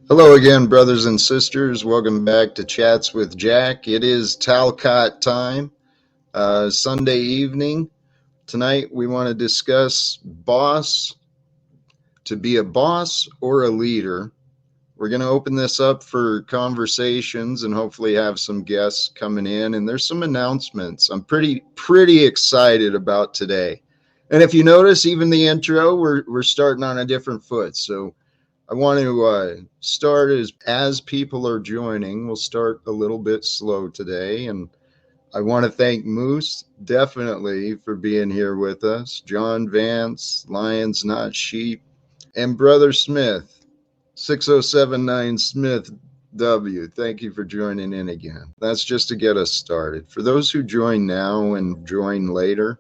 Hello again, brothers and sisters. Welcome back to Chats with Jack. It is Talcott time, Sunday evening. Tonight we want to discuss to be a boss or a leader. We're going to open this up for conversations and hopefully have some guests coming in. And there's some announcements I'm pretty excited about today. And if you notice, even the intro, we're starting on a different foot. So I want to start as people are joining. We'll start a little bit slow today. And I want to thank Moose definitely for being here with us. John Vance, Lions Not Sheep, and Brother Smith. 6079 Smith W. Thank you for joining in again. That's just to get us started. For those who join now and join later,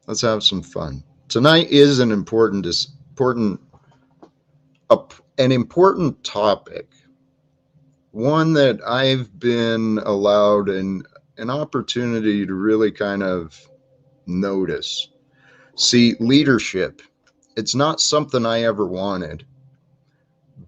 let's have some fun. Tonight is an important topic, one that I've been allowed an opportunity to really kind of notice. See, leadership, it's not something I ever wanted.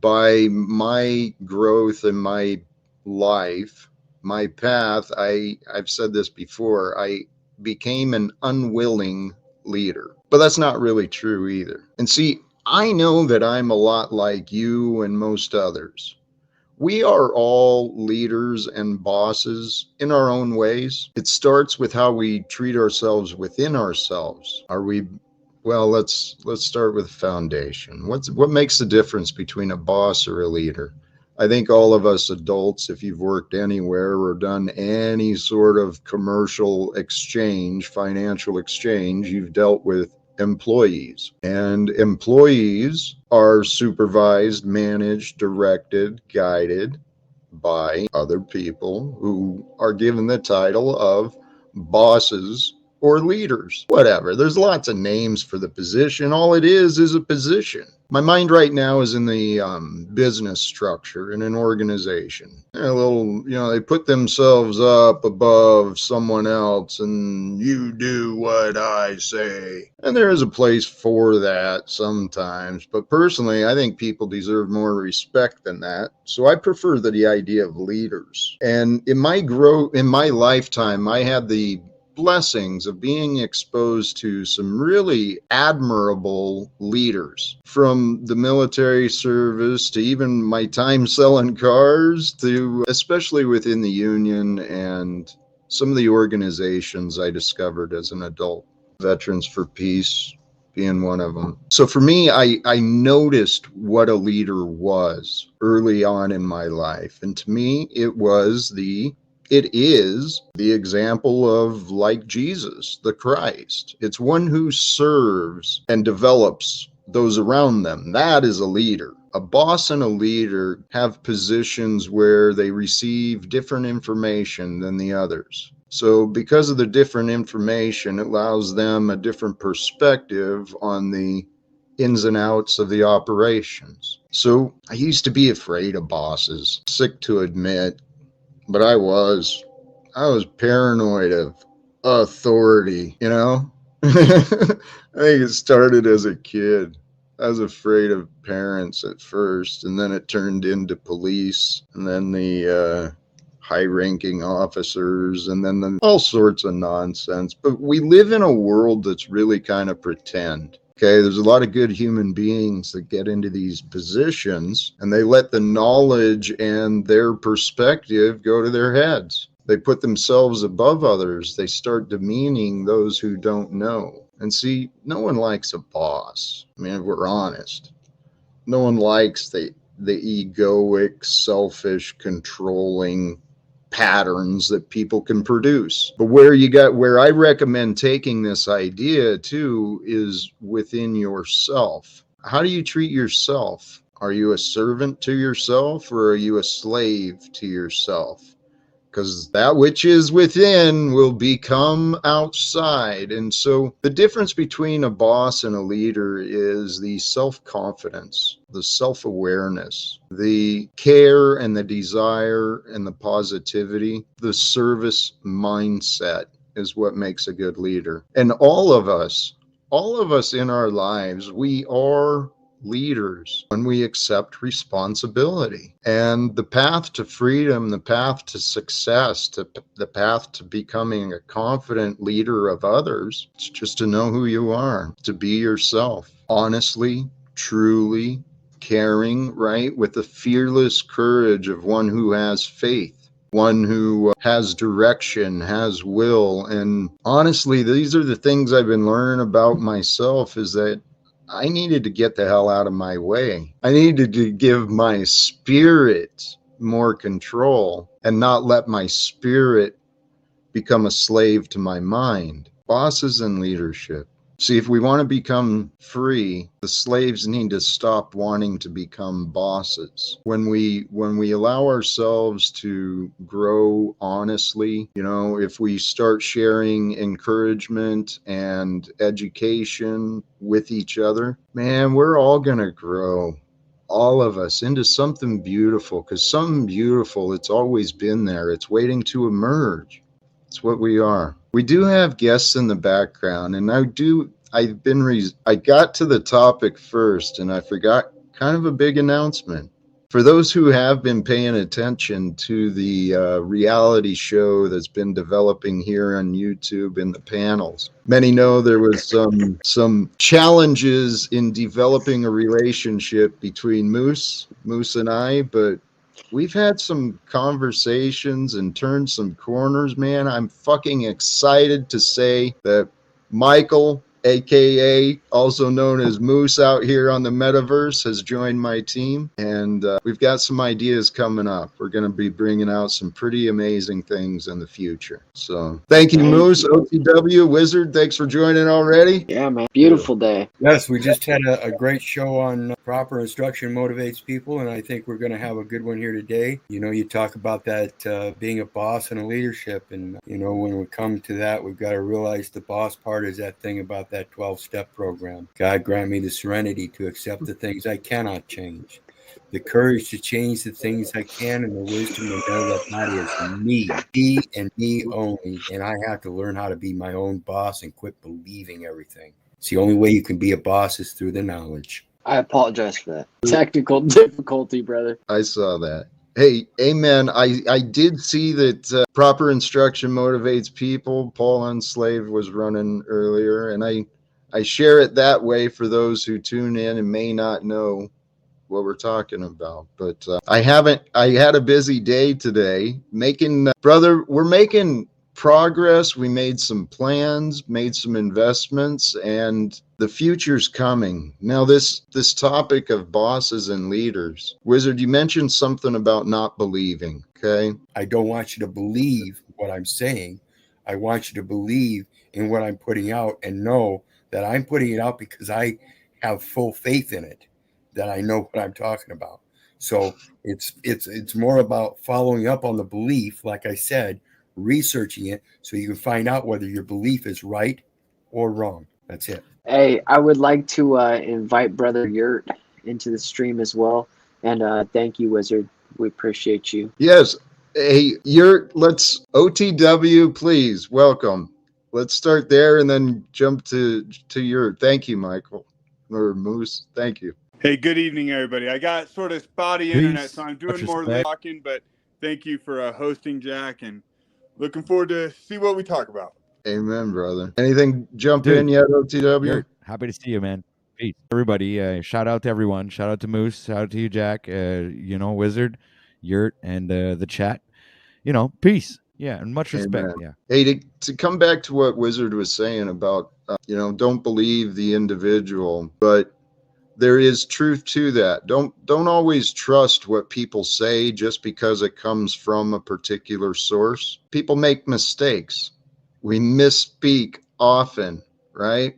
By my growth in my life, my path, I've said this before, I became an unwilling leader. But that's not really true either. And see, I know that I'm a lot like you and most others. We are all leaders and bosses in our own ways. It starts with how we treat ourselves within ourselves. Well, let's start with the foundation. What makes the difference between a boss or a leader? I think all of us adults, if you've worked anywhere or done any sort of commercial exchange, financial exchange, you've dealt with employees. And employees are supervised, managed, directed, guided by other people who are given the title of bosses or leaders, whatever. There's lots of names for the position. All it is a position. My mind right now is in the business structure in an organization. They put themselves up above someone else and you do what I say. And there is a place for that sometimes. But personally, I think people deserve more respect than that. So I prefer the idea of leaders. And in my lifetime, I had the blessings of being exposed to some really admirable leaders, from the military service to even my time selling cars, to especially within the union and some of the organizations I discovered as an adult. Veterans for Peace being one of them. So for me, I noticed what a leader was early on in my life. And to me, it is the example of, like Jesus, the Christ. It's one who serves and develops those around them. That is a leader. A boss and a leader have positions where they receive different information than the others. So because of the different information, it allows them a different perspective on the ins and outs of the operations. So I used to be afraid of bosses, sick to admit. But I was paranoid of authority, I think it started as a kid. I was afraid of parents at first, and then it turned into police, and then the high-ranking officers, and then all sorts of nonsense. But we live in a world that's really kind of pretend. Okay, there's a lot of good human beings that get into these positions and they let the knowledge and their perspective go to their heads. They put themselves above others. They start demeaning those who don't know. And see, no one likes a boss. I mean, if we're honest, no one likes the egoic, selfish, controlling patterns that people can produce. But where I recommend taking this idea to is within yourself. How do you treat yourself? Are you a servant to yourself, or are you a slave to yourself? Because that which is within will become outside. And so the difference between a boss and a leader is the self-confidence, the self-awareness, the care and the desire and the positivity, the service mindset is what makes a good leader. And all of us in our lives, we are leaders when we accept responsibility. And the path to freedom, the path to success, the path to becoming a confident leader of others, it's just to know who you are, to be yourself, honestly, truly, caring, right? With the fearless courage of one who has faith, one who has direction, has will. And honestly, these are the things I've been learning about myself, is that I needed to get the hell out of my way. I needed to give my spirit more control and not let my spirit become a slave to my mind. Bosses and leadership. See, if we want to become free, the slaves need to stop wanting to become bosses. When we allow ourselves to grow honestly, if we start sharing encouragement and education with each other, man, we're all going to grow, all of us, into something beautiful, because something beautiful, it's always been there. It's waiting to emerge. It's what we are. We do have guests in the background, and I got to the topic first, and I forgot kind of a big announcement. For those who have been paying attention to the reality show that's been developing here on YouTube in the panels, many know there was some challenges in developing a relationship between Moose and I, but we've had some conversations and turned some corners, man. I'm fucking excited to say that Michael, aka also known as Moose out here on the metaverse, has joined my team, and we've got some ideas coming up. We're going to be bringing out some pretty amazing things in the future. So thank you, Moose. OTW Wizard, thanks for joining already. Yeah, man. Beautiful day. Yes, we just had a great show on proper instruction motivates people, and I think we're going to have a good one here today. You talk about that being a boss and a leadership, and when we come to that, we've got to realize the boss part is that thing about that 12-step program. God grant me the serenity to accept the things I cannot change, the courage to change the things I can, and the wisdom to know that that is me and me only, and I have to learn how to be my own boss and quit believing everything. It's the only way you can be a boss is through the knowledge. I apologize for that. Technical difficulty, brother. I saw that. Hey, amen. I did see that proper instruction motivates people. Paul Unslave was running earlier, and I share it that way for those who tune in and may not know what we're talking about. But I had a busy day today brother, we're making progress. We made some plans, made some investments, and the future's coming. Now, this topic of bosses and leaders, Wizard, you mentioned something about not believing. Okay, I don't want you to believe what I'm saying. I want you to believe in what I'm putting out and know that I'm putting it out because I have full faith in it, that I know what I'm talking about. So it's more about following up on the belief, like I said, researching it so you can find out whether your belief is right or wrong. That's it. Hey, I would like to invite Brother Yurt into the stream as well. And thank you, Wizard. We appreciate you. Yes. Hey, let's OTW, please. Welcome. Let's start there and then jump to Yurt. Thank you, Michael. Or Moose. Thank you. Hey, good evening, everybody. I got sort of spotty internet, so I'm doing more talking, but thank you for hosting, Jack, and looking forward to see what we talk about. Amen, brother. Anything jump in yet, OTW? Happy to see you, man. Peace. Everybody, shout out to everyone. Shout out to Moose. Shout out to you, Jack. Wizard, Yurt, and the chat. Peace. Yeah, and much respect. Amen. Yeah. Hey, to come back to what Wizard was saying about, don't believe the individual, but there is truth to that. Don't always trust what people say just because it comes from a particular source. People make mistakes. We misspeak often, right?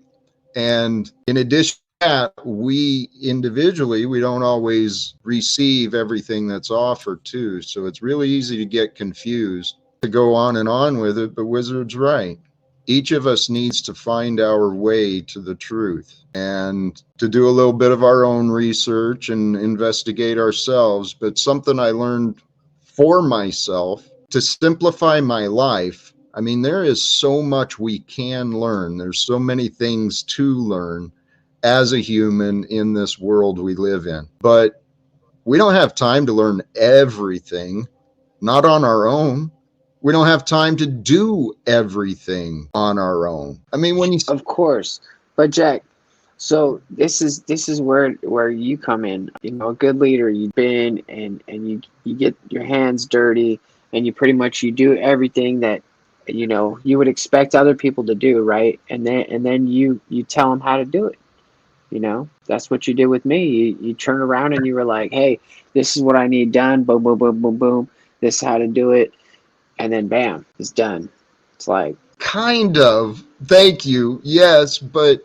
And in addition to that, we individually, we don't always receive everything that's offered too. So it's really easy to get confused, to go on and on with it, but Wizard's right. Each of us needs to find our way to the truth and to do a little bit of our own research and investigate ourselves. But something I learned for myself to simplify my life. I mean, there is so much we can learn. There's so many things to learn. as a human in this world we live in. But we don't have time to learn everything, not on our own. We don't have time to do everything on our own. I mean, when you Of course. But Jack, so this is where you come in. You know, a good leader, you've been and you get your hands dirty and you pretty much you do everything that you know you would expect other people to do, right? And then you tell them how to do it. You know, that's what you did with me. You turn around and you were like, "Hey, this is what I need done. Boom, boom, boom, boom, boom. This is how to do it." And then bam, it's done. It's like, kind of, thank you, yes, but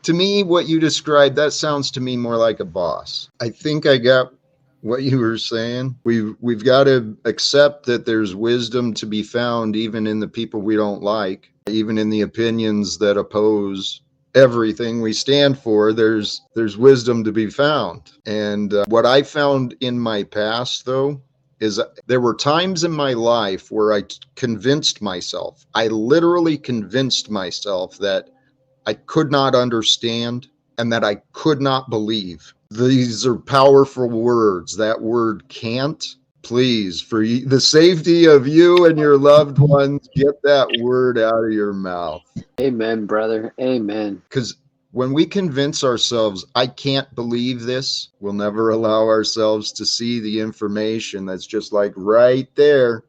to me, what you described, that sounds to me more like a boss. I think I got what you were saying. We've got to accept that there's wisdom to be found even in the people we don't like, even in the opinions that oppose everything we stand for. There's wisdom to be found. And what I found in my past, though, is there were times in my life where I convinced myself, I literally convinced myself that I could not understand and that I could not believe. These are powerful words. That word can't. Please, for the safety of you and your loved ones, get that word out of your mouth. amen, brother. Amen. Because when we convince ourselves, I can't believe this, we'll never allow ourselves to see the information that's just like right there,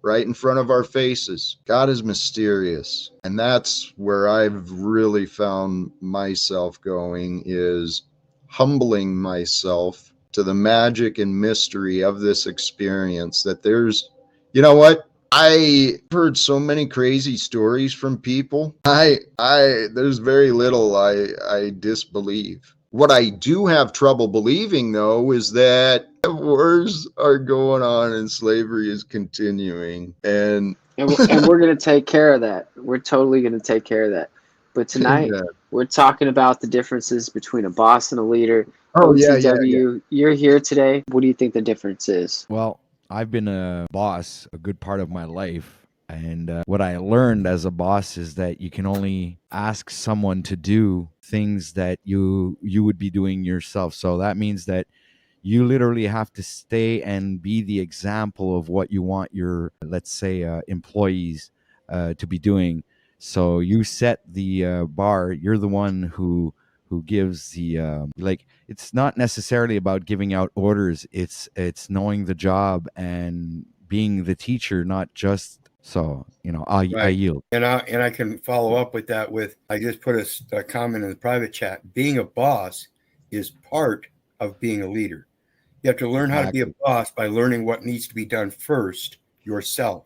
right in front of our faces. God is mysterious. And that's where I've really found myself going, is humbling myself to the magic and mystery of this experience. That there's, you know what? I heard so many crazy stories from people. There's very little I disbelieve. What I do have trouble believing, though, is that wars are going on and slavery is continuing. And we're going to take care of that. We're totally going to take care of that. But tonight, yeah. we're talking about the differences between a boss and a leader. Oh, OTW, you're here today. What do you think the difference is? Well, I've been a boss a good part of my life. And what I learned as a boss is that you can only ask someone to do things that you would be doing yourself. So that means that you literally have to stay and be the example of what you want your, let's say, employees to be doing. So you set the bar. You're the one who gives the like. It's not necessarily about giving out orders. It's knowing the job and being the teacher, not just. So, I yield. And I can follow up with that with, I just put a comment in the private chat. Being a boss is part of being a leader. You have to learn how to be a boss by learning what needs to be done first yourself,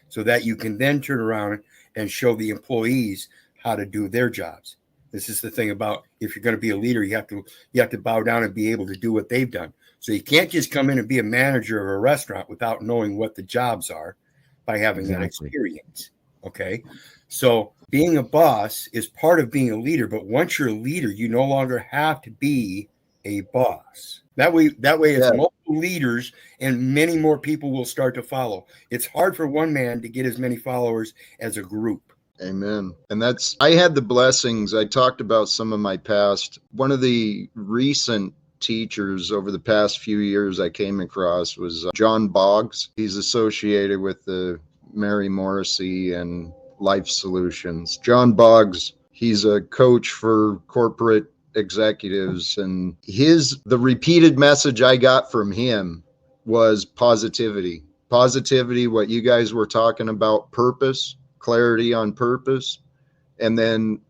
so that you can then turn around and show the employees how to do their jobs. This is the thing about, if you're going to be a leader, you have to bow down and be able to do what they've done. So you can't just come in and be a manager of a restaurant without knowing what the jobs are by having that experience. Okay. So being a boss is part of being a leader, but once you're a leader, you no longer have to be a boss. That way it's multiple leaders and many more people will start to follow. It's hard for one man to get as many followers as a group. Amen. And I had the blessings. I talked about some of my past. One of the recent teachers over the past few years I came across was John Boggs. He's associated with the Mary Morrissey and Life Solutions. John Boggs, he's a coach for corporate executives, and the repeated message I got from him was positivity. Positivity, what you guys were talking about, purpose, clarity on purpose, and then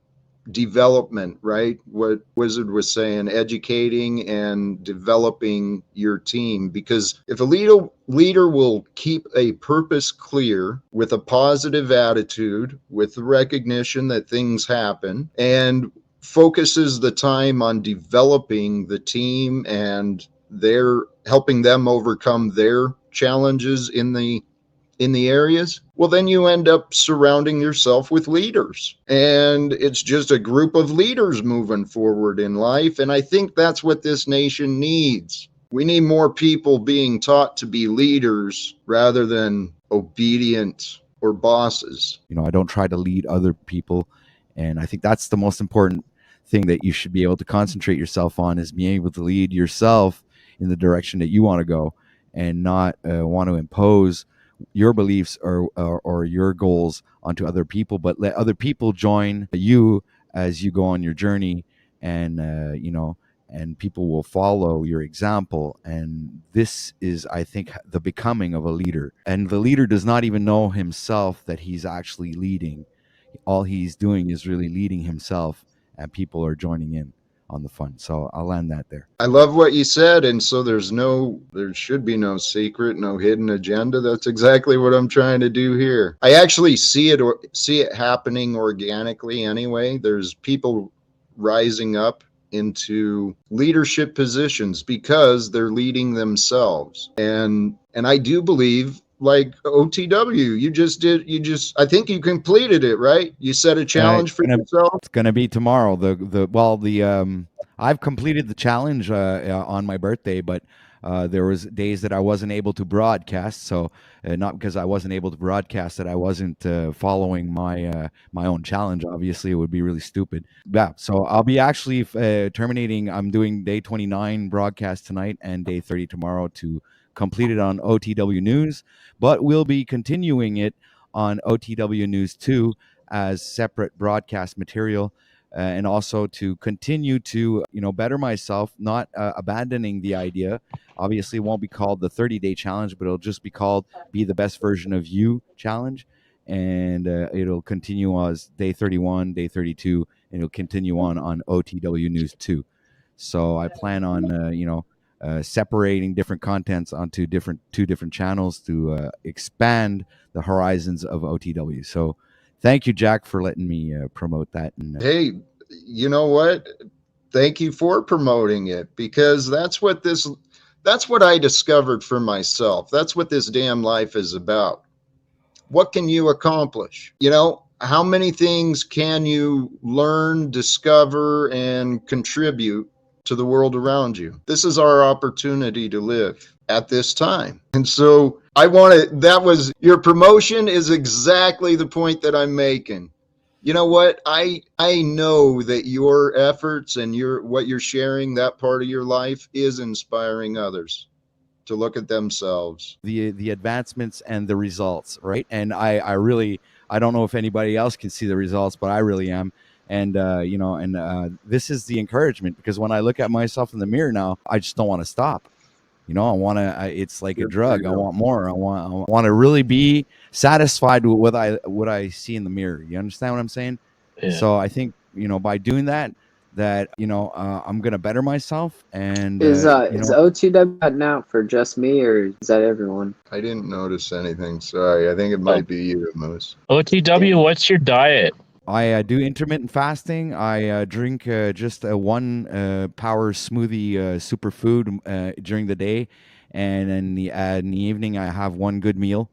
development, right? What Wizard was saying, educating and developing your team. Because if a leader will keep a purpose clear with a positive attitude, with the recognition that things happen, and focuses the time on developing the team and helping them overcome their challenges in the areas, well, then you end up surrounding yourself with leaders. And it's just a group of leaders moving forward in life. And I think that's what this nation needs. We need more people being taught to be leaders rather than obedient or bosses. I don't try to lead other people. And I think that's the most important thing that you should be able to concentrate yourself on is being able to lead yourself in the direction that you want to go, and not want to impose your beliefs or your goals onto other people, but let other people join you as you go on your journey. And and people will follow your example. And this is, I think, the becoming of a leader. And the leader does not even know himself that he's actually leading. All he's doing is really leading himself, and people are joining in on the fun. So I'll land that there. I love what you said. And so there should be no secret, no hidden agenda. That's exactly what I'm trying to do here. I actually see it happening organically anyway. There's people rising up into leadership positions because they're leading themselves. And I do believe, like OTW, I think you completed it, right? You set a challenge for yourself. It's gonna be tomorrow. I've completed the challenge on my birthday, but there was days that I wasn't able to broadcast. So not because I wasn't able to broadcast, that I wasn't following my own challenge. Obviously, it would be really stupid. Yeah. So I'll be actually terminating. I'm doing day 29 broadcast tonight and day 30 tomorrow to complete it on OTW News, but we'll be continuing it on OTW News 2 as separate broadcast material. And also to continue to better myself, not abandoning the idea. Obviously, it won't be called the 30-day challenge, but it'll just be called Be the Best Version of You challenge. And it'll continue as day 31, day 32, and it'll continue on OTW News 2. So I plan on separating different contents onto two different channels to expand the horizons of OTW. So thank you, Jack, for letting me promote that. And hey, you know what? Thank you for promoting it, because that's what I discovered for myself. That's what this damn life is about. What can you accomplish? How many things can you learn, discover, and contribute to the world around you? This is our opportunity to live at this time. And so your promotion is exactly the point that I'm making. You know what? I know that your efforts and what you're sharing, that part of your life, is inspiring others to look at themselves. The advancements and the results, right? And I don't know if anybody else can see the results, but I really am. And this is the encouragement, because when I look at myself in the mirror now, I just don't want to stop. I want to. It's like a drug. I want more. I want to really be satisfied with what I see in the mirror. You understand what I'm saying? Yeah. So I think by doing that I'm gonna better myself. And is OTW now for just me, or is that everyone? I didn't notice anything. Sorry. I think it might be you, Moose. OTW, what's your diet? I do intermittent fasting. I drink just one power smoothie superfood during the day, and in the evening I have one good meal,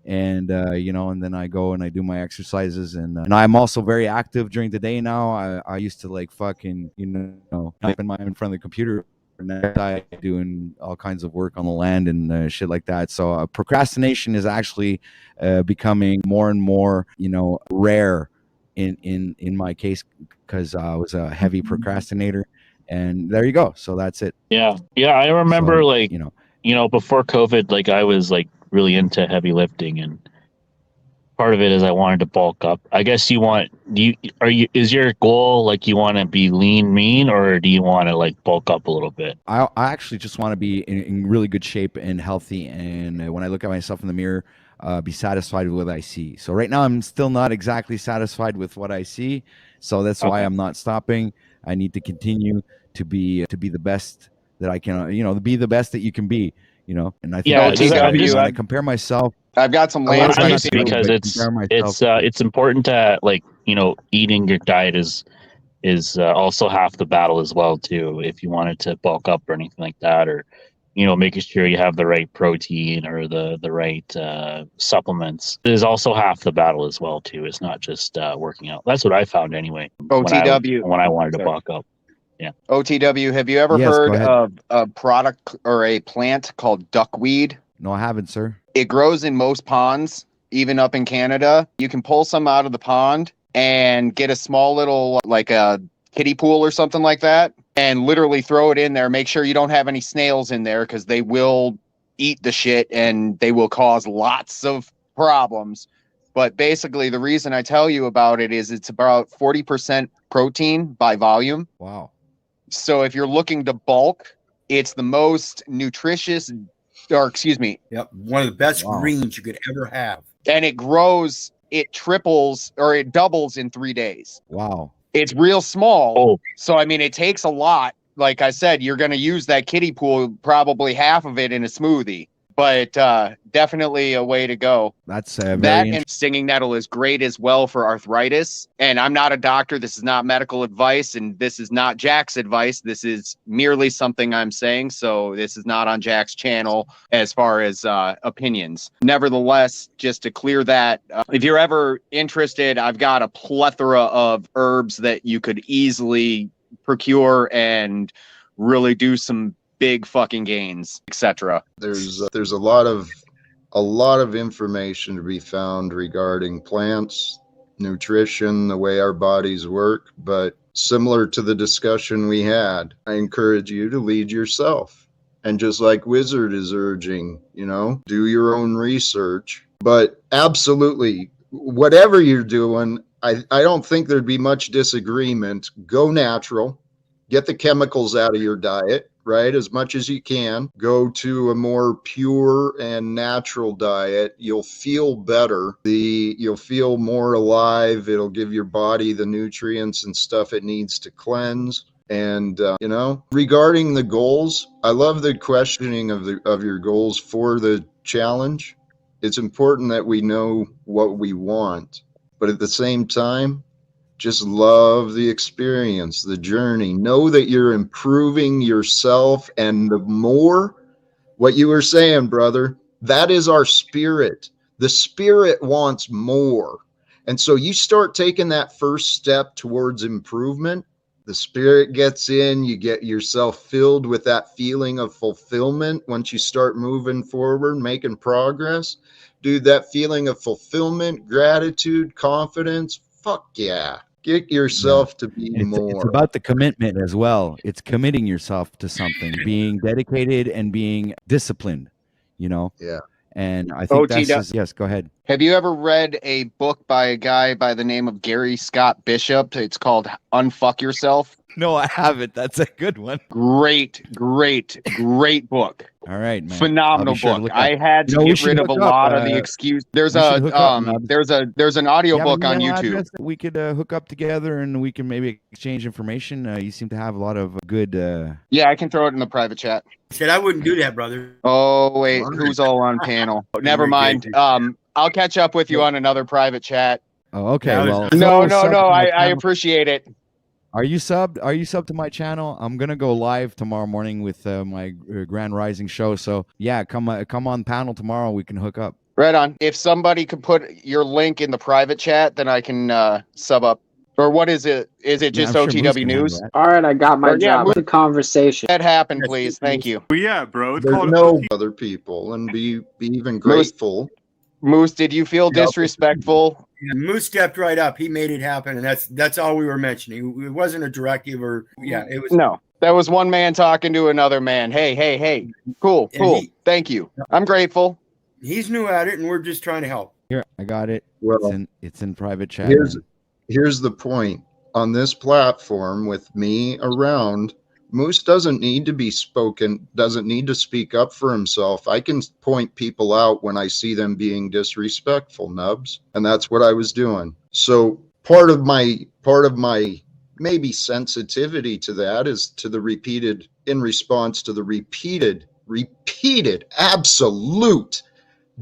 and and then I go and I do my exercises, and I'm also very active during the day now. I used to like fucking not in front of the computer. I doing all kinds of work on the land and shit like that. So procrastination is actually becoming more and more rare in my case, because I was a heavy procrastinator. And there you go. So that's it. Yeah I remember before COVID, like I was like really into heavy lifting, and part of it is I wanted to bulk up. I guess is your goal like you want to be lean, mean, or do you want to like bulk up a little bit? I actually just want to be in really good shape and healthy, and when I look at myself in the mirror, be satisfied with what I see. So right now I'm still not exactly satisfied with what I see, so that's why I'm not stopping. I need to continue to be the best that I can, be the best that you can be, and I think when I compare myself, I've got some land because it's important to eating your diet is also half the battle as well too, if you wanted to bulk up or anything like that, or making sure you have the right protein or the right supplements is also half the battle as well too. It's not just working out. That's what I found anyway. OTW when I wanted to bulk up. Yeah. OTW, have you ever heard of a product or a plant called duckweed? No, I haven't, sir. It grows in most ponds, even up in Canada. You can pull some out of the pond and get a small little, like a kiddie pool or something like that, and literally throw it in there. Make sure you don't have any snails in there because they will eat the shit and they will cause lots of problems. But basically, the reason I tell you about it is it's about 40% protein by volume. Wow. So if you're looking to bulk, it's the most nutritious, or excuse me. Yep. One of the best greens you could ever have. And it grows, it triples or it doubles in 3 days. Wow. It's real small. Oh. So, I mean, it takes a lot. Like I said, you're going to use that kiddie pool, probably half of it in a smoothie. But definitely a way to go. That's that and stinging nettle is great as well for arthritis. And I'm not a doctor. This is not medical advice, and this is not Jack's advice. This is merely something I'm saying. So this is not on Jack's channel as far as opinions. Nevertheless, just to clear that, if you're ever interested, I've got a plethora of herbs that you could easily procure and really do some big fucking gains, etc. There's a lot of information to be found regarding plants, nutrition, the way our bodies work, but similar to the discussion we had, I encourage you to lead yourself. And just like Wizard is urging, do your own research. But absolutely, whatever you're doing, I don't think there'd be much disagreement. Go natural. Get the chemicals out of your diet, right? As much as you can. Go to a more pure and natural diet. You'll feel better. You'll feel more alive. It'll give your body the nutrients and stuff it needs to cleanse. And, regarding the goals, I love the questioning of your goals for the challenge. It's important that we know what we want, but at the same time, just love the experience, the journey. Know that you're improving yourself. And the more, what you were saying, brother, that is our spirit. The spirit wants more. And so you start taking that first step towards improvement. The spirit gets in, you get yourself filled with that feeling of fulfillment. Once you start moving forward, making progress, dude, that feeling of fulfillment, gratitude, confidence, fuck yeah. Get yourself to be more. It's about the commitment as well. It's committing yourself to something, being dedicated and being disciplined, Yeah. And I think yes, go ahead. Have you ever read a book by a guy by the name of Gary Scott Bishop? It's called Unfuck Yourself. No, I haven't. That's a good one. Great book. All right, man. Phenomenal book. I had to get rid of a lot of the excuse. There's an audiobook on YouTube. We could hook up together and we can maybe exchange information. You seem to have a lot of good Yeah, I can throw it in the private chat. Said I wouldn't do that, brother. Oh wait, who's all on panel? Never mind. I'll catch up with you on another private chat. Oh, okay. Well, no. I appreciate it. Are you subbed to my channel? I'm gonna go live tomorrow morning with my Grand Rising show. So yeah, come on panel tomorrow. We can hook up. Right on. If somebody could put your link in the private chat, then I can sub up. Or what is it? Is it just OTW News? All right, I got my job. The conversation. That happened, please. Thank you. Well, yeah, bro. It's There's called no other people, and be even grateful. Moose, did you feel disrespectful? Yeah, Moose stepped right up. He made it happen, and that's all we were mentioning. It wasn't a directive, or it was. No, that was one man talking to another man. Hey, cool. Thank you. I'm grateful. He's new at it, and we're just trying to help. Here, I got it. Well, it's in private chat. Here's the point. On this platform, with me around, Moose doesn't need to speak up for himself. I can point people out when I see them being disrespectful, Nubs. And that's what I was doing. So part of my maybe sensitivity to that is to the repeated absolute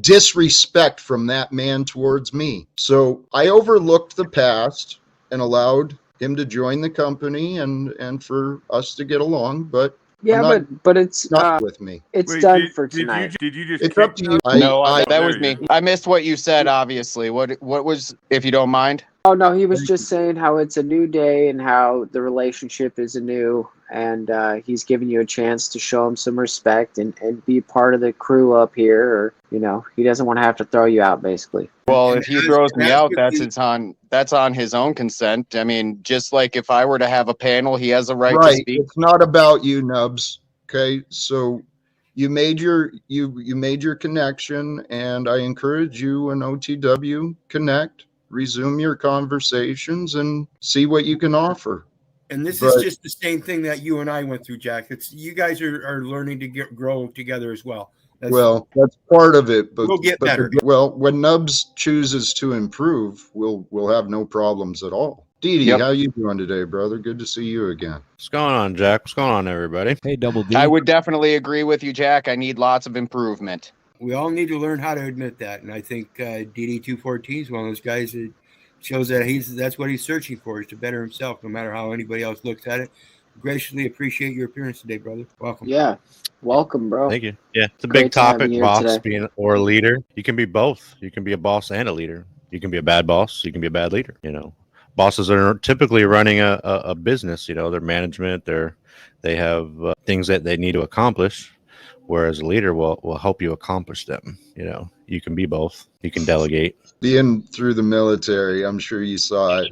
disrespect from that man towards me. So I overlooked the past and allowed him to join the company and for us to get along, but but it's not with me. It's done for tonight. Did you just? It's up to you. That was me. I missed what you said. Obviously, what was, if you don't mind? Oh no, he was just saying how it's a new day and how the relationship is anew, and he's giving you a chance to show him some respect and be part of the crew up here, or he doesn't want to have to throw you out, basically. Well, if he throws me out, that's on his own consent. I mean, just like if I were to have a panel, he has a right to speak. It's not about you, Nubs. Okay, so you made your connection, and I encourage you and OTW connect, resume your conversations, and see what you can offer. And this is just the same thing that you and I went through, Jack. It's you guys are learning to grow together as well. That's part of it, but we'll get better. When Nubs chooses to improve, we'll have no problems at all. Didi, How you doing today, brother? Good to see you again. What's going on, Jack? What's going on, everybody? Hey, Double D. I would definitely agree with you, Jack. I need lots of improvement. We all need to learn how to admit that, and I think DD214 is one of those guys that shows that that's what he's searching for, is to better himself, no matter how anybody else looks at it. Graciously appreciate your appearance today, brother. Welcome. Yeah, welcome, bro. Thank you. Yeah, it's a big topic, boss or a leader. You can be both. You can be a boss and a leader. You can be a bad boss. You can be a bad leader. Bosses are typically running a business. Their management, they have things that they need to accomplish, whereas a leader will help you accomplish them. You can be both. You can delegate. Being through the military, I'm sure you saw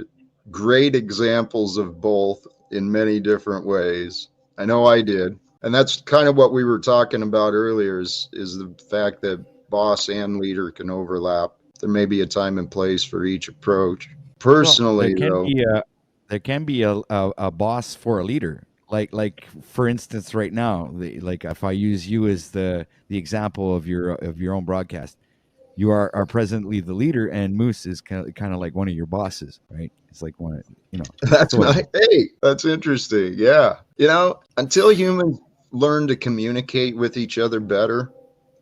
great examples of both in many different ways. I know I did. And that's kind of what we were talking about earlier is the fact that boss and leader can overlap. There may be a time and place for each approach. Personally, there can be a boss for a leader. Like for instance, right now, like if I use you as the example of your own broadcast, you are presently the leader, and Moose is kind of like one of your bosses, right? It's like one, That's nice. Hey, that's interesting. Yeah, until humans learn to communicate with each other better,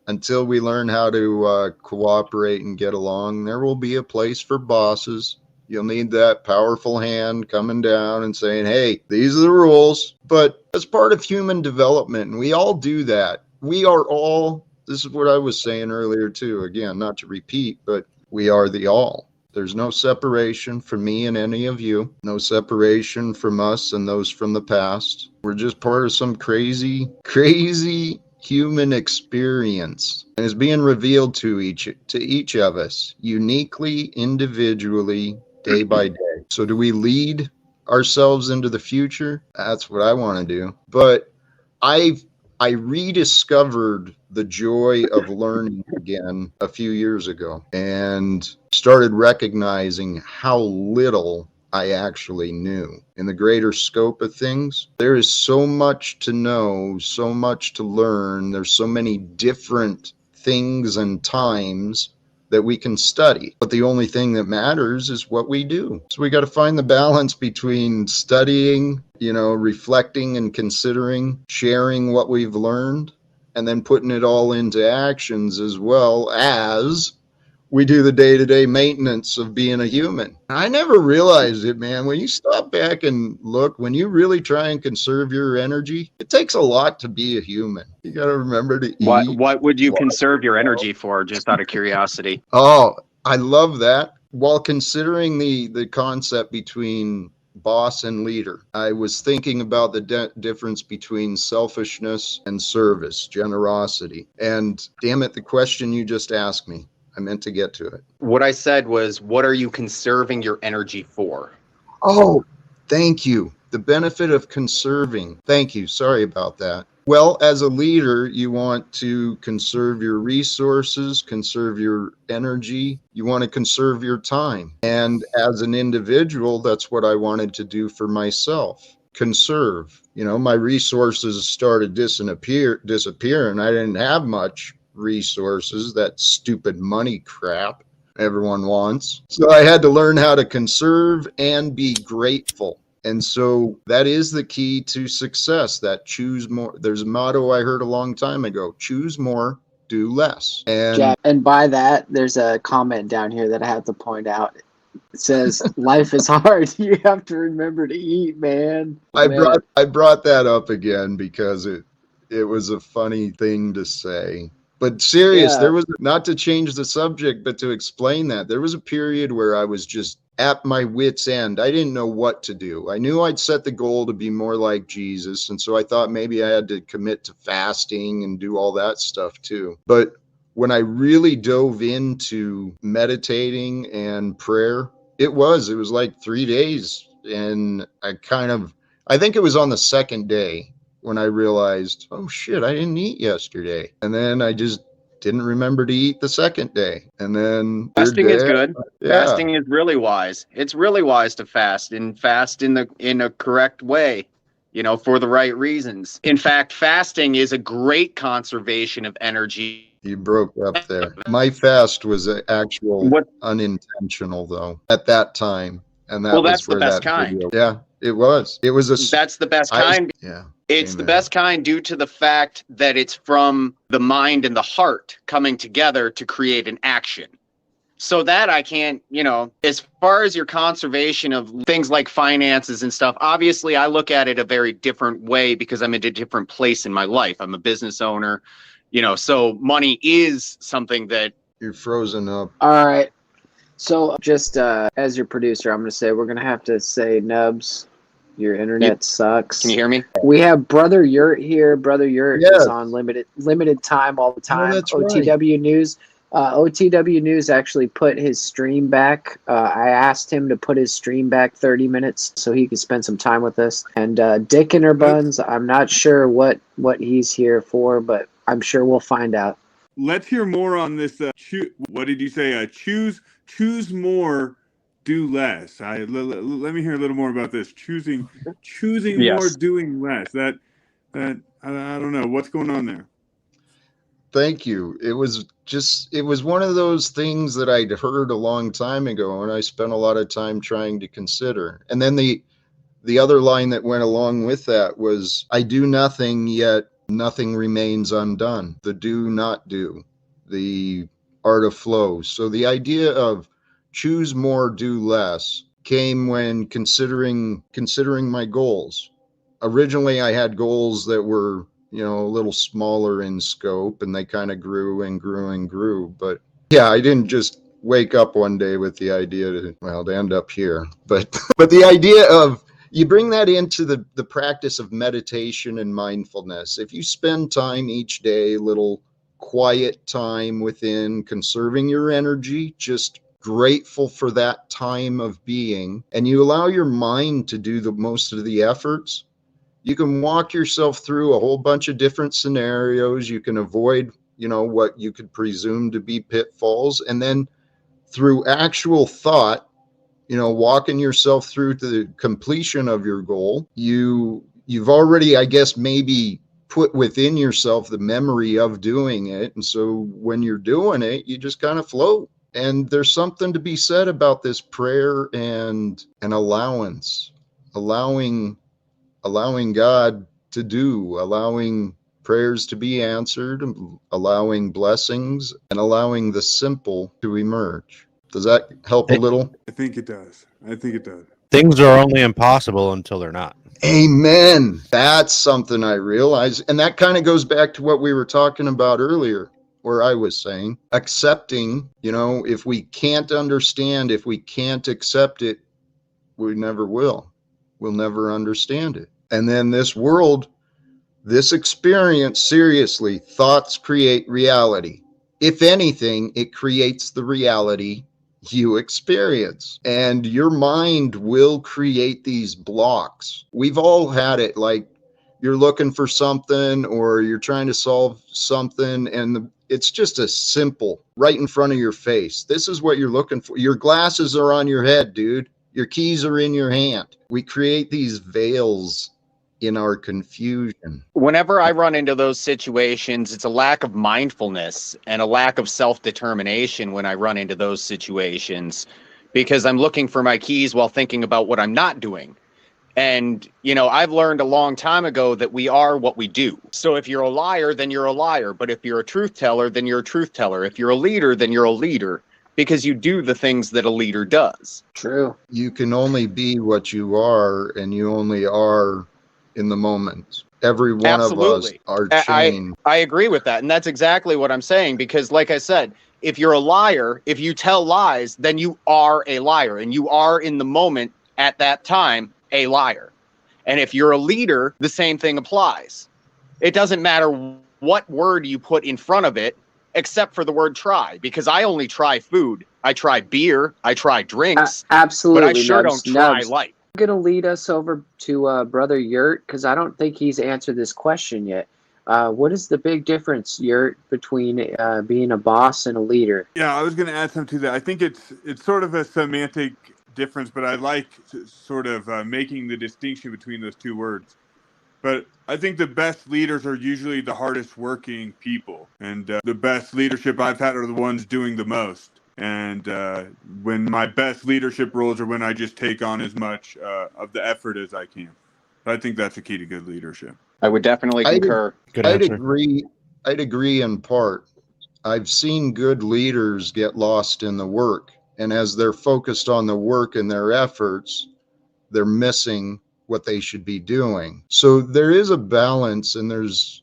until we learn how to cooperate and get along, there will be a place for bosses. You'll need that powerful hand coming down and saying, hey, these are the rules. But as part of human development, and we all do that, we are all, this is what I was saying earlier too, again, not to repeat, but we are the all. There's no separation from me and any of you, no separation from us and those from the past. We're just part of some crazy human experience, and is being revealed to each of us uniquely, individually, day by day. So do we lead ourselves into the future? That's what I want to do. But I rediscovered the joy of learning again a few years ago, and started recognizing how little I actually knew. In the greater scope of things, there is so much to know, so much to learn. There's so many different things and times that we can study. But the only thing that matters is what we do. So we got to find the balance between studying, reflecting and considering, sharing what we've learned, and then putting it all into actions, as well as we do the day-to-day maintenance of being a human. I never realized it, man. When you stop back and look, when you really try and conserve your energy, it takes a lot to be a human. You got to remember to eat. What would you conserve your energy for, just out of curiosity? Oh, I love that. While considering the concept between boss and leader, I was thinking about the difference between selfishness and service, generosity. And damn it, the question you just asked me, I meant to get to it. What I said was, what are you conserving your energy for? Oh, thank you. The benefit of conserving. Thank you. Sorry about that. Well, as a leader, you want to conserve your resources, conserve your energy. You want to conserve your time. And as an individual, that's what I wanted to do for myself. Conserve. My resources started disappearing. I didn't have much resources, that stupid money crap everyone wants. So I had to learn how to conserve and be grateful. And so that is the key to success, that choose more. There's a motto I heard a long time ago: choose more, do less. And Jack, and by that, there's a comment down here that I have to point out. It says, life is hard. You have to remember to eat, man. I brought that up again because it was a funny thing to say. But serious, There was, not to change the subject, but to explain that, there was a period where I was just at my wit's end. I didn't know what to do. I knew I'd set the goal to be more like Jesus. And so I thought maybe I had to commit to fasting and do all that stuff too. But when I really dove into meditating and prayer, it was like 3 days. And I think it was on the second day when I realized, oh shit, I didn't eat yesterday. And then I just didn't remember to eat the second day. And then fasting is good. Yeah. Fasting is really wise. It's really wise to fast and fast in a correct way, for the right reasons. In fact, fasting is a great conservation of energy. You broke up there. My fast was unintentional though at that time. And that's the best kind. Yeah, it was. That's the best kind. Yeah. It's Amen. The best kind due to the fact that it's from the mind and the heart coming together to create an action. So that I can't, as far as your conservation of things like finances and stuff, obviously I look at it a very different way because I'm in a different place in my life. I'm a business owner, so money is something that... You're frozen up. All right. So just as your producer, I'm going to say we're going to have to say, Nubs, your internet sucks. Can you hear me? We have Brother Yurt here. Brother Yurt is on limited time all the time. That's OTW right. News. OTW News actually put his stream back. I asked him to put his stream back 30 minutes so he could spend some time with us. And Dick Innerbuns, I'm not sure what he's here for, but I'm sure we'll find out. Let's hear more on this. What did you say? Choose more, do less. Let me hear a little more about this. Choosing Yes. more, doing less. That I don't know what's going on there. Thank you. It was one of those things that I'd heard a long time ago, and I spent a lot of time trying to consider. And then the other line that went along with that was, I do nothing, yet nothing remains undone. The do not do, the art of flow. So the idea of choose more, do less came when considering my goals. Originally, I had goals that were, a little smaller in scope, and they kind of grew and grew and grew. But yeah, I didn't just wake up one day with the idea to end up here. But the idea of, you bring that into the practice of meditation and mindfulness. If you spend time each day, little quiet time within, conserving your energy, just grateful for that time of being, and you allow your mind to do the most of the efforts, you can walk yourself through a whole bunch of different scenarios. You can avoid, what you could presume to be pitfalls. And then through actual thought, walking yourself through to the completion of your goal, you've already, I guess, maybe put within yourself the memory of doing it. And so when you're doing it, you just kind of float. And there's something to be said about this prayer and an allowance, allowing God to do, allowing prayers to be answered, allowing blessings, and allowing the simple to emerge. Does that help a little? I think it does. Things are only impossible until they're not. Amen. That's something I realize. And that kind of goes back to what we were talking about earlier, where I was saying, accepting, if we can't understand, if we can't accept it, we never will. We'll never understand it. And then this world, this experience, seriously, thoughts create reality. If anything, it creates the reality you experience. And your mind will create these blocks. We've all had it, like you're looking for something or you're trying to solve something, and it's just a simple, right in front of your face. This is what you're looking for. Your glasses are on your head, dude. Your keys are in your hand. We create these veils in our confusion. Whenever I run into those situations, it's a lack of mindfulness and a lack of self-determination when I run into those situations, because I'm looking for my keys while thinking about what I'm not doing. And, I've learned a long time ago that we are what we do. So if you're a liar, then you're a liar. But if you're a truth teller, then you're a truth teller. If you're a leader, then you're a leader, because you do the things that a leader does. True. You can only be what you are, and you only are in the moment. Every one of us are changed. I agree with that. And that's exactly what I'm saying, because like I said, if you're a liar, if you tell lies, then you are a liar, and you are in the moment at that time a liar. And if you're a leader, the same thing applies. It doesn't matter what word you put in front of it, except for the word try, because I only try food. I try beer. I try drinks. Absolutely. But I sure don't try life. I'm going to lead us over to Brother Yurt, because I don't think he's answered this question yet. What is the big difference, Yurt, between being a boss and a leader? Yeah, I was going to add something to that. I think it's sort of a semantic difference, but I like sort of making the distinction between those two words. But I think the best leaders are usually the hardest working people. And the best leadership I've had are the ones doing the most. And when my best leadership roles are when I just take on as much of the effort as I can. I think that's the key to good leadership. I would definitely concur. I'd agree in part. I've seen good leaders get lost in the work. And as they're focused on the work and their efforts, they're missing what they should be doing. So there is a balance, and there's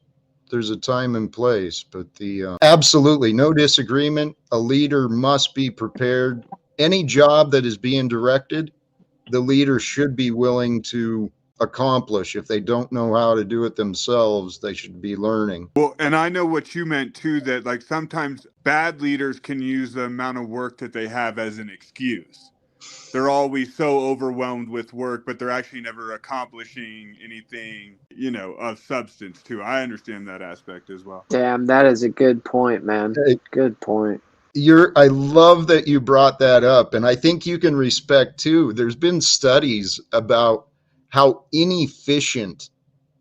a time and place, but absolutely no disagreement. A leader must be prepared. Any job that is being directed, the leader should be willing to accomplish. If they don't know how to do it themselves, they should be learning. Well, and I know what you meant too, that like sometimes bad leaders can use the amount of work that they have as an excuse. They're always so overwhelmed with work, but they're actually never accomplishing anything, of substance too. I understand that aspect as well. Damn, that is a good point, man. Good point. I love that you brought that up, and I think you can respect too. There's been studies about how inefficient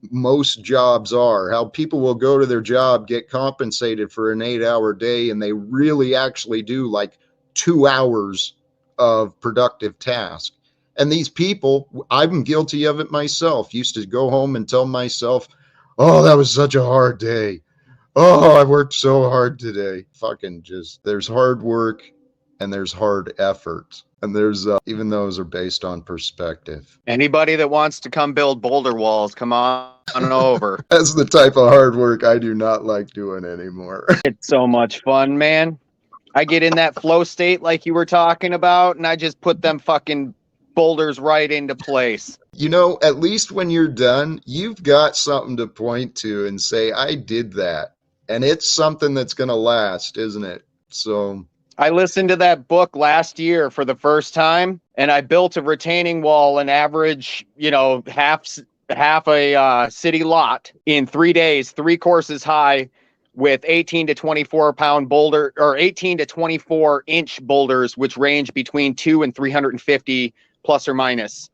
most jobs are, how people will go to their job, get compensated for an 8-hour day, and they really actually do like 2 hours of productive task. And these people, I'm guilty of it myself, used to go home and tell myself, oh, that was such a hard day. Oh, I worked so hard today. There's hard work and there's hard effort. And there's, even those are based on perspective. Anybody that wants to come build boulder walls, come on over. That's the type of hard work I do not like doing anymore. It's so much fun, man. I get in that flow state like you were talking about, and I just put them fucking boulders right into place. At least when you're done, you've got something to point to and say, I did that. And it's something that's going to last, isn't it? So I listened to that book last year for the first time, and I built a retaining wall, an average, half a city lot in 3 days, 3 courses high, with 18 to 24 pound boulder, or 18 to 24 inch boulders, which range between 2 and 350 plus or minus,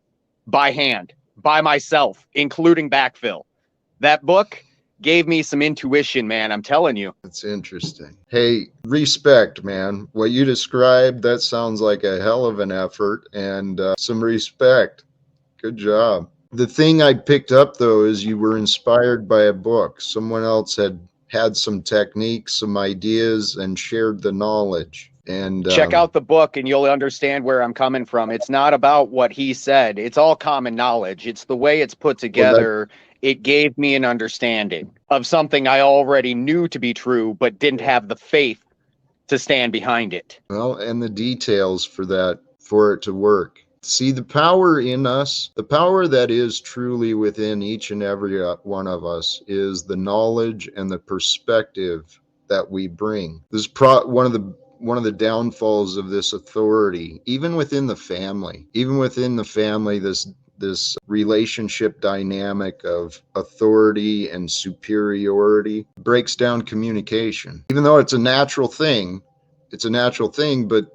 by hand, by myself, including backfill. That book gave me some intuition, man. I'm telling you. That's interesting. Hey, respect, man. What you described, that sounds like a hell of an effort, and some respect. Good job. The thing I picked up, though, is you were inspired by a book. Someone else had some techniques, some ideas, and shared the knowledge. And check out the book and you'll understand where I'm coming from. It's not about what he said. It's all common knowledge. It's the way it's put together. It gave me an understanding of something I already knew to be true, but didn't have the faith to stand behind it. Well, and the details for it to work. See, the power in us, the power that is truly within each and every one of us, is the knowledge and the perspective that we bring. This is one of the downfalls of this authority, even within the family. This relationship dynamic of authority and superiority breaks down communication. Even though it's a natural thing, but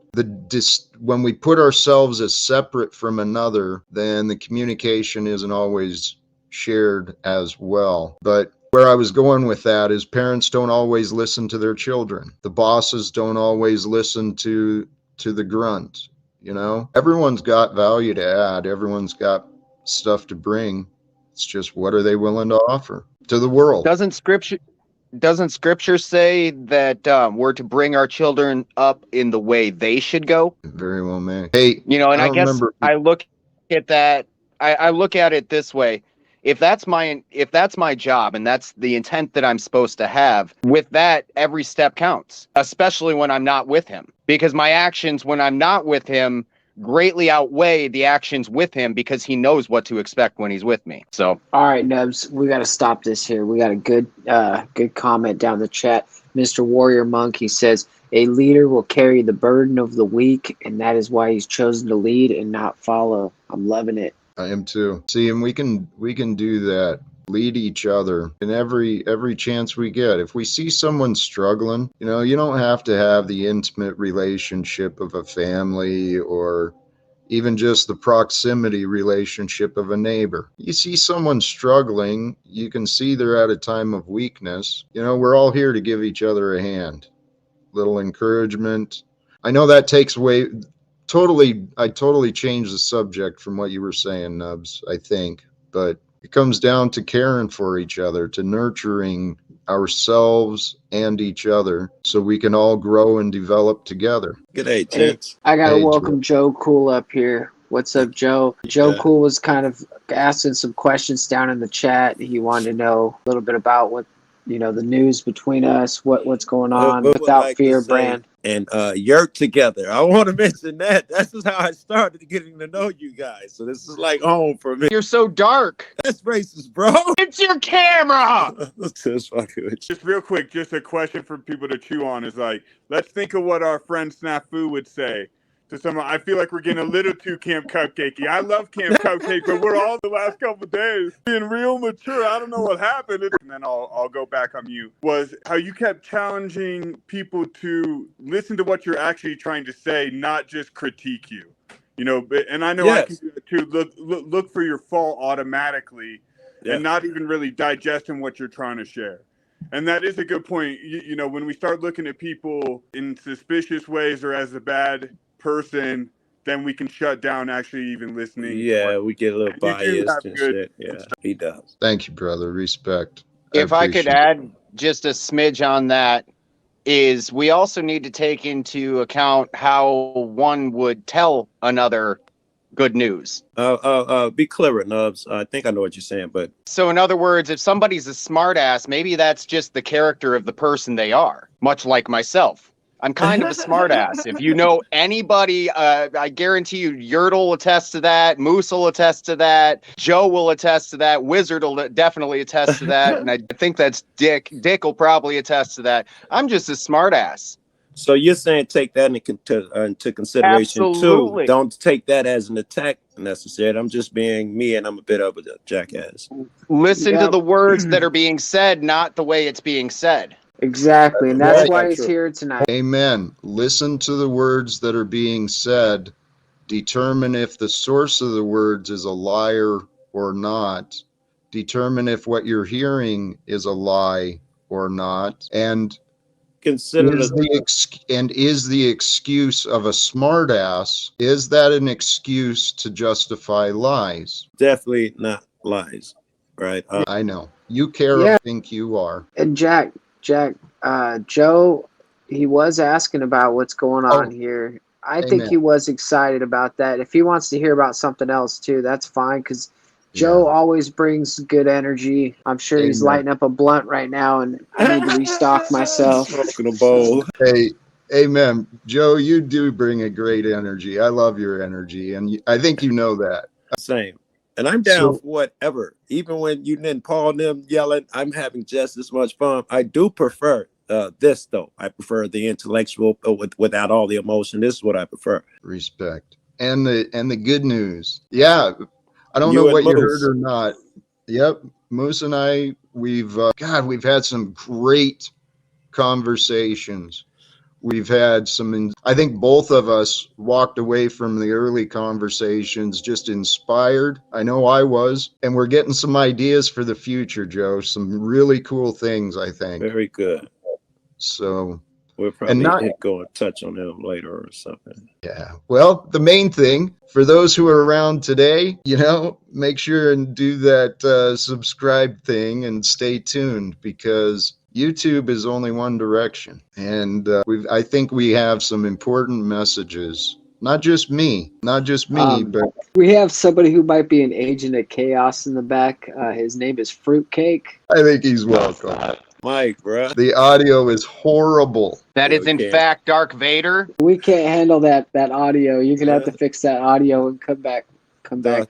when we put ourselves as separate from another, then the communication isn't always shared as well. But where I was going with that is parents don't always listen to their children. The bosses don't always listen to the grunt. Everyone's got value to add. Everyone's got stuff to bring. It's just, what are they willing to offer to the world? Doesn't scripture say that we're to bring our children up in the way they should go? Very well, man. Hey, I guess I look at that. I look at it this way. if that's my job and that's the intent that I'm supposed to have, with that, every step counts, especially when I'm not with him, because my actions when I'm not with him greatly outweigh the actions with him, because he knows what to expect when he's with me. So, all right, Nubs, we got to stop this here. We got a good comment down the chat. Mr. Warrior Monk, he says, a leader will carry the burden of the weak, and that is why he's chosen to lead and not follow. I'm loving it. I am too. See, and we can do that. Lead each other in every chance we get. If we see someone struggling, you don't have to have the intimate relationship of a family or even just the proximity relationship of a neighbor. You see someone struggling, you can see they're at a time of weakness. We're all here to give each other a hand. Little encouragement. I know that takes away I totally changed the subject from what you were saying, Nubs, I think. But it comes down to caring for each other, to nurturing ourselves and each other so we can all grow and develop together. Good day, gents. I got to welcome Joe Cool up here. What's up, Joe? Joe Cool was kind of asking some questions down in the chat. He wanted to know a little bit about what, the news between us, what's going on without fear, Brand. And you're together. I want to mention that. That's just how I started getting to know you guys. So this is like home for me. You're so dark. That's racist, bro. It's your camera. Just real quick, just a question for people to chew on is like, let's think of what our friend Snafu would say to someone. I feel like we're getting a little too Camp Cupcakey. I love Camp Cupcake, but we're all the last couple of days being real mature. I don't know what happened. And then I'll go back on you. Was how you kept challenging people to listen to what you're actually trying to say, not just critique you. And I know I can do it too. Look for your fault automatically and not even really digesting what you're trying to share. And that is a good point. When we start looking at people in suspicious ways or as a bad person, then we can shut down actually even listening. Yeah, we get a little biased and shit. Yeah, he does. Thank you, brother. Respect. If I could add just a smidge on that, is we also need to take into account how one would tell another good news. Be clearer, Nubs. I think I know what you're saying, but so in other words, if somebody's a smartass, maybe that's just the character of the person they are, much like myself. I'm kind of a smartass. If you know anybody, I guarantee you, Yurt will attest to that. Moose will attest to that. Joe will attest to that. Wizard will definitely attest to that. And I think that's Dick. Dick will probably attest to that. I'm just a smartass. So you're saying take that into consideration. Absolutely. Too. Don't take that as an attack necessarily. I'm just being me, and I'm a bit of a jackass. Listen to the words that are being said, not the way it's being said. Exactly, and that's why he's here tonight. Amen. Listen to the words that are being said. Determine if the source of the words is a liar or not. Determine if what you're hearing is a lie or not. And consider is the excuse of a smartass, is that an excuse to justify lies? Definitely not lies, right? I know. You care, I think you are. And Jack, Joe, he was asking about what's going on here. I think he was excited about that. If he wants to hear about something else too, that's fine, because Joe always brings good energy. I'm sure he's lighting up a blunt right now, and I need to restock myself. Smoking a bowl. Hey, amen. Joe, you do bring a great energy. I love your energy, and I think you know that. Same. And I'm down for whatever. Even when you and Paul and them yelling, I'm having just as much fun. I do prefer this, though. I prefer the intellectual without all the emotion. This is what I prefer. Respect. And the good news. Yeah. I don't know what you heard or not. Yep. Moose and I, we've had some great conversations. We've had I think both of us walked away from the early conversations just inspired. I know I was. And we're getting some ideas for the future, Joe. Some really cool things, I think. Very good. So we'll probably go and touch on them later or something. Yeah. Well, the main thing for those who are around today, make sure and do that subscribe thing and stay tuned, because YouTube is only one direction. And I think we have some important messages Not just me, but we have somebody who might be an agent of chaos in the back. His name is Fruitcake. I think he's welcome. Mike, bro. The audio is horrible. That is in fact Dark Vader. We can't handle that audio. You're gonna have to fix that audio and come back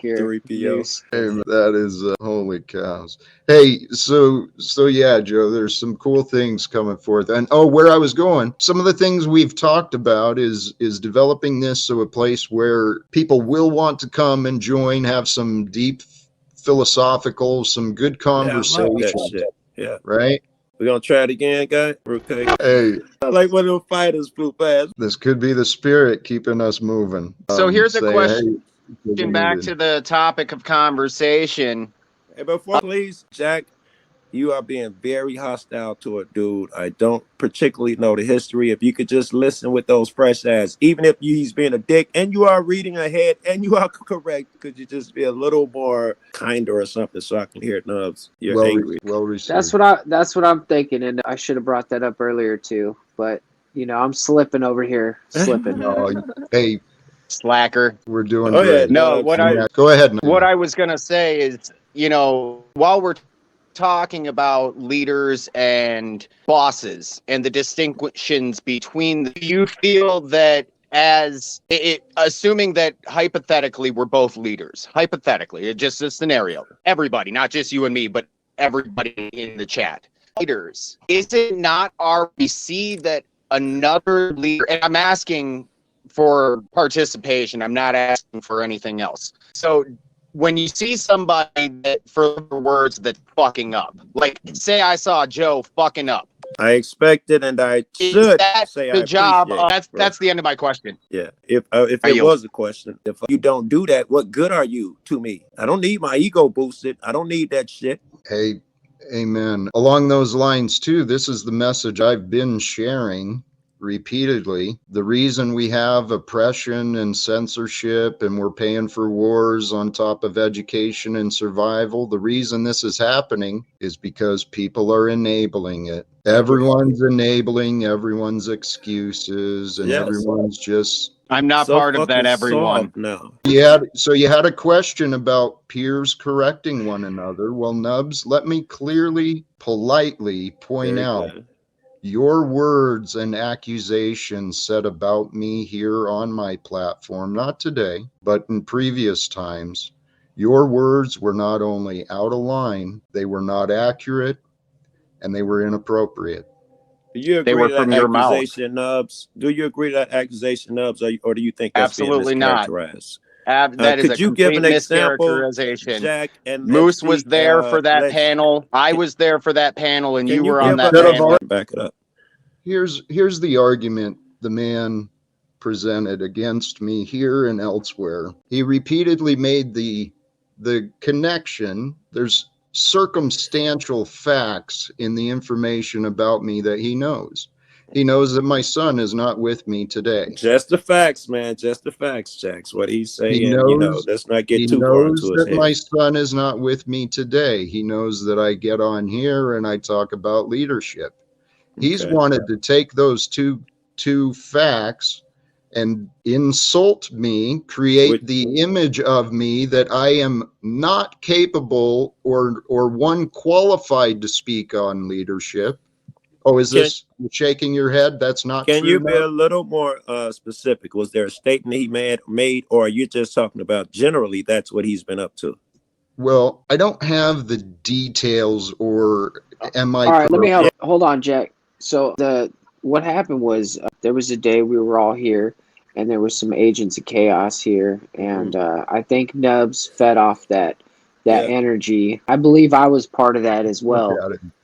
here. 3PO. Hey, that is holy cows. Hey, so yeah, Joe, there's some cool things coming forth. And where I was going, some of the things we've talked about is developing this so a place where people will want to come and join, have some deep philosophical, some good conversation. Yeah. Right? We're gonna try it again, guys. Okay. Hey. Like one of those fighters flew past. This could be the spirit keeping us moving. So here's a question. Hey, back to the topic of conversation. Hey, before, please, Jack, you are being very hostile to a dude. I don't particularly know the history. If you could just listen with those fresh eyes, even if he's being a dick and you are reading ahead and you are correct, could you just be a little more kinder or something so I can hear it? Nubs, you're angry. Well received. That's what I'm thinking, and I should have brought that up earlier too. But I'm slipping over here, slipping. Hey. Slacker. We're doing great. No, go ahead. What I was gonna say is, while we're talking about leaders and bosses and the distinctions between, do you feel that assuming that hypothetically we're both leaders, hypothetically, just a scenario, everybody, not just you and me, but everybody in the chat, leaders, is it not we see that another leader, and I'm asking for participation, I'm not asking for anything else. So when you see somebody that, for words, that's fucking up, like say I saw Joe fucking up, I expected and I should say the I job. That's the end of my question. Yeah. If it was a question, if you don't do that, what good are you to me? I don't need my ego boosted. I don't need that shit. Hey, amen. Along those lines too, this is the message I've been sharing repeatedly. The reason we have oppression and censorship and we're paying for wars on top of education and survival, the reason this is happening is because people are enabling it. Everyone's enabling everyone's excuses, and everyone's just... I'm not part of that, everyone. No. You had a question about peers correcting one another. Well, Nubs, let me clearly, politely point out your words and accusations said about me here on my platform, not today, but in previous times. Your words were not only out of line, they were not accurate, and they were inappropriate. Do you agree to that accusation, Nubs? Do you agree to that accusation, Nubs, or do you think that's absolutely being mischaracterized? Not? That is could a you give an example, mischaracterization. Jack, and Moose was there for that panel. I was there for that panel, and you were on that panel. Back it up. Here's the argument the man presented against me here and elsewhere. He repeatedly made the connection. There's circumstantial facts in the information about me that he knows. He knows that my son is not with me today. Just the facts, man. Just the facts, Jax. What he's saying, let's not get too far into his head. He knows that my son is not with me today. He knows that I get on here and I talk about leadership. He's wanted to take those two facts and insult me, create the image of me that I am not capable or one qualified to speak on leadership. Oh, is this shaking your head? That's not true. Can you be a little more specific? Was there a statement he made, or are you just talking about generally that's what he's been up to? Well, I don't have the details, or am I? All right, let me help. Hold on, Jack. So what happened was there was a day we were all here, and there was some agents of chaos here, and I think Nubs fed off that energy. I believe I was part of that as well.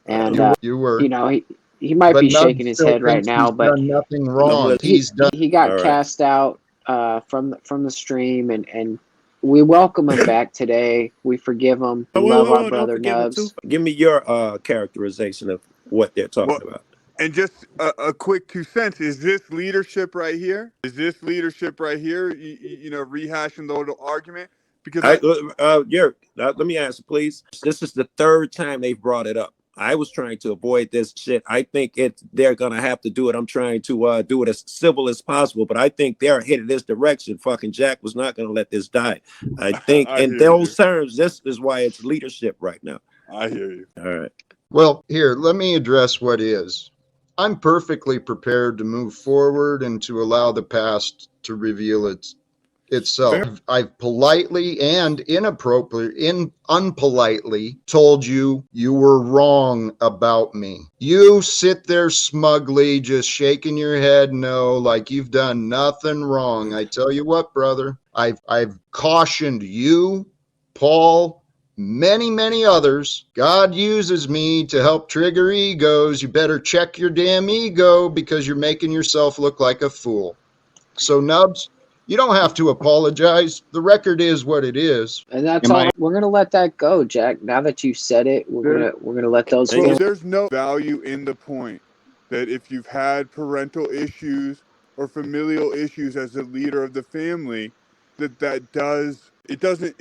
And you were. He might be shaking his head right now, but done nothing wrong. He got cast out from the stream, and we welcome him back today. We forgive him. We love our brother Nubs. Give me your characterization of what they're talking about. And just a quick 2 cents. Is this leadership right here? Rehashing the old argument? Because let me answer, please. This is the third time they've brought it up. I was trying to avoid this shit. I think they're gonna have to do it. I'm trying to do it as civil as possible, but I think they're headed this direction. Fucking Jack was not gonna let this die. I think in those terms, this is why it's leadership right now. I hear you. All right. Well, here, let me address what is. I'm perfectly prepared to move forward and to allow the past to reveal itself. I've politely and unpolitely told you were wrong about me. You sit there smugly just shaking your head no, like you've done nothing wrong. I tell you what, brother, I've cautioned you, Paul, many others. God uses me to help trigger egos. You better check your damn ego because you're making yourself look like a fool. So Nubs, you don't have to apologize. The record is what it is. And that's all. We're gonna let that go, Jack. Now that you've said it, we're gonna let those go. There's no value in the point that if you've had parental issues or familial issues as a leader of the family, it doesn't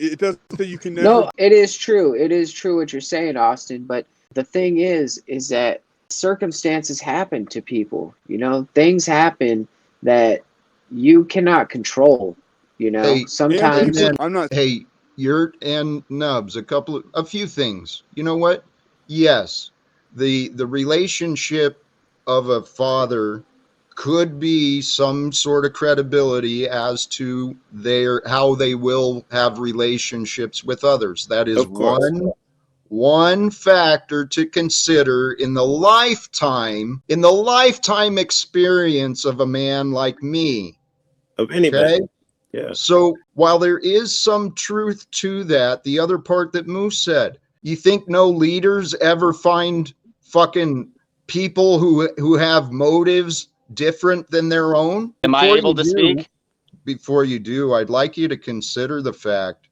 say you can never. No, it is true. It is true what you're saying, Austin. But the thing is that circumstances happen to people. You know, things happen that you cannot control. You know, Hey, sometimes I'm not. Hey, you're and Nubs. A few things. You know what? Yes, the relationship of a father could be some sort of credibility as to how they will have relationships with others. That is one factor to consider in the lifetime experience of a man like me. Of anybody. Okay? Yeah. So while there is some truth to that, the other part that Moose said, you think no leaders ever find fucking people who have motives different than their own? Am I able to speak? Before you do, I'd like you to consider the fact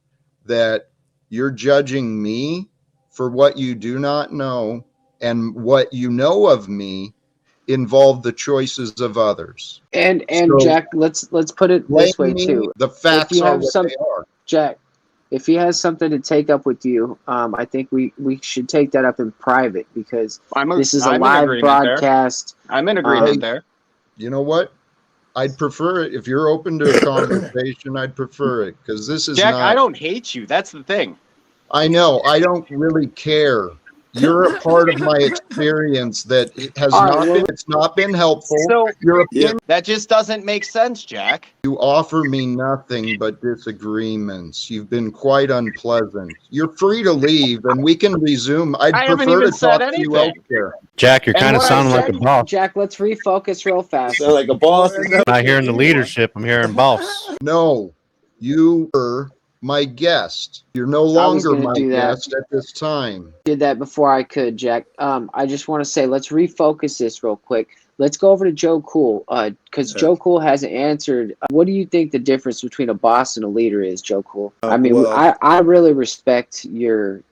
that you're judging me for what you do not know, and what you know of me involve the choices of others. And so, Jack, let's put it this way too. The facts are what they are. Jack, if he has something to take up with you, I think we should take that up in private, because this is a live broadcast. I'm in agreement there. You know what? I'd prefer it if you're open to a conversation. I'd prefer it, because this is Jack. I don't hate you. That's the thing. I know. I don't really care. You're a part of my experience that it's not been helpful. So that just doesn't make sense, Jack. You offer me nothing but disagreements. You've been quite unpleasant. You're free to leave and we can resume. I prefer to talk to you elsewhere. Jack, you're kind of sounding like a boss. Jack, let's refocus real fast. Sound like a boss. I'm not hearing the leadership. I'm hearing boss. No, you were my guest. You're no longer my guest at this time. Did that before I could, Jack. I just want to say, let's refocus this real quick. Let's go over to Joe Cool, because Joe Cool hasn't answered. What do you think the difference between a boss and a leader is, Joe Cool? I mean, I really respect your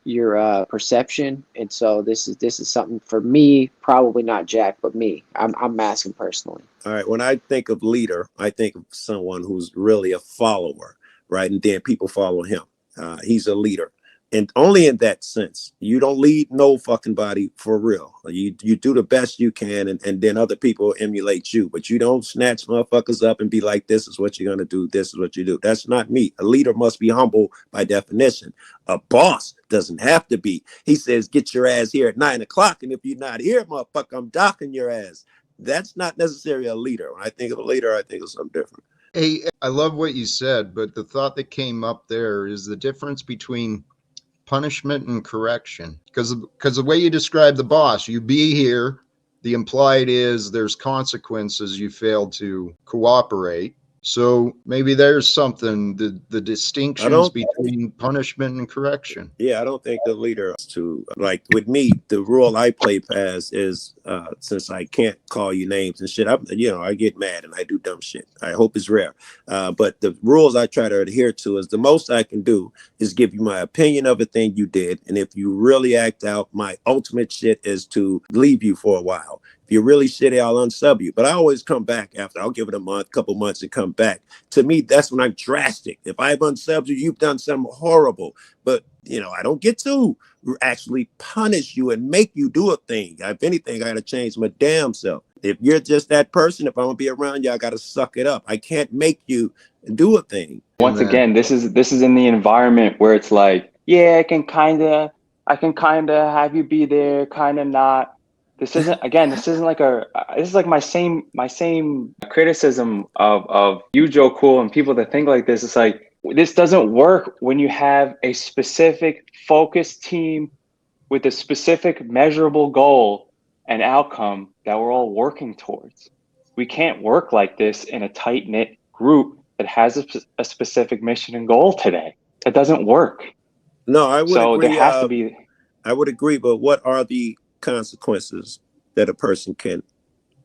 perception, and so this is something for me, probably not Jack, but me. I'm asking personally. All right. When I think of leader, I think of someone who's really a follower. Right. And then people follow him. He's a leader. And only in that sense. You don't lead no fucking body for real. You do the best you can, and then other people emulate you. But you don't snatch motherfuckers up and be like, this is what you're going to do. This is what you do. That's not me. A leader must be humble by definition. A boss doesn't have to be. He says, get your ass here at 9 o'clock. And if you're not here, motherfucker, I'm docking your ass. That's not necessarily a leader. When I think of a leader, I think of something different. Hey, I love what you said, but the thought that came up there is the difference between punishment and correction. Because the way you describe the boss, you be here, the implied is there's consequences you failed to cooperate. So maybe there's something, the distinctions between punishment and correction. Yeah, I don't think the leader to, like with me, the rule I play past is since I can't call you names and shit, I get mad and I do dumb shit. I hope it's rare. But the rules I try to adhere to is the most I can do is give you my opinion of a thing you did. And if you really act out, my ultimate shit is to leave you for a while. If you're really shitty, I'll unsub you. But I always come back after. I'll give it a month, couple months, and come back. To me, that's when I'm drastic. If I've unsubbed you, you've done something horrible. But, I don't get to actually punish you and make you do a thing. If anything, I got to change my damn self. If you're just that person, if I'm going to be around you, I got to suck it up. I can't make you do a thing. Once again, this is in the environment where it's like, yeah, I can kind of have you be there, kind of not. This isn't like my same criticism of you, Joe Cool, and people that think like this. It's like, this doesn't work when you have a specific focused team with a specific measurable goal and outcome that we're all working towards. We can't work like this in a tight-knit group that has a specific mission and goal today. It doesn't work. No, I would agree. So there has to be. I would agree, but what are the consequences that a person can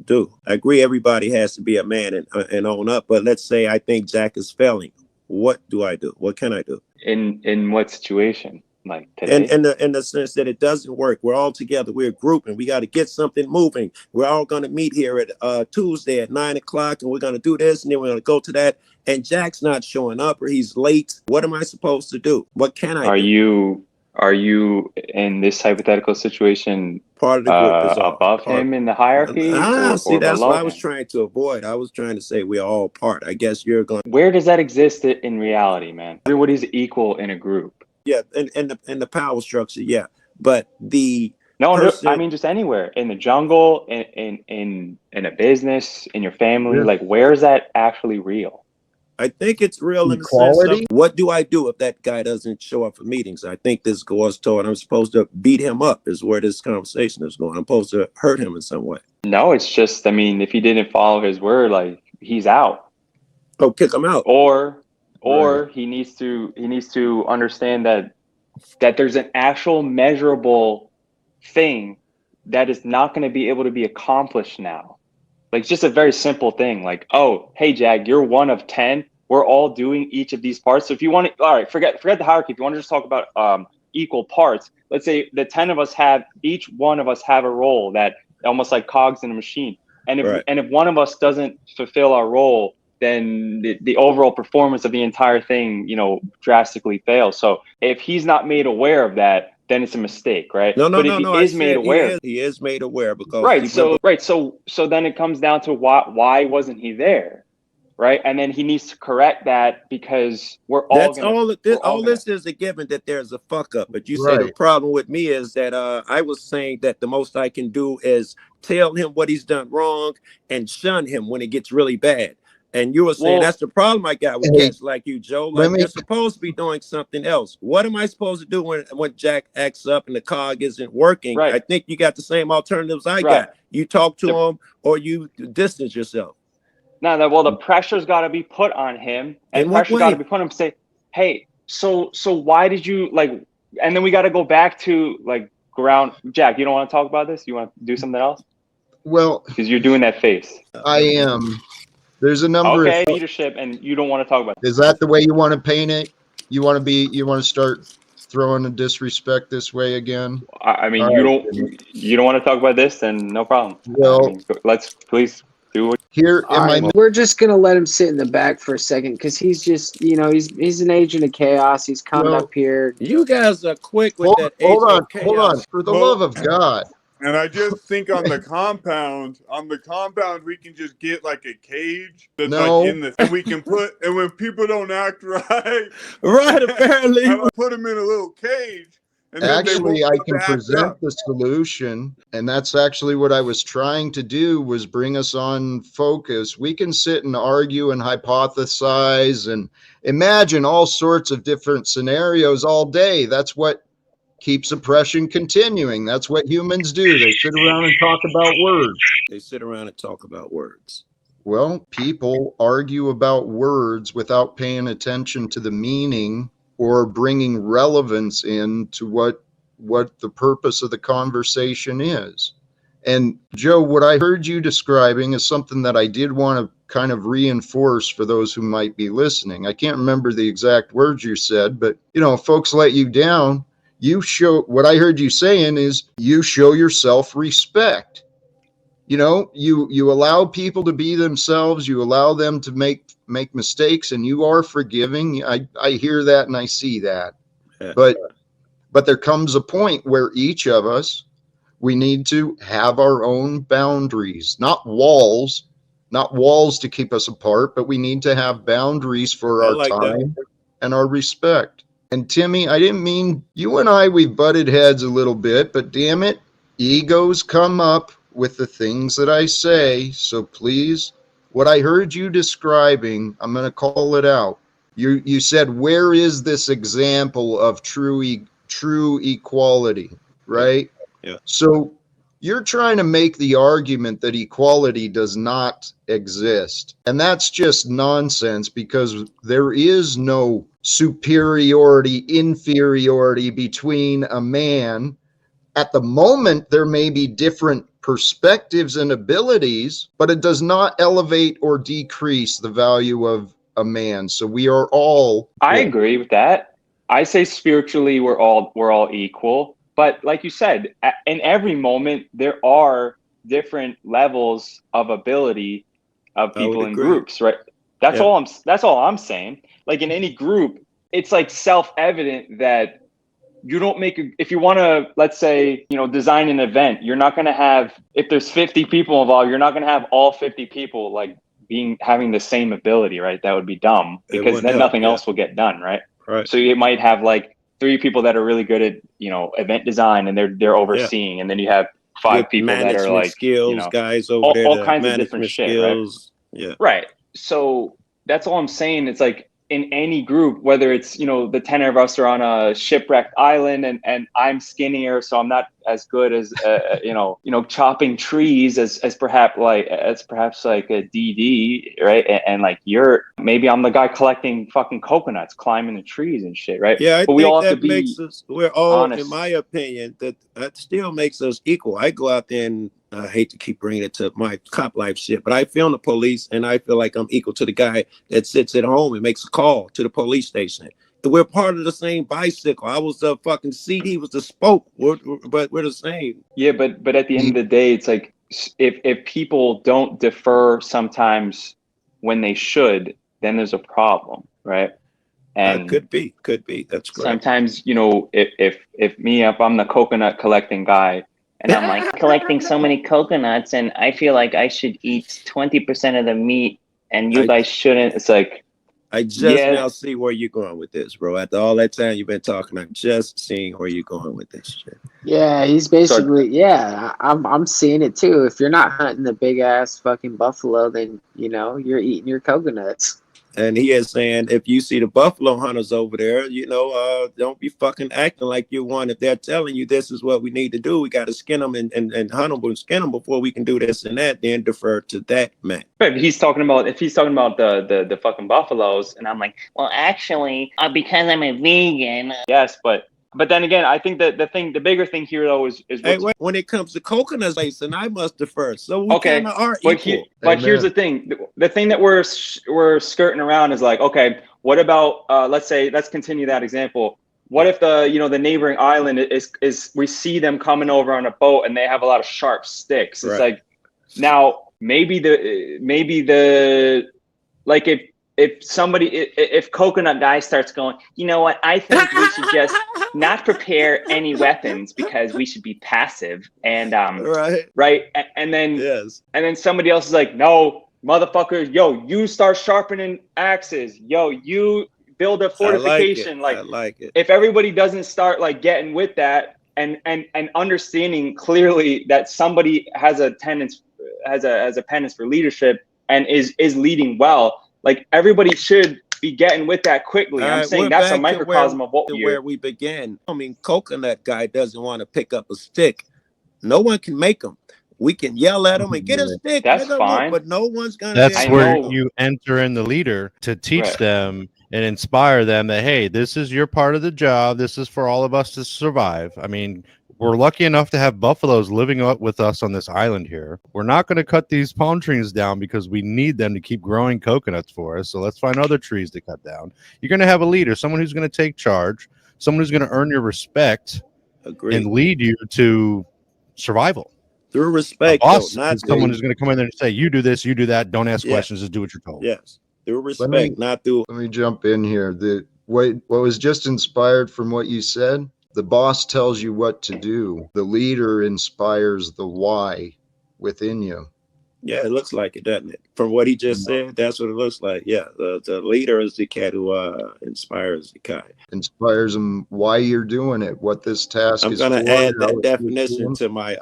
do? I agree everybody has to be a man and own up, but let's say I think Jack is failing. What do I do? What can I do? In what situation? Like today? In the sense that it doesn't work. We're all together. We're a group, and we got to get something moving. We're all going to meet here at Tuesday at 9:00, and we're going to do this, and then we're going to go to that. And Jack's not showing up, or he's late. What am I supposed to do? What can I do? Are you in this hypothetical situation part of the group is above him in the hierarchy? See, that's what I was trying to avoid. I was trying to say we're all part. I guess you're going. Where does that exist in reality, man? Everybody's equal in a group. Yeah, in the power structure, yeah. But I mean just anywhere in the jungle, in a business, in your family. Like, where is that actually real? I think it's real in the sense of, what do I do if that guy doesn't show up for meetings? I think this goes toward I'm supposed to beat him up is where this conversation is going. I'm supposed to hurt him in some way. No, it's just, I mean, if he didn't follow his word, like, he's out. Oh, kick him out. Or he needs to understand that there's an actual measurable thing that is not going to be able to be accomplished now. Like, just a very simple thing, like, oh, hey, Jag, you're one of 10. We're all doing each of these parts. So if you want to, all right, forget the hierarchy. If you want to just talk about equal parts, let's say the 10 of us each one of us have a role that almost like cogs in a machine. And if one of us doesn't fulfill our role, then the overall performance of the entire thing, drastically fails. So if he's not made aware of that, then it's a mistake, right? No. But if he is made aware, he is made aware because So then it comes down to why wasn't he there, right? And then he needs to correct that because we're all. All this is a given that there's a fuck up. But you say the problem with me is that I was saying that the most I can do is tell him what he's done wrong and shun him when it gets really bad. And you were saying that's the problem I got with cats like you, Joe. Like, they're supposed to be doing something else. What am I supposed to do when Jack acts up and the cog isn't working? Right. I think you got the same alternatives I got. You talk to him or you distance yourself. Well, the pressure's got to be put on him, and pressure got to be put on him. Say, hey, so why did you like? And then we got to go back to like ground. Jack, you don't want to talk about this? You want to do something else? Well, because you're doing that face. I am. There's a number of leadership, and you don't want to talk about it. Is that the way you want to paint it? You want to start throwing a disrespect this way again? I mean, you don't want to talk about this, then no problem. Well, let's please do it. We're just gonna let him sit in the back for a second because he's just, he's an agent of chaos. He's coming up here. You guys are quick with that. Hold on, for the love of God. And I just think on the compound, we can just get like a cage that's like in the, and we can and when people don't act right, apparently, put them in a little cage. And actually, I can present the solution, and that's actually what I was trying to do, was bring us on focus. We can sit and argue and hypothesize and imagine all sorts of different scenarios all day. That's what keeps oppression continuing. That's what humans do. They sit around and talk about words. Well, people argue about words without paying attention to the meaning or bringing relevance into what the purpose of the conversation is. And Joe, what I heard you describing is something that I did want to kind of reinforce for those who might be listening. I can't remember the exact words you said, but if folks let you down, what I heard you saying is you show yourself respect. you allow people to be themselves, you allow them to make mistakes, and you are forgiving. I hear that and I see that. But there comes a point where each of us, we need to have our own boundaries, not walls to keep us apart, but we need to have boundaries for our time and our respect. And Timmy, I didn't mean, you and I, we've butted heads a little bit, but damn it, egos come up with the things that I say. So please, what I heard you describing, I'm going to call it out. You said, where is this example of true equality, right? Yeah. So you're trying to make the argument that equality does not exist. And that's just nonsense, because there is no superiority, inferiority between a man. At the moment, there may be different perspectives and abilities, but it does not elevate or decrease the value of a man. So we are all. I agree with that. I say spiritually we're all equal, but like you said, in every moment there are different levels of ability of people in groups, right? That's all I'm saying. Like in any group, it's like self-evident that you don't make if you want to, let's say, design an event, you're not going to have, if there's 50 people involved, you're not going to have all 50 people like having the same ability, right? That would be dumb, because then nothing else will get done, right? So you might have like 3 people that are really good at event design, and they're overseeing, and then you have 5 people that are like skills, guys over there, all kinds of different skills, shit, right? So that's all I'm saying. It's like in any group, whether it's the 10 of us are on a shipwrecked island, and I'm skinnier, so I'm not as good as chopping trees as perhaps like a DD, right? And like maybe I'm the guy collecting fucking coconuts, climbing the trees and shit, right? Yeah, but we all have to be we're all honest. In my opinion, that still makes us equal. I go out there and I hate to keep bringing it to my cop life shit, but I film the police, and I feel like I'm equal to the guy that sits at home and makes a call to the police station. We're part of the same bicycle. I was the fucking seat, he was the spoke, but we're the same. Yeah, but at the end of the day, it's like if people don't defer sometimes when they should, then there's a problem, right? And could be. That's correct. Sometimes, if I'm the coconut collecting guy, and I'm like collecting so many coconuts, and I feel like I should eat 20% of the meat, and you guys shouldn't. It's like, I just now see where you're going with this, bro. After all that time you've been talking, I'm just seeing where you're going with this shit. Yeah, he's basically I'm seeing it too. If you're not hunting the big ass fucking buffalo, then you're eating your coconuts. And he is saying, if you see the buffalo hunters over there, don't be fucking acting like you want. If they're telling you this is what we need to do, we got to skin them and hunt them and skin them before we can do this and that, then defer to that man. Right, if he's talking about the fucking buffaloes, and I'm like, well, actually, because I'm a vegan. Yes, but then again, I think that the bigger thing here though is when it comes to coconuts, and I must defer. So we kind of are equal. But here's the thing: the thing that we're skirting around is like, okay, what about let's continue that example. What if the neighboring island is we see them coming over on a boat, and they have a lot of sharp sticks? It's like, now maybe if coconut guy starts going, you know what, I think we should just not prepare any weapons because we should be passive, and right, and then somebody else is like, no, motherfucker, yo, you start sharpening axes, yo, you build a fortification. I like it. If everybody doesn't start like getting with that and understanding clearly that somebody has a penchant for leadership and is leading well, like everybody should be getting with that quickly. I'm saying that's a microcosm of where we began. I mean, coconut guy doesn't want to pick up a stick. No one can make him. We can yell at him and get a stick. That's fine. But no one's gonna. That's where you enter in the leader to teach them and inspire them that, hey, this is your part of the job. This is for all of us to survive. I mean, we're lucky enough to have buffaloes living up with us on this island here. We're not going to cut these palm trees down because we need them to keep growing coconuts for us. So let's find other trees to cut down. You're going to have a leader, someone who's going to take charge, someone who's going to earn your respect and lead you to survival. Through respect, a boss though, not is someone through. who's going to come in there and say, "You do this, you do that. Don't ask Yeah. questions. Just do what you're told." Yes, through Let me respect, not through. let me jump in here. What was just inspired from what you said? The boss tells you what to do. The leader inspires the why within you. Yeah, it looks like it, doesn't it? From what he just said, that's what it looks like. Yeah, the leader is the cat who inspires the guy. Inspires them why you're doing it, what this task I'm is gonna for. add that definition to my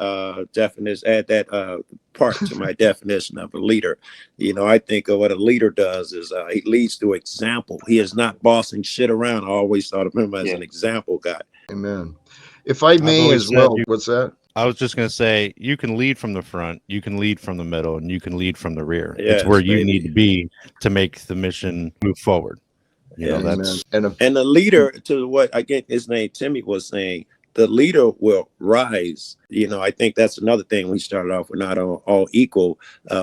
definition. Add that part to my definition of a leader. You know, I think of what a leader does is he leads through example. He is not bossing shit around. I always thought of him as an example guy. Amen. If I may as well, what's that? I was just going to say, you can lead from the front, you can lead from the middle, and you can lead from the rear. Yes, it's where you baby. need to be to make the mission move forward. You know, that's and the leader, to what I get his name, Timmy was saying, the leader will rise. You know, I think that's another thing we started off. We're not all equal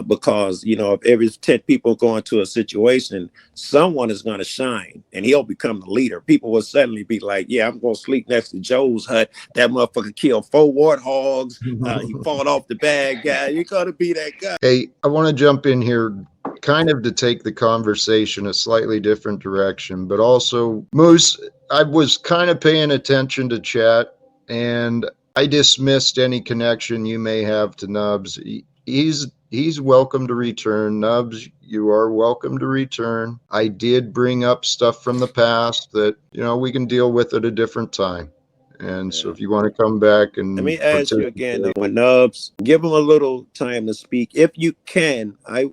because, you know, if every 10 people go into a situation, someone is going to shine and he'll become the leader. People will suddenly be like, yeah, I'm going to sleep next to Joe's hut. That motherfucker killed 4 warthogs. He fought off the bad guy. You're going to be that guy. Hey, I want to jump in here kind of to take the conversation a slightly different direction, but also, Moose, I was kind of paying attention to chat and I dismissed any connection you may have to Nubs. He's welcome to return. Nubs, you are welcome to return. I did bring up stuff from the past that, you know, we can deal with at a different time. And so if you want to come back and let me ask you again, when Nubs, give him a little time to speak if you can. I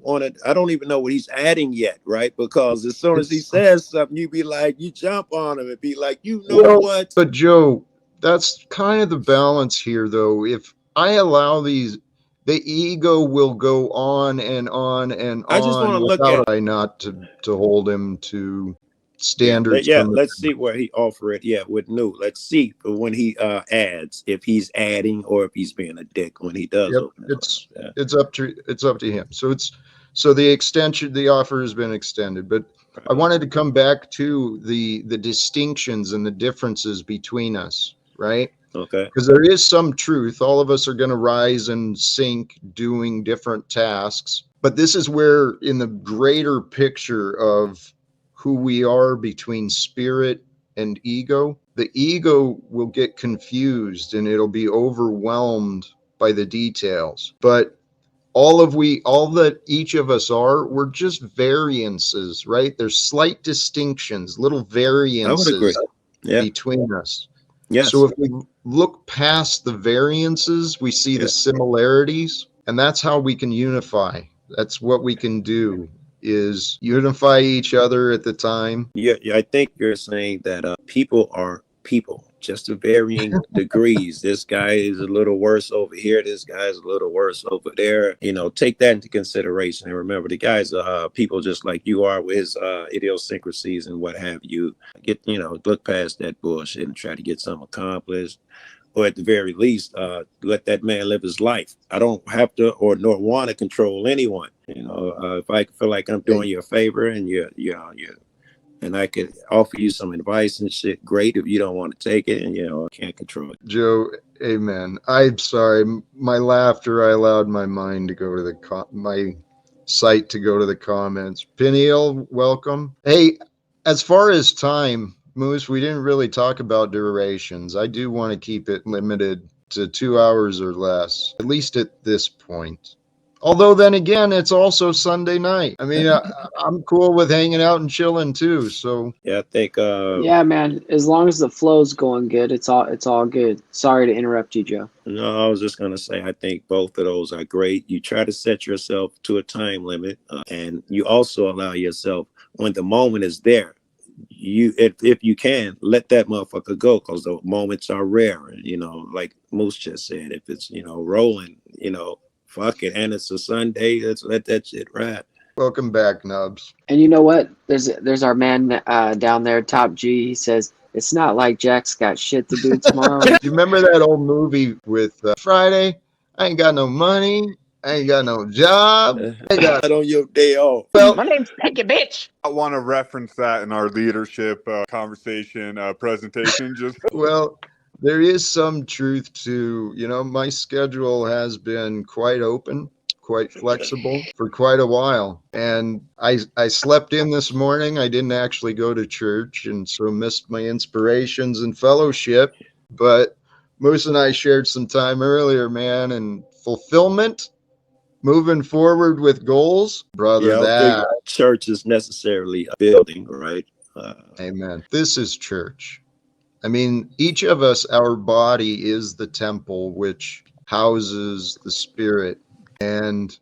don't even know what he's adding yet, right? Because as soon as he says something, you be like, you jump on him and be like, you know what? But Joe, that's kind of the balance here, though. If I allow the ego will go on and on and on. I just want to look at not to hold him to standards. Yeah, let's see where he offer it. Yeah, with new. Let's see when he adds, if he's adding or if he's being a dick when he does. Yep, it's up to him. So the extension, the offer has been extended, but I wanted to come back to the distinctions and the differences between us, right? Okay. Because there is some truth. All of us are going to rise and sink doing different tasks. But this is where, in the greater picture of who we are between spirit and ego, the ego will get confused and it'll be overwhelmed by the details. But all that each of us are, we're just variances, right? There's slight distinctions, little variances between us. Yes. So if we look past the variances, we see the similarities, and that's how we can unify. That's what we can do, is unify each other at the time. Yeah, I think you're saying that people are people, just to varying degrees. This guy is a little worse over here. This guy's a little worse over there. You know, take that into consideration. And remember, the guy's people just like you are with his idiosyncrasies and what have you. Look past that bullshit and try to get something accomplished. Or at the very least, let that man live his life. I don't have to or nor want to control anyone. You know, if I feel like I'm doing you a favor and and I could offer you some advice and shit, great. If you don't want to take it, and I can't control it. Joe, amen. I'm sorry, my laughter. I allowed my mind to go to my sight to go to the comments. Peniel, welcome. Hey, as far as time, Moose, we didn't really talk about durations. I do want to keep it limited to 2 hours or less, at least at this point. Although then again, it's also Sunday night. I mean, I'm cool with hanging out and chilling too. So yeah, I think. Yeah, man. As long as the flow's going good, it's all good. Sorry to interrupt you, Joe. No, I was just gonna say I think both of those are great. You try to set yourself to a time limit, and you also allow yourself, when the moment is there, if you can, let that motherfucker go, because the moments are rare. And like Moose just said, if it's rolling, fuck it, and it's a Sunday, let's let that shit ride. Welcome back, Nubs. And you know what? There's our man down there, Top G. He says it's not like Jack's got shit to do tomorrow. Do you remember that old movie with Friday? I ain't got no money. I ain't got no job. I got on your day off. Well, my name's Peggy, bitch. I want to reference that in our leadership conversation presentation. there is some truth to, my schedule has been quite open, quite flexible for quite a while. And I slept in this morning. I didn't actually go to church and so missed my inspirations and fellowship. But Moose and I shared some time earlier, man, and fulfillment, moving forward with goals, brother, Yeah, I don't think that. church is necessarily a building, right? Amen. This is church. I mean, each of us, our body is the temple which houses the spirit. And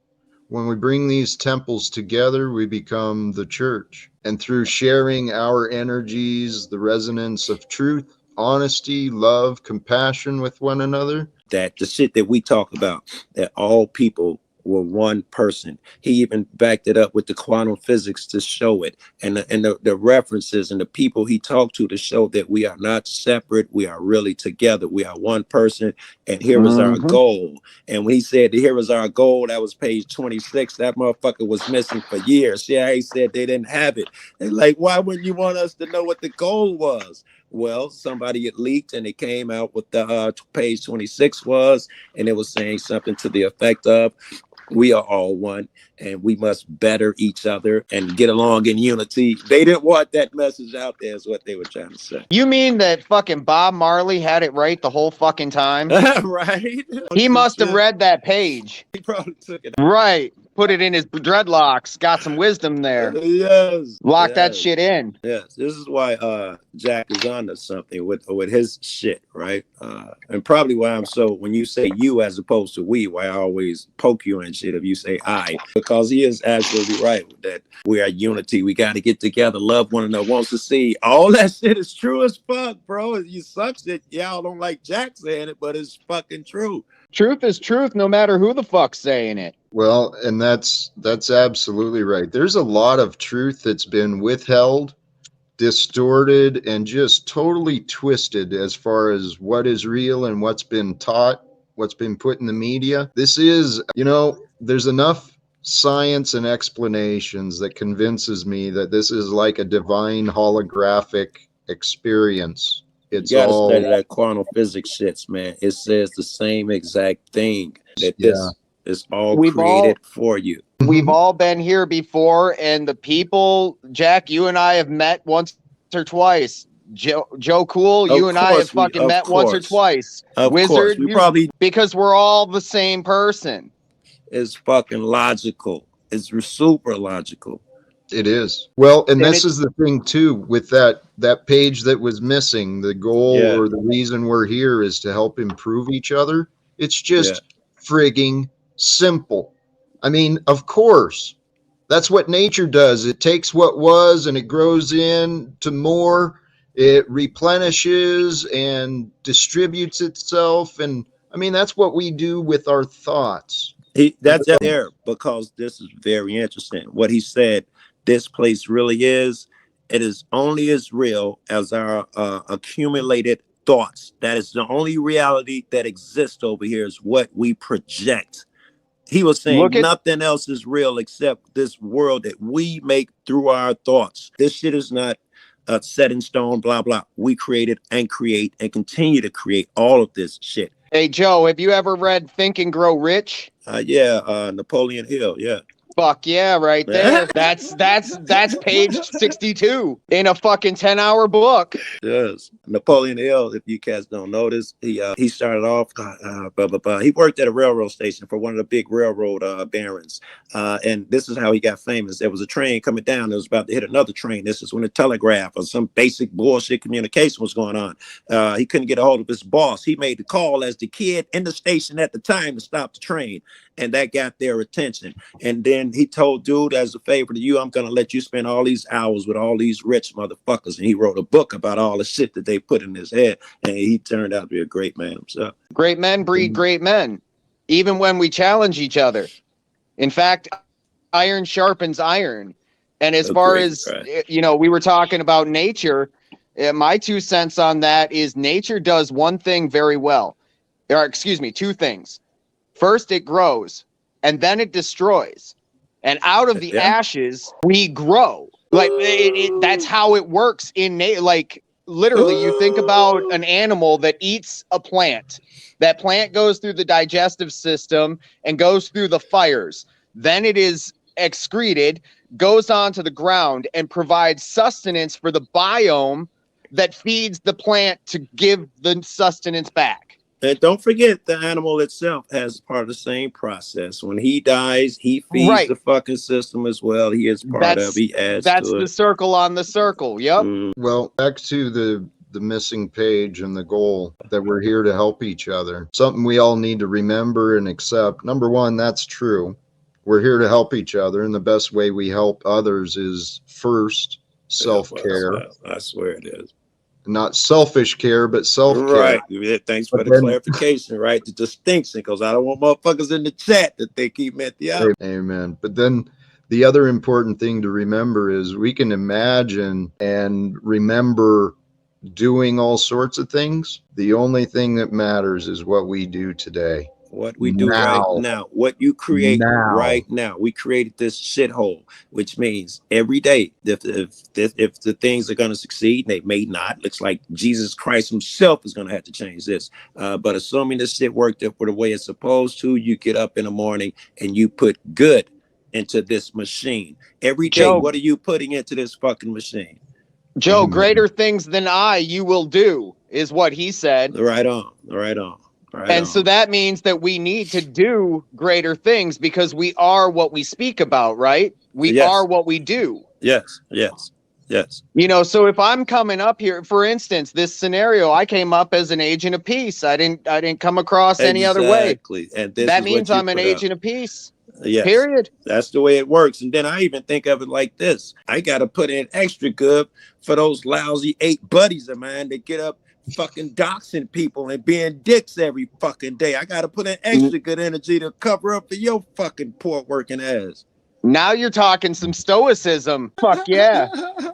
when we bring these temples together, we become the church. And through sharing our energies, the resonance of truth, honesty, love, compassion with one another. That the shit that we talk about, that all people were one person. He even backed it up with the quantum physics to show it, and the references and the people he talked to show that we are not separate. We are really together. We are one person, and here is our goal. And when he said, "Here is our goal," that was page 26. That motherfucker was missing for years. Yeah, he said they didn't have it. They're like, why wouldn't you want us to know what the goal was? Well, somebody had leaked and it came out what the page 26 was, and it was saying something to the effect of, we are all one and we must better each other and get along in unity. They didn't want that message out there is what they were trying to say. You mean that fucking Bob Marley had it right the whole fucking time? Right? He must have read that page. He probably took it. Right. Put it in his dreadlocks. Got some wisdom there. Yes. Lock that shit in. Yes. This is why Jack is onto something with his shit, right? And probably why I'm so, when you say you as opposed to we, why I always poke you and shit if you say I, because he is absolutely right with that. We are unity. We got to get together, love one another, wants to see. All that shit is true as fuck, bro. You sucks that y'all don't like Jack saying it, but it's fucking true. Truth is truth, no matter who the fuck's saying it. Well, and that's absolutely right. There's a lot of truth that's been withheld, distorted, and just totally twisted as far as what is real and what's been taught, what's been put in the media. This is, there's enough science and explanations that convinces me that this is like a divine holographic experience. It's you gotta all study that quantum physics shits, man. It says the same exact thing, that this is all created for you. We've all been here before, and the people, Jack, you and I have met once or twice. Joe Cool, you and I have fucking met once or twice. Of Wizard, course, we probably, because we're all the same person. It's fucking logical. It's super logical. It is. Well, and this is the thing too, with that page that was missing, the goal or the reason we're here is to help improve each other. It's just frigging simple. I mean, of course, that's what nature does. It takes what was and it grows into more. It replenishes and distributes itself. And I mean, that's what we do with our thoughts. That's there, because this is very interesting. What he said, this place really is, it is only as real as our accumulated thoughts. That is the only reality that exists over here, is what we project. He was saying nothing else is real except this world that we make through our thoughts. This shit is not set in stone, blah, blah. We created and create and continue to create all of this shit. Hey, Joe, have you ever read Think and Grow Rich? Napoleon Hill, yeah. Fuck yeah, right there. That's page 62 in a fucking 10-hour book. Yes. Napoleon Hill, if you cats don't notice, he started off, he worked at a railroad station for one of the big railroad barons. And this is how he got famous. There was a train coming down that was about to hit another train. This is when the telegraph or some basic bullshit communication was going on. He couldn't get a hold of his boss. He made the call as the kid in the station at the time to stop the train. And that got their attention. And then he told dude, as a favor to you, I'm going to let you spend all these hours with all these rich motherfuckers. And he wrote a book about all the shit that they put in his head. And he turned out to be a great man himself. Great men breed great men, even when we challenge each other. In fact, iron sharpens iron. And as far as, we were talking about nature, my 2 cents on that is nature does one thing very well. Two things. First, it grows, and then it destroys. And out of the ashes, we grow. Like that's how it works in nature. Like literally, you think about an animal that eats a plant. That plant goes through the digestive system and goes through the fires. Then it is excreted, goes onto the ground, and provides sustenance for the biome that feeds the plant to give the sustenance back. And don't forget, the animal itself has part of the same process. When he dies, he feeds the fucking system as well. He is part of. He adds to it. That's the circle on the circle. Yep. Well, back to the missing page and the goal that we're here to help each other. Something we all need to remember and accept. Number one, that's true. We're here to help each other, and the best way we help others is first self-care. I swear it is. Not selfish care, but self-care. Right. Yeah, thanks for the clarification, right? The distinction, because I don't want motherfuckers in the chat that they keep meant the other. Amen. But then the other important thing to remember is we can imagine and remember doing all sorts of things. The only thing that matters is what we do today. What we do right now, what you create right now. We created this shithole, which means every day, if the things are going to succeed, they may not. Looks like Jesus Christ himself is going to have to change this. But assuming this shit worked up the way it's supposed to, you get up in the morning and you put good into this machine. Every day, what are you putting into this fucking machine? Joe, greater things than you will do, is what he said. Right on, right on. So that means that we need to do greater things because we are what we speak about, right? We are what we do. Yes. You know, so if I'm coming up here, for instance, this scenario, I came up as an agent of peace. I didn't come across any other way. And that means I'm an agent of peace. Yes. Period. That's the way it works. And then I even think of it like this. I got to put in extra good for those lousy 8 buddies of mine that get up fucking doxing people and being dicks every fucking day. I got to put in extra good energy to cover up for your fucking poor working ass. Now you're talking some stoicism. Fuck yeah.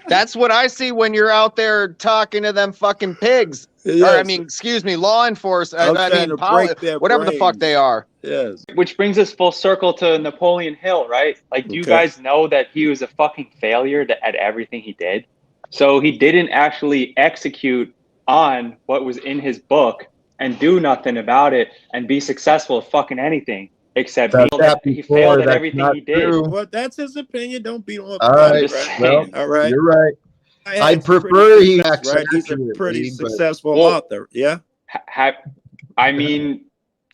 That's what I see when you're out there talking to them fucking pigs. Yes. Or, I mean, excuse me, law enforcement. Whatever the fuck they are. Yes. Which brings us full circle to Napoleon Hill, right? Like, do you guys know that he was a fucking failure at everything he did? So he didn't actually execute on what was in his book and do nothing about it and be successful at fucking anything. Except he failed at everything he did. Well, that's his opinion. Don't be on. All right. Well, all right. You're right. I prefer he acts. Right. He's a pretty successful author. Yeah. I mean,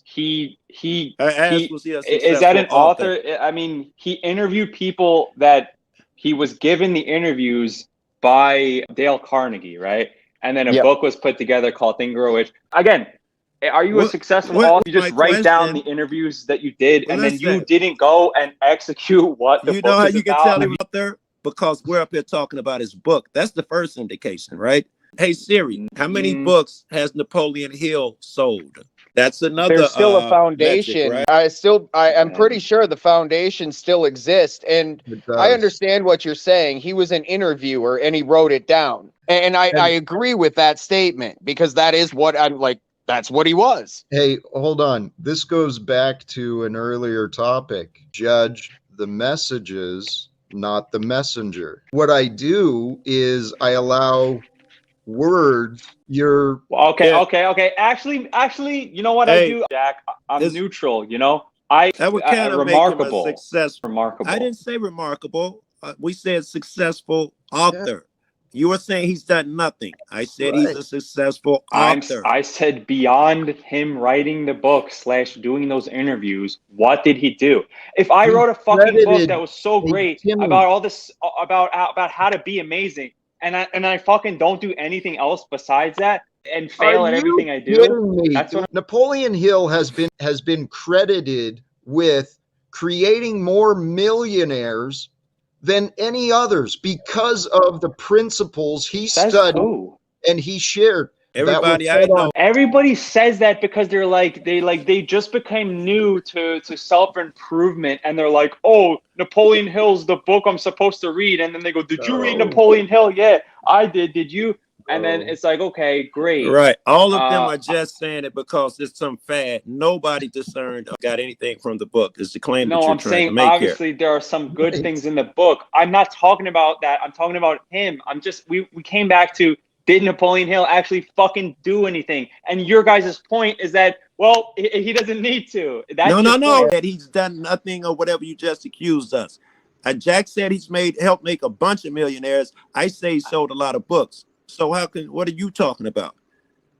he is that an author? I mean, he interviewed people that he was given the interviews by Dale Carnegie, right? And then a book was put together called Think and Grow Rich. Again, are you a successful author? You just write down the interviews that you did, and then you didn't go and execute what the book is about. You know how you can tell him out there? Because we're up here talking about his book. That's the first indication, right? Hey, Siri, how many books has Napoleon Hill sold? That's another. There's still a foundation. Metric, right? I'm pretty sure the foundation still exists, and I understand what you're saying. He was an interviewer, and he wrote it down, and I agree with that statement because that is what I'm like. That's what he was. Hey, hold on. This goes back to an earlier topic. Judge the messages, not the messenger. What I do is I allow words. Okay. Actually, you know what I do, Jack? I'm neutral. You know, that would kind of remarkable. Make him a successful. Remarkable. I didn't say remarkable. We said successful author. You were saying he's done nothing. I said he's a successful author. I said beyond him writing the book / doing those interviews, what did he do? If I wrote a fucking book that was so great about all this, about how to be amazing, and I fucking don't do anything else besides that and fail at everything I do. That's what Napoleon Hill has been credited with creating more millionaires than any others because of the principles he studied and he shared. Everybody I know. Everybody says that because they just became new to self-improvement, and they're like, oh, Napoleon Hill's the book I'm supposed to read. And then they go, did you read Napoleon Hill? Yeah, I did. Did you? And then it's like, okay, great. Right. All of them are just saying it because it's some fad. Nobody discerned or got anything from the book. Is the claim that you're trying to make here. Obviously there are some good things in the book. I'm not talking about that. I'm talking about him. We came back to, Did Napoleon Hill actually fucking do anything? And your guys' point is that, well, he doesn't need to. That's no, that he's done nothing or whatever you just accused us. Jack said he's helped make a bunch of millionaires. I say he sold a lot of books. So what are you talking about?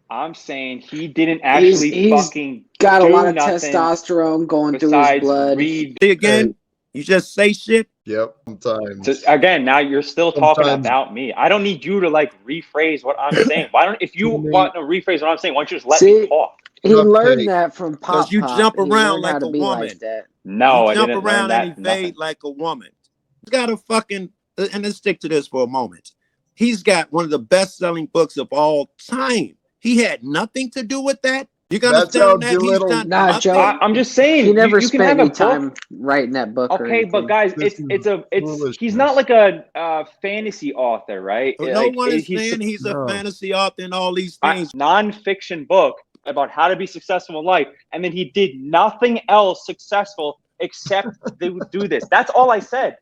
I'm saying he didn't actually he's fucking got a lot of nothing testosterone going through his blood. Read. See again? You just say shit? Yep, sometimes. So again, now you're still talking about me. I don't need you to like rephrase what I'm saying. Why don't, if you want to rephrase what I'm saying, why don't you just let me talk? He learned that from Pop. Because you jump around like a woman. Like that. No, you I jump didn't around learn and that. evade like a woman. He's got a fucking, and let's stick to this for a moment. He's got one of the best-selling books of all time. He had nothing to do with that. You gonna tell that he's done nothing? Joe, I'm just saying he never you spent can have any a time writing that book. Okay, but guys, he's not like a fantasy author, right? No one is saying he's a fantasy author and all these things. Non-fiction book about how to be successful in life, and then he did nothing else successful except they would do this. That's all I said.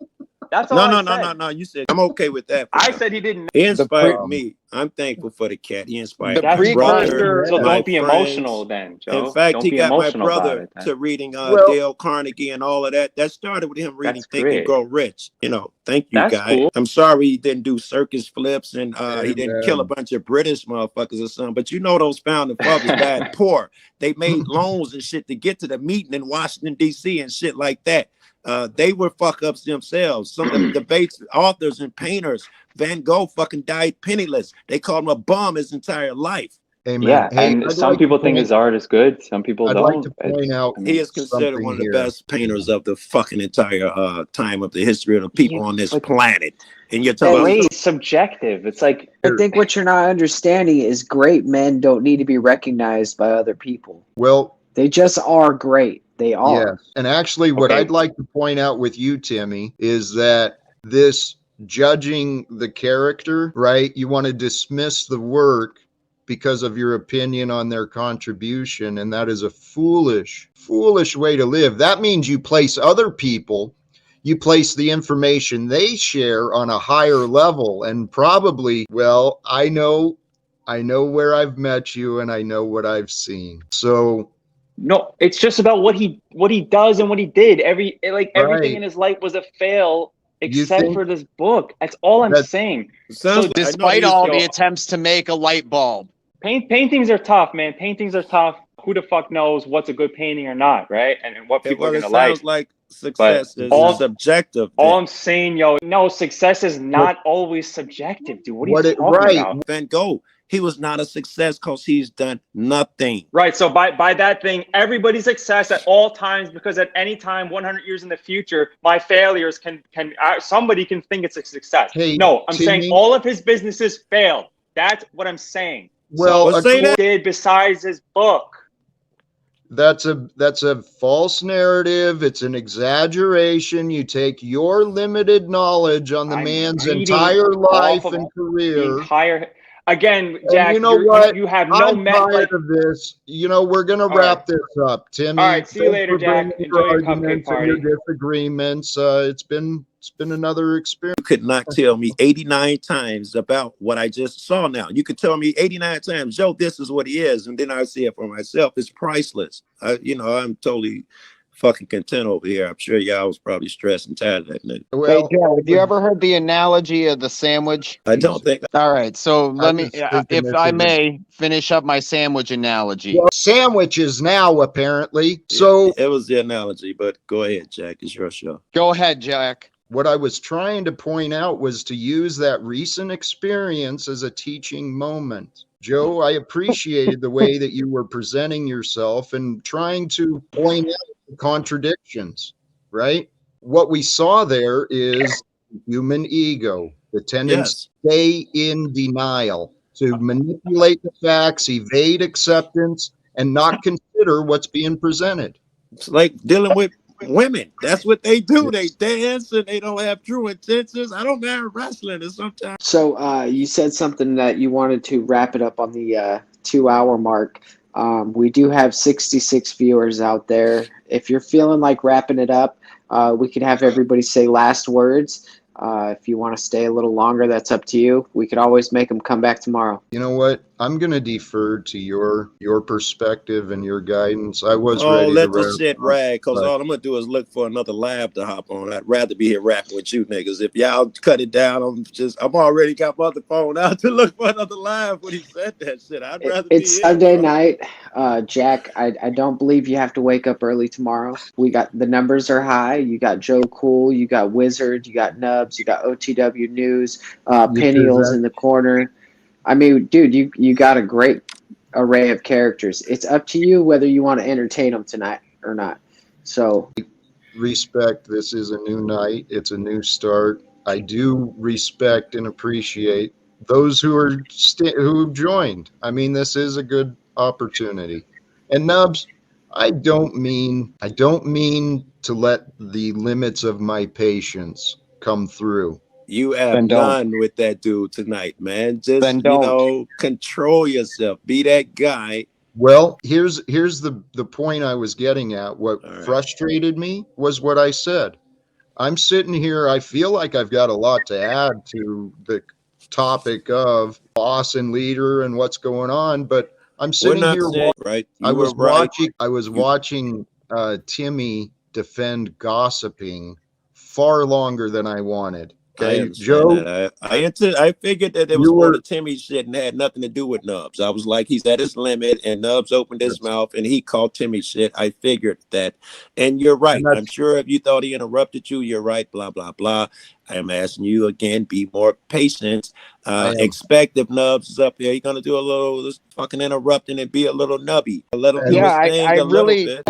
That's all I said. No. You said I'm okay with that. I said he didn't. He inspired me. I'm thankful for the cat. He inspired my brother. So don't be friends. emotional, then, Joe. In fact, don't he got my brother to reading Dale Carnegie and all of that. That started with him reading Think and Grow Rich. Thank you, guys. Cool. I'm sorry he didn't do circus flips and he didn't kill a bunch of British motherfuckers or something. But those founding fathers died poor. They made loans and shit to get to the meeting in Washington, D.C. and shit like that. They were fuck ups themselves. Some of the debates, authors and painters. Van Gogh fucking died penniless. They called him a bum his entire life. Amen. Yeah, and some people think his art is good. Some people don't. I'd like to point out he is considered one of the best painters of the fucking entire time of the history of the people on this planet. And you're talking about subjective. It's like, I think what you're not understanding is great men don't need to be recognized by other people. Well, they just are great. They are. Yes. And actually, what I'd like to point out with you, Timmy, is that this judging the character, right? You want to dismiss the work because of your opinion on their contribution. And that is a foolish way to live. That means you place other people, you place the information they share on a higher level. And probably, well, I know where I've met you and I know what I've seen. So no, it's just about what he does and what he did. Everything in his life was a fail except for this book. That's all I'm saying. So despite all the attempts to make a light bulb. Paintings are tough, man. Paintings are tough. Who the fuck knows what's a good painting or not, right? And what people are going to like. Sounds like success is subjective. All I'm saying, success is not always subjective, dude. What are you talking about? Van Gogh. He was not a success because he's done nothing. Right. So by that thing, everybody's success at all times, because at any time, 100 years in the future, my failures can somebody can think it's a success. Hey, no, I'm saying all of his businesses failed. That's what I'm saying. Well, so what he did besides his book. That's a false narrative. It's an exaggeration. You take your limited knowledge on the man's entire life and career. Again, Jack, you know what? You have no I'm tired of this. We're going to wrap this up. Timmy, all right, see you later, Jack. Enjoy your cupcake party. Your disagreements. It's been another experience. You could not tell me 89 times about what I just saw now. You could tell me 89 times, Joe, this is what he is. And then I see it for myself. It's priceless. I'm totally fucking content over here. I'm sure y'all was probably stressed and tired of that. Well, hey, Joe, have you ever heard the analogy of the sandwich? I don't think. All right, so let me, if I may, finish up my sandwich analogy. Well, sandwiches now, apparently. So it was the analogy, but go ahead, Jack. It's your show. Go ahead, Jack. What I was trying to point out was to use that recent experience as a teaching moment. Joe, I appreciated the way that you were presenting yourself and trying to point out contradictions, right? What we saw there is human ego, the tendency to stay in denial, to manipulate the facts, evade acceptance, and not consider what's being presented. It's like dealing with women. That's what they do. They dance and they don't have true intentions. I don't mind wrestling and sometimes. So you said something that you wanted to wrap it up on the 2-hour mark. We do have 66 viewers out there. If you're feeling like wrapping it up, we could have everybody say last words. If you want to stay a little longer, that's up to you. We could always make them come back tomorrow. You know what? I'm going to defer to your perspective and your guidance. I was ready let to the shit rag, because but all I'm going to do is look for another lab to hop on. I'd rather be here rapping with you niggas. If y'all cut it down, I'm already got my other phone out to look for another live when he said that shit. I'd rather It's be Sunday here, night. Jack, I don't believe you have to wake up early tomorrow. We got the numbers are high. You got Joe Cool, you got Wizard, you got Nubs, you got OTW News, Peniels in the corner. I mean, dude, you got a great array of characters. It's up to you whether you want to entertain them tonight or not. So respect. This is a new night. It's a new start. I do respect and appreciate those who are who've joined. I mean, this is a good opportunity. And Nubs, I don't mean to let the limits of my patience come through. You have none with that dude tonight, man. Just control yourself. Be that guy. Well, here's the point I was getting at. What frustrated me was what I said. I'm sitting here, I feel like I've got a lot to add to the topic of boss and leader and what's going on, but I'm sitting here I was watching Timmy defend gossiping far longer than I wanted. Okay, Joe. I figured that it was more the Timmy shit and had nothing to do with Nubs. I was like, he's at his limit, and Nubs opened his mouth and he called Timmy shit. I figured that, and you're right. I'm sure if you thought he interrupted you, you're right. Blah blah blah. I'm asking you again, be more patient. Expect if Nubs is up here, he's gonna do a little fucking interrupting and be a little nubby. Let him do his thing a little bit.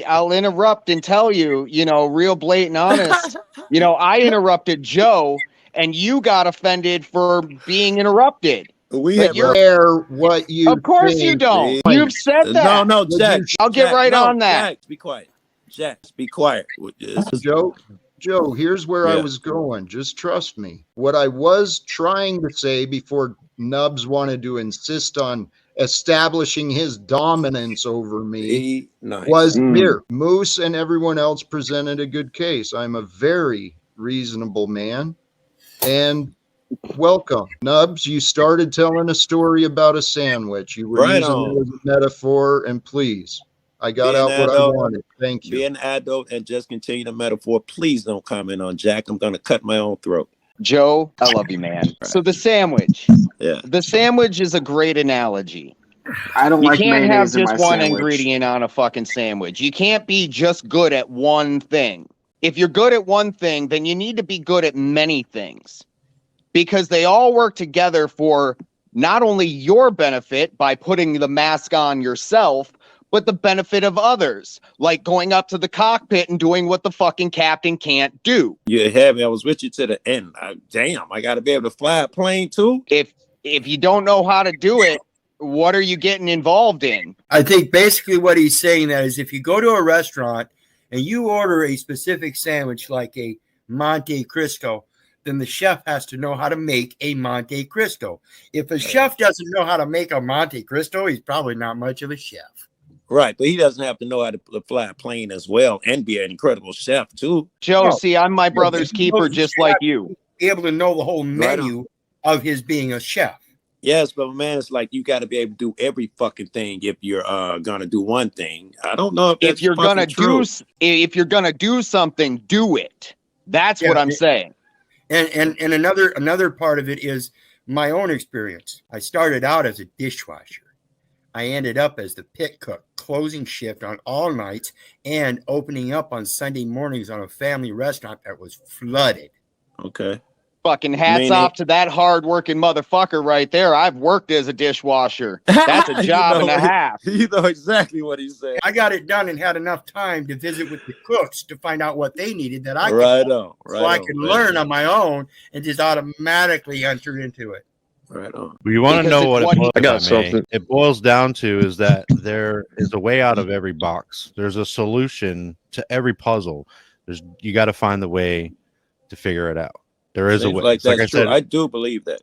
I'll interrupt and tell you, real blatant honest. I interrupted Joe, and you got offended for being interrupted. What you? Of course you don't. You've said that. No, Jack. I'll get right on that. Jack, be quiet. Jack, be quiet. Joe, here's where I was going. Just trust me. What I was trying to say before Nubs wanted to insist on establishing his dominance over me was here. Moose and everyone else presented a good case. I'm a very reasonable man. And welcome. Nubs, you started telling a story about a sandwich. You were using it as a metaphor, and please. I got out what I wanted. Thank you. Be an adult and just continue the metaphor. Please don't comment on Jack. I'm going to cut my own throat. Joe, I love you, man. So the sandwich. Yeah. The sandwich is a great analogy. I don't like mayonnaise. You can't have just one sandwich. ingredient on a fucking sandwich. You can't be just good at one thing. If you're good at one thing, then you need to be good at many things. Because they all work together for not only your benefit by putting the mask on yourself, but the benefit of others, like going up to the cockpit and doing what the fucking captain can't do. You have me. I was with you to the end. Damn, I got to be able to fly a plane too? If you don't know how to do it, what are you getting involved in? I think basically what he's saying that is if you go to a restaurant and you order a specific sandwich like a Monte Cristo, then the chef has to know how to make a Monte Cristo. If a chef doesn't know how to make a Monte Cristo, he's probably not much of a chef. Right, but he doesn't have to know how to fly a plane as well and be an incredible chef too. Joe, see, I'm my brother's keeper just like you. Be able to know the whole menu of his being a chef. Yes, but man, it's like you got to be able to do every fucking thing if you're gonna do one thing. I don't know if you're gonna do something, do it. That's what I'm saying. And another part of it is my own experience. I started out as a dishwasher. I ended up as the pit cook, closing shift on all nights and opening up on Sunday mornings on a family restaurant that was flooded. Okay. Fucking hats off to that hard-working motherfucker right there. I've worked as a dishwasher. That's a job and a half. You know exactly what he's saying. I got it done and had enough time to visit with the cooks to find out what they needed that I could I could learn on my own and just automatically enter into it. Right on. Well, you want to know what it boils down to is that there is a way out of every box. There's a solution to every puzzle. You got to find the way to figure it out. There is a way. Like I said, I do believe that.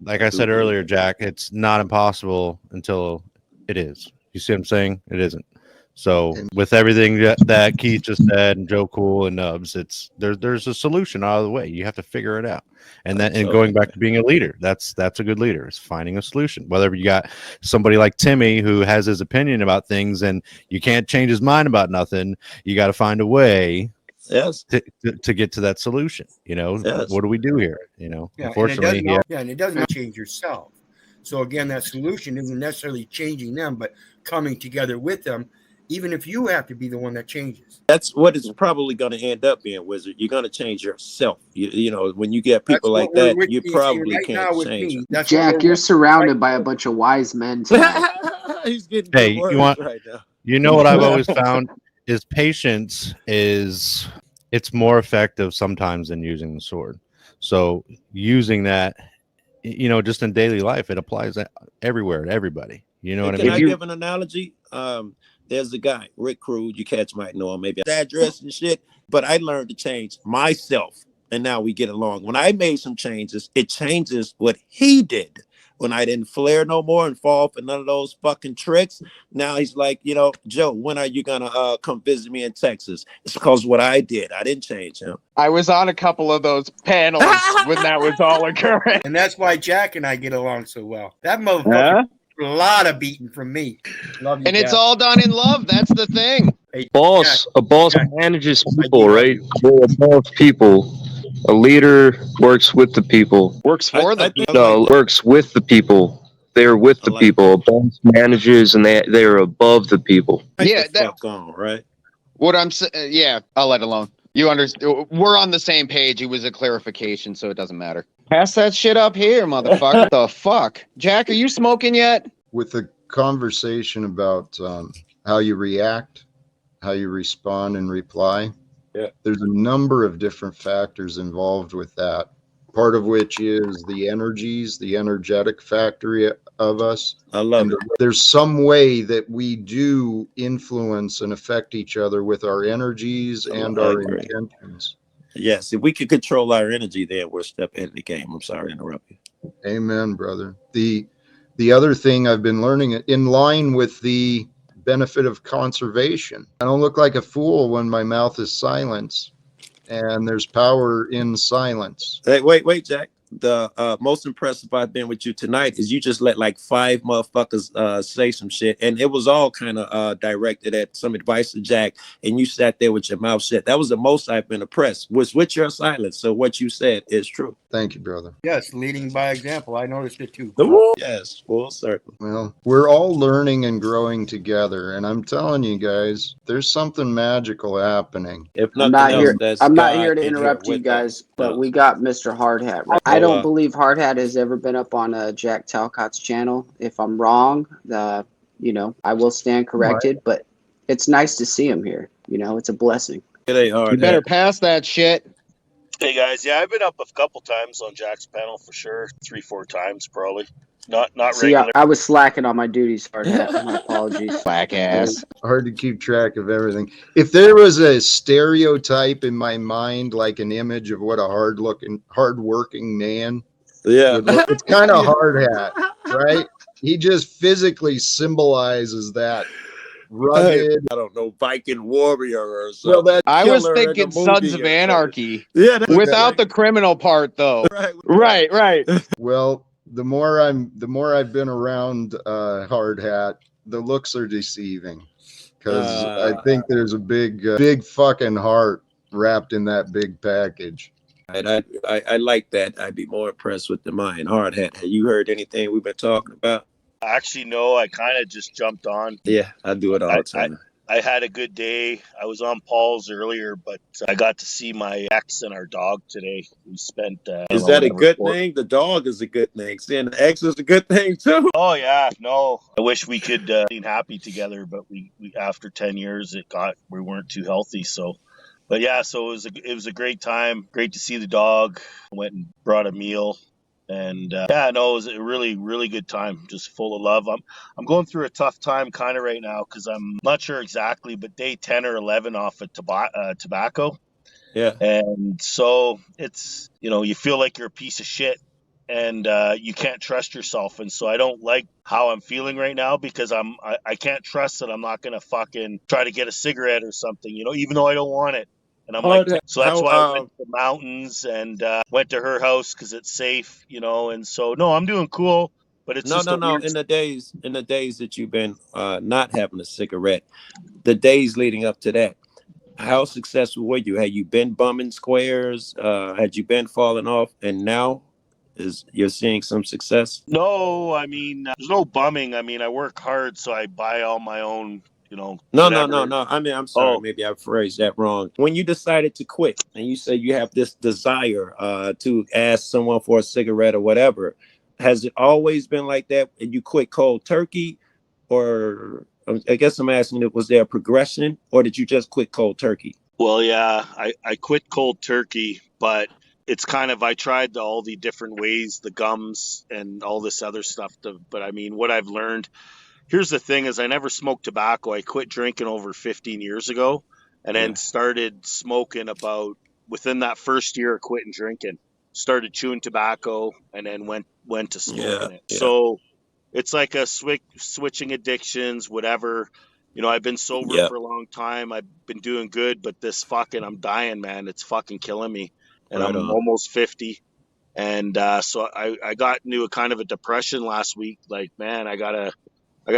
Like I said earlier, Jack, it's not impossible until it is. You see what I'm saying? It isn't. So with everything that Keith just said and Joe Cool and Nubs, there's a solution out of the way. You have to figure it out. And going back to being a leader, that's a good leader, is finding a solution. Whether you got somebody like Timmy who has his opinion about things and you can't change his mind about nothing, you got to find a way to get to that solution. What do we do here? Unfortunately, and it doesn't change yourself. So again, that solution isn't necessarily changing them, but coming together with them, even if you have to be the one that changes. That's what it's probably going to end up being, Wizard. You're going to change yourself. When you get people like that, you probably can't change them. Jack, you're surrounded by a bunch of wise men tonight. He's getting good words right now. You know what I've always found is patience it's more effective sometimes than using the sword. So using that, just in daily life, it applies everywhere to everybody. You know what I mean? Can I give an analogy? There's a guy, Rick Crude, you cats might know him, maybe address and shit, but I learned to change myself, and now we get along. When I made some changes, it changes what he did. When I didn't flare no more and fall for none of those fucking tricks, now he's like, Joe, when are you gonna come visit me in Texas? It's because what I did. I didn't change him. I was on a couple of those panels when that was all occurring. And that's why Jack and I get along so well. That motherfucker a lot of beating from me. Love you, and Jack. It's all done in love. That's the thing. A boss manages people, right? They're above people. A leader works with the people. Works for them. Works with the people. They're with the people. A boss manages, and they're above the people. Fuck on, right? What I'm saying, I'll let it alone. You understand? We're on the same page. It was a clarification, so it doesn't matter. Pass that shit up here, motherfucker. The fuck, Jack? Are you smoking yet? With the conversation about how you react, how you respond and reply. Yeah. There's a number of different factors involved with that, part of which is the energies, the energetic factor of us. I love it. There's some way that we do influence and affect each other with our energies and our intentions. Yes, if we could control our energy, then we're stepping in the game. I'm sorry to interrupt you. Amen, brother. The other thing I've been learning, in line with the benefit of conservation, I don't look like a fool when my mouth is silence, and there's power in silence. Hey, wait, Jack. The most impressive I've been with you tonight is you just let like 5 motherfuckers say some shit, and it was all kind of directed at some advice to Jack, and you sat there with your mouth shut. That was the most I've been impressed, was with your silence. So what you said is true. Thank you, brother. Yes, leading by example. I noticed it too. Yes, full circle. Well, we're all learning and growing together, and I'm telling you guys, there's something magical happening. If I'm not here to interrupt you guys, but we got Mr. Hardhat. Right? I don't believe Hardhat has ever been up on Jack Talcott's channel. If I'm wrong, I will stand corrected. Right. But it's nice to see him here. It's a blessing. You better pass that shit. Hey guys, I've been up a couple times on Jack's panel for sure, 3-4 times probably. Not regular. I was slacking on my duties, Hardhat. My apologies. Slack ass. Hard to keep track of everything. If there was a stereotype in my mind, like an image of what a hard-working man, it's kind of Hardhat, right? He just physically symbolizes that. Rugged. I don't know, Viking warrior or something. Well, I was thinking Sons of Anarchy. Yeah, without the criminal part, though. Right. Well, the more I've been around Hardhat, the looks are deceiving, because I think there's a big fucking heart wrapped in that big package. And I like that. I'd be more impressed with the mind. Hardhat, have you heard anything we've been talking about? Actually, no, I kind of just jumped on. Yeah, I do it all the time. I had a good day. I was on Paul's earlier, but I got to see my ex and our dog today. We spent... is that a good thing? The dog is a good thing. Seeing the ex is a good thing, too. Oh, yeah. No, I wish we could be happy together, but we after 10 years, we weren't too healthy, so... But yeah, so it was a great time. Great to see the dog. Went and brought a meal. And it was a really, really good time, just full of love. I'm going through a tough time kind of right now because I'm not sure exactly, but day 10 or 11 off of tobacco. Yeah. And so it's, you feel like you're a piece of shit. and you can't trust yourself. And so I don't like how I'm feeling right now, because I can't trust that I'm not going to fucking try to get a cigarette or something, even though I don't want it. And I'm like, so that's why I went to the mountains and went to her house because it's safe, and so, no, I'm doing cool, but it's just a weird... In the days that you've been not having a cigarette, the days leading up to that, how successful were you? Had you been bumming squares? Had you been falling off? And now you're seeing some success? No, I mean, there's no bumming. I mean, I work hard, so I buy all my own, No. whatever. I mean, I'm sorry, maybe I phrased that wrong. When you decided to quit and you say you have this desire to ask someone for a cigarette or whatever, has it always been like that and you quit cold turkey? Or I guess I'm asking, was there a progression, or did you just quit cold turkey? Well, yeah, I quit cold turkey, but it's kind of, I tried all the different ways, the gums and all this other stuff. But I mean, what I've learned, here's the thing, is I never smoked tobacco. I quit drinking over 15 years ago, and then started smoking about within that first year of quitting drinking. Started chewing tobacco and then went to smoking it. So it's like a switching addictions, whatever. I've been sober for a long time. I've been doing good, but I'm dying, man. It's fucking killing me. And I'm almost 50. And so I got into a kind of a depression last week. Like, man, I gotta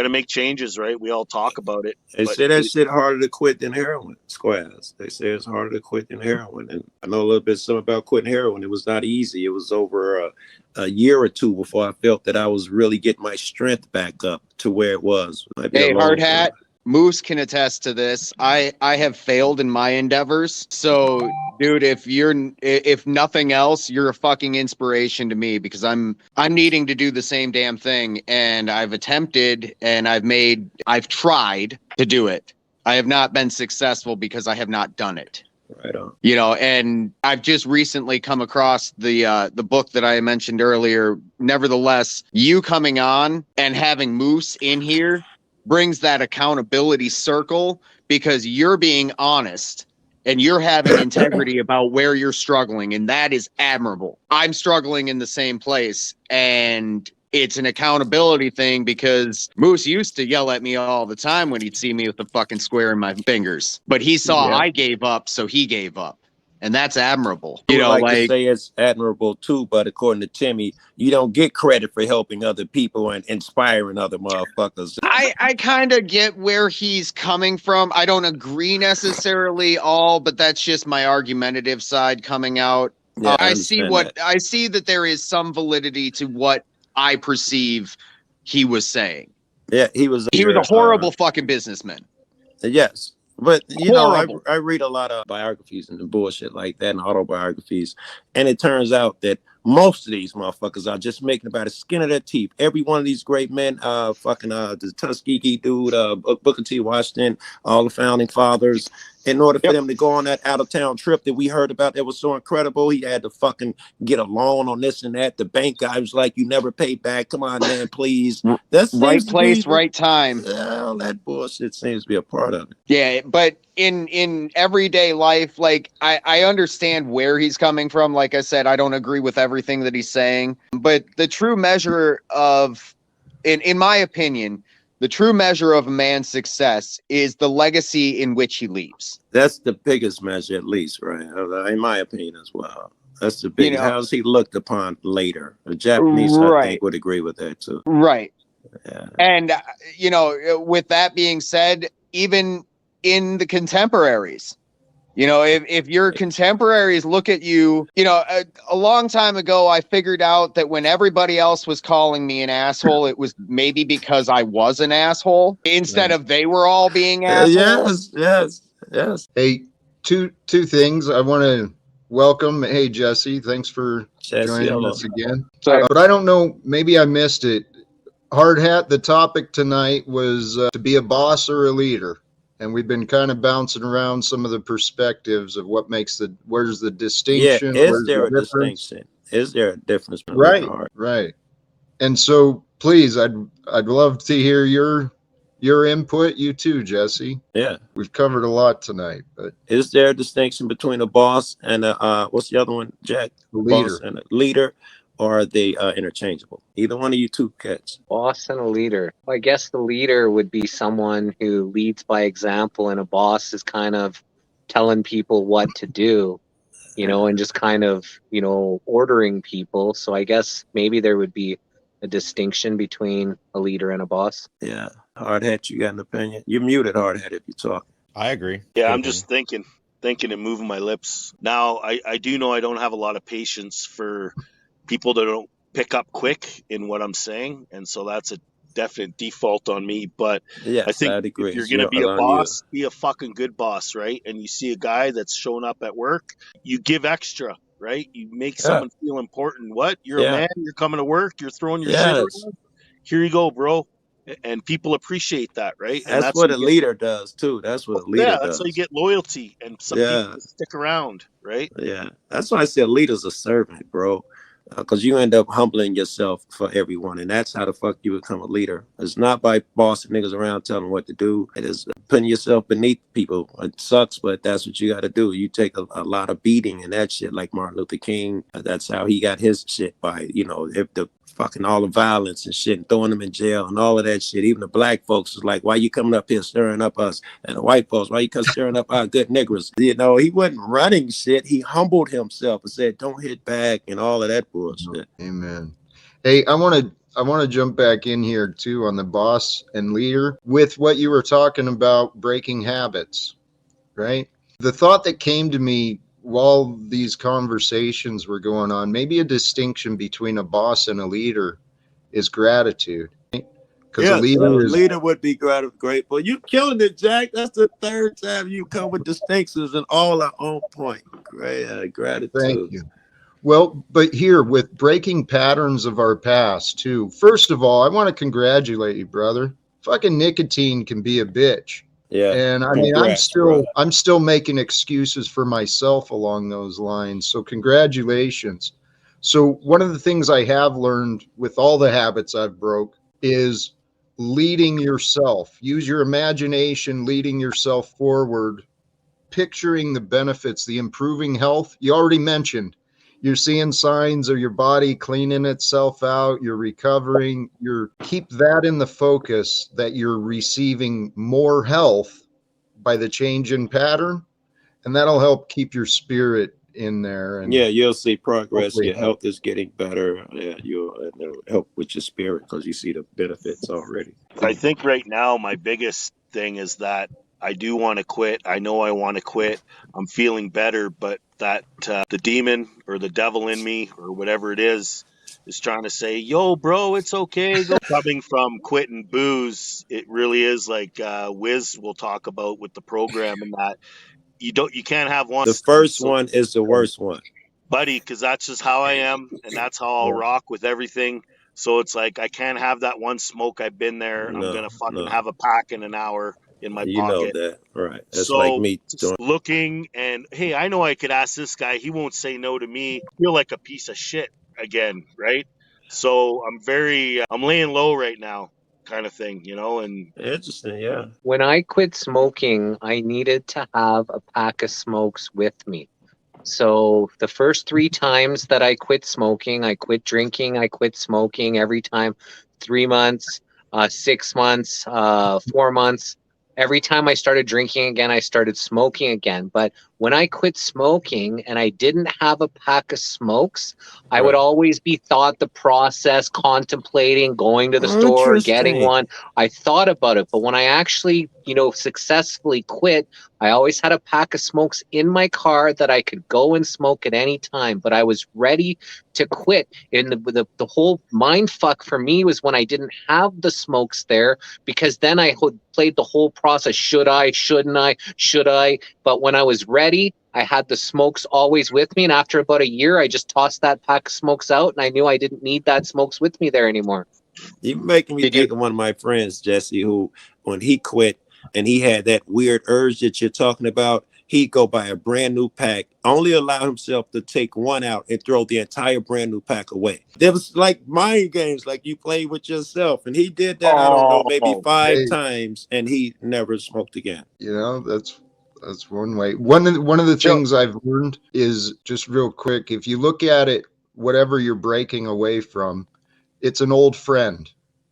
make changes, right? We all talk about it. They say that shit harder to quit than heroin, squares. They say it's harder to quit than heroin. And I know a little bit something about quitting heroin. It was not easy. It was over a year or two before I felt that I was really getting my strength back up to where it was. Hey, Hard Hat, Moose can attest to this. I have failed in my endeavors. So, dude, if nothing else, you're a fucking inspiration to me, because I'm needing to do the same damn thing, and I've attempted and I've tried to do it. I have not been successful because I have not done it. Right on. And I've just recently come across the book that I mentioned earlier. Nevertheless, you coming on and having Moose in here brings that accountability circle, because you're being honest and you're having integrity about where you're struggling, and that is admirable. I'm struggling in the same place, and it's an accountability thing, because Moose used to yell at me all the time when he'd see me with the fucking square in my fingers, but he saw I gave up, so he gave up. And that's admirable. I would like to say it's admirable too, but according to Timmy, you don't get credit for helping other people and inspiring other motherfuckers. I kind of get where he's coming from. I don't agree necessarily all, but that's just my argumentative side coming out. Yeah, I see that there is some validity to what I perceive he was saying. Yeah, he was a horrible fucking businessman. Yes. But, I read a lot of biographies and bullshit like that, and autobiographies. And it turns out that most of these motherfuckers are just making about the skin of their teeth. Every one of these great men, the Tuskegee dude, Booker T. Washington, all the founding fathers, in order for them to go on that out-of-town trip that we heard about that was so incredible, he had to fucking get a loan on this and that. The bank guy was like, you never paid back. Come on, man, please. That's right place, right time. All that bullshit seems to be a part of it. Yeah, but in everyday life, like, I understand where he's coming from. Like I said, I don't agree with everything that he's saying. But the true measure of, in my opinion, the true measure of a man's success is the legacy in which he leaves. That's the biggest measure, at least, right? In my opinion as well. That's the biggest. How's he looked upon later? The Japanese, I think, would agree with that too. Right. Yeah. And, with that being said, even in the contemporaries, if your contemporaries look at you, a long time ago, I figured out that when everybody else was calling me an asshole, it was maybe because I was an asshole instead of they were all being assholes. Yes. Hey, two things I want to welcome. Hey, Jesse, thanks for joining us again. But I don't know, maybe I missed it. Hard Hat, the topic tonight was to be a boss or a leader. And we've been kind of bouncing around some of the perspectives of where's the distinction? Yeah, is there a distinction? Is there a difference? Right. And so please, I'd love to hear your input. You too, Jesse. Yeah. We've covered a lot tonight, but is there a distinction between a boss and what's the other one, Jack? A leader. Boss and a leader. or are they interchangeable? Either one of you two cats. Boss and a leader. Well, I guess the leader would be someone who leads by example, and a boss is kind of telling people what to do, and just kind of, ordering people. So I guess maybe there would be a distinction between a leader and a boss. Yeah. Hard hat, you got an opinion? You're muted, hard hat, if you talk. I agree. Yeah, I'm just thinking and moving my lips. Now, I do know I don't have a lot of patience for people that don't pick up quick in what I'm saying. And so that's a definite default on me. But yes, I think agree. if you're going to be a boss, be a fucking good boss, right? And you see a guy that's showing up at work, you give extra, right? You make someone feel important. What? You're a man, you're coming to work, you're throwing your shit around. Here you go, bro. And people appreciate that, right? And that's what a leader does too. That's what a leader does. That's how you get loyalty, and some people stick around, right? Yeah, that's why I say a leader's a servant, bro. Because you end up humbling yourself for everyone, and that's how the fuck you become a leader. It's not by bossing niggas around telling them what to do. It is putting yourself beneath people. It sucks, but that's what you got to do. You take a lot of beating and that shit, like Martin Luther King. That's how he got his shit, by if the fucking all the violence and shit, and throwing them in jail and all of that shit. Even the black folks was like, why you coming up here stirring up us? And the white folks, why you come stirring up our good niggers? He wasn't running shit. He humbled himself and said, don't hit back and all of that bullshit. Amen. Hey, I want to jump back in here too on the boss and leader with what you were talking about, breaking habits, right? The thought that came to me while these conversations were going on, maybe a distinction between a boss and a leader is gratitude. Because a leader would be grateful. You killing it, Jack. That's the third time you come with distinctions and all are on point. Great gratitude. Thank you. Well, but here with breaking patterns of our past too. First of all, I want to congratulate you, brother. Fucking nicotine can be a bitch. Yeah. And I mean, I'm still making excuses for myself along those lines. So congratulations. So one of the things I have learned with all the habits I've broke is leading yourself. Use your imagination, leading yourself forward, picturing the benefits, the improving health. You already mentioned you're seeing signs of your body cleaning itself out, you're recovering, keep that in the focus that you're receiving more health by the change in pattern, and that'll help keep your spirit in there. And you'll see progress. Your health is getting better. It'll help with your spirit because you see the benefits already. I think right now my biggest thing is that I do want to quit. I know I want to quit. I'm feeling better, but that the demon or the devil in me or whatever it is trying to say, yo, bro, it's okay. Coming from quitting booze, it really is like Wiz will talk about with the program, and that you can't have one. The first one is the worst one, buddy, because that's just how I am, and that's how I'll rock with everything. So it's like I can't have that one smoke. I've been there. I'm gonna fucking have a pack in an hour in my pocket. Know that, right? That's so like me looking, and hey, I know I could ask this guy. He won't say no to me. I feel like a piece of shit again, right? So I'm laying low right now, kind of thing, and interesting. Yeah. When I quit smoking, I needed to have a pack of smokes with me. So the first 3 times that I quit smoking, I quit drinking, I quit smoking every time, 3 months, 6 months, 4 months. Every time I started drinking again, I started smoking again. But when I quit smoking and I didn't have a pack of smokes, I would always be thought the process, contemplating, going to the store, getting one. I thought about it. But when I actually, successfully quit, I always had a pack of smokes in my car that I could go and smoke at any time. But I was ready to quit. And the whole mind fuck for me was when I didn't have the smokes there, because then I played the whole process. Should I? Shouldn't I? Should I? But when I was ready, I had the smokes always with me. And after about a year, I just tossed that pack of smokes out, and I knew I didn't need that smokes with me there anymore. You're making me think of one of my friends, Jesse, who, when he quit and he had that weird urge that you're talking about, he'd go buy a brand new pack, only allow himself to take one out and throw the entire brand new pack away. There was like mind games, like you play with yourself. And he did that, I don't know, maybe 5 times, and he never smoked again. That's one way. One of the things I've learned is, just real quick, if you look at it whatever you're breaking away from, it's an old friend,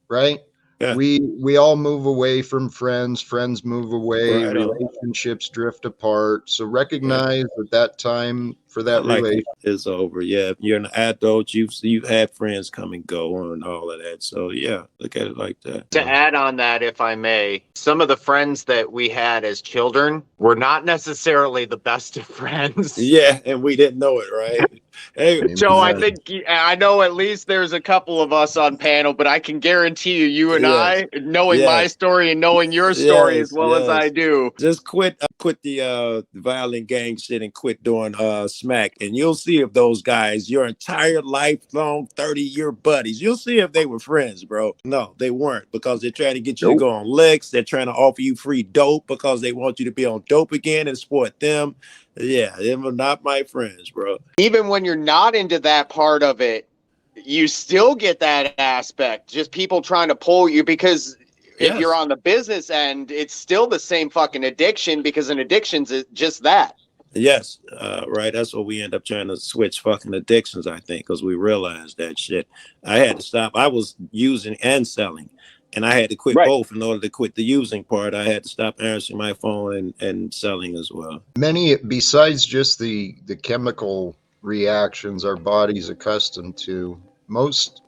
right? Yeah. We all move away from friends move away, Right on. relationships drift apart. So recognize that time for that relationship is over. Yeah, you're an adult. You've had friends come and go and all of that. So yeah, look at it like that. To add on that, if I may, some of the friends that we had as children were not necessarily the best of friends. Yeah, and we didn't know it, right? Hey, Joe, I know at least there's a couple of us on panel, but I can guarantee you and I, knowing my story and knowing your story as well as I do. Just quit the violent gang shit and quit doing smack, and you'll see if those guys, your entire lifelong 30-year buddies, you'll see if they were friends, bro. No, they weren't, because they're trying to get you to go on licks. They're trying to offer you free dope because they want you to be on dope again and support them. Yeah, they were not my friends, bro. Even when you're not into that part of it, you still get that aspect. Just people trying to pull you, because if you're on the business end, it's still the same fucking addiction, because an addiction's just that. Yes, right. That's what we end up trying to switch fucking addictions, I think, because we realized that shit. I had to stop. I was using and selling, and I had to quit both in order to quit the using part. I had to stop answering my phone and selling as well. Many, besides just the chemical reactions our body's accustomed to, most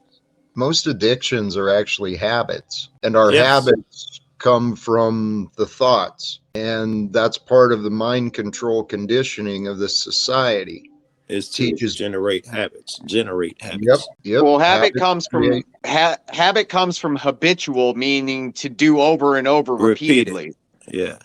addictions are actually habits, and our habits come from the thoughts, and that's part of the mind control conditioning of this society. It teaches generate habits. Yep. Well, habit comes from habitual, meaning to do over and over repeatedly. Yeah.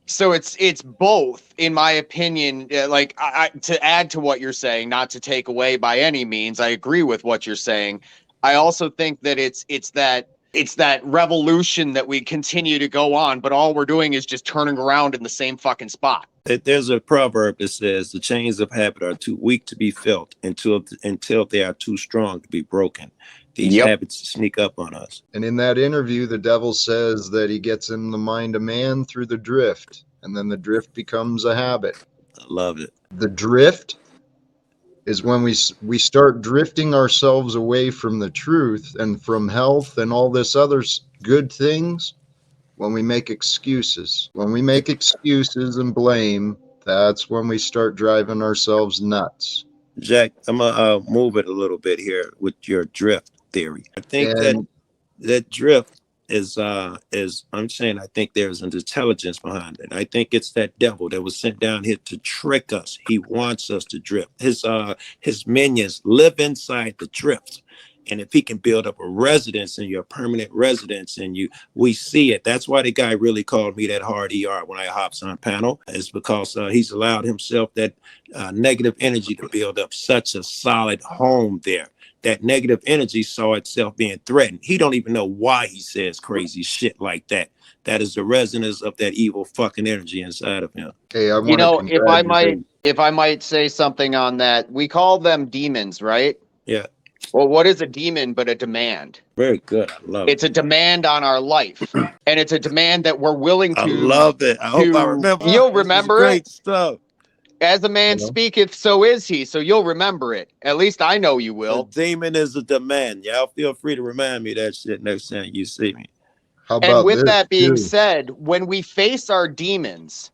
So it's both, in my opinion. Like, I to add to what you're saying, not to take away by any means, I agree with what you're saying. I also think that it's that revolution that we continue to go on, but all we're doing is just turning around in the same fucking spot. There's a proverb that says the chains of habit are too weak to be felt until they are too strong to be broken. These habits sneak up on us. And in that interview, the devil says that he gets in the mind of man through the drift, and then the drift becomes a habit. I love it. The drift is when we start drifting ourselves away from the truth and from health and all this other good things. When we make excuses, and blame, that's when we start driving ourselves nuts. Jack, I'm gonna move it a little bit here with your drift theory. I think that drift is I'm saying, I think there's an intelligence behind it. I think it's that devil that was sent down here to trick us. He wants us to drift. His minions live inside the drift. And if he can build up a residence in your permanent residence, and we see it. That's why the guy really called me that hard ER when I hops on panel, is because he's allowed himself that negative energy to build up such a solid home there. That negative energy saw itself being threatened. He don't even know why he says crazy shit like that. That is the resonance of that evil fucking energy inside of him. Okay, if I might say something on that, we call them demons, right? Yeah. Well, what is a demon but a demand? Very good. I love it. It's a demand on our life, and it's a demand that we're willing to. I love it. I hope I remember. You'll remember great stuff. As a man speaketh, so is he. So you'll remember it. At least I know you will. The demon is a demand. Y'all feel free to remind me that shit next time you see me. How about and with that being too? said, when we face our demons,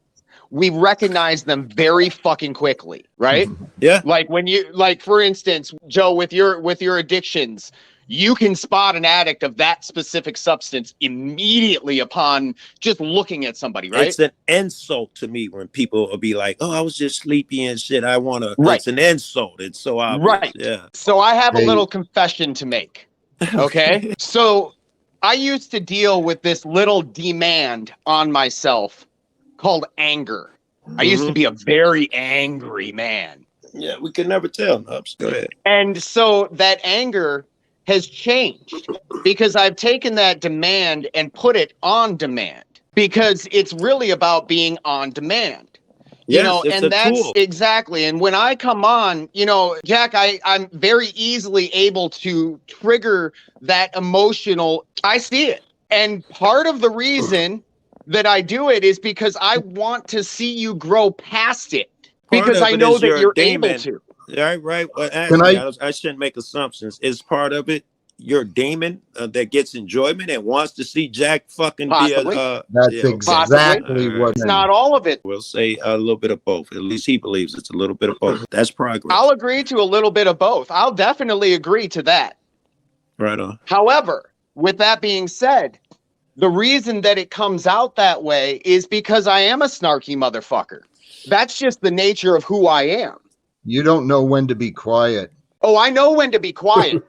we recognize them very fucking quickly, right? Yeah. Like for instance, Joe, with your addictions, you can spot an addict of that specific substance immediately upon just looking at somebody, right? It's an insult to me when people will be like, "Oh, I was just sleepy and shit. I want to." Right. It's an insult. It's so obvious. Right. Yeah. So I have a little confession to make. Okay. So I used to deal with this little demand on myself called anger. I used to be a very angry man. Yeah, we could never tell. Nubs. Go ahead. And so that anger has changed because I've taken that demand and put it on demand, because it's really about being on demand. Yes, And that's tool. Exactly. And when I come on, Jack, I'm very easily able to trigger that emotional. I see it. And part of the reason that I do it is because I want to see you grow past it, because I know that you're able to. Right. Well, Can I? I shouldn't make assumptions. Is part of it your demon that gets enjoyment and wants to see Jack fucking be Possibly. That's yeah, okay. exactly All what. right. It's not all of it. We'll say a little bit of both. At least he believes it's a little bit of both. That's progress. I'll agree to a little bit of both. I'll definitely agree to that. Right on. However, with that being said, the reason that it comes out that way is because I am a snarky motherfucker. That's just the nature of who I am. You don't know when to be quiet. Oh, I know when to be quiet.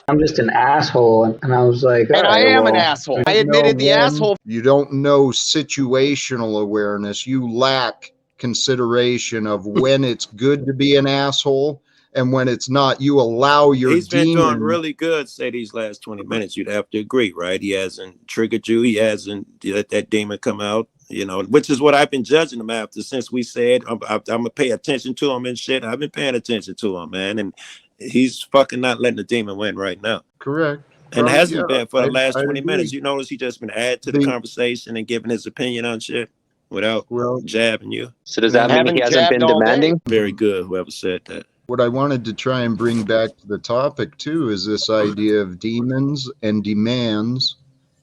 I'm just an asshole, and I was like, and I am an asshole. I admitted the asshole. You don't know situational awareness. You lack consideration of when it's good to be an asshole and when it's not. You allow your He's been demon. doing really good, say, these last 20 minutes. You'd have to agree, right? He hasn't triggered you. He hasn't let that demon come out, you know, which is what I've been judging him after since we said I'm going to pay attention to him and shit. I've been paying attention to him, man. And he's fucking not letting the demon win right now. Correct. And Well, hasn't yeah, been for the last 20 agree. minutes. You notice he just been adding to the conversation and giving his opinion on shit without jabbing you. So does that mean he hasn't been demanding? Very good, whoever said that. What I wanted to try and bring back to the topic too is this idea of demons and demands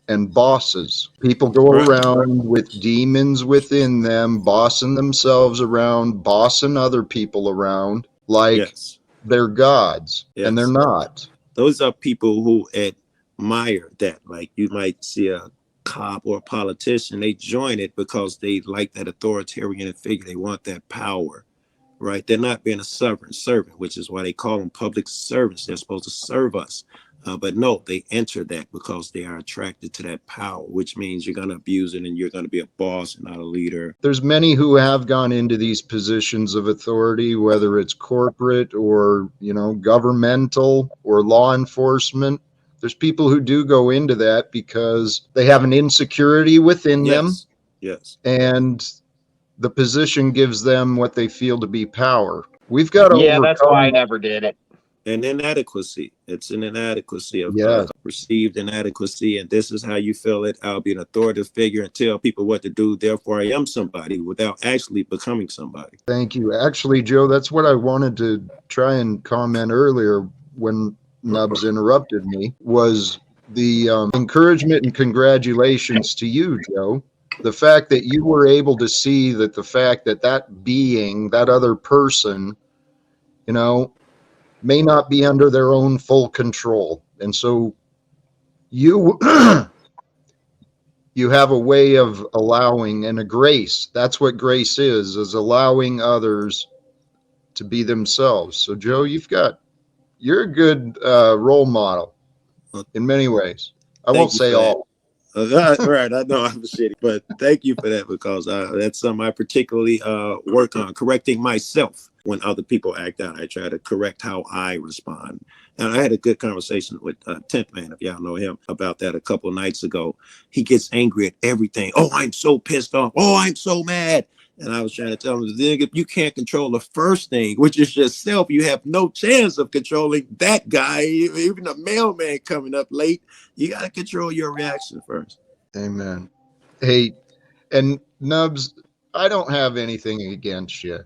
and bosses. People go around with demons within them, bossing themselves around, bossing other people around like they're gods, and they're not. Those are people who admire that. Like you might see a cop or a politician, they join it because they like that authoritarian figure. They want that power, right? They're not being a sovereign servant, which is why they call them public servants. They're supposed to serve us. But no, they enter that because they are attracted to that power, which means you're going to abuse it and you're going to be a boss and not a leader. There's many who have gone into these positions of authority, whether it's corporate or, you know, governmental or law enforcement. There's people who do go into that because they have an insecurity within them. Yes. And the position gives them what they feel to be power. We've got to overcome. That's why I never did it. An inadequacy. It's an inadequacy of perceived inadequacy. And this is how you feel it. I'll be an authoritative figure and tell people what to do. Therefore, I am somebody without actually becoming somebody. Thank you. Actually, Joe, that's what I wanted to try and comment earlier when Nubs interrupted me, was the encouragement and congratulations to you, Joe. The fact that you were able to see that the fact that that being, that other person, you know, may not be under their own full control. And so you you have a way of allowing, and a grace. That's what grace is allowing others to be themselves. So Joe, you're a good role model in many ways. I won't say all. Right, I know I'm shitty, but thank you for that, because that's something I particularly work on, correcting myself when other people act out. I try to correct how I respond. And I had a good conversation with 10th Man, if y'all know him, about that a couple of nights ago. He gets angry at everything. Oh, I'm so pissed off. Oh, I'm so mad. And I was trying to tell him, if you can't control the first thing, which is yourself, you have no chance of controlling that guy. Even a mailman coming up late, you got to control your reaction first. Amen. Hey, and Nubs, I don't have anything against you.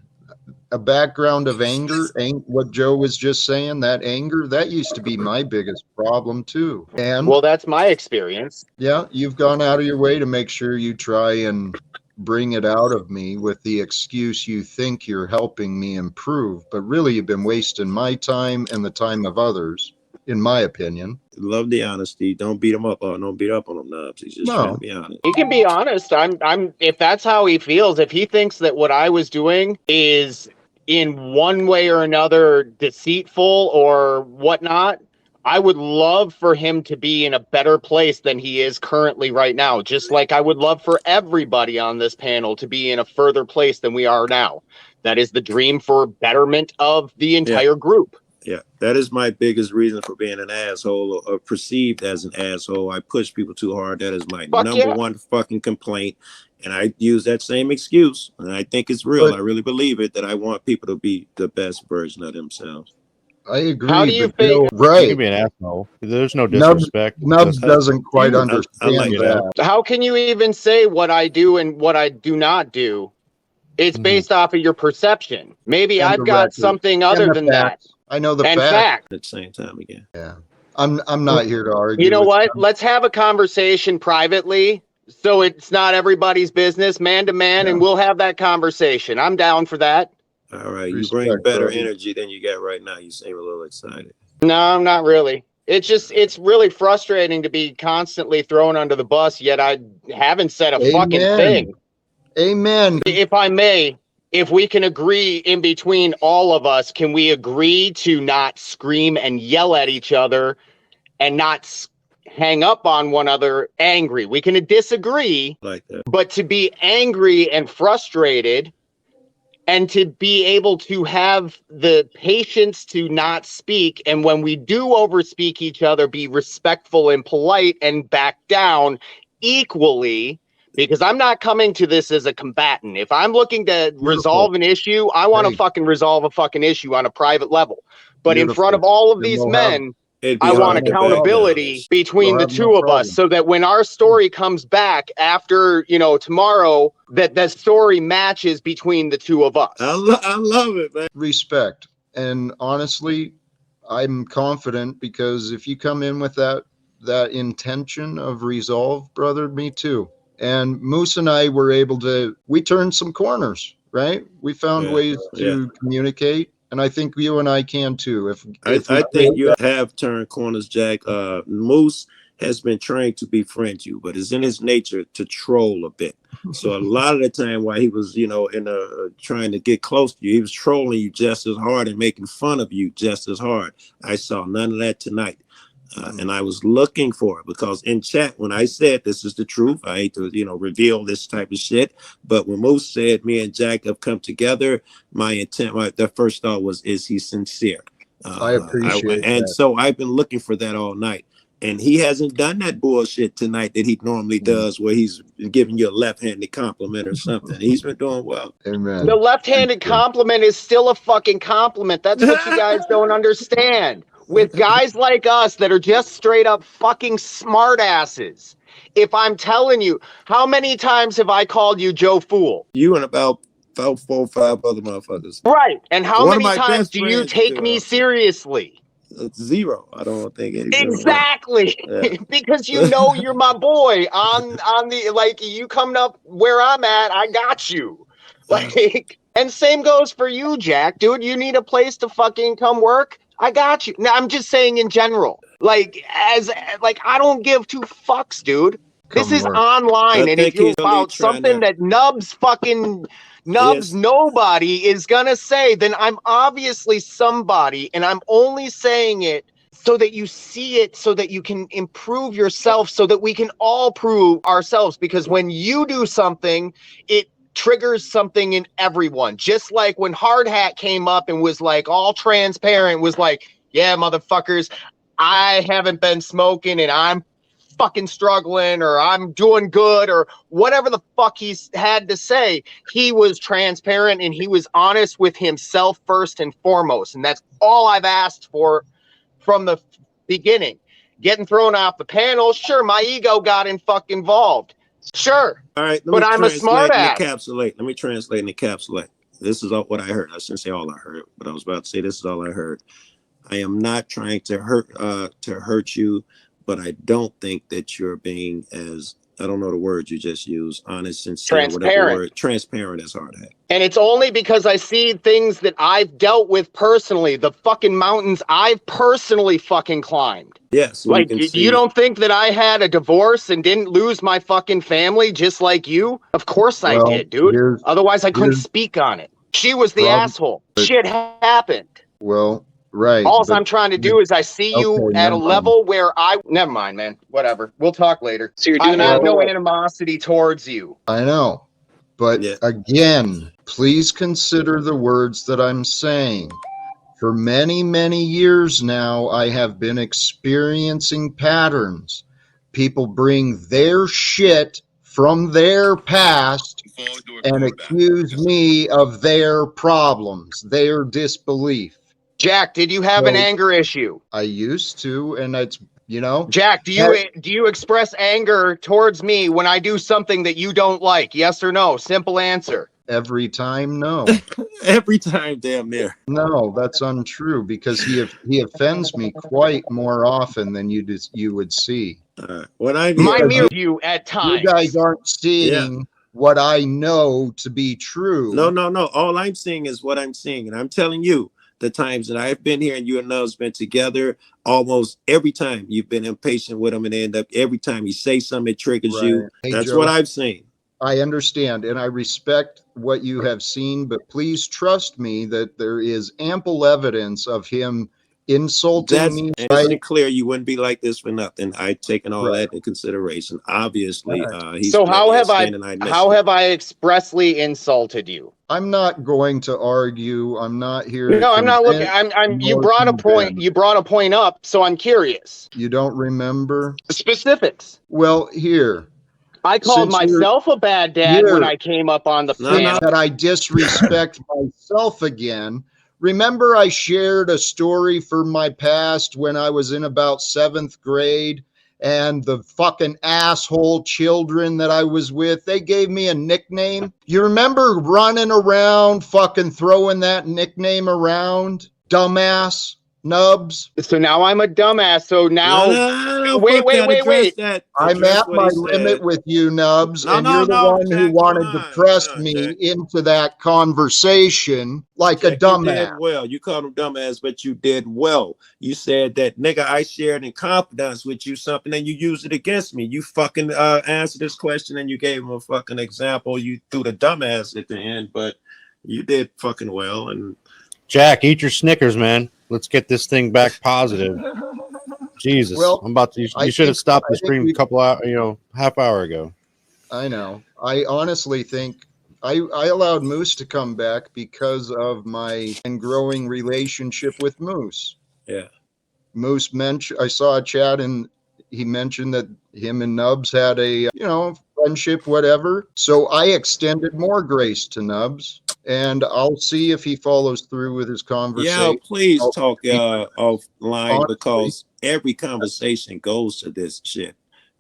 A background of anger, what Joe was just saying, that anger, that used to be my biggest problem too. And well, that's my experience. Yeah, you've gone out of your way to make sure you try and bring it out of me with the excuse you think you're helping me improve, but really you've been wasting my time and the time of others, in my opinion. Love the honesty. Don't beat him up. Oh, don't beat up on him, Nubs. He's just trying to be honest. He can be honest. I'm if that's how he feels, if he thinks that what I was doing is in one way or another deceitful or whatnot, I would love for him to be in a better place than he is currently right now. Just like I would love for everybody on this panel to be in a further place than we are now. That is the dream for betterment of the entire group. Yeah, that is my biggest reason for being an asshole, or perceived as an asshole. I push people too hard. That is my number one fucking complaint. And I use that same excuse. And I think it's real. I really believe it, that I want people to be the best version of themselves. I agree. How do you think? Right. You can be an asshole. There's no disrespect. Nubs doesn't quite understand like that. How can you even say what I do and what I do not do It's based off of your perception. Maybe And I've got something other than that. I know the and fact. At the same time again. Yeah. I'm not here to argue. You know with what? you. Let's have a conversation privately, so it's not everybody's business, man to man, and we'll have that conversation. I'm down for that. All right, you Respect, bring better brother. energy than you got right now. You seem a little excited. No, not really. It's really frustrating to be constantly thrown under the bus, yet I haven't said a fucking thing. Amen. If I may, if we can agree in between all of us, can we agree to not scream and yell at each other and not hang up on one another angry? We can disagree, like that. But to be angry and frustrated and to be able to have the patience to not speak, and when we do overspeak each other, be respectful and polite and back down equally, because I'm not coming to this as a combatant. If I'm looking to resolve an issue, I want to fucking resolve a fucking issue on a private level. But in front of all of these men, I want accountability between the two of us, so that when our story comes back after, tomorrow, that the story matches between the two of us. I love it, man. Respect. And honestly, I'm confident, because if you come in with that intention of resolve, brother, me too. And Moose and I were able to, we turned some corners, right? We found ways to communicate. And I think you and I can too. If I think you have turned corners, Jack. Moose has been trained to befriend you, but it's in his nature to troll a bit. So a lot of the time while he was, trying to get close to you, he was trolling you just as hard and making fun of you just as hard. I saw none of that tonight. And I was looking for it, because in chat, when I said this is the truth, I hate to, reveal this type of shit. But when Moose said me and Jack have come together, my intent, the first thought was, is he sincere? I appreciate that. And so I've been looking for that all night. And he hasn't done that bullshit tonight that he normally does, where he's giving you a left-handed compliment or something. He's been doing well. Amen. The left-handed compliment is still a fucking compliment. That's what you guys don't understand. With guys like us that are just straight up fucking smart asses. If I'm telling you, how many times have I called you Joe Fool? You and about 4 or 5 other motherfuckers. Right. And how many times do you take me seriously? 0. I don't think any. Exactly. Yeah. Because you're my boy on the, like, you coming up where I'm at, I got you. Like, and same goes for you, Jack. Dude, you need a place to fucking come work? I got you. Now, I'm just saying in general. I don't give 2 fucks, dude. This is online, and if you're about something that nubs nobody is gonna say, then I'm obviously somebody, and I'm only saying it so that you see it, so that you can improve yourself, so that we can all prove ourselves. Because when you do something, it triggers something in everyone. Just like when Hard Hat came up and was like all transparent, was like, yeah, motherfuckers, I haven't been smoking and I'm fucking struggling, or I'm doing good, or whatever the fuck he's had to say. He was transparent and he was honest with himself first and foremost. And that's all I've asked for from the beginning. Getting thrown off the panel, sure, my ego got involved. Sure. All right, but I'm a smart ass. Let me translate and encapsulate. This is all what I heard. I shouldn't say all I heard, but I was about to say this is all I heard. I am not trying to hurt you, but I don't think that you're being as, I don't know the word you just used, honest, sincere, whatever word, transparent as Hard Hat. And it's only because I see things that I've dealt with personally, the fucking mountains I've personally fucking climbed. Yes. Like, you don't think that I had a divorce and didn't lose my fucking family just like you? Of course I did, dude. Otherwise I couldn't speak on it. She was the asshole. Shit happened. Well, right. All I'm trying to do is I see you at a level where never mind, man. Whatever. We'll talk later. So you're doing I have no animosity towards you. I know. But again, please consider the words that I'm saying. For many, many years now, I have been experiencing patterns. People bring their shit from their past and accuse me of their problems, their disbelief. Jack, did you have an anger issue? I used to, and it's, Jack, do you express anger towards me when I do something that you don't like? Yes or no? Simple answer. Every time, no. Every time, damn near. No, that's untrue because he offends me quite more often than you would see. When I My hear, mirror you at times. You guys aren't seeing what I know to be true. No. All I'm seeing is what I'm seeing, and I'm telling you, the times that I've been here and you and Nubs been together, almost every time you've been impatient with him and end up every time you say something it triggers you. Hey, That's Joe, what I've seen. I understand and I respect what you have seen, but please trust me that there is ample evidence of him insulting me. And isn't it clear you wouldn't be like this for nothing? I've taken all that into consideration. Obviously, he's so how have I expressly insulted you? I'm not going to argue. I'm not here. No, I'm not looking. You brought a point. You brought a point up, so I'm curious. You don't remember specifics? Well, here. I called myself a bad dad when I came up on the panel. That I disrespect myself again. Remember, I shared a story from my past when I was in about 7th grade, and the fucking asshole children that I was with, they gave me a nickname. You remember running around, fucking throwing that nickname around? Dumbass. Nubs. So now I'm a dumbass. So now, wait. I'm at my limit with you, Nubs, and you're the one who wanted to press me into that conversation like a dumbass. You did well. You called him dumbass, but you did well. You said that, nigga, I shared in confidence with you something, and you used it against me. You fucking answered this question, and you gave him a fucking example. You threw the dumbass at the end, but you did fucking well. And Jack, eat your Snickers, man. Let's get this thing back positive. Jesus, well, I'm about to. You should have stopped the stream a couple hours, half hour ago. I know. I honestly think I allowed Moose to come back because of my growing relationship with Moose. Yeah. Moose mentioned. I saw a chat and he mentioned that him and Nubs had a friendship, whatever. So I extended more grace to Nubs. And I'll see if he follows through with his conversation. Yeah, please talk offline because every conversation goes to this shit.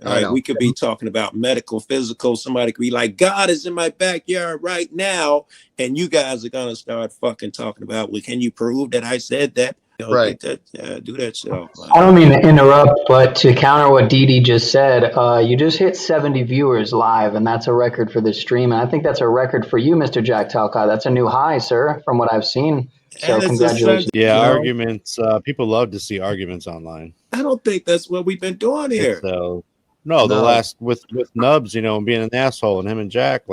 All right, we could be talking about medical, physical. Somebody could be like, God is in my backyard right now. And you guys are going to start fucking talking about, well, can you prove that I said that? Right. Do that shit offline. I don't mean to interrupt, but to counter what Dee just said, you just hit 70 viewers live, and that's a record for this stream. And I think that's a record for you, Mr. Jack Talcott. That's a new high, sir, from what I've seen. So congratulations. Yeah, arguments. People love to see arguments online. I don't think that's what we've been doing here. So, no, the last with Nubs, being an asshole, and him and Jack,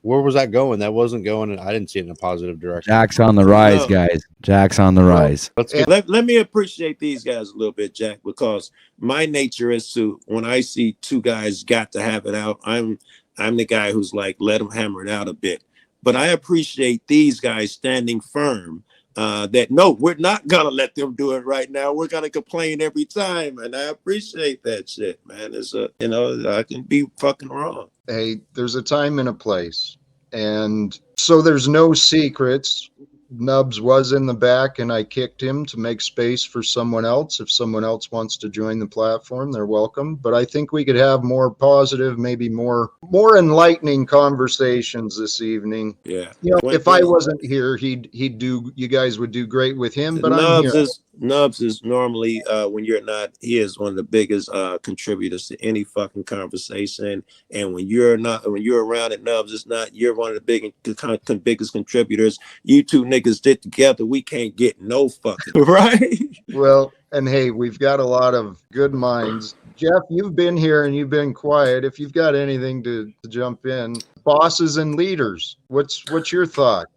where was that going? That wasn't going, and I didn't see it in a positive direction. Jack's on the rise, guys. Jack's on the rise. Let me appreciate these guys a little bit, Jack, because my nature is to, when I see two guys got to have it out, I'm the guy who's like, let them hammer it out a bit. But I appreciate these guys standing firm that, no, we're not going to let them do it right now. We're going to complain every time. And I appreciate that shit, man. It's I can be fucking wrong. Hey, there's a time and a place. And so there's no secrets. Nubs was in the back and I kicked him to make space for someone else. If someone else wants to join the platform, they're welcome. But I think we could have more positive, maybe more enlightening conversations this evening. Yeah. If I wasn't here, he'd do, you guys would do great with him, but I'm here. Nubs is normally, when you're not, he is one of the biggest contributors to any fucking conversation. And when you're around at Nubs, it's not, you're one of the biggest contributors. You two niggas did together, we can't get no fucking right. Well, and hey, we've got a lot of good minds. Jeff, you've been here and you've been quiet. If you've got anything to jump in, bosses and leaders, what's your thought?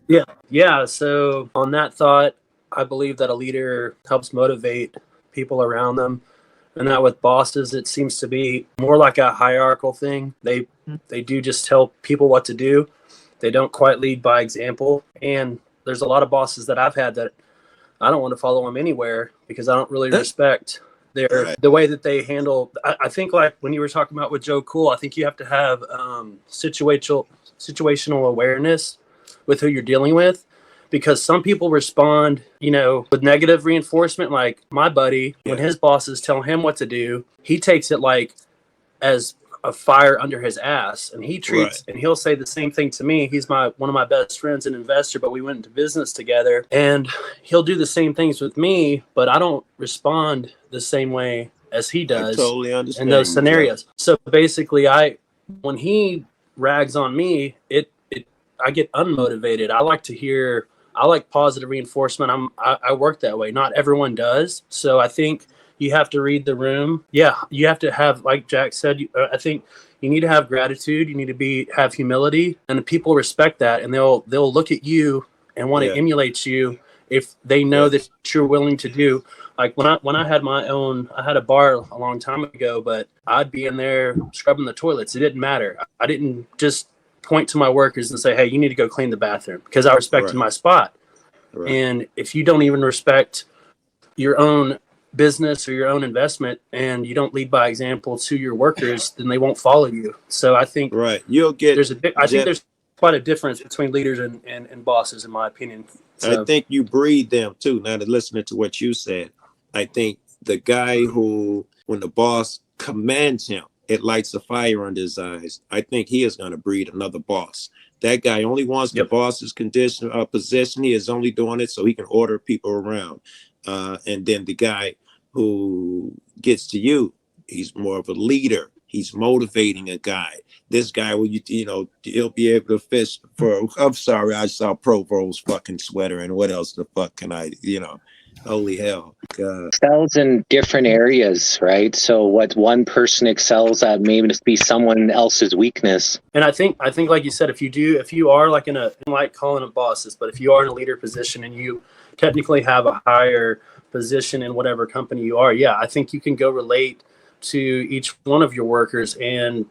Yeah. So on that thought, I believe that a leader helps motivate people around them, and that with bosses, it seems to be more like a hierarchical thing. They do just tell people what to do. They don't quite lead by example. And there's a lot of bosses that I've had that I don't want to follow them anywhere because I don't really respect the way that they handle. I think like when you were talking about with Joe Cool, I think you have to have situational awareness with who you're dealing with. Because some people respond, with negative reinforcement. Like my buddy, when his bosses tell him what to do, he takes it like as a fire under his ass, and he treats and he'll say the same thing to me. He's one of my best friends and investor, but we went into business together, and he'll do the same things with me, but I don't respond the same way as he does. I totally understand in those scenarios. So basically, when he rags on me, I get unmotivated. I like positive reinforcement. I work that way. Not everyone does. So I think you have to read the room. Yeah, you have to have, like Jack said, I think you need to have gratitude. You need to have humility, and people respect that, and they'll look at you and want to emulate you if they know that you're willing to do. Like when I had I had a bar a long time ago, but I'd be in there scrubbing the toilets. It didn't matter. I didn't just point to my workers and say, hey, you need to go clean the bathroom, because I respected my spot. And if you don't even respect your own business or your own investment, and you don't lead by example to your workers, then they won't follow you. So I think you'll get I think there's quite a difference between leaders and bosses, in my opinion. So, I think you breed them too. Now, to listening to what you said, I think the guy who, when the boss commands him, it lights a fire under his eyes. I think he is going to breed another boss. That guy only wants the boss's position. He is only doing it so he can order people around. And then the guy who gets to you, he's more of a leader. He's motivating a guy. This guy, will he'll be able to fish for. I'm sorry, I saw Provo's fucking sweater, and what else the fuck can I, holy hell. Excels in different areas, right? So what one person excels at may be someone else's weakness. And I think like you said, if you are like like calling them bosses, but if you are in a leader position and you technically have a higher position in whatever company you are, I think you can go relate to each one of your workers, and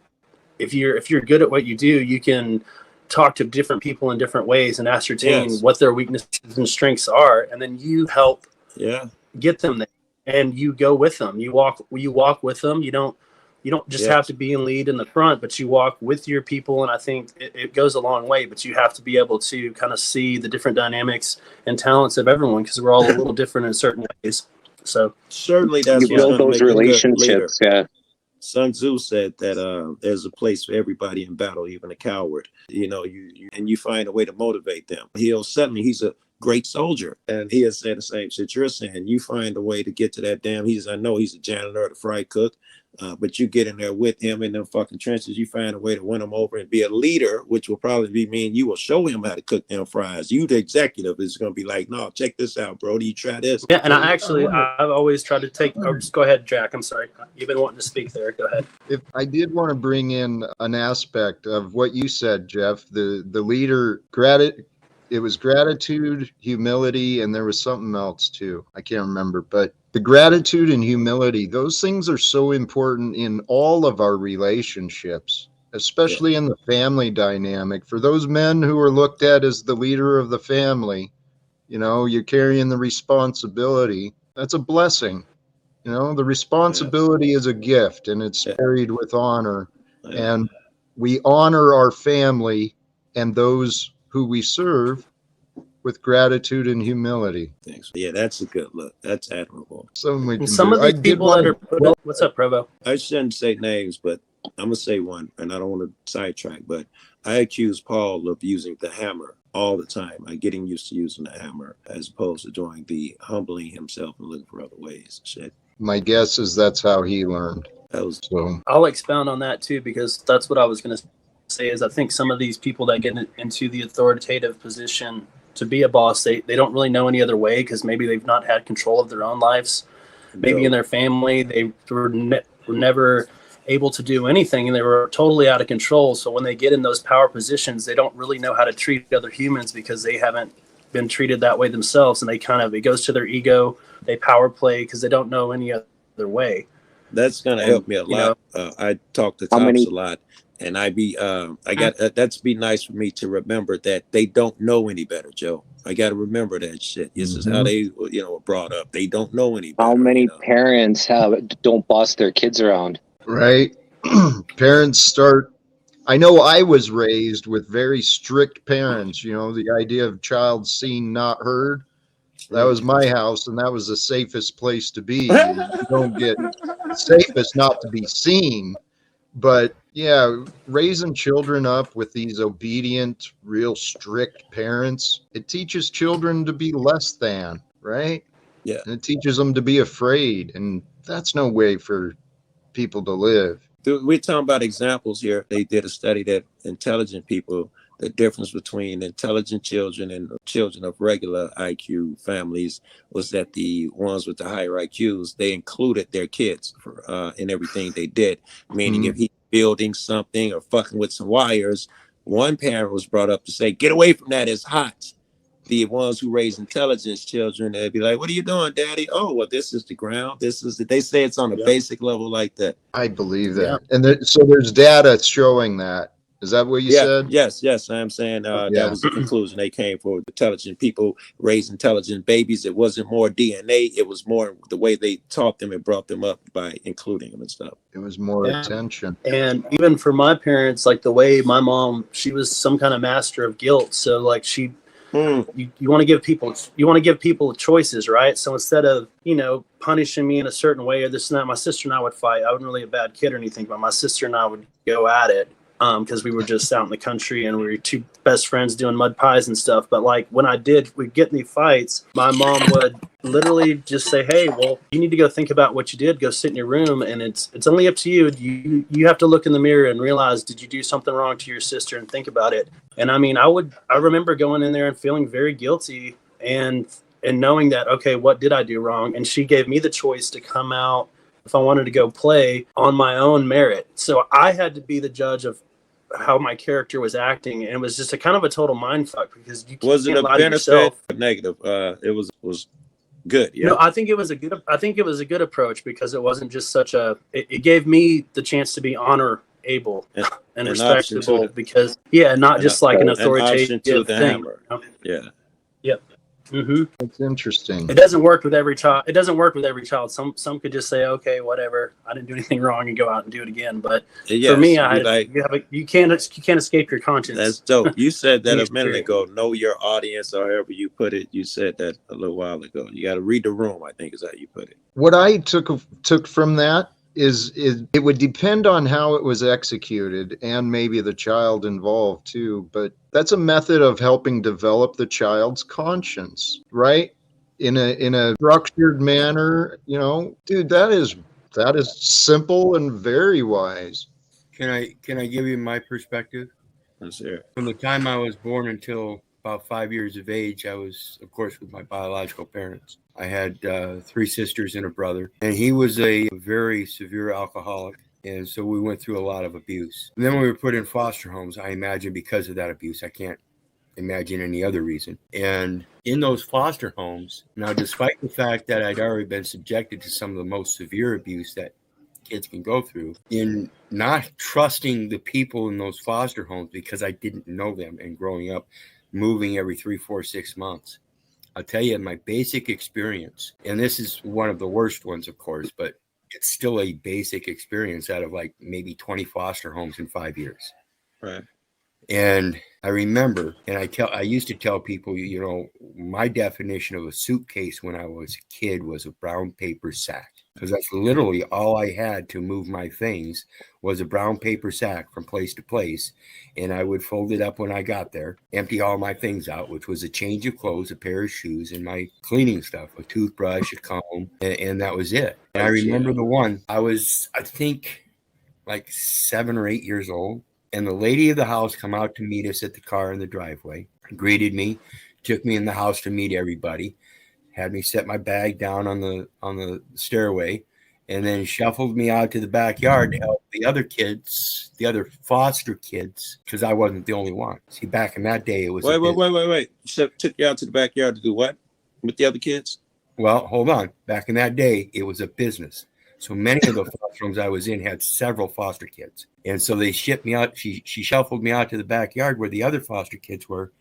if you're good at what you do, you can talk to different people in different ways and ascertain what their weaknesses and strengths are, and then you help get them there, and you go with them. You walk with them. You don't just have to be in lead in the front, but you walk with your people, and I think it goes a long way. But you have to be able to kind of see the different dynamics and talents of everyone, because we're all a little different in certain ways. So certainly that's you build those relationships. Sun Tzu said that there's a place for everybody in battle, even a coward. You find a way to motivate them. He's a great soldier, and he has said the same shit you're saying. You find a way to get to that damn. I know he's a janitor, the fry cook, but you get in there with him in them fucking trenches. You find a way to win him over and be a leader, which will probably mean you will show him how to cook them fries. You, the executive, is going to be like, no, check this out, bro. Do you try this? Yeah, and I've always tried to take. Oh, just go ahead, Jack. I'm sorry. You've been wanting to speak there. Go ahead. If I did want to bring in an aspect of what you said, Jeff, the leader it was gratitude, humility, and there was something else too. I can't remember, but the gratitude and humility, those things are so important in all of our relationships, especially in the family dynamic. For those men who are looked at as the leader of the family, you're carrying the responsibility. That's a blessing. The responsibility is a gift, and it's carried with honor. And we honor our family and those who we serve with gratitude and humility. Thanks. Yeah, that's a good look. That's admirable. Some of these people that are what's up, Provo? I shouldn't say names, but I'm gonna say one, and I don't want to sidetrack, but I accuse Paul of using the hammer all the time. I'm getting used to using the hammer as opposed to doing the humbling himself and looking for other ways. Shit. My guess is that's how he learned. I'll expound on that too, because that's what I was going to say. Is I think some of these people that get into the authoritative position to be a boss, they don't really know any other way, because maybe they've not had control of their own lives. Maybe in their family they were never able to do anything, and they were totally out of control. So when they get in those power positions, they don't really know how to treat other humans, because they haven't been treated that way themselves, and it goes to their ego. They power play because they don't know any other way. That's gonna help me a lot. I talk to cops a lot, and that's be nice for me to remember that they don't know any better, Joe. I got to remember that shit. This is how they, were brought up. They don't know any better. How many parents don't boss their kids around? Right. Parents I know I was raised with very strict parents, the idea of child seen, not heard. That was my house, and that was the safest place to be. You don't get safest not to be seen, But yeah, raising children up with these obedient, real strict parents, it teaches children to be less than, right? Yeah. And it teaches them to be afraid. And that's no way for people to live. We're talking about examples here. They did a study that intelligent people, the difference between intelligent children and children of regular IQ families was that the ones with the higher IQs, they included their kids in everything they did. Meaning if he's building something or fucking with some wires, one parent was brought up to say, "Get away from that, it's hot." The ones who raise intelligence children, they'd be like, "What are you doing, daddy?" "Oh, well, this is the ground. This is the," they say it's on a basic level like that. I believe that. And so there's data showing that. Is that what you said? Yes. I'm saying that was the conclusion they came for. Intelligent people raise intelligent babies. It wasn't more DNA. It was more the way they taught them and brought them up by including them and stuff. It was more attention. And even for my parents, like the way my mom, she was some kind of master of guilt. So like she, you want to give people choices, right? So instead of, punishing me in a certain way or this and that, my sister and I would fight. I wasn't really a bad kid or anything, but my sister and I would go at it. Because we were just out in the country and we were two best friends doing mud pies and stuff. But like when we'd get in these fights, my mom would literally just say, "Hey, well, you need to go think about what you did. Go sit in your room, and it's only up to you. You have to look in the mirror and realize, did you do something wrong to your sister, and think about it." And I mean, I remember going in there and feeling very guilty and knowing that, okay, what did I do wrong? And she gave me the choice to come out if I wanted to go play on my own merit. So I had to be the judge of how my character was acting, and it was just a kind of a total mind fuck because you was it a benefit or negative? It was good. Yeah. No, I think it was a good approach because it wasn't just such a. It gave me the chance to be honorable and respectable because not just like an authoritative to the thing. Hammer. Yeah. Yep. Mm-hmm. That's interesting. It doesn't work with every child. Some could just say, okay, whatever, I didn't do anything wrong, and go out and do it again. But for me, you can't escape your conscience. That's dope. You said that a minute ago. Know your audience, or however you put it. You said that a little while ago. You got to read the room, I think is how you put it. What I took from that is it would depend on how it was executed and maybe the child involved too, but that's a method of helping develop the child's conscience, right? In a structured manner, dude, that is simple and very wise. Can I give you my perspective? Let's hear it. From the time I was born until about 5 years of age, I was, of course, with my biological parents. I had 3 sisters and a brother, and he was a very severe alcoholic. And so we went through a lot of abuse. And then we were put in foster homes, I imagine because of that abuse. I can't imagine any other reason. And in those foster homes, now, despite the fact that I'd already been subjected to some of the most severe abuse that kids can go through, in not trusting the people in those foster homes because I didn't know them, and growing up, moving every 3, 4, 6 months, I'll tell you my basic experience, and this is one of the worst ones, of course, but it's still a basic experience out of like maybe 20 foster homes in 5 years. Right. And I remember, and I used to tell people, my definition of a suitcase when I was a kid was a brown paper sack. Because that's literally all I had to move my things was a brown paper sack from place to place. And I would fold it up when I got there, empty all my things out, which was a change of clothes, a pair of shoes, and my cleaning stuff, a toothbrush, a comb, and that was it. And I remember the one, I think like 7 or 8 years old. And the lady of the house come out to meet us at the car in the driveway, greeted me, took me in the house to meet everybody, had me set my bag down on the stairway, and then shuffled me out to the backyard to help the other kids, the other foster kids, because I wasn't the only one. See, back in that day, it was... Wait. She took you out to the backyard to do what with the other kids? Well, hold on. Back in that day, it was a business. So many of the foster homes I was in had several foster kids. And so they shipped me out. She shuffled me out to the backyard where the other foster kids were.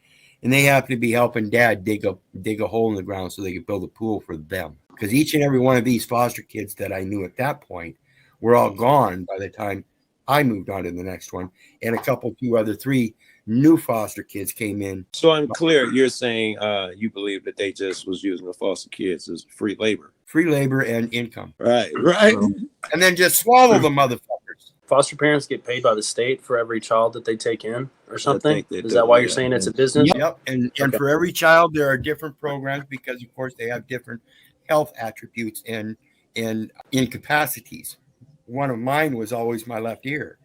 And they happened to be helping Dad dig a hole in the ground so they could build a pool for them. Because each and every one of these foster kids that I knew at that point were all gone by the time I moved on to the next one. And a couple, 2 other 3 new foster kids came in. So I'm clear. You're saying you believe that they just was using the foster kids as free labor. Free labor and income. Right. And then just swallow the motherfuckers. foster parents get paid by the state for every child that they take in or something? Is do, that why you're saying it's a business? Yep. And for every child, there are different programs because, of course, they have different health attributes and incapacities. One of mine was always my left ear.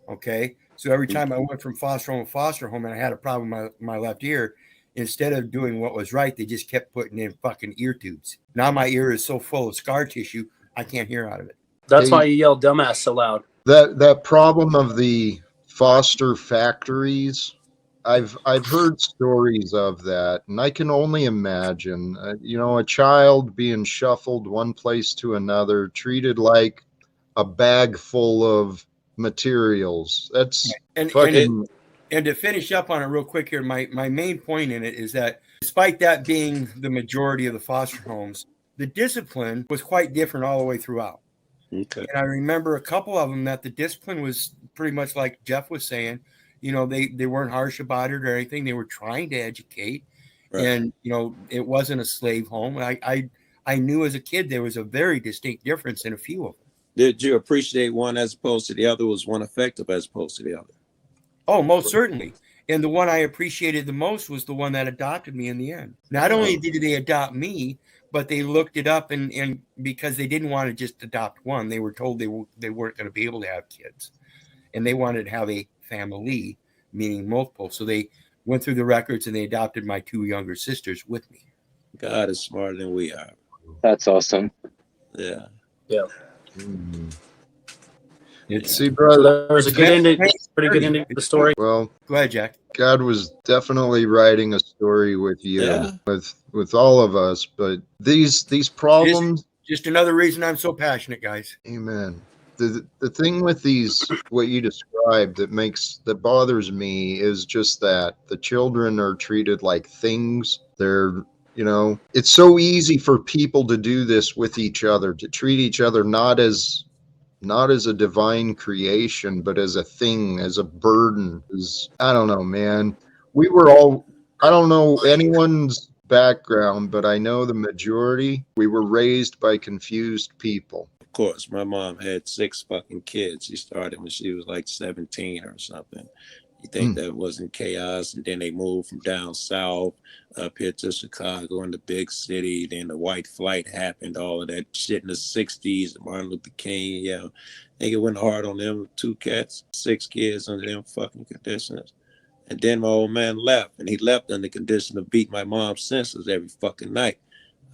Okay. So every time I went from foster home to foster home and I had a problem with my left ear, instead of doing what was right, they just kept putting in fucking ear tubes. Now my ear is so full of scar tissue, I can't hear out of it. That's why you yell dumbass so loud. That problem of the foster factories, I've heard stories of that, and I can only imagine, a child being shuffled one place to another, treated like a bag full of materials. That's fucking. And to finish up on it real quick here, my main point in it is that despite that being the majority of the foster homes, the discipline was quite different all the way throughout. Okay. And I remember a couple of them that the discipline was pretty much like Jeff was saying, they weren't harsh about it or anything. They were trying to educate. Right. And, it wasn't a slave home. I knew as a kid there was a very distinct difference in a few of them. Did you appreciate one as opposed to the other? Was one effective as opposed to the other? Oh, most certainly. And the one I appreciated the most was the one that adopted me in the end. Not only did they adopt me, but they looked it up and because they didn't want to just adopt one, they were told they weren't going to be able to have kids. And they wanted to have a family, meaning multiple. So they went through the records and they adopted my two younger sisters with me. God is smarter than we are. That's awesome. Yeah. Yeah. Mm-hmm. See, brother, so there was a good ending, pretty good ending to the story. Well, go ahead, Jack. God was definitely writing a story with you, with all of us. But these problems. Just another reason I'm so passionate, guys. Amen. The thing with these, what you described, that bothers me is just that the children are treated like things. They're, it's so easy for people to do this with each other, to treat each other not as a divine creation, but as a thing, as a burden. I don't know, man. I don't know anyone's background, but I know the majority, we were raised by confused people. Of course, my mom had 6 fucking kids. She started when she was like 17 or something. You think that wasn't chaos? And then they moved from down south up here to Chicago in the big city. Then the white flight happened, all of that shit in the 60s. Martin Luther King, I think it went hard on them. 2 cats, 6 kids under them fucking conditions. And then my old man left, and he left under the condition of beating my mom's senseless every fucking night.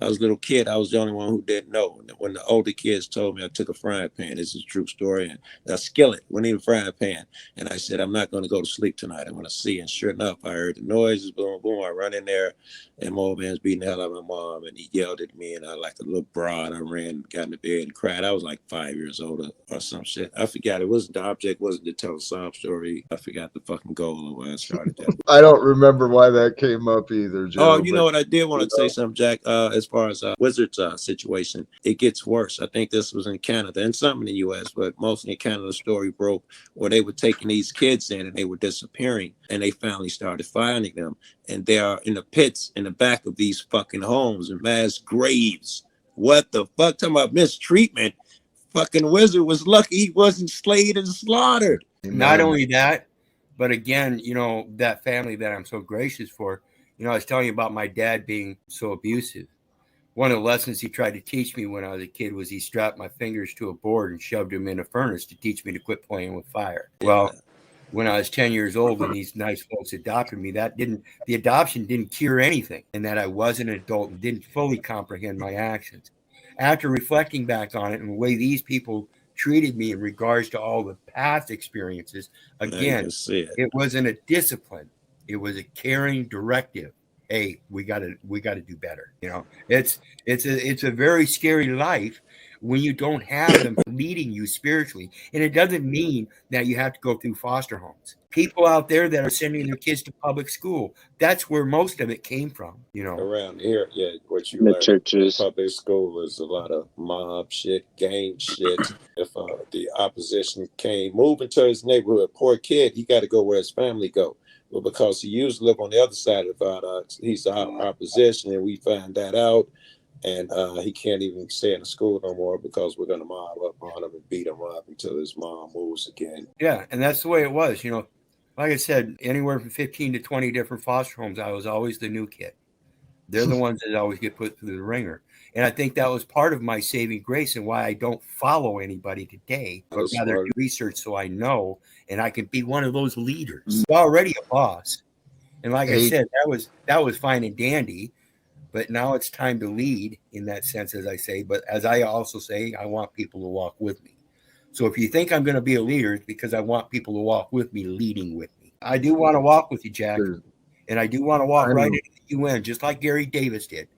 I was a little kid. I was the only one who didn't know. When the older kids told me, I took a frying pan. This is a true story. And a skillet, we need a frying pan. And I said, I'm not going to go to sleep tonight. I want to see. And sure enough, I heard the noises, boom, boom. I run in there, and my old man's beating the hell out of my mom. And he yelled at me, and I, like a little broad, I ran, got in the bed and cried. I was like 5 years old or some shit. I forgot. It wasn't the object, wasn't to tell a sob story. I forgot the fucking goal of why I started that. I don't remember why that came up either, Joe. Oh, you know what? I did want to say something, Jack, as far as Wizard's situation. It gets worse. I think this was in Canada and some in the U.S., but mostly in Canada, the story broke where they were taking these kids in and they were disappearing, and they finally started finding them. And they are in the pits in the back of these fucking homes and mass graves. What the fuck? Talking about mistreatment. Fucking Wizard was lucky he wasn't slayed and slaughtered. Not only that, but again, that family that I'm so gracious for, I was telling you about my dad being so abusive. One of the lessons he tried to teach me when I was a kid was he strapped my fingers to a board and shoved them in a furnace to teach me to quit playing with fire. Well, when I was 10 years old and these nice folks adopted me, the adoption didn't cure anything, and that I was an adult and didn't fully comprehend my actions. After reflecting back on it and the way these people treated me in regards to all the past experiences, again, it wasn't a discipline. It was a caring directive. Hey, we got to do better. It's a very scary life when you don't have them leading you spiritually. And it doesn't mean that you have to go through foster homes. People out there that are sending their kids to public school, that's where most of it came from, Around here, what you the learn churches. Public school is a lot of mob shit, gang shit. If the opposition came moving to his neighborhood, poor kid, he got to go where his family go. But because he used to live on the other side of the viaduct, he's our opposition, and we find that out. And he can't even stay in the school no more because we're going to mob up on him and beat him up until his mom moves again. Yeah, and that's the way it was. Like I said, anywhere from 15 to 20 different foster homes, I was always the new kid. They're the ones that always get put through the ringer. And I think that was part of my saving grace and why I don't follow anybody today, but rather do research so I know and I can be one of those leaders. I'm already a boss. And like I said, that was fine and dandy, but now it's time to lead in that sense, as I say. But as I also say, I want people to walk with me. So if you think I'm going to be a leader, it's because I want people to walk with me, leading with me. I do want to walk with you, Jack. And I do want to walk right into the UN, just like Gary Davis did.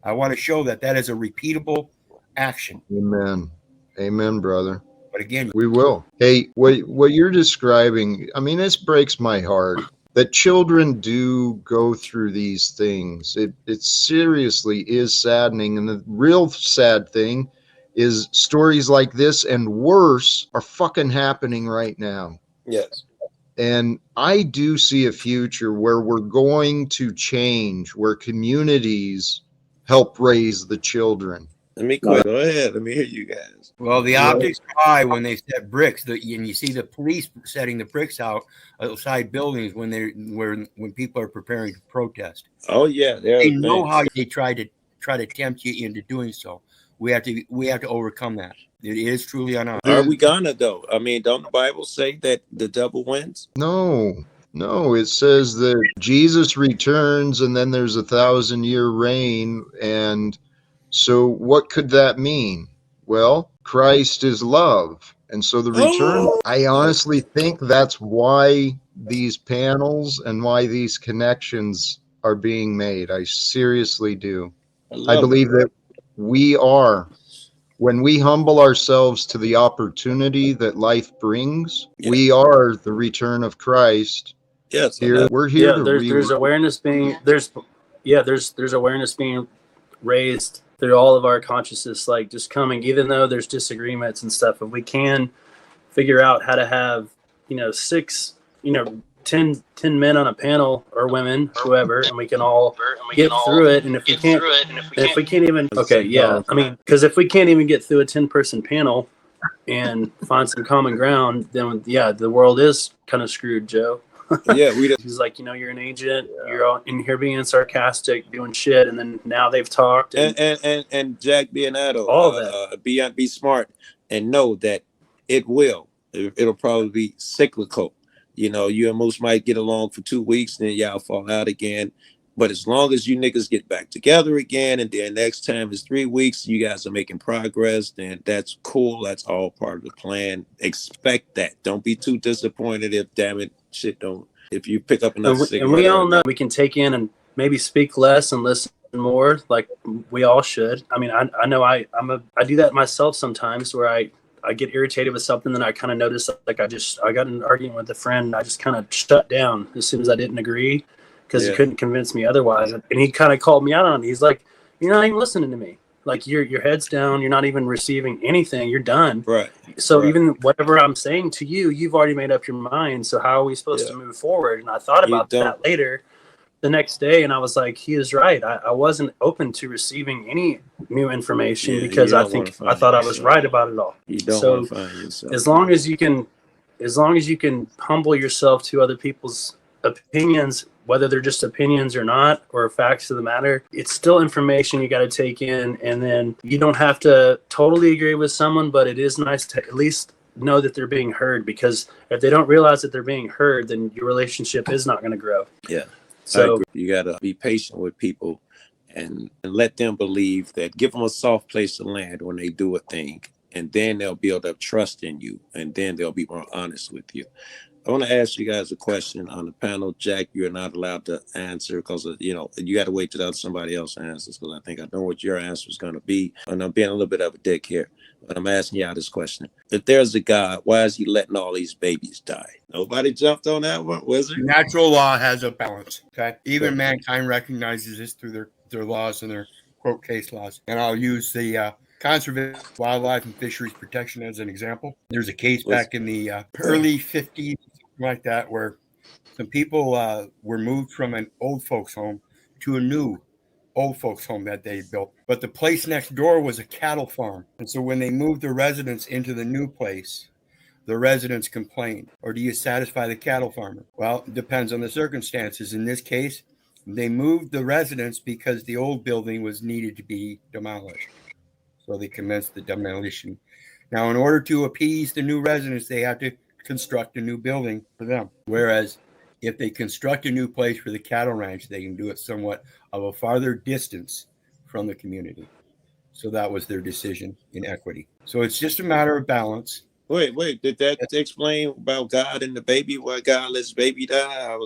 I want to show that is a repeatable action. Amen. Amen, brother. But again, we will. Hey, what you're describing, I mean, this breaks my heart that children do go through these things. It seriously is saddening. And the real sad thing is stories like this and worse are fucking happening right now. Yes. And I do see a future where we're going to change, where communities help raise the children. Let me go ahead. Let me hear you guys. Well, the optics are high when they set bricks, and you see the police setting the bricks out outside buildings when people are preparing to protest. Oh yeah, they know how they try to tempt you into doing so. We have to overcome that. It is truly on us. Are we gonna though? I mean, don't the Bible say that the devil wins? No, it says that Jesus returns and then there's 1,000-year reign. And so what could that mean? Well, Christ is love. And so the return, I honestly think that's why these panels and why these connections are being made. I seriously do. I believe that we are, when we humble ourselves to the opportunity that life brings, we are the return of Christ. Yes, we're here. Yeah, there's awareness being there's awareness being raised through all of our consciousness, like just coming, even though there's disagreements and stuff. If we can figure out how to have 10 men on a panel, or women, whoever, and we can all get through it. And if we can't even, okay, yeah, I mean, because if we can't even get through a 10-person panel and find some common ground, then yeah, the world is kind of screwed, Joe. Yeah, he's like, you're an agent, you're all in here being sarcastic, doing shit, and then now they've talked. And Jack Bionado, all that. Be smart and know that it'll probably be cyclical. You and Moose might get along for 2 weeks, then y'all fall out again. But as long as you niggas get back together again, and then next time is 3 weeks, you guys are making progress, then that's cool. That's all part of the plan. Expect that. Don't be too disappointed if, damn it, shit don't. If you pick up another cigarette. And we all know we can take in and maybe speak less and listen more, like we all should. I mean, I know I do that myself sometimes, where I get irritated with something, then I kind of notice, like I got in an argument with a friend, and I just kind of shut down as soon as I didn't agree, because he couldn't convince me otherwise. And he kind of called me out on it. He's like, "You're not even listening to me. Like your head's down. You're not even receiving anything. You're done." Right. So even whatever I'm saying to you, you've already made up your mind. So how are we supposed to move forward? And I thought about that later, the next day, and I was like, he is right. I wasn't open to receiving any new information because I thought I was right about it all. You don't want to find yourself. As long as you can humble yourself to other people's opinions, whether they're just opinions or not, or facts of the matter, it's still information you got to take in. And then you don't have to totally agree with someone, but it is nice to at least know that they're being heard, because if they don't realize that they're being heard, then your relationship is not going to grow. Yeah. So you got to be patient with people and let them believe that, give them a soft place to land when they do a thing, and then they'll build up trust in you, and then they'll be more honest with you. I want to ask you guys a question on the panel. Jack, you're not allowed to answer because, you got to wait till somebody else answers, because I think I know what your answer is going to be. And I'm being a little bit of a dick here, but I'm asking y'all this question. If there's a God, why is he letting all these babies die? Nobody jumped on that one, was it? Natural law has a balance, okay? Even mankind recognizes this through their laws and their, quote, case laws. And I'll use the Conserving Wildlife and Fisheries Protection as an example. There's a case back in the early 50s, like that, where some people were moved from an old folks home to a new old folks home that they built. But the place next door was a cattle farm. And so when they moved the residents into the new place, the residents complained. Or do you satisfy the cattle farmer? Well, it depends on the circumstances. In this case, they moved the residents because the old building was needed to be demolished. So they commenced the demolition. Now, in order to appease the new residents, they have to construct a new building for them. Whereas if they construct a new place for the cattle ranch, they can do it somewhat of a farther distance from the community. So that was their decision in equity. So it's just a matter of balance. Wait, did that explain about God and the baby? Why God lets baby die?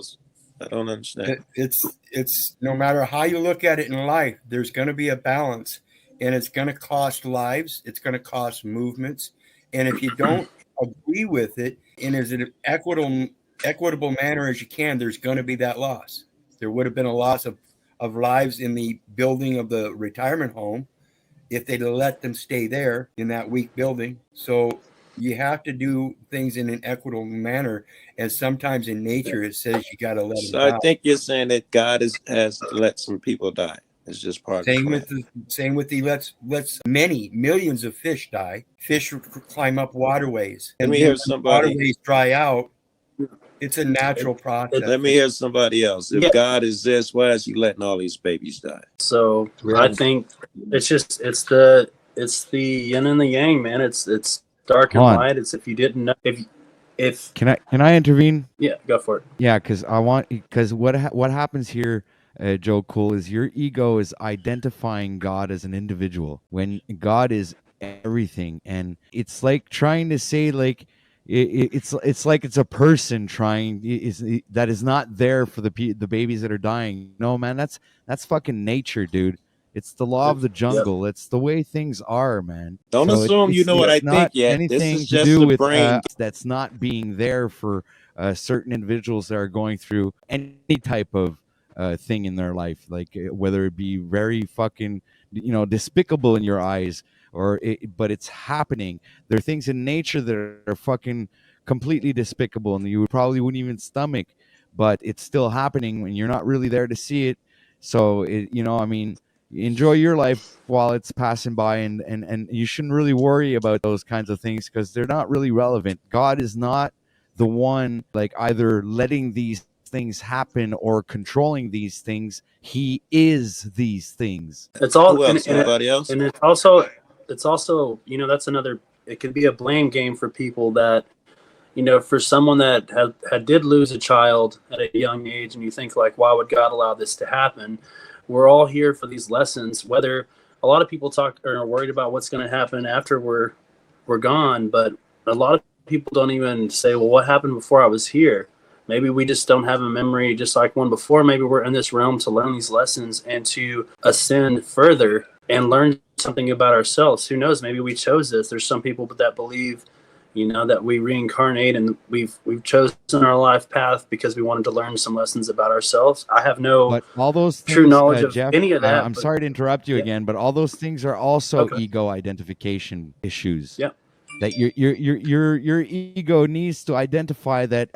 I don't understand. It's no matter how you look at it in life, there's going to be a balance, and it's going to cost lives. It's going to cost movements. And if you don't agree with it in as an equitable manner as you can, there's going to be that loss. There would have been a loss of lives in the building of the retirement home if they'd have let them stay there in that weak building. So you have to do things in an equitable manner, and sometimes in nature it says you got to let them die. I think you're saying that God has let some people die. It's just part of the same with he lets many millions of fish die. Fish climb up waterways, and when waterways dry out, it's a natural process. Let me hear somebody else. If God is this, why is he letting all these babies die? So I think it's the yin and the yang, man. It's dark and light. It's if you didn't know if can I intervene? Yeah, go for it. Yeah, because what happens here, Joe Cool, is your ego is identifying God as an individual when God is everything, and it's like trying to say like it's like it's a person trying that is not there for the babies that are dying. No, man, that's fucking nature, dude. It's the law of the jungle. It's the way things are, man. Don't assume you know what I think yet. This is just to do a with brain. That's not being there for certain individuals that are going through any type of thing in their life, like whether it be very fucking despicable in your eyes, but it's happening. There are things in nature that are fucking completely despicable, and you probably wouldn't even stomach, but it's still happening when you're not really there to see it. So enjoy your life while it's passing by, and you shouldn't really worry about those kinds of things because they're not really relevant. God is not the one like either letting these things happen or controlling these things. He is these things. It's all anybody else, and it's also that's another. It could be a blame game for people that for someone that did lose a child at a young age, and you think like, why would God allow this to happen? We're all here for these lessons. Whether a lot of people talk or are worried about what's going to happen after we're gone, but a lot of people don't even say, well, what happened before I was here? Maybe we just don't have a memory just like one before. Maybe we're in this realm to learn these lessons and to ascend further and learn something about ourselves. Who knows? Maybe we chose this. There's some people that believe, that we reincarnate and we've chosen our life path because we wanted to learn some lessons about ourselves. I have no all those things, true knowledge of Jeff, any of that. I'm sorry to interrupt you again, but all those things are also ego identification issues. Yeah. That your ego needs to identify that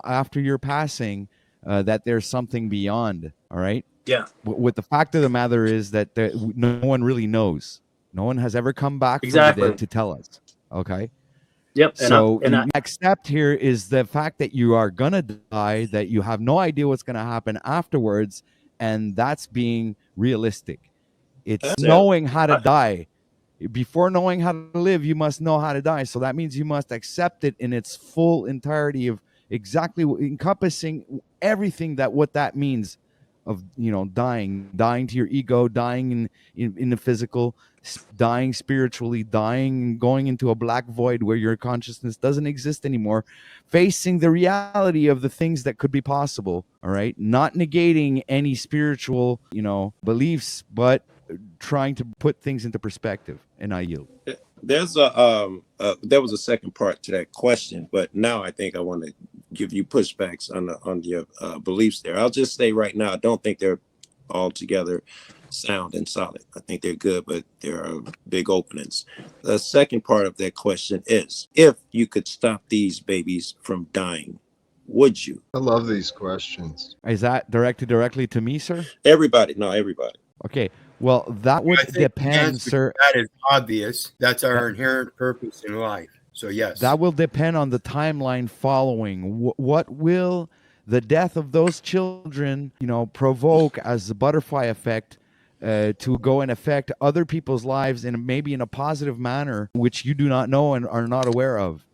after your passing that there's something beyond. All right. Yeah. What the fact of the matter is that no one really knows. No one has ever come back from the dead to tell us. Okay. Yep. So next step here is the fact that you are gonna die, that you have no idea what's gonna happen afterwards, and that's being realistic. It's knowing how to die. Before knowing how to live, you must know how to die. So that means you must accept it in its full entirety of exactly encompassing everything what that means of dying to your ego, dying in the physical, dying spiritually, dying and going into a black void where your consciousness doesn't exist anymore, facing the reality of the things that could be possible. All right, not negating any spiritual beliefs, but trying to put things into perspective. And I yield. There's there was a second part to that question, but now I think I want to give you pushbacks on your beliefs there. I'll just say right now, I don't think they're altogether sound and solid. I think they're good, but there are big openings. The second part of that question is, if you could stop these babies from dying, would you? I love these questions. Is that directed directly to me, sir? Everybody. No, everybody. Okay. Well, that would I think the depend, answer sir. to that is obvious. That's our inherent purpose in life. So yes, That will depend on the timeline following. What will the death of those children, provoke as the butterfly effect to go and affect other people's lives in maybe in a positive manner, which you do not know and are not aware of.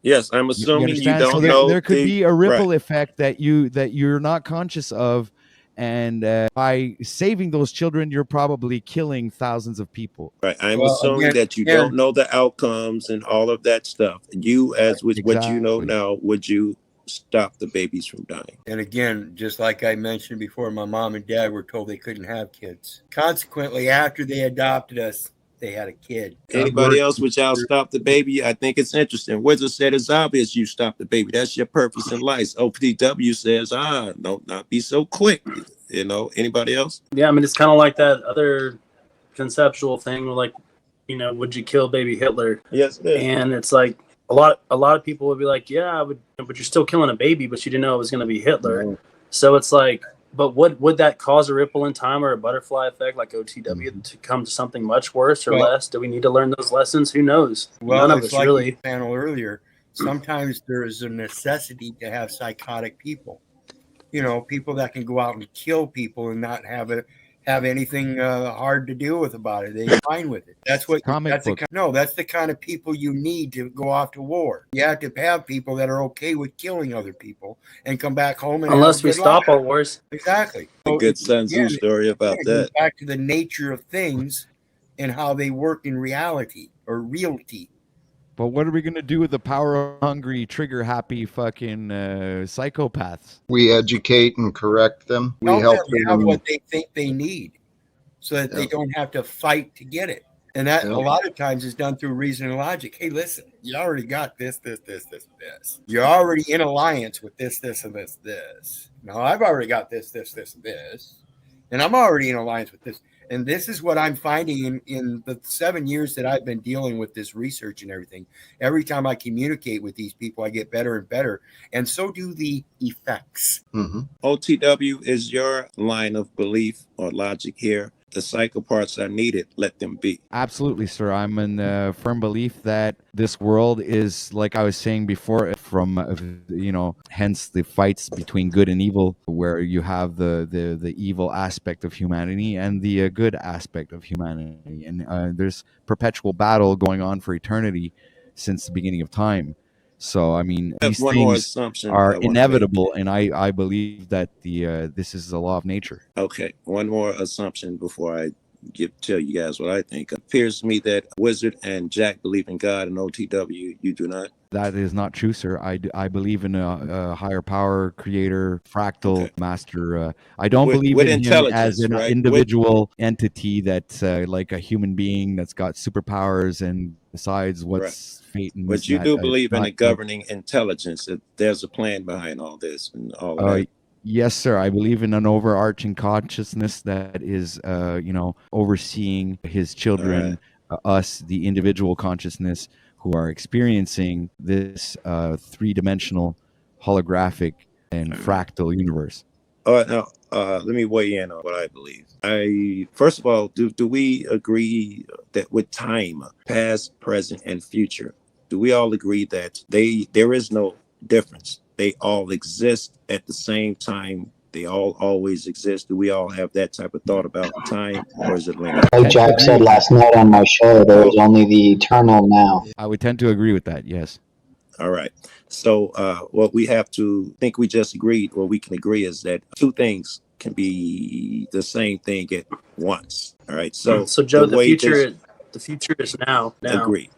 Yes, I'm You assuming you understand? So don't know there could be a right. ripple effect that you're not conscious of, and by saving those children, you're probably killing thousands of people. Right. I'm well, assuming that you don't know the outcomes and all of that stuff. You, as with what you know Exactly. now, would you stop the babies from dying? And again, just like I mentioned before, my mom and dad were told they couldn't have kids. Consequently, after they adopted us, they had a kid. Anybody else, would y'all stop the baby? I think it's interesting. Wizard said it's obvious you stop the baby. That's your purpose in life. OPW says, don't not be so quick. Anybody else? Yeah, I mean, it's kind of like that other conceptual thing, like, would you kill baby Hitler? Yes, it is. And it's like a lot of people would be like, yeah, I would, but you're still killing a baby, but you didn't know it was going to be Hitler. No. So it's like, but would that cause a ripple in time or a butterfly effect like OTW to come to something much worse or less? Do we need to learn those lessons? Who knows? Well, None of it's us like really. the panel earlier. Sometimes there is a necessity to have psychotic people. People that can go out and kill people and not have anything hard to deal with about it. They're fine with it. That's what. That's the kind of people you need to go off to war. You have to have people that are okay with killing other people and come back home. And unless we stop our wars. Exactly. A good Sun Tzu story about that. Back to the nature of things and how they work in reality or realty. But what are we going to do with the power-hungry, trigger-happy fucking psychopaths? We educate and correct them. We Help help them have them. what they think they need so that they don't have to fight to get it. And that a lot of times is done through reason and logic. Hey, listen, you already got this. You're already in alliance with this, and this. Now, I've already got this, and this. And I'm already in alliance with this. And this is what I'm finding in the 7 years that I've been dealing with this research and everything. Every time I communicate with these people, I get better and better. And so do the effects. Mm-hmm. OTW is your line of belief or logic here. The psycho parts are needed. Let them be. Absolutely, sir. I'm in the firm belief that this world is, like I was saying before, from hence the fights between good and evil, where you have the evil aspect of humanity and the good aspect of humanity, and there's perpetual battle going on for eternity since the beginning of time. So, I mean, these things are inevitable, and I believe that this is the law of nature. Okay, one more assumption before I tell you guys what I think. It appears to me that Wizard and Jack believe in God, and OTW, you do not. That is not true, sir. I believe in a higher power, creator, fractal master. I don't believe in him as an individual entity that's like a human being that's got superpowers and decides what's fate. And but you do believe in a governing intelligence, that there's a plan behind all this and all that. Yes, sir. I believe in an overarching consciousness that is, overseeing his children, us, the individual consciousness, who are experiencing this three-dimensional, holographic, and fractal universe. Now, let me weigh in on what I believe. First of all, do we agree that with time, past, present, and future, do we all agree that there is no difference? They all exist at the same time. They all always exist. Do we all have that type of thought about time, or is it linear? Like Jack said last night on my show, there is only the eternal now. I would tend to agree with that, yes. All right. So what we have to think we just agreed, or we can agree, is that two things can be the same thing at once. All right. So Joe, the future is now. Agreed.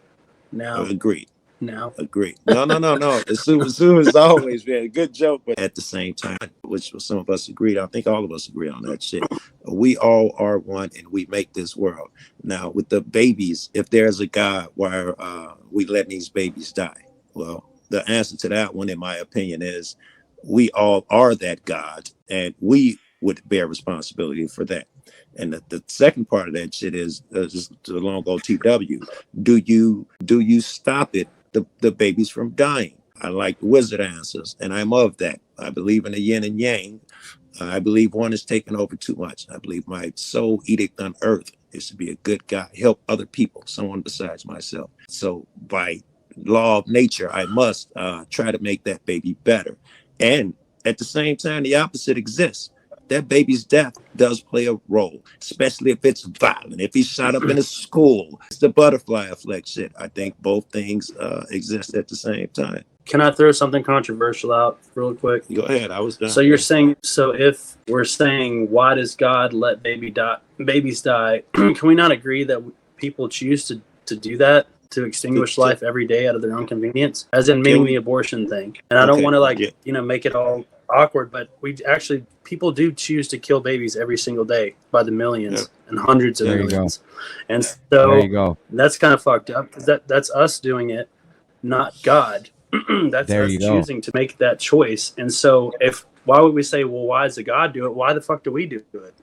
Now. Agreed. Now. Agreed. No. Sue has always been a good joke, but at the same time, which some of us agreed, I think all of us agree on that shit. We all are one, and we make this world. Now, with the babies, if there's a God, why are we letting these babies die? Well, the answer to that one, in my opinion, is we all are that God, and we would bear responsibility for that. And the second part of that shit is just along OTW. Do you stop it, the babies from dying? I like the Wizard answers, and I'm of that. I believe in the yin and yang. I believe one is taking over too much. I believe my sole edict on earth is to be a good guy, help other people, someone besides myself. So by law of nature, I must try to make that baby better. And at the same time, the opposite exists. That baby's death does play a role, especially if it's violent. If he's shot up in a school, it's the butterfly effect shit. I think both things exist at the same time. Can I throw something controversial out real quick? Go ahead. I was done. So you're saying, so if we're saying, why does God let babies die? Can we not agree that people choose to do that, to extinguish life every day out of their own convenience, as in meaning the abortion thing? And I don't want to make it all awkward, but people do choose to kill babies every single day by the millions and hundreds of millions. And so that's kind of fucked up, because that's us doing it, not God. That's us choosing to make that choice. And so why would we say, well, why does God do it? Why the fuck do we do it?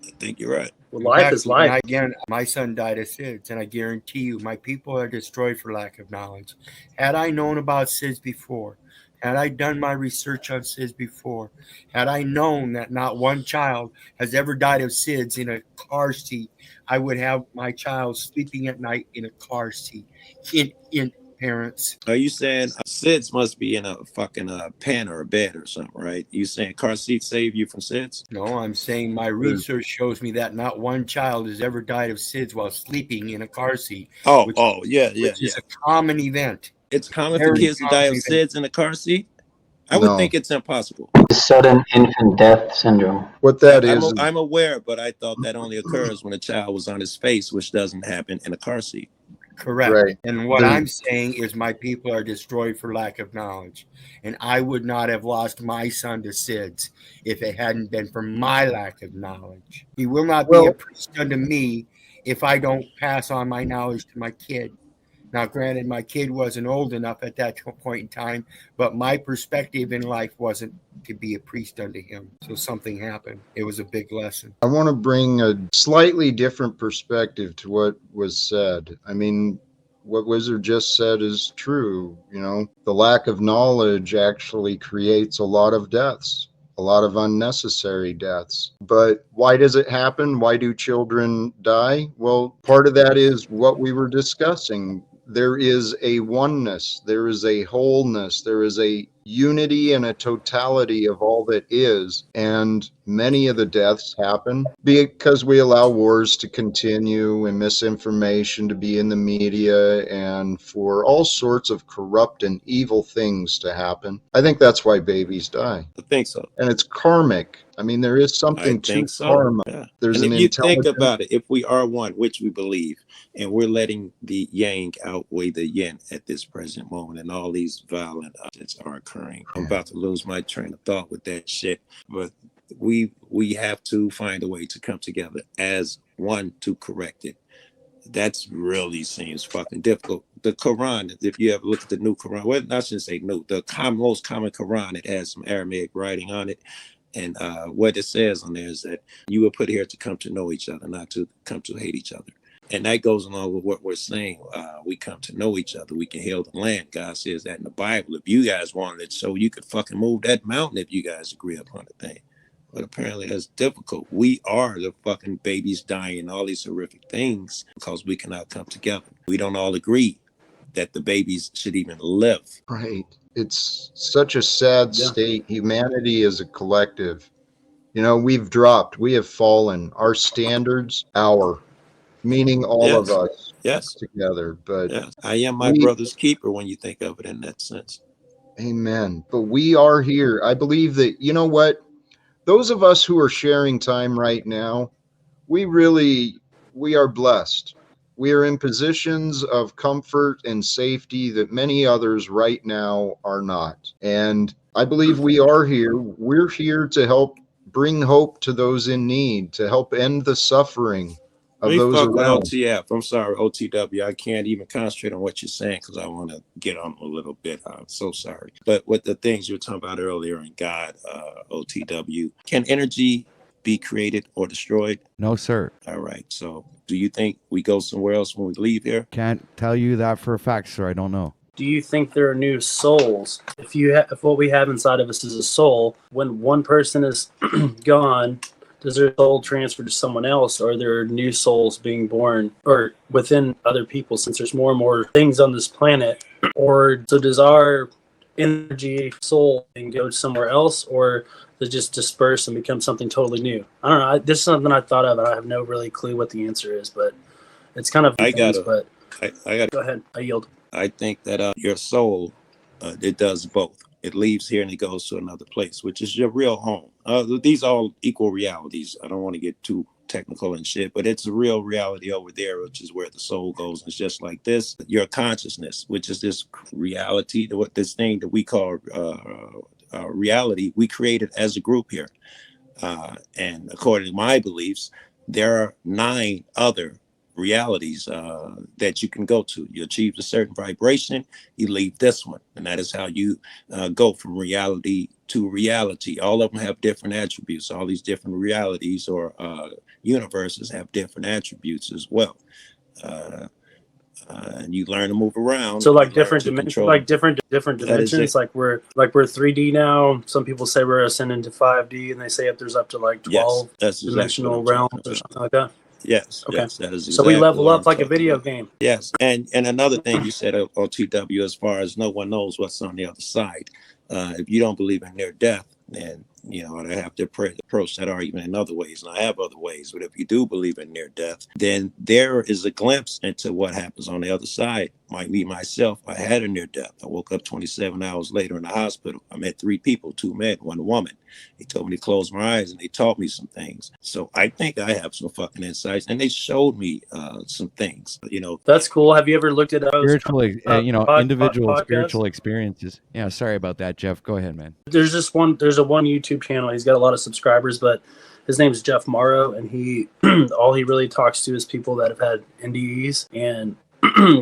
I think you're right. Well, life is life. Again, my son died of SIDS, and I guarantee you, my people are destroyed for lack of knowledge. Had I known about SIDS before, had I done my research on SIDS before, had I known that not one child has ever died of SIDS in a car seat, I would have my child sleeping at night in a car seat. In parents. Are you saying SIDS must be in a fucking pen or a bed or something, right? You saying car seats save you from SIDS? No, I'm saying my research shows me that not one child has ever died of SIDS while sleeping in a car seat. Which is a common event. It's common for kids to die of SIDS in a car seat? I would think it's impossible. Sudden infant death syndrome. What that is, I'm aware, but I thought that only occurs when a child was on his face, which doesn't happen in a car seat. Correct. Right. And what I'm saying is my people are destroyed for lack of knowledge. And I would not have lost my son to SIDS if it hadn't been for my lack of knowledge. He will not be a priest unto me if I don't pass on my knowledge to my kid. Now, granted, my kid wasn't old enough at that point in time, but my perspective in life wasn't to be a priest unto him. So something happened. It was a big lesson. I want to bring a slightly different perspective to what was said. I mean, what Wizard just said is true. You know, the lack of knowledge actually creates a lot of deaths, a lot of unnecessary deaths. But why does it happen? Why do children die? Well, part of that is what we were discussing. There is a oneness, there is a wholeness, there is a unity and a totality of all that is. And many of the deaths happen because we allow wars to continue and misinformation to be in the media and for all sorts of corrupt and evil things to happen. I think that's why babies die. I think so. And it's karmic. I mean, there is something to karma. Yeah. There's and an if you think about it, if we are one, which we believe, and we're letting the yang outweigh the yin at this present moment, and all these violent actions are occurring. I'm about to lose my train of thought with that shit, but we have to find a way to come together as one to correct it. That's really seems fucking difficult. The Quran, if you ever look at the new Quran, well, I shouldn't say new, the most common Quran, it has some Aramaic writing on it. And what it says on there is that you were put here to come to know each other, not to come to hate each other. And that goes along with what we're saying. We come to know each other. We can heal the land. God says that in the Bible. If you guys wanted it, so you could fucking move that mountain if you guys agree upon the thing. But apparently that's difficult. We are the fucking babies dying, all these horrific things because we cannot come together. We don't all agree that the babies should even live. Right. It's such a sad state. Humanity is a collective. You know, we've dropped, we have fallen. Our standards, meaning all of us together. But I am my brother's keeper when you think of it in that sense. Amen. But we are here. I believe that, you know what? Those of us who are sharing time right now, we are blessed. We are in positions of comfort and safety that many others right now are not. And I believe we are here. We're here to help bring hope to those in need, to help end the suffering of those around. OTF. I'm sorry, OTW. I can't even concentrate on what you're saying because I want to get on a little bit. I'm so sorry. But with the things you were talking about earlier in God, OTW, can energy be created or destroyed? No, sir. All right. So do you think we go somewhere else when we leave here? Can't tell you that for a fact, sir. I don't know. do you think there are new souls? If what we have inside of us is a soul, when one person is gone, does their soul transfer to someone else, or are there new souls being born or within other people, since there's more and more things on this planet? Or so does our energy soul and go somewhere else, or does it just disperse and become something totally new? I don't know. This is something I thought of, and I have no really clue what the answer is, but it's kind of I got but I go ahead. I yield. I think that your soul, it does both. It leaves here and it goes to another place, which is your real home. These are all equal realities. I don't want to get too technical and shit, but it's a real reality over there, which is where the soul goes. It's just like this. Your consciousness, which is this reality, what this thing that we call reality, we created as a group here. And according to my beliefs, there are 9 other realities that you can go to. You achieve a certain vibration, you leave this one, and that is how you go from reality to reality. All of them have different attributes. All these different realities or universes have different attributes as well. And you learn to move around. So like different dimensions, like different dimensions. Like we're 3D now. Some people say we're ascending to 5D, and they say if there's up to like 12 dimensional realms or something like that. Yes. Okay. Yes, that is exactly so we level up like a video game. Yes. And another thing you said, OTW, as far as no one knows what's on the other side. If you don't believe in near death, then I have to approach that argument in other ways, and I have other ways. But if you do believe in near death, then there is a glimpse into what happens on the other side. Like me, myself, I had a near death. I woke up 27 hours later in the hospital. I met 3 people, 2 men, 1 woman. They told me to close my eyes, and they taught me some things. So I think I have some fucking insights, and they showed me some things. That's cool. Have you ever looked at those spiritual, individual spiritual experiences? Yeah, sorry about that, Jeff. Go ahead, man. There's a one YouTube channel. He's got a lot of subscribers, but his name is Jeff Morrow, and he all he really talks to is people that have had NDEs, and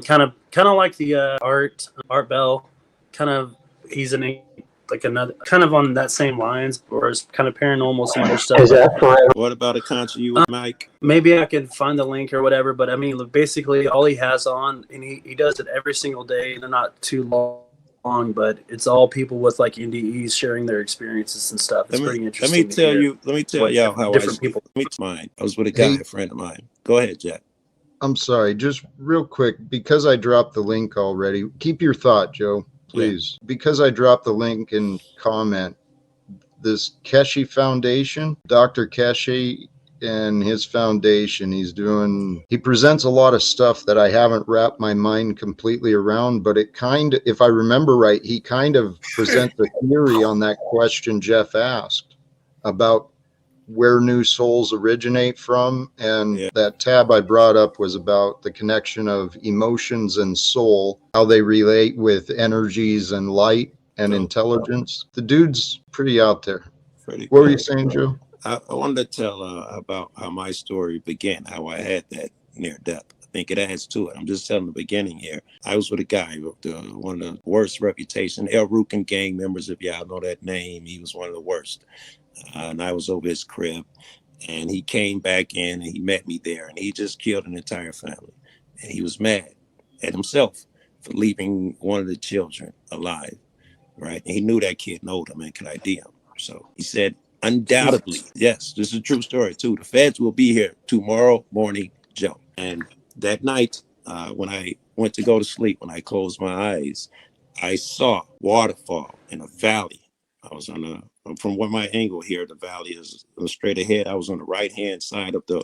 kind of like the Art Bell, kind of he's like another kind of on that same lines, or is kind of paranormal, some other stuff. Is that correct? What about a concert you with Mike? Maybe I could find the link or whatever, but I mean, basically all he has on, and he does it every single day. They're not too long, but it's all people with like NDEs sharing their experiences and stuff. It's pretty interesting. Let me tell y'all how different people. I was with a guy, a friend of mine. Go ahead, Jack. I'm sorry, just real quick, because I dropped the link already. Keep your thought, Joe, please. Yeah. Because I dropped the link in comment, this Keshe Foundation, Dr. Keshe and his foundation, he presents a lot of stuff that I haven't wrapped my mind completely around, but it if I remember right, he kind of presents a theory on that question Jeff asked about where new souls originate from. And that tab I brought up was about the connection of emotions and soul, how they relate with energies and light and intelligence. The dude's pretty out there. What were you saying, Joe? I wanted to tell about how my story began, how I had that near death. I think it adds to it. I'm just telling the beginning here. I was with a guy with one of the worst reputation, El Rukin gang members, if y'all know that name. He was one of the worst. And I was over his crib, and he came back in, and he met me there, and he just killed an entire family. And he was mad at himself for leaving one of the children alive, right? And he knew that kid owed him and could ID him. So he said, undoubtedly, yes, this is a true story too. The feds will be here tomorrow morning, Joe. And that night, when I went to go to sleep, when I closed my eyes, I saw waterfall in a valley. I was from where my angle here, the valley is straight ahead. I was on the right-hand side of the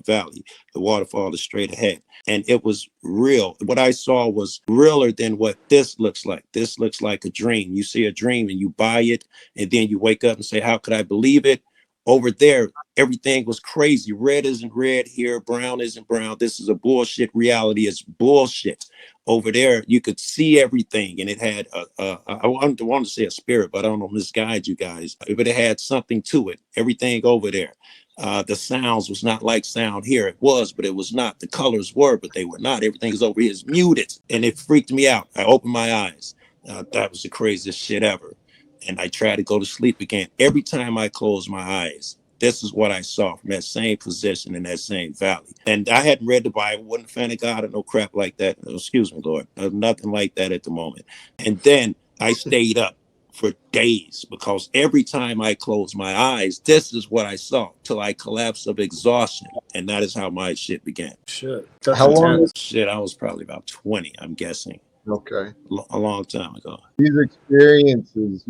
valley. The waterfall is straight ahead. And it was real. What I saw was realer than what this looks like. This looks like a dream. You see a dream and you buy it, and then you wake up and say, how could I believe it? Over there, everything was crazy. Red isn't red here. Brown isn't brown. This is a bullshit reality. It's bullshit. Over there, you could see everything. And it had, I want to say a spirit, but I don't want to misguide you guys. But it had something to it. Everything over there. The sounds was not like sound here. It was, but it was not. The colors were, but they were not. Everything is over here is muted. And it freaked me out. I opened my eyes. That was the craziest shit ever. And I tried to go to sleep again. Every time I closed my eyes, This is what I saw from that same position in that same valley. And I hadn't read the Bible, wasn't a fan of God or no crap like that. Excuse me, Lord. Nothing like that at the moment. And then I stayed up for days because every time I closed my eyes, this is what I saw till I collapsed of exhaustion. And that is how my shit began. Shit. How long? Shit, I was probably about 20, I'm guessing. Okay. A long time ago. These experiences,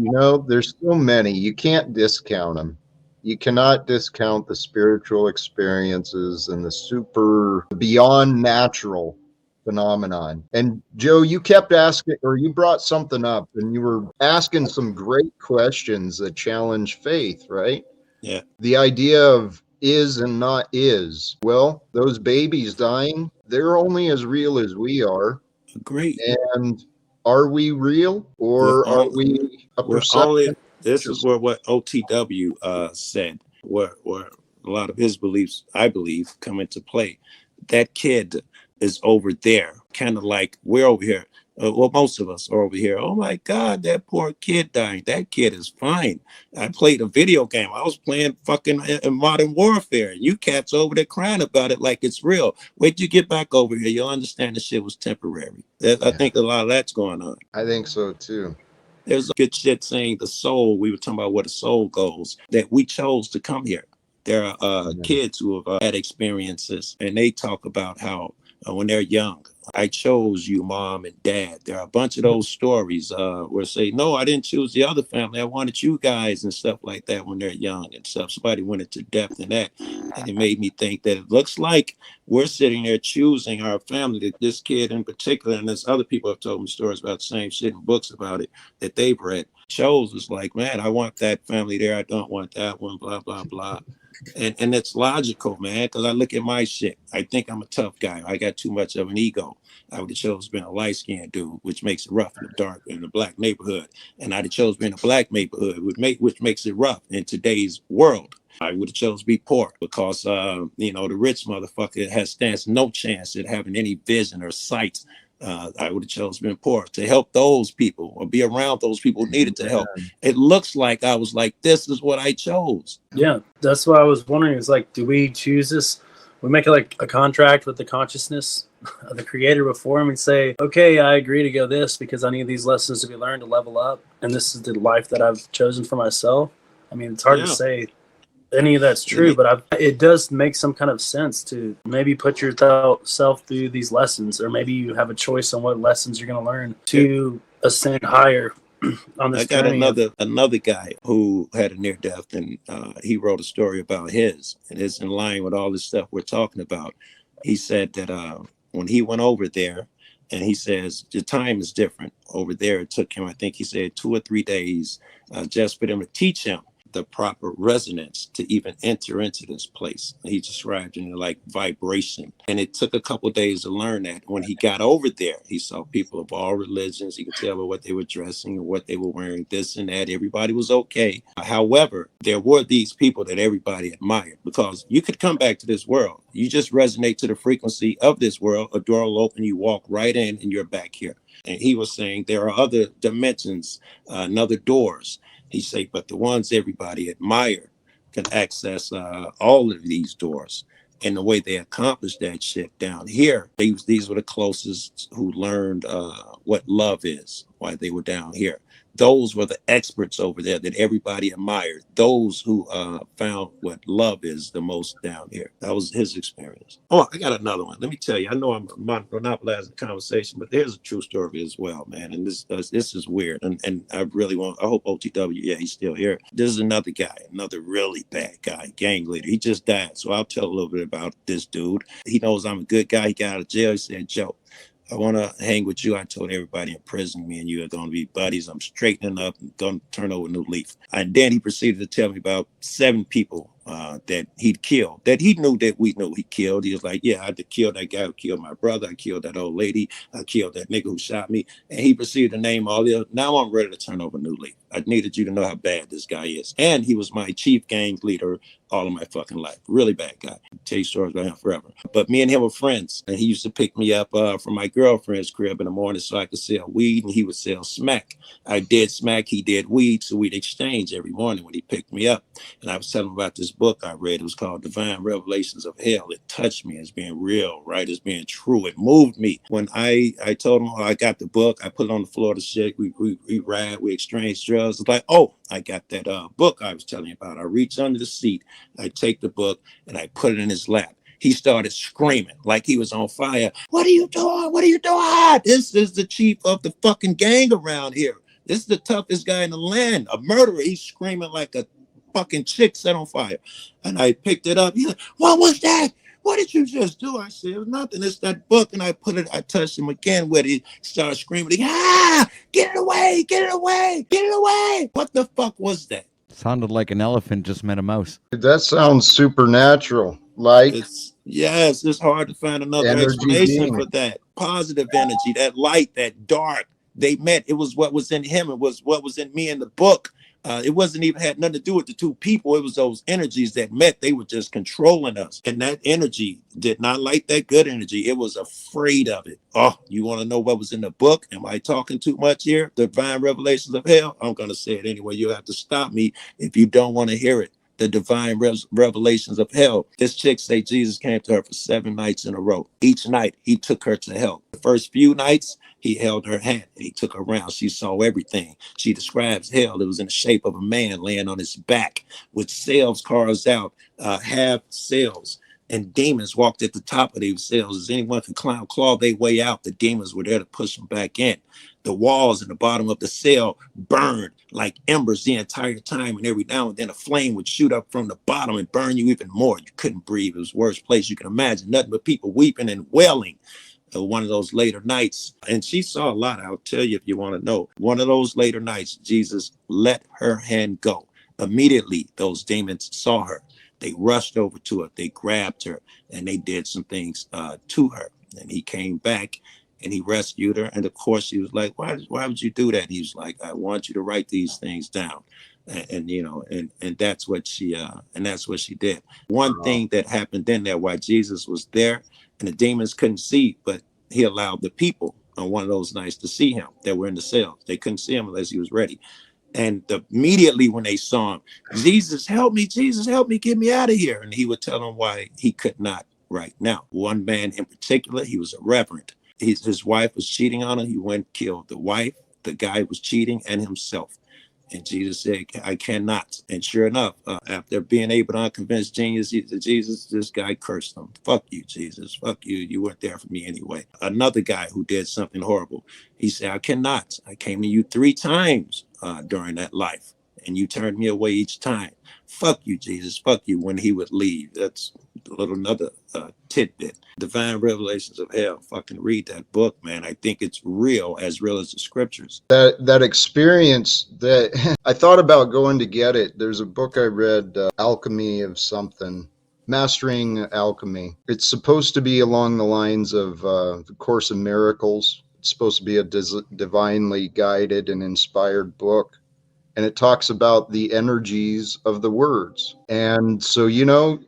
there's so many. You can't discount them. You cannot discount the spiritual experiences and the super beyond natural phenomenon. And Joe, you kept asking, or you brought something up, and you were asking some great questions that challenge faith, right? Yeah. The idea of is and not is. Well, those babies dying, they're only as real as we are. Great. And are we real, or are we a perception? This is where what OTW said, where a lot of his beliefs, I believe, come into play. That kid is over there, kind of like we're over here. Well, most of us are over here. Oh my God, that poor kid dying. That kid is fine. I played a video game. I was playing fucking Modern Warfare. You cats over there crying about it like it's real. Wait till you get back over here. You'll understand the shit was temporary. I think a lot of that's going on. I think so too. There's good shit saying the soul. We were talking about where the soul goes, that we chose to come here. There are kids who have had experiences, and they talk about how when they're young, I chose you, mom and dad. There are a bunch of those stories where say, no, I didn't choose the other family. I wanted you guys and stuff like that when they're young and stuff. Somebody went into depth in that. And it made me think that it looks like we're sitting there choosing our family, that this kid in particular, and there's other people have told me stories about the same shit and books about it that they've read. Chose is like, man, I want that family there. I don't want that one, blah, blah, blah. And it's logical, man, because I look at my shit. I think I'm a tough guy. I got too much of an ego. I would have chose being a light-skinned dude, which makes it rough in the dark in the black neighborhood. And I'd have chose being a black neighborhood, which makes it rough in today's world. I would have chose to be poor because, the rich motherfucker stands no chance at having any vision or sight. I would have chosen being poor to help those people or be around those people who needed to help. It looks like I was like, this is what I chose. Yeah, that's what I was wondering. Is like, do we choose this? We make it like a contract with the consciousness of the creator before him and say, okay, I agree to go this because I need these lessons to be learned to level up. And this is the life that I've chosen for myself. I mean, it's hard to say any of that's true, but it does make some kind of sense to maybe put yourself through these lessons, or maybe you have a choice on what lessons you're going to learn to ascend higher on this journey. I got another guy who had a near death, and he wrote a story about his, and it's in line with all this stuff we're talking about. He said that when he went over there, and he says the time is different over there. It took him, I think he said 2 or 3 days just for them to teach him the proper resonance to even enter into this place. He described it like vibration. And it took a couple of days to learn that. When he got over there, he saw people of all religions. He could tell by what they were dressing and what they were wearing, this and that. Everybody was okay. However, there were these people that everybody admired, because you could come back to this world. You just resonate to the frequency of this world. A door will open, you walk right in, and you're back here. And he was saying there are other dimensions and other doors. He said, but the ones everybody admire can access all of these doors. And the way they accomplished that shit down here, these were the closest who learned what love is while they were down here. Those were the experts over there that everybody admired. Those who found what love is the most down here. That was his experience. Oh, I got another one. Let me tell you, I know I'm monopolizing the conversation, but there's a true story as well, man. And this is weird. And I hope OTW, yeah, he's still here. This is another guy, another really bad guy, gang leader. He just died. So I'll tell a little bit about this dude. He knows I'm a good guy. He got out of jail. He said, Joe, I want to hang with you. I told everybody in prison, me and you are going to be buddies. I'm straightening up and going to turn over a new leaf. And then he proceeded to tell me about 7 people that he'd killed, that he knew that we knew he killed. He was like, yeah, I killed that guy who killed my brother. I killed that old lady. I killed that nigga who shot me. And he proceeded to name all the other. Now I'm ready to turn over a new leaf. I needed you to know how bad this guy is. And he was my chief gang leader all of my fucking life. Really bad guy. I'll tell you stories about him forever. But me and him were friends. And he used to pick me up from my girlfriend's crib in the morning so I could sell weed, and he would sell smack. I did smack, he did weed, so we'd exchange every morning when he picked me up. And I was telling him about this this book I read. It was called Divine Revelations of Hell. It touched me as being real, right? As being true. It moved me. When I told him, oh, I got the book, I put it on the floor to shake. We ride, we exchanged drugs. It's like, oh, I got that book I was telling you about. I reach under the seat, I take the book, and I put it in his lap. He started screaming like he was on fire. What are you doing? What are you doing? This is the chief of the fucking gang around here. This is the toughest guy in the land, a murderer. He's screaming like a fucking chick set on fire. And I picked it up. He's like, what was that? What did you just do? I said, it was nothing. It's that book. And I touched him again with it. He started screaming, get it away, get it away, get it away. What the fuck was that? Sounded like an elephant just met a mouse. That sounds supernatural. Like, yes, it's hard to find another explanation for that. Positive energy, that light, that dark. They met. It was what was in him. It was what was in me in the book. It wasn't even had nothing to do with the two people. It was those energies that met. They were just controlling us. And that energy did not like that good energy. It was afraid of it. Oh, you want to know what was in the book? Am I talking too much here? Divine Revelations of Hell? I'm going to say it anyway. You'll have to stop me if you don't want to hear it. The divine revelations of hell. This chick say Jesus came to her for 7 nights in a row. Each night he took her to hell. The first few nights he held her hand and he took her around. She saw everything. She describes hell. It was in the shape of a man laying on his back with cells carved out, half cells. And demons walked at the top of these cells. As anyone could claw their way out, the demons were there to push them back in. The walls in the bottom of the cell burned like embers the entire time. And every now and then a flame would shoot up from the bottom and burn you even more. You couldn't breathe. It was the worst place you can imagine. Nothing but people weeping and wailing. One of those later nights. And she saw a lot. I'll tell you if you want to know. One of those later nights, Jesus let her hand go. Immediately, those demons saw her. They rushed over to her. They grabbed her and they did some things to her. And he came back and he rescued her. And of course, she was like, why would you do that? And he was like, I want you to write these things down. And you know, and that's what she did. One thing that happened then there while Jesus was there and the demons couldn't see, but he allowed the people on one of those nights to see him that were in the cells. They couldn't see him unless he was ready. And immediately when they saw him, Jesus, help me, get me out of here. And he would tell them why he could not right now. One man in particular, he was a reverend. His wife was cheating on him. He went and killed the wife. The guy was cheating and himself. And Jesus said, I cannot. And sure enough, after being able to convince Jesus, this guy cursed him. Fuck you, Jesus. Fuck you. You weren't there for me anyway. Another guy who did something horrible. He said, I cannot. I came to you 3 times during that life. And you turned me away each time. Fuck you, Jesus. Fuck you when he would leave. That's another tidbit. Divine Revelations of Hell. Fucking read that book, man. I think it's real as the scriptures. That experience that I thought about going to get it. There's a book I read, Alchemy of something. Mastering Alchemy. It's supposed to be along the lines of the Course in Miracles. It's supposed to be a divinely guided and inspired book. And it talks about the energies of the words. And so, you know,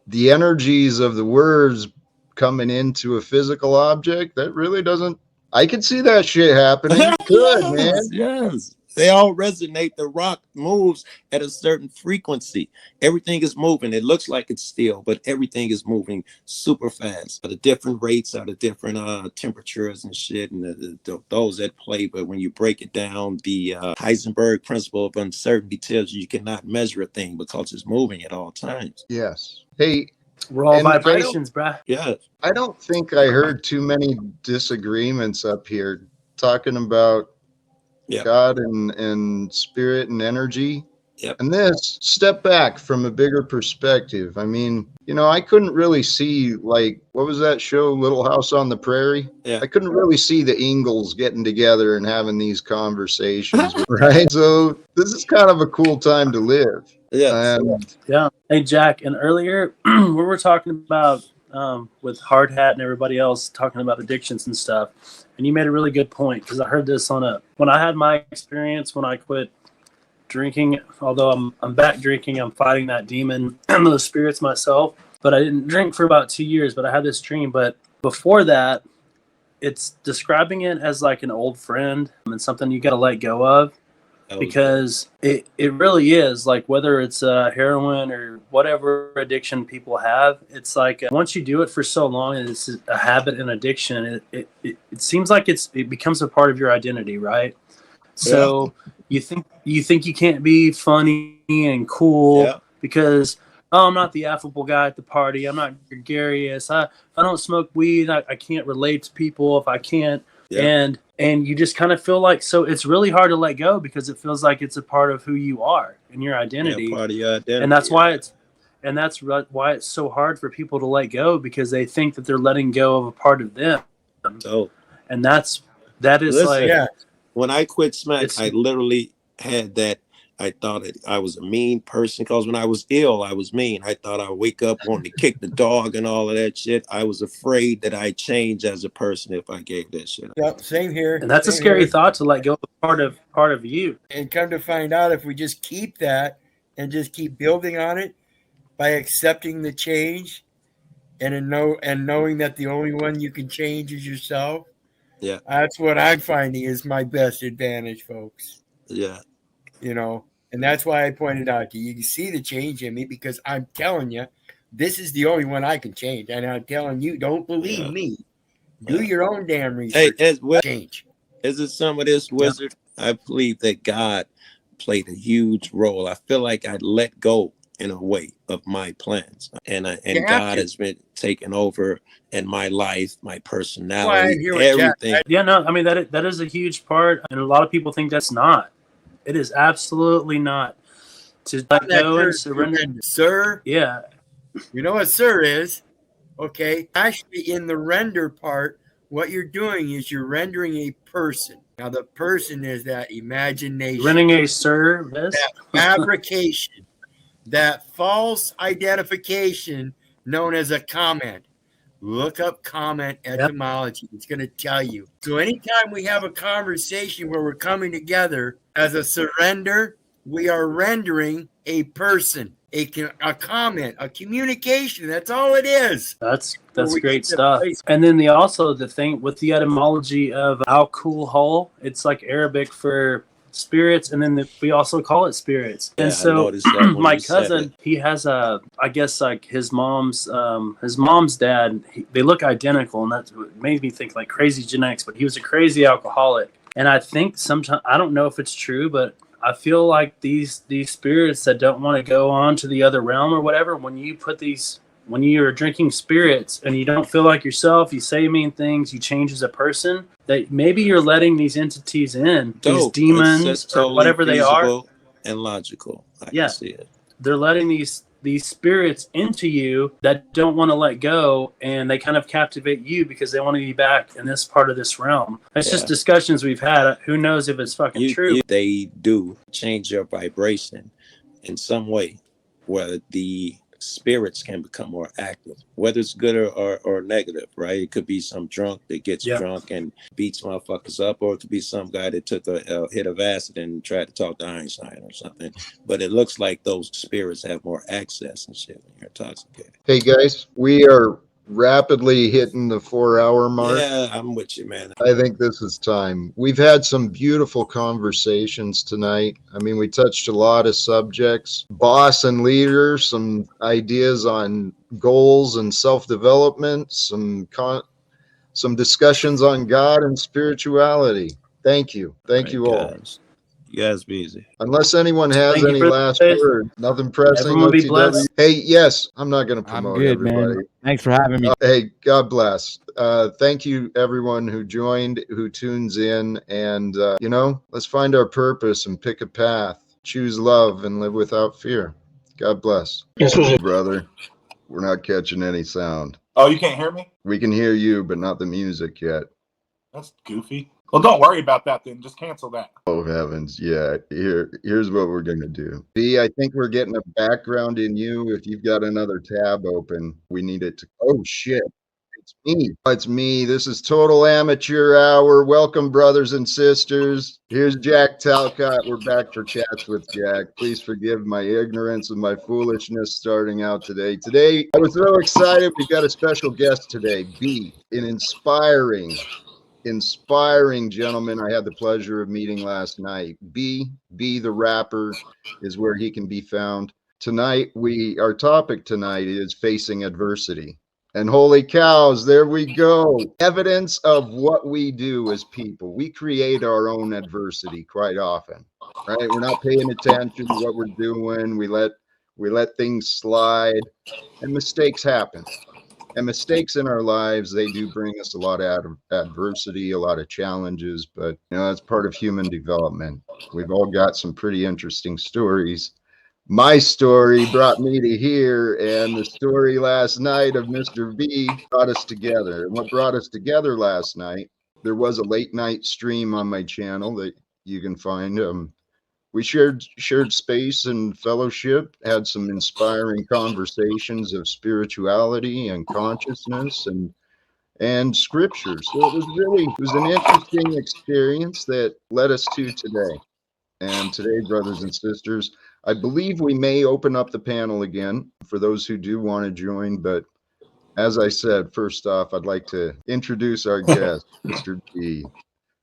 the energies of the words coming into a physical object, that really doesn't, I could see that shit happening. Good, man. Yes. They all resonate. The rock moves at a certain frequency. Everything is moving. It looks like it's still, but everything is moving super fast. The different rates are the different temperatures and shit, and those at play. But when you break it down, the Heisenberg principle of uncertainty tells you cannot measure a thing because it's moving at all times. Yes. Hey, we're all vibrations, bruh. Yeah. I don't think I heard too many disagreements up here talking about God and spirit and energy. And this, step back from a bigger perspective. I mean, you know, I couldn't really see, like, what was that show, Little House on the Prairie? I couldn't really see the Ingalls getting together and having these conversations, right? So this is kind of a cool time to live. Yeah. Hey, Jack, and earlier we were talking about with Hard Hat and everybody else talking about addictions and stuff. And you made a really good point, because I heard this when I had my experience when I quit drinking. Although I'm back drinking, I'm fighting that demon and those spirits myself. But I didn't drink for about 2 years, but I had this dream. But before that, it's describing it as like an old friend and something you got to let go of. because it really is like, whether it's heroin or whatever addiction people have, it's like once you do it for so long and it's a habit and addiction, it seems like it becomes a part of your identity, right? So you think you can't be funny and cool because, oh, I'm not the affable guy at the party, I'm not gregarious, if I don't smoke weed, I can't relate to people if I can't. And you just kind of feel like, so it's really hard to let go because it feels like it's a part of who you are and your identity. Part of your identity. And that's why why it's so hard for people to let go, because they think that they're letting go of a part of them. So, and that is when I quit smack, I literally had that. I thought I was a mean person because when I was ill, I was mean. I thought I'd wake up wanting to kick the dog and all of that shit. I was afraid that I'd change as a person if I gave that shit up. Yep, same here. And that's a scary thought, to let go of part of you. And come to find out, if we just keep that and just keep building on it by accepting the change and knowing that the only one you can change is yourself. Yeah. That's what I'm finding is my best advantage, folks. Yeah. You know, and that's why I pointed out to you. You can see the change in me, because I'm telling you, this is the only one I can change. And I'm telling you, don't believe me. Do your own damn research. Hey, change. Is it some of this, Wizard? I believe that God played a huge role. I feel like I let go in a way of my plans, and God has been taking over in my life, my personality, everything. Yeah, no, I mean that is a huge part, and a lot of people think that's not. It is absolutely not. To let go and surrender, sir. Yeah, you know what sir is? Okay, actually, in the render part, what you're doing is you're rendering a person. Now, the person is that imagination, rendering a service, that fabrication, that false identification known as a comment. Look up comment etymology. It's going to tell you. So anytime we have a conversation where we're coming together as a surrender, we are rendering a person, a comment, a communication. That's all it is. That's great stuff. And then the thing with the etymology of al-Kulhul, it's like Arabic for spirits, and then we also call it spirits. And so my cousin, he has I guess like his mom's dad, they look identical, and that's what made me think like crazy genetics, but he was a crazy alcoholic. And I think sometimes, I don't know if it's true, but I feel like these spirits that don't want to go on to the other realm or whatever, when you're drinking spirits and you don't feel like yourself, you say mean things, you change as a person, that maybe you're letting these entities in, these demons or whatever they are. And logical. I can see it. They're letting these spirits into you that don't want to let go, and they kind of captivate you because they want to be back in this part of this realm. It's just discussions we've had. Who knows if it's fucking true? They do change your vibration in some way, where the spirits can become more active, whether it's good or negative, right? It could be some drunk that gets drunk and beats motherfuckers up, or it could be some guy that took a hit of acid and tried to talk to Einstein or something. But it looks like those spirits have more access and shit when you're intoxicated. Hey guys, we are rapidly hitting the 4-hour mark. Yeah, I'm with you, man. I think this is time. We've had some beautiful conversations tonight. I mean, we touched a lot of subjects, boss and leader, some ideas on goals and self-development, some discussions on God and spirituality. Thank you. Thank you all. You guys be easy. Unless anyone has any last word, nothing pressing. Everyone be blessed. Hey, yes, I'm not going to promote I'm good, everybody. man. Thanks for having me. Hey, God bless. Thank you, everyone who joined, who tunes in, and let's find our purpose and pick a path. Choose love and live without fear. God bless. This was brother. We're not catching any sound. Oh, you can't hear me? We can hear you, but not the music yet. That's goofy. Well, don't worry about that then. Just cancel that. Oh, heavens. Yeah. Here's what we're going to do. B, I think we're getting a background in you. If you've got another tab open, we need it to. Oh, shit. It's me. It's me. This is Total Amateur Hour. Welcome, brothers and sisters. Here's Jack Talcott. We're back for Chats with Jack. Please forgive my ignorance and my foolishness starting out today. Today, I was so excited. We got a special guest today, B, an inspiring inspiring gentleman I had the pleasure of meeting last night. B the rapper is where he can be found. Tonight, our topic tonight is facing adversity. And holy cows, there we go. Evidence of what we do as people. We create our own adversity quite often, right? We're not paying attention to what we're doing. We let things slide, and mistakes happen. And mistakes in our lives, they do bring us a lot of adversity, a lot of challenges, but that's part of human development. We've all got some pretty interesting stories. My story brought me to here, and the story last night of Mr. V brought us together. And what brought us together last night, there was a late night stream on my channel that you can find. We shared space and fellowship, had some inspiring conversations of spirituality and consciousness and scripture. So it was an interesting experience that led us to today. And today, brothers and sisters, I believe we may open up the panel again for those who do want to join. But as I said, first off, I'd like to introduce our guest, Mr. D.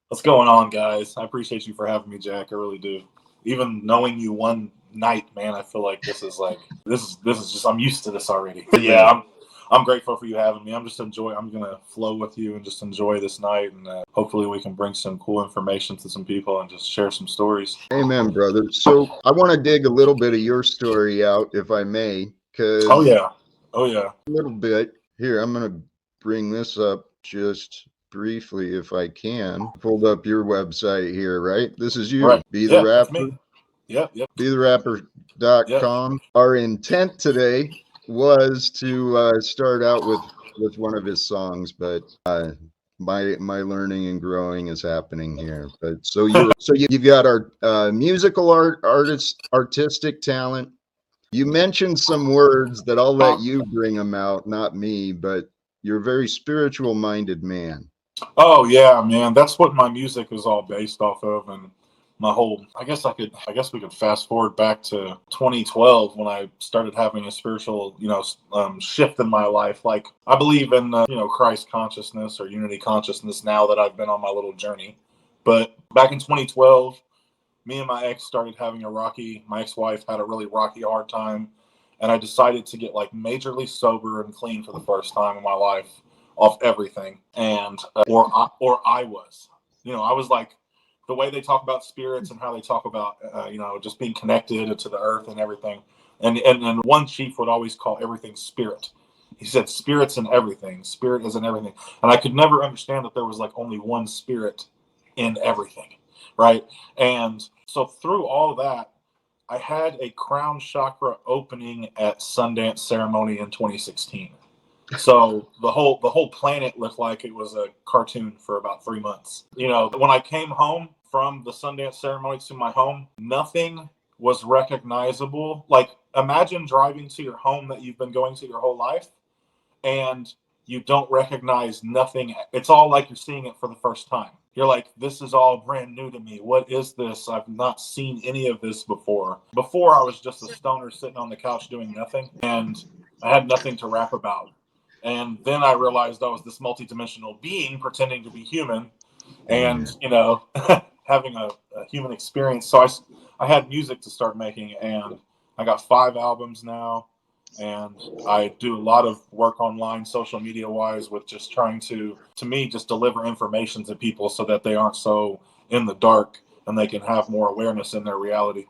What's going on, guys? I appreciate you for having me, Jack. I really do. Even knowing you one night, man, I feel like this is just, I'm used to this already. But yeah, I'm grateful for you having me. I'm gonna flow with you and just enjoy this night, and hopefully we can bring some cool information to some people and just share some stories. Amen, brother. So I want to dig a little bit of your story out, if I may. Oh yeah. A little bit. Here, I'm gonna bring this up just briefly if I can. Pulled up your website here, right? This is you, right. Be the Rapper. Yep. BeTheRapper.com. Yep. Our intent today was to start out with one of his songs, but my learning and growing is happening here. But you've got our musical artistic talent. You mentioned some words that I'll let you bring them out, not me, but you're a very spiritual minded man. Oh yeah, man. That's what my music is all based off of, and my whole, I guess we could fast forward back to 2012 when I started having a spiritual, shift in my life. Like, I believe in, Christ consciousness or unity consciousness now that I've been on my little journey. But back in 2012, me and my my ex-wife had a really rocky, hard time. And I decided to get like majorly sober and clean for the first time in my life off everything. And, I was like, the way they talk about spirits and how they talk about, just being connected to the earth and everything. And one chief would always call everything spirit. He said, spirit's in everything. Spirit is in everything. And I could never understand that there was like only one spirit in everything. Right. And so through all of that, I had a crown chakra opening at Sundance ceremony in 2016. So the whole planet looked like it was a cartoon for about 3 months. When I came home from the Sundance ceremony to my home, nothing was recognizable. Like, imagine driving to your home that you've been going to your whole life and you don't recognize nothing. It's all like you're seeing it for the first time. You're like, this is all brand new to me. What is this? I've not seen any of this before. Before, I was just a stoner sitting on the couch doing nothing, and I had nothing to rap about. And then I realized I was this multidimensional being pretending to be human and, having a human experience. So I had music to start making, and I got 5 albums now. And I do a lot of work online, social media wise, with just trying to just deliver information to people so that they aren't so in the dark and they can have more awareness in their reality.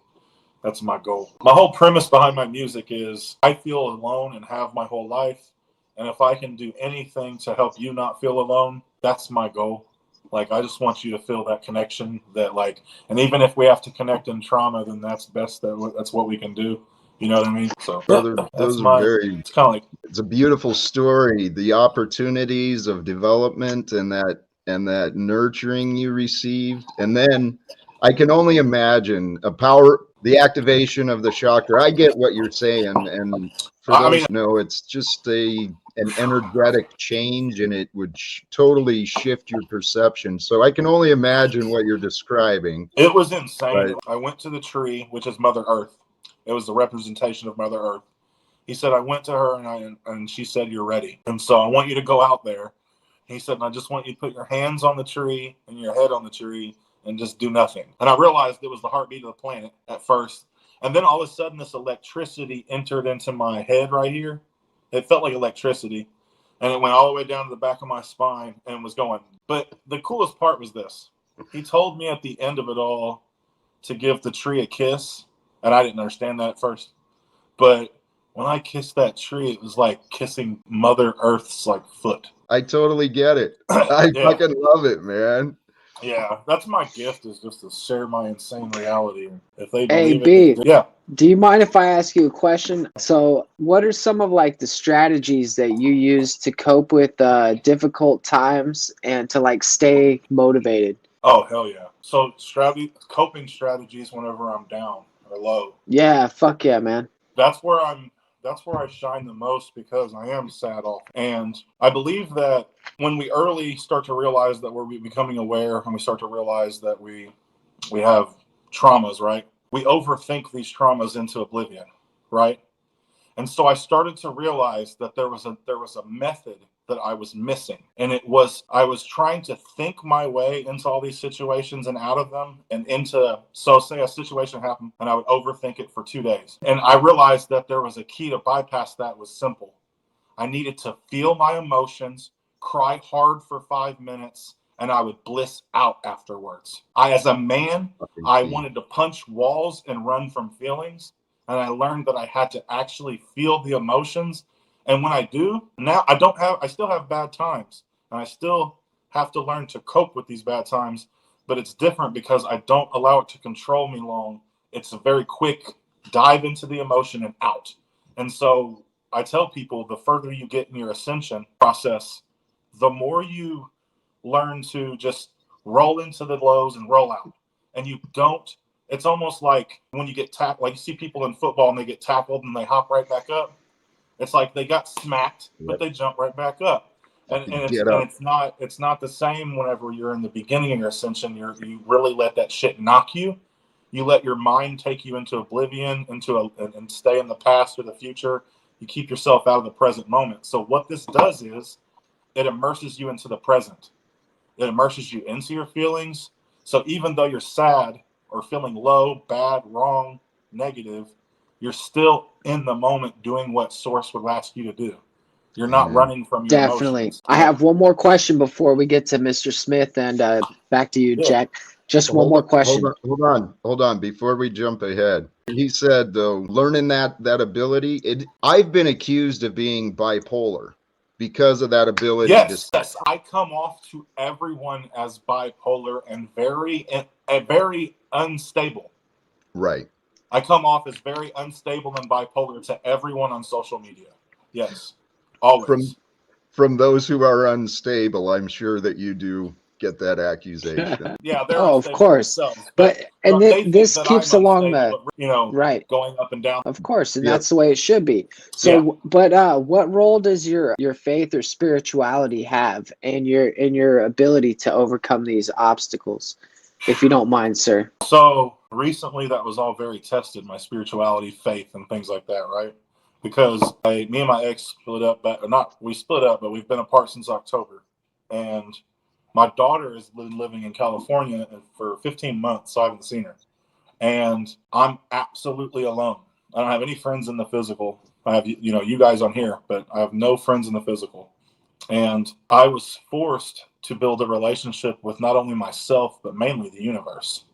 That's my goal. My whole premise behind my music is I feel alone and have my whole life. And if I can do anything to help you not feel alone, that's my goal. Like, I just want you to feel that connection and even if we have to connect in trauma, then that's best. That's what we can do. You know what I mean? So, brother, it's a beautiful story. The opportunities of development and that nurturing you received. And then I can only imagine the activation of the chakra. I get what you're saying. And for those who know, it's just an energetic change, and it would totally shift your perception. So I can only imagine what you're describing. It was insane. I went to the tree, which is Mother Earth. It was the representation of Mother Earth. He said, I went to her and she said, you're ready. And so I want you to go out there He said, and I just want you to put your hands on the tree and your head on the tree and just do nothing. And I realized it was the heartbeat of the planet at first. And then all of a sudden, this electricity entered into my head right here. It felt like electricity. And it went all the way down to the back of my spine and was going. But the coolest part was this. He told me at the end of it all to give the tree a kiss. And I didn't understand that at first. But when I kissed that tree, it was like kissing Mother Earth's like foot. I totally get it. I fucking love it, man. Yeah, that's my gift, is just to share my insane reality. If they Hey, believe it, yeah. Do you mind if I ask you a question? So, what are some of like the strategies that you use to cope with difficult times and to like stay motivated? Oh, hell yeah. So coping strategies whenever I'm down or low. Yeah, fuck yeah, man. That's where I shine the most, because I am sad off. And I believe that when we early start to realize that we're becoming aware, and we start to realize that we have traumas, right? We overthink these traumas into oblivion, right? And so I started to realize that there was a method that I was missing. And I was trying to think my way into all these situations and out of them, and so say a situation happened and I would overthink it for 2 days. And I realized that there was a key to bypass that. Was simple. I needed to feel my emotions, cry hard for 5 minutes, and I would bliss out afterwards. As a man, I wanted to punch walls and run from feelings. And I learned that I had to actually feel the emotions. And when I do, now I still have bad times, and I still have to learn to cope with these bad times, but it's different because I don't allow it to control me long. It's a very quick dive into the emotion and out. And so I tell people, the further you get in your ascension process, the more you learn to just roll into the lows and roll out. And it's almost like when you get tackled, like you see people in football and they get tackled and they hop right back up. It's like they got smacked, but they jump right back up. And it's not the same whenever you're in the beginning of your ascension. You really let that shit knock you. You let your mind take you into oblivion, and stay in the past or the future. You keep yourself out of the present moment. So what this does is it immerses you into the present. It immerses you into your feelings. So even though you're sad or feeling low, bad, wrong, negative, you're still in the moment doing what Source would ask you to do. You're not running from your emotions. I have one more question before we get to Mr. Smith, and back to you, Jack. Just one more question. Hold on. Before we jump ahead, he said, though, learning that ability, I've been accused of being bipolar because of that ability. Yes, I come off to everyone as bipolar and very unstable. Right. I come off as very unstable and bipolar to everyone on social media. Yes, always. From those who are unstable, I'm sure that you do get that accusation. Yeah, they're of course. But this keeps along the right, going up and down. Of course, and that's the way it should be. So, but what role does your faith or spirituality have in your ability to overcome these obstacles, if you don't mind, sir? So recently, that was all very tested, my spirituality, faith, and things like that, right? Because me and my ex split up, we split up, but we've been apart since October. And my daughter has been living in California for 15 months, so I haven't seen her. And I'm absolutely alone. I don't have any friends in the physical. I have, you guys on here, but I have no friends in the physical. And I was forced to build a relationship with not only myself, but mainly the universe.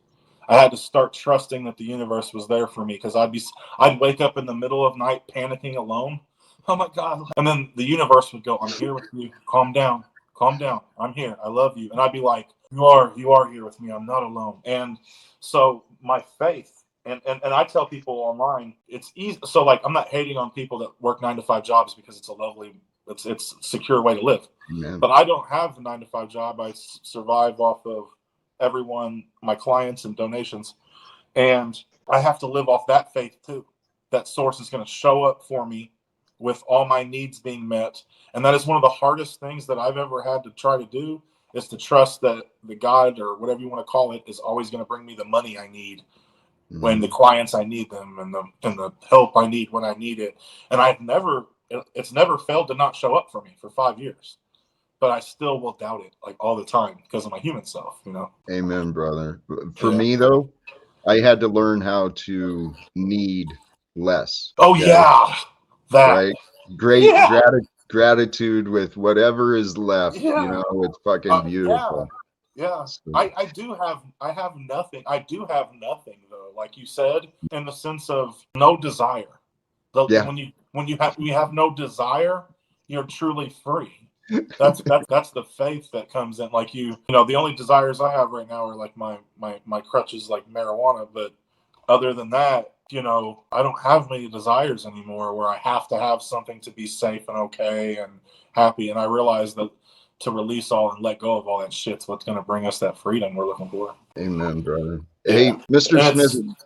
I had to start trusting that the universe was there for me, because I'd wake up in the middle of night panicking alone. Oh my God. And then the universe would go, I'm here with you. Calm down. I'm here. I love you. And I'd be like, you are here with me. I'm not alone. And so my faith, and I tell people online, it's easy. So like, I'm not hating on people that work 9-to-5 jobs, because it's it's a secure way to live. Amen. But I don't have a 9-to-5 job. I survive off of everyone, my clients, and donations. And I have to live off that faith too. That Source is going to show up for me with all my needs being met. And that is one of the hardest things that I've ever had to try to do, is to trust that the God, or whatever you want to call it, is always going to bring me the money I need, when the clients I need them, and the help I need when I need it. And it's never failed to not show up for me for 5 years, but I still will doubt it like all the time because of my human self, you know? Amen, brother. For me though, I had to learn how to need less. Oh yeah. That. Right? Great gratitude with whatever is left, you know, it's fucking beautiful. Yeah. I have nothing. I do have nothing though, like you said, in the sense of no desire. When you have no desire, you're truly free. That's the faith that comes in. Like you know, the only desires I have right now are like my crutches, like marijuana. But other than that, you know, I don't have many desires anymore where I have to have something to be safe and okay and happy. And I realize that to release all and let go of all that shit's what's going to bring us that freedom we're looking for. Amen, brother. Hey, Mr. Smith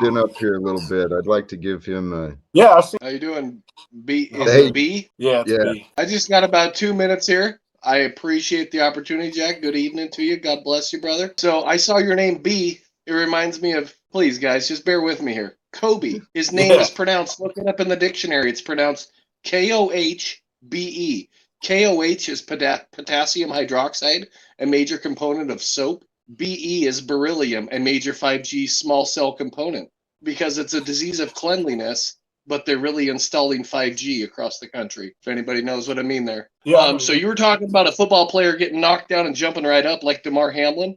been up here a little bit. I'd like to give him a I see. How you doing? B is Hey. it B? Yeah, it's B. I just got about 2 minutes here. I appreciate the opportunity, Jack. Good evening to you. God bless you, brother. So I saw your name B. It reminds me of, please guys, just bear with me here. Kobe. His name is pronounced, look it up in the dictionary. It's pronounced Kohbe. KOH is potassium hydroxide, a major component of soap. Be is beryllium, a major 5G small cell component. Because it's a disease of cleanliness, but they're really installing 5G across the country, if anybody knows what I mean there. So you were talking about a football player getting knocked down and jumping right up like DeMar Hamlin,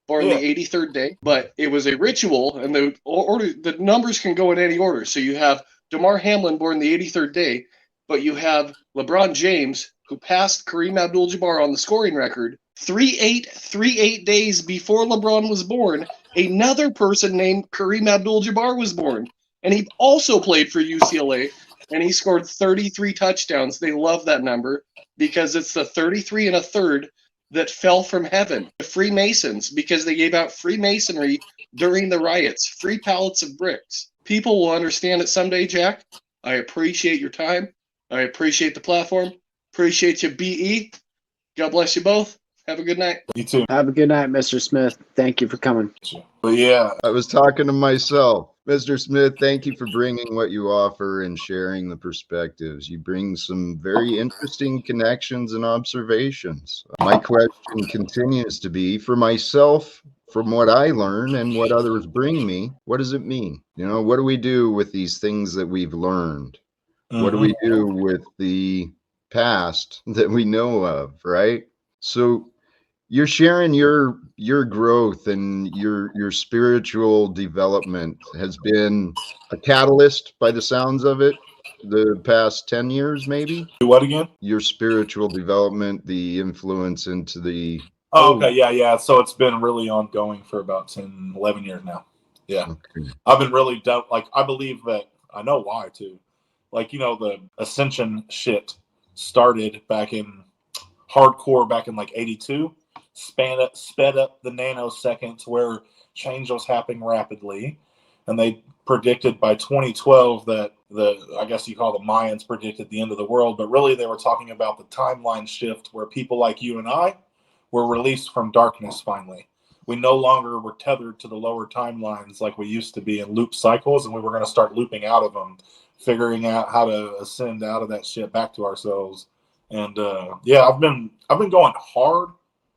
born the 83rd day, but it was a ritual, and the numbers can go in any order. So you have DeMar Hamlin born the 83rd day, but you have LeBron James, who passed Kareem Abdul-Jabbar on the scoring record 38 days before LeBron was born. Another person named Kareem Abdul-Jabbar was born, and he also played for UCLA, and he scored 33 touchdowns. They love that number because it's the 33 and a third that fell from heaven. The Freemasons, because they gave out Freemasonry during the riots, free pallets of bricks. People will understand it someday, Jack. I appreciate your time. I appreciate the platform. Appreciate you, BE. God bless you both. Have a good night. You too. Have a good night, Mr. Smith. Thank you for coming. But yeah, I was talking to myself. Mr. Smith, thank you for bringing what you offer and sharing the perspectives. You bring some very interesting connections and observations. My question continues to be, for myself, from what I learn and what others bring me, what does it mean? You know, what do we do with these things that we've learned? What do we do with the past that we know of, right? So you're sharing your growth and your spiritual development has been a catalyst by the sounds of it the past 10 years, maybe. What again? Your spiritual development, the influence into the okay, yeah. So it's been really ongoing for about 10, 11 years now. Yeah. Okay. I've been really I believe that I know why too. Like, you know, the ascension shit started back in hardcore back in like 82. Sped up the nanoseconds where change was happening rapidly, and they predicted by 2012 that I guess you call the Mayans predicted the end of the world, but really they were talking about the timeline shift where people like you and I were released from darkness finally. We no longer were tethered to the lower timelines like we used to be in loop cycles, and we were going to start looping out of them, figuring out how to ascend out of that shit back to ourselves. And I've been going hard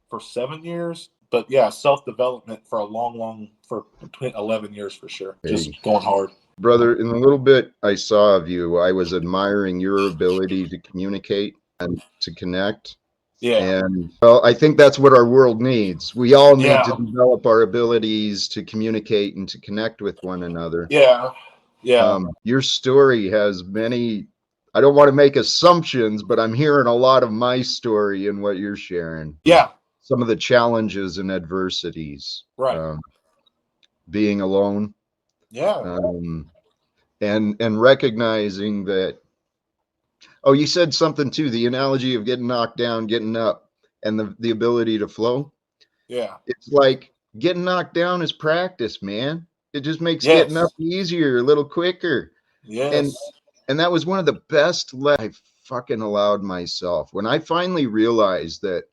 for 7 years, but yeah, self-development for a long for between 11 years for sure. Just going hard. Brother, in the little bit I saw of you, I was admiring your ability to communicate and to connect. Yeah. And well, I think that's what our world needs. We all need to develop our abilities to communicate and to connect with one another. Yeah. Your story has many, I don't want to make assumptions, but I'm hearing a lot of my story in what you're sharing. Yeah. Some of the challenges and adversities. Right. Being alone. Yeah. And recognizing that, oh, you said something too, the analogy of getting knocked down, getting up, and the ability to flow. Yeah. It's like getting knocked down is practice, man. It just makes getting up easier, a little quicker. Yes. And that was one of the best I fucking allowed myself. When I finally realized that,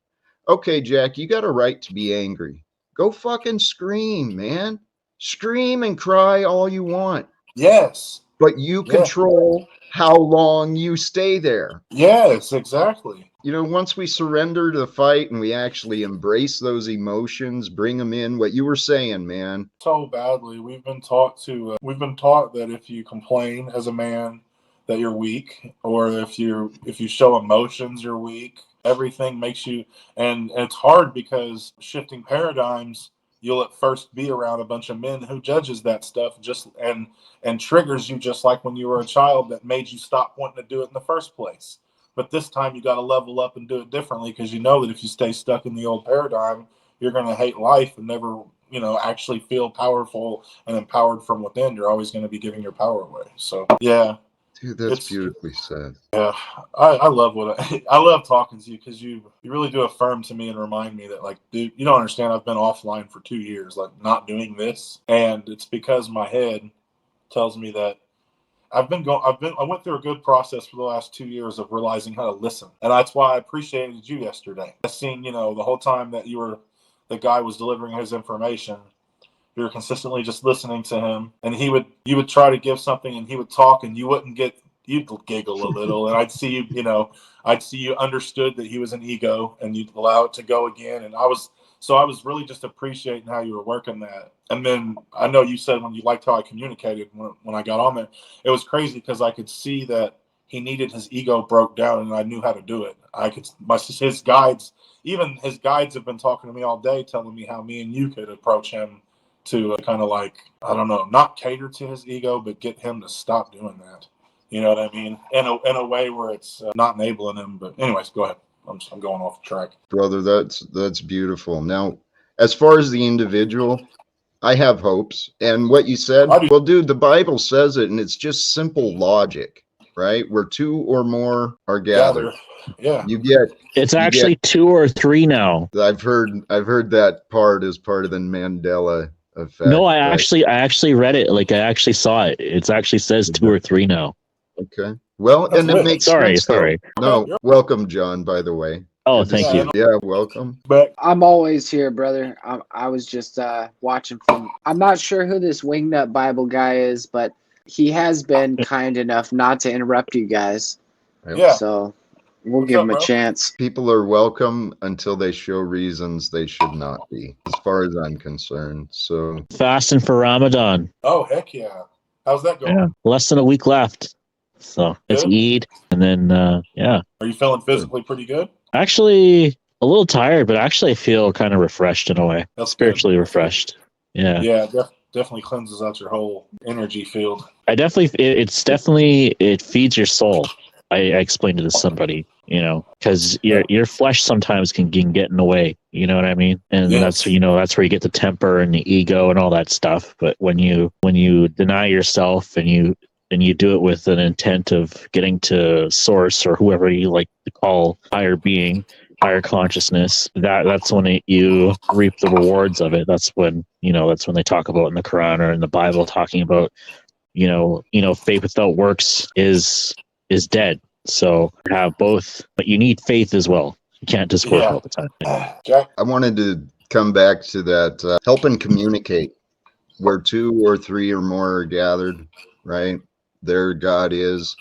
okay, Jack, you got a right to be angry. Go fucking scream, man. Scream and cry all you want. Yes. But you control how long you stay there. Yes, exactly. You know, once we surrender to the fight and we actually embrace those emotions, bring them in, what you were saying, man. So badly, we've been taught that if you complain as a man, that you're weak, or if you show emotions, you're weak. Everything makes you, and it's hard because shifting paradigms. You'll at first be around a bunch of men who judges that stuff and triggers you, just like when you were a child, that made you stop wanting to do it in the first place. But this time you got to level up and do it differently, because you know that if you stay stuck in the old paradigm, you're going to hate life and never, actually feel powerful and empowered from within. You're always going to be giving your power away. So yeah. Dude, that's beautifully said. Yeah, I love I love talking to you, because you really do affirm to me and remind me that, like, dude, you don't understand. I've been offline for 2 years, like, not doing this, and it's because my head tells me that I went through a good process for the last 2 years of realizing how to listen, and that's why I appreciated you yesterday. I seen, the whole time that the guy was delivering his information. You were consistently just listening to him, and you would try to give something, and he would talk, and you'd giggle a little, and I'd see you understood that he was an ego, and you'd allow it to go again. And I was really just appreciating how you were working that. And then I know you said when you liked how I communicated when I got on there, it was crazy because I could see that he needed his ego broke down, and I knew how to do it. His guides have been talking to me all day, telling me how me and you could approach him to kind of, like, I don't know, not cater to his ego, but get him to stop doing that. You know what I mean? In a way where it's not enabling him. But anyways, go ahead. I'm going off track. Brother, that's beautiful. Now, as far as the individual, I have hopes. And what you said, well, dude, the Bible says it, and it's just simple logic, right? Where two or more are gathered. Yeah. It's actually 2 or 3 now. I've heard that part as part of the Mandela effect. No, I actually read it. Like, I actually saw it. It actually says 2 or 3 now. Okay. Well, and it makes sense. Sorry. No, welcome, John, by the way. Oh, thank you. Yeah, welcome. I'm always here, brother. I was just watching from. I'm not sure who this Wingnut Bible guy is, but he has been kind enough not to interrupt you guys. Yeah. So we'll give him a chance. People are welcome until they show reasons they should not be, as far as I'm concerned. So Fasting for Ramadan. Oh, heck yeah. How's that going? Yeah. Less than a week left. So it's Eid, and then yeah. Are you feeling physically pretty good? Actually, a little tired, but actually I feel kind of refreshed in a way. That's spiritually refreshed. Yeah. Yeah, definitely cleanses out your whole energy field. It feeds your soul. I explained it to somebody, because your flesh sometimes can get in the way. You know what I mean? And that's where you get the temper and the ego and all that stuff. But when you deny yourself and you do it with an intent of getting to source, or whoever you like to call higher being, higher consciousness, that's when you reap the rewards of it. That's when they talk about in the Quran or in the Bible, talking about, faith without works is dead. So have both, but you need faith as well. You can't just work all the time. I wanted to come back to that help and communicate, where 2 or 3 or more are gathered, right? There God is.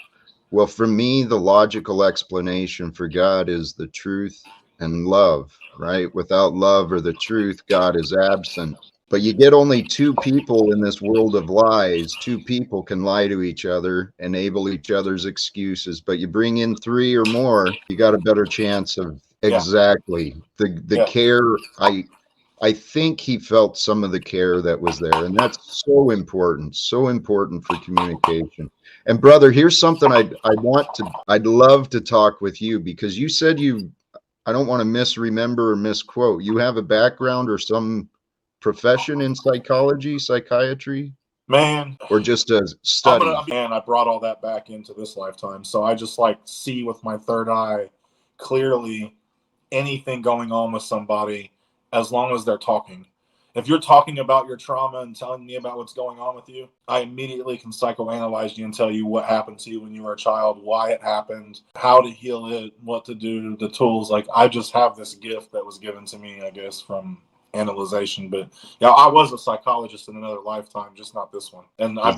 Well, for me, the logical explanation for God is the truth and love, right? Without love or the truth, God is absent. But you get only 2 people in this world of lies. 2 people can lie to each other, enable each other's excuses. But you bring in 3 or more, you got a better chance of exactly the care. I think he felt some of the care that was there, and that's so important for communication. And brother, here's something I'd love to talk with you, because you said I don't want to misremember or misquote. You have a background or some profession in psychiatry? Man. Or just a study? I brought all that back into this lifetime. So I just see with my third eye clearly anything going on with somebody, as long as they're talking. If you're talking about your trauma and telling me about what's going on with you, I immediately can psychoanalyze you and tell you what happened to you when you were a child, why it happened, how to heal it, what to do, the tools. I just have this gift that was given to me, I guess, from analyzation. But yeah, I was a psychologist in another lifetime, just not this one. And Is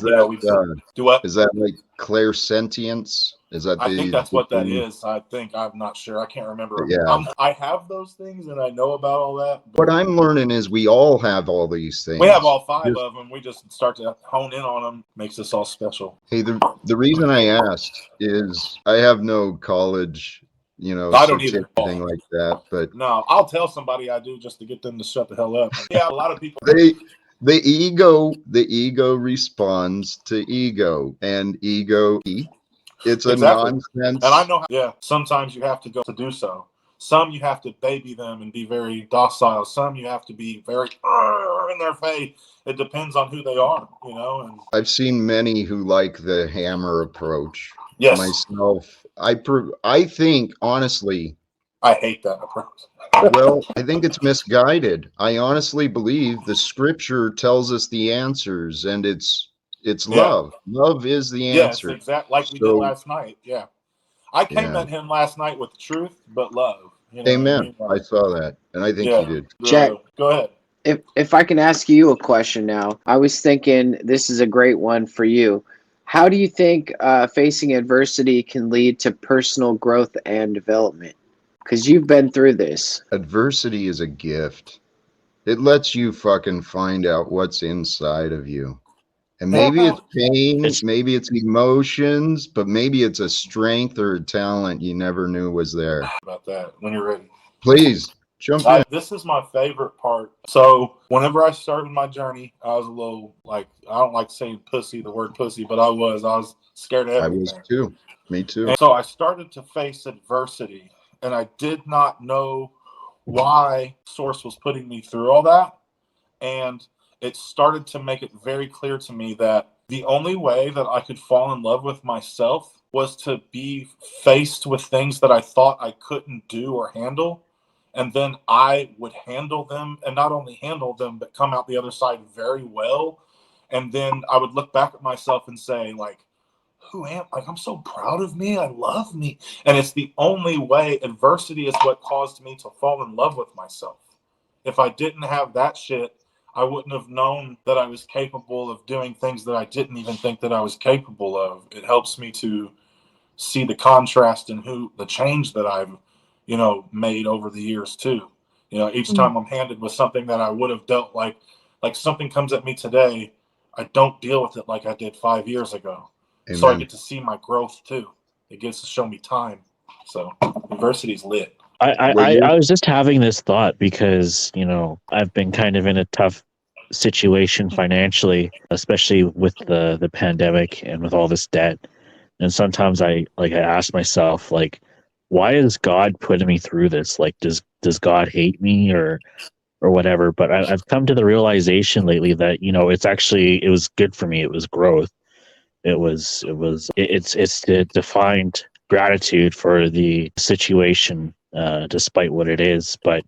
do what? Is that like clairsentience? Is that I think the that's what that thing? is. I'm not sure. I can't remember. Yeah. I have those things and I know about all that. What I'm learning is we all have all these things. We have all five of them. We just start to hone in on them. Makes us all special. Hey, the reason I asked is I have no college, I don't either. anything like that. But no, I'll tell somebody I do just to get them to shut the hell up. Yeah, a lot of people. The ego responds to ego, and ego. It's a nonsense. And I know. Yeah, sometimes you have to go to do so. Some you have to baby them and be very docile. Some you have to be very in their face. It depends on who they are, And I've seen many who like the hammer approach. Yes. Myself, I think honestly, I hate that approach. Well, I think it's misguided. I honestly believe the scripture tells us the answers, and it's love. Love is the answer. Yes, exactly. Like we did last night. Yeah. I came at him last night with truth, but love. Amen. I saw that, and I think you did. Jack, go ahead. If I can ask you a question now, I was thinking this is a great one for you. How do you think facing adversity can lead to personal growth and development? Because you've been through this. Adversity is a gift. It lets you fucking find out what's inside of you. And maybe it's pain, maybe it's emotions, but maybe it's a strength or a talent you never knew was there. About that when you're ready. Please jump in. This is my favorite part. So whenever I started my journey, I was a little I don't like saying the word pussy, but I was scared of everything. I was too. Me too. And so I started to face adversity, and I did not know why Source was putting me through all that. And it started to make it very clear to me that the only way that I could fall in love with myself was to be faced with things that I thought I couldn't do or handle. And then I would handle them, and not only handle them, but come out the other side very well. And then I would look back at myself and say, who am I? I'm so proud of me. I love me. And it's the only way. Adversity is what caused me to fall in love with myself. If I didn't have that shit, I wouldn't have known that I was capable of doing things that I didn't even think that I was capable of. It helps me to see the contrast in the change that I've, made over the years too. Each time I'm handed with something that I would have dealt like something comes at me today, I don't deal with it like I did 5 years ago. Amen. So I get to see my growth too. It gets to show me time. So adversity's lit. I was just having this thought because, I've been kind of in a tough situation financially, especially with the pandemic and with all this debt. And sometimes I ask myself, why is God putting me through this? Does God hate me or whatever? But I've come to the realization lately that, it was good for me. It was growth. It's to defined gratitude for the situation, despite what it is. But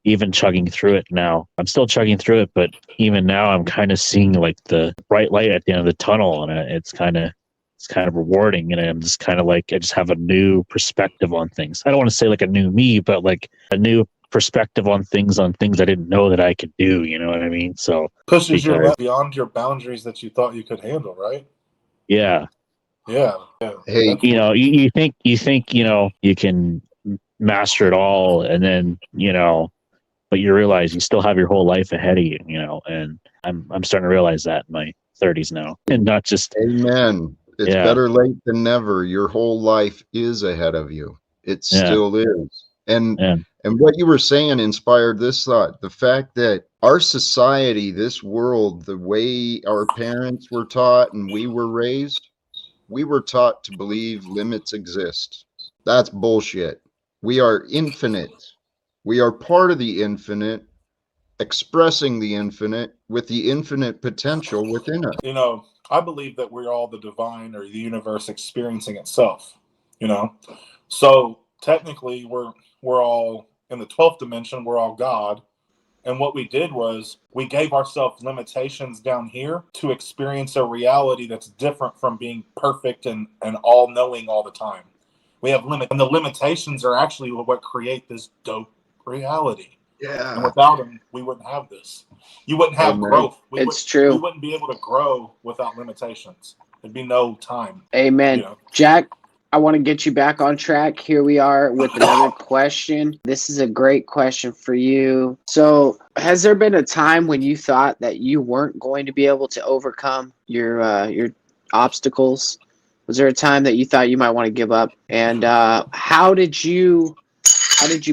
even chugging through it now, I'm still chugging through it, but even now I'm kind of seeing the bright light at the end of the tunnel, and it's kind of rewarding. And I'm just kind of I just have a new perspective on things. I don't want to say a new me, but a new perspective on things I didn't know that I could do. You know what I mean? So pushes you beyond your boundaries that you thought you could handle, right? Yeah. Yeah. Hey, you think you can master it all, and then but you realize you still have your whole life ahead of you. And I'm starting to realize that in my 30s now, and not just. Amen. It's better late than never. Your whole life is ahead of you. It still is. And what you were saying inspired this thought. The fact that our society, this world, the way our parents were taught and we were raised, we were taught to believe limits exist. That's bullshit. We are infinite. We are part of the infinite, expressing the infinite with the infinite potential within us. I believe that we're all the divine or the universe experiencing itself, So technically we're all in the 12th dimension, we're all God. And what we did was we gave ourselves limitations down here to experience a reality that's different from being perfect and all knowing all the time. We have limits, and the limitations are actually what create this dope reality. Yeah. And without them, we wouldn't have this. You wouldn't have Amen. growth. It's true. We wouldn't be able to grow without limitations. There'd be no time. Amen. You know? Jack, I want to get you back on track. Here we are with another question. This is a great question for you. So, has there been a time when you thought that you weren't going to be able to overcome your obstacles? Was there a time that you thought you might want to give up? And how did you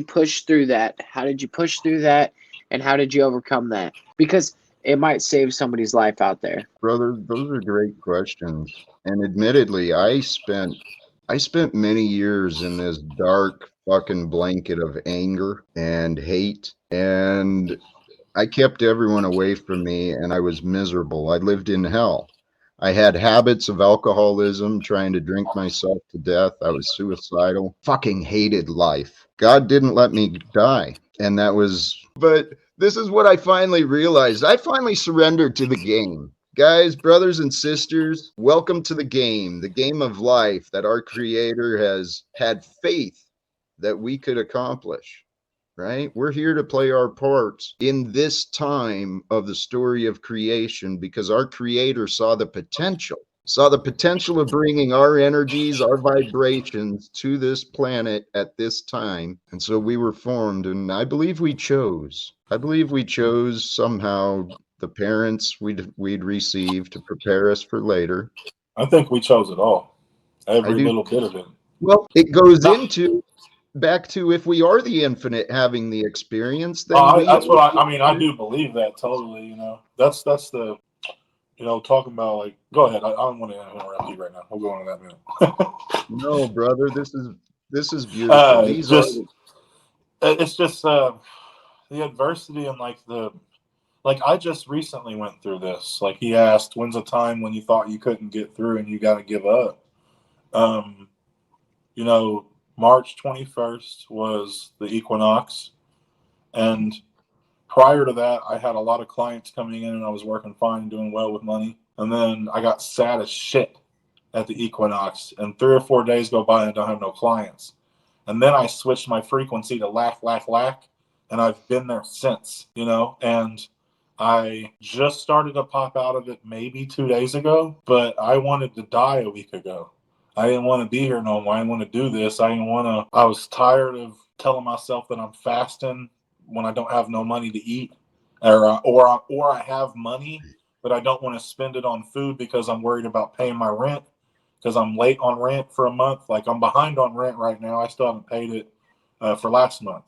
push through that? How did you push through that? And how did you overcome that? Because it might save somebody's life out there. Brother, those are great questions. And admittedly, I spent many years in this dark fucking blanket of anger and hate, and I kept everyone away from me, and I was miserable. I lived in hell. I had habits of alcoholism, trying to drink myself to death. I was suicidal. Fucking hated life. God didn't let me die. And that was, but this is what I finally realized. I finally surrendered to the game. Guys, brothers and sisters, welcome to the game of life that our Creator has had faith that we could accomplish, right? We're here to play our parts in this time of the story of creation because our Creator saw the potential of bringing our energies, our vibrations to this planet at this time. And so we were formed, and I believe we chose. Somehow the parents we'd receive to prepare us for later. I think we chose it all. Every little bit of it. Well, it goes into back to if we are the infinite having the experience, then that's what I mean. I do believe that totally. You know, that's the, you know, talking about like. Go ahead. I don't want to interrupt you right now. We'll go on to that minute. No, brother, this is beautiful. It's just the adversity and like I just recently went through this. Like he asked, when's a time when you thought you couldn't get through and you got to give up? You know, March 21st was the equinox. And prior to that, I had a lot of clients coming in and I was working fine, doing well with money. And then I got sad as shit at the equinox. And 3 or 4 days go by and I don't have no clients. And then I switched my frequency to lack. And I've been there since, you know, and I just started to pop out of it maybe 2 days ago, but I wanted to die a week ago. I didn't want to be here no more. I didn't want to do this. I was tired of telling myself that I'm fasting when I don't have no money to eat, or I have money, but I don't want to spend it on food because I'm worried about paying my rent because I'm late on rent for a month. Like I'm behind on rent right now. I still haven't paid it for last month.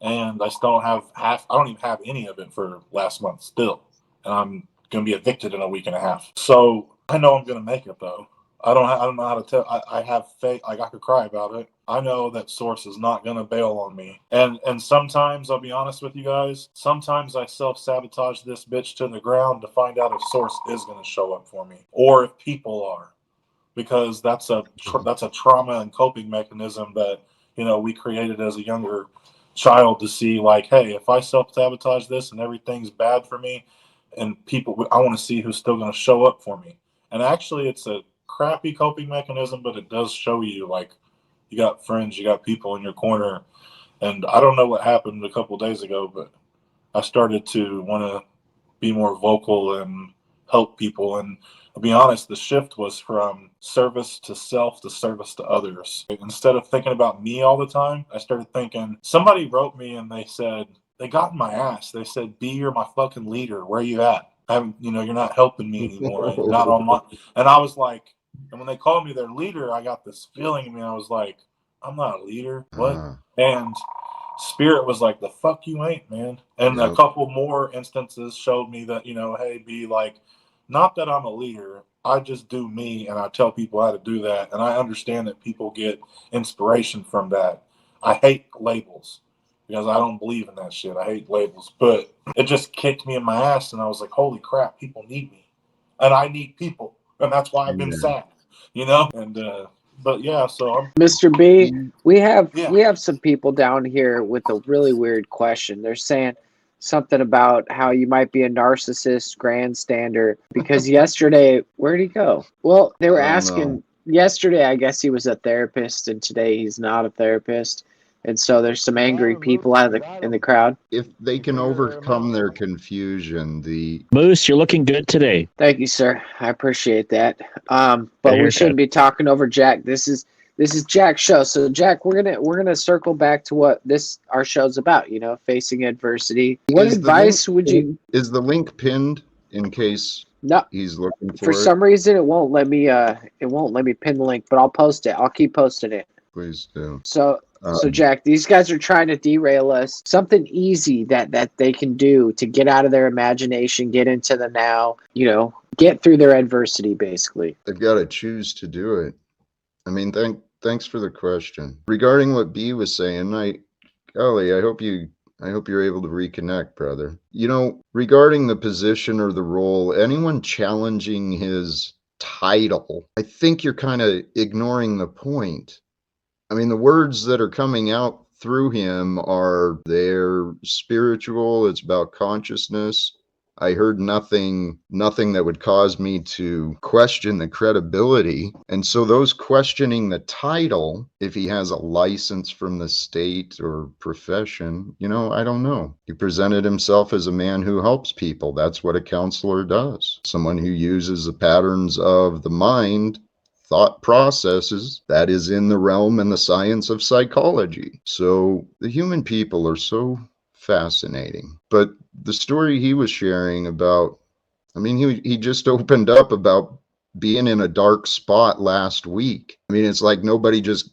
And I still don't have I don't even have any of it for last month still. And I'm going to be evicted in a week and a half. So I know I'm going to make it though. I don't know how to tell. I have faith. Like I could cry about it. I know that Source is not going to bail on me. And sometimes, I'll be honest with you guys, sometimes I self-sabotage this bitch to the ground to find out if Source is going to show up for me or if people are. Because that's a trauma and coping mechanism that, you know, we created as a younger child to see like, hey, if I self-sabotage this and everything's bad for me and people, I want to see who's still going to show up for me. And actually it's a crappy coping mechanism, but it does show you like you got friends, you got people in your corner. And I don't know what happened a couple of days ago, but I started to want to be more vocal and help people. And to be honest, the shift was from service to self to service to others. Instead of thinking about me all the time, I started thinking, somebody wrote me and they said, they got in my ass. They said, B, you're my fucking leader. Where are you at? You're not helping me anymore. You're not on my, and I was like, and when they called me their leader, I got this feeling in me. I was like, I'm not a leader. What? And Spirit was like, the fuck you ain't, man. And a couple more instances showed me that, you know, hey, be like, not that I'm a leader. I just do me and I tell people how to do that. And I understand that people get inspiration from that. I hate labels because I don't believe in that shit. I hate labels, but it just kicked me in my ass. And I was like, holy crap, people need me and I need people. And that's why I've been sad, you know? And, but yeah, so Mr. B, we have some people down here with a really weird question. They're saying something about how you might be a narcissist grandstander because yesterday, where'd he go? Well, they were asking yesterday, I guess he was a therapist and today he's not a therapist. And so there's some angry people out of in the crowd. If they can overcome their confusion, Moose, you're looking good today. Thank you, sir. I appreciate that. But we haircut. shouldn't be talking over Jack. This is Jack's show. So Jack, we're gonna circle back to what our show's about. You know, facing adversity. What advice would you? Is the link pinned in case No, he's looking for it? some reason it won't let me. It won't let me pin the link, but I'll post it. I'll keep posting it. Please do. So Jack, these guys are trying to derail us. Something easy that they can do to get out of their imagination, get into the now. You know, get through their adversity. Basically, They've got to choose to do it. I mean, thanks for the question. Regarding what B was saying, Golly, I hope you're able to reconnect, brother. You know, regarding the position or the role, anyone challenging his title, I think you're kind of ignoring the point. I mean, the words that are coming out through him they're spiritual. It's about consciousness. I heard nothing that would cause me to question the credibility. And so those questioning the title, if he has a license from the state or profession, you know, I don't know. He presented himself as a man who helps people. That's what a counselor does. Someone who uses the patterns of the mind, thought processes, that is in the realm and the science of psychology. So the human people are so fascinating. But the story he was sharing about, I mean, he just opened up about being in a dark spot last week. I mean, it's like nobody gives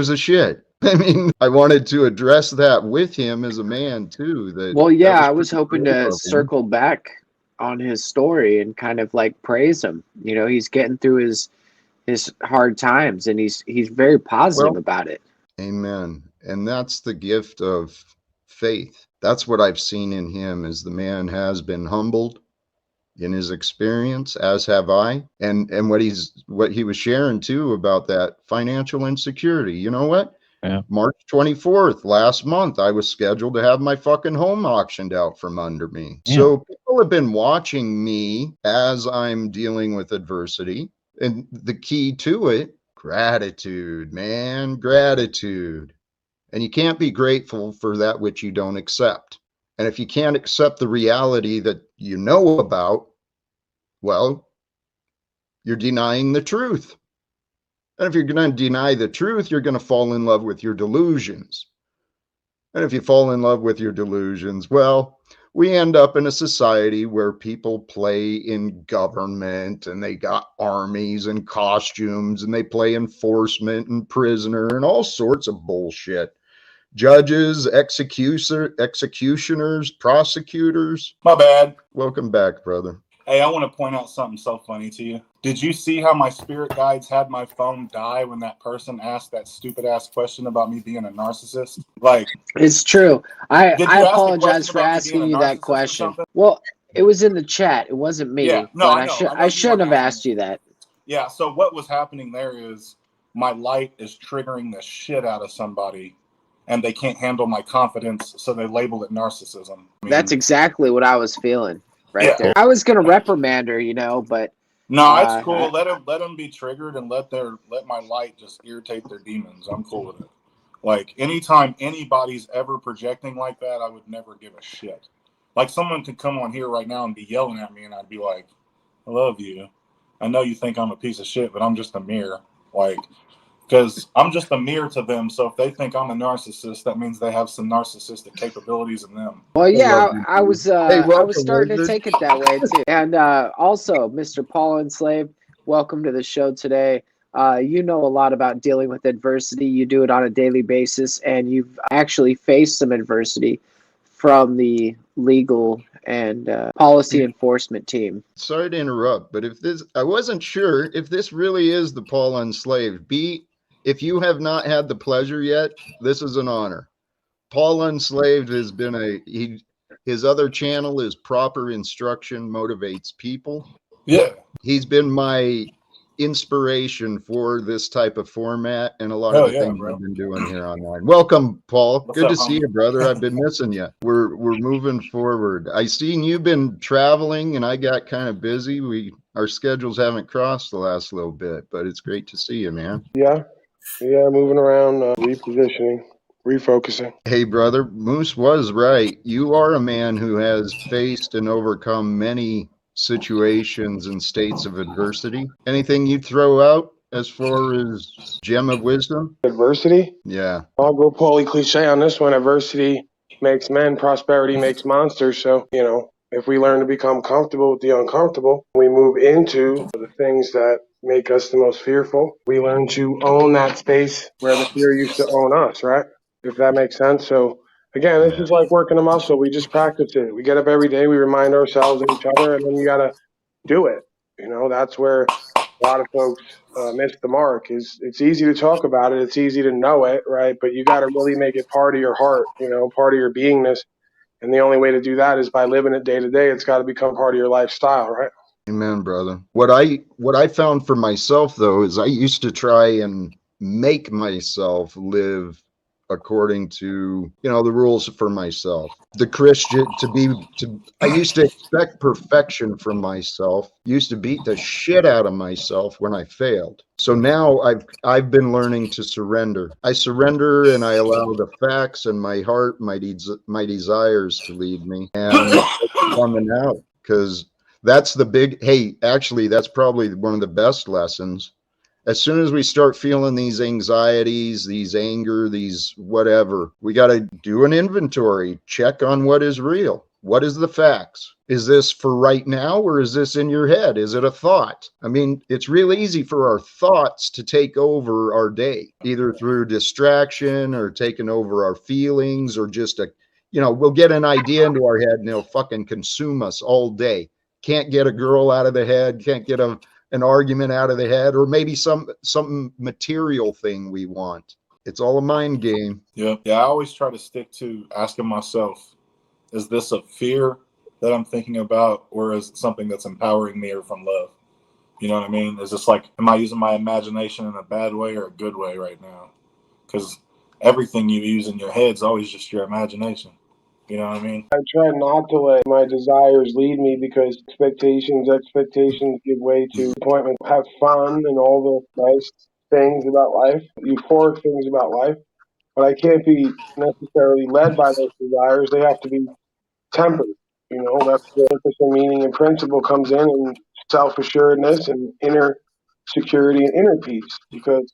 a shit. I mean, I wanted to address that with him as a man too. Well, yeah, I was hoping to circle back on his story and kind of like praise him. You know, he's getting through his hard times and he's very positive about it. Amen. And that's the gift of faith. That's what I've seen in him, is the man has been humbled in his experience, as have I. And what he was sharing too about that financial insecurity. You know what? Yeah. March 24th, last month, I was scheduled to have my fucking home auctioned out from under me. Yeah. So people have been watching me as I'm dealing with adversity. And the key to it, gratitude, man, gratitude. And you can't be grateful for that which you don't accept. And if you can't accept the reality that you know about, well, you're denying the truth. And if you're going to deny the truth, you're going to fall in love with your delusions. And if you fall in love with your delusions, well, we end up in a society where people play in government and they got armies and costumes and they play enforcement and prisoner and all sorts of bullshit. Judges, executioners, prosecutors. My bad. Welcome back, brother. Hey, I want to point out something so funny to you. Did you see how my spirit guides had my phone die when that person asked that stupid ass question about me being a narcissist? Like, it's true. I apologize for asking you that question. Well, it was in the chat. It wasn't me. Yeah, no, but I shouldn't have asked you that. Yeah. So what was happening there is my light is triggering the shit out of somebody, and they can't handle my confidence, so they label it narcissism. I mean, that's exactly what I was feeling there. I was gonna reprimand her, you know, but no, it's cool. Let them be triggered and let my light just irritate their demons. I'm cool with it. Like, anytime anybody's ever projecting like that, I would never give a shit. Like, someone could come on here right now and be yelling at me, and I'd be like, "I love you. I know you think I'm a piece of shit, but I'm just a mirror." Like, because I'm just a mirror to them. So if they think I'm a narcissist, that means they have some narcissistic capabilities in them. Well, yeah, I was starting to take it that way too. And also, Mr. Paul Enslaved, welcome to the show today. You know a lot about dealing with adversity. You do it on a daily basis, and you've actually faced some adversity from the legal and policy enforcement team. Sorry to interrupt, but I wasn't sure if this really is the Paul Enslaved. If you have not had the pleasure yet, this is an honor. Paul Enslaved has been his other channel is Proper Instruction Motivates People. Yeah. He's been my inspiration for this type of format and a lot of the things I've been doing here online. Welcome, Paul. Good to see you, brother. I've been missing you. We're moving forward. I seen you've been traveling and I got kind of busy. Our schedules haven't crossed the last little bit, but it's great to see you, man. Yeah, moving around, repositioning. refocusing. Hey, brother, Moose was right. You are a man who has faced and overcome many situations and states of adversity. Anything you'd throw out as far as gem of wisdom? Adversity? Yeah. I'll go Paulie cliche on this one. Adversity makes men, prosperity makes monsters. So, if we learn to become comfortable with the uncomfortable, we move into the things that make us the most fearful. We learn to own that space where the fear used to own us, right? If that makes sense. So, again, this is like working a muscle. We just practice it. We get up every day, we remind ourselves and each other, and then you got to do it. That's where a lot of folks miss the mark. Is it's easy to talk about it, it's easy to know it, right? But you got to really make it part of your heart, part of your beingness. And the only way to do that is by living it day to day. It's got to become part of your lifestyle, right? Amen, brother. What I found for myself though is I used to try and make myself live according to the rules for myself. The Christian I used to expect perfection from myself. Used to beat the shit out of myself when I failed. So now I've been learning to surrender. I surrender and I allow the facts and my heart, my desires to lead me, and it's coming out because that's actually that's probably one of the best lessons. As soon as we start feeling these anxieties, these anger, these whatever, we got to do an inventory, check on what is real. What is the facts? Is this for right now or is this in your head? Is it a thought? I mean, it's real easy for our thoughts to take over our day, either through distraction or taking over our feelings or just we'll get an idea into our head and it'll fucking consume us all day. Can't get a girl out of the head, can't get an argument out of the head, or maybe some material thing we want. It's all a mind game. Yeah. I always try to stick to asking myself, is this a fear that I'm thinking about, or is it something that's empowering me or from love? You know what I mean? Is this like, am I using my imagination in a bad way or a good way right now? Because everything you use in your head is always just your imagination. You know what I mean? I try not to let my desires lead me because expectations give way to disappointment. Have fun and all the nice things about life, euphoric things about life, but I can't be necessarily led by those desires. They have to be tempered. That's where purpose and meaning and principle comes in, and self-assuredness and inner security and inner peace. Because,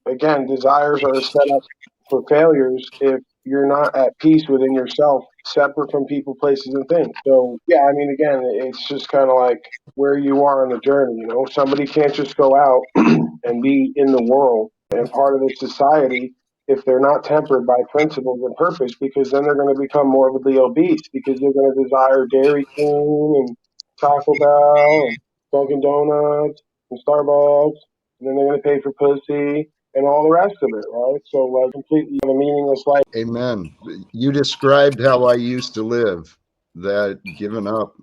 again, desires are set up for failures if you're not at peace within yourself, separate from people, places, and things. So, yeah, I mean, again, it's just kind of like where you are on the journey. Somebody can't just go out and be in the world and part of the society if they're not tempered by principles and purpose, because then they're going to become morbidly obese because they're going to desire Dairy Queen and Taco Bell and Dunkin' Donuts and Starbucks, and then they're going to pay for pussy and all the rest of it, right? So, like, completely a meaningless life. Amen. You described how I used to live, that giving up.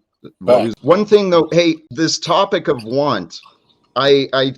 One thing though, hey, this topic of want, I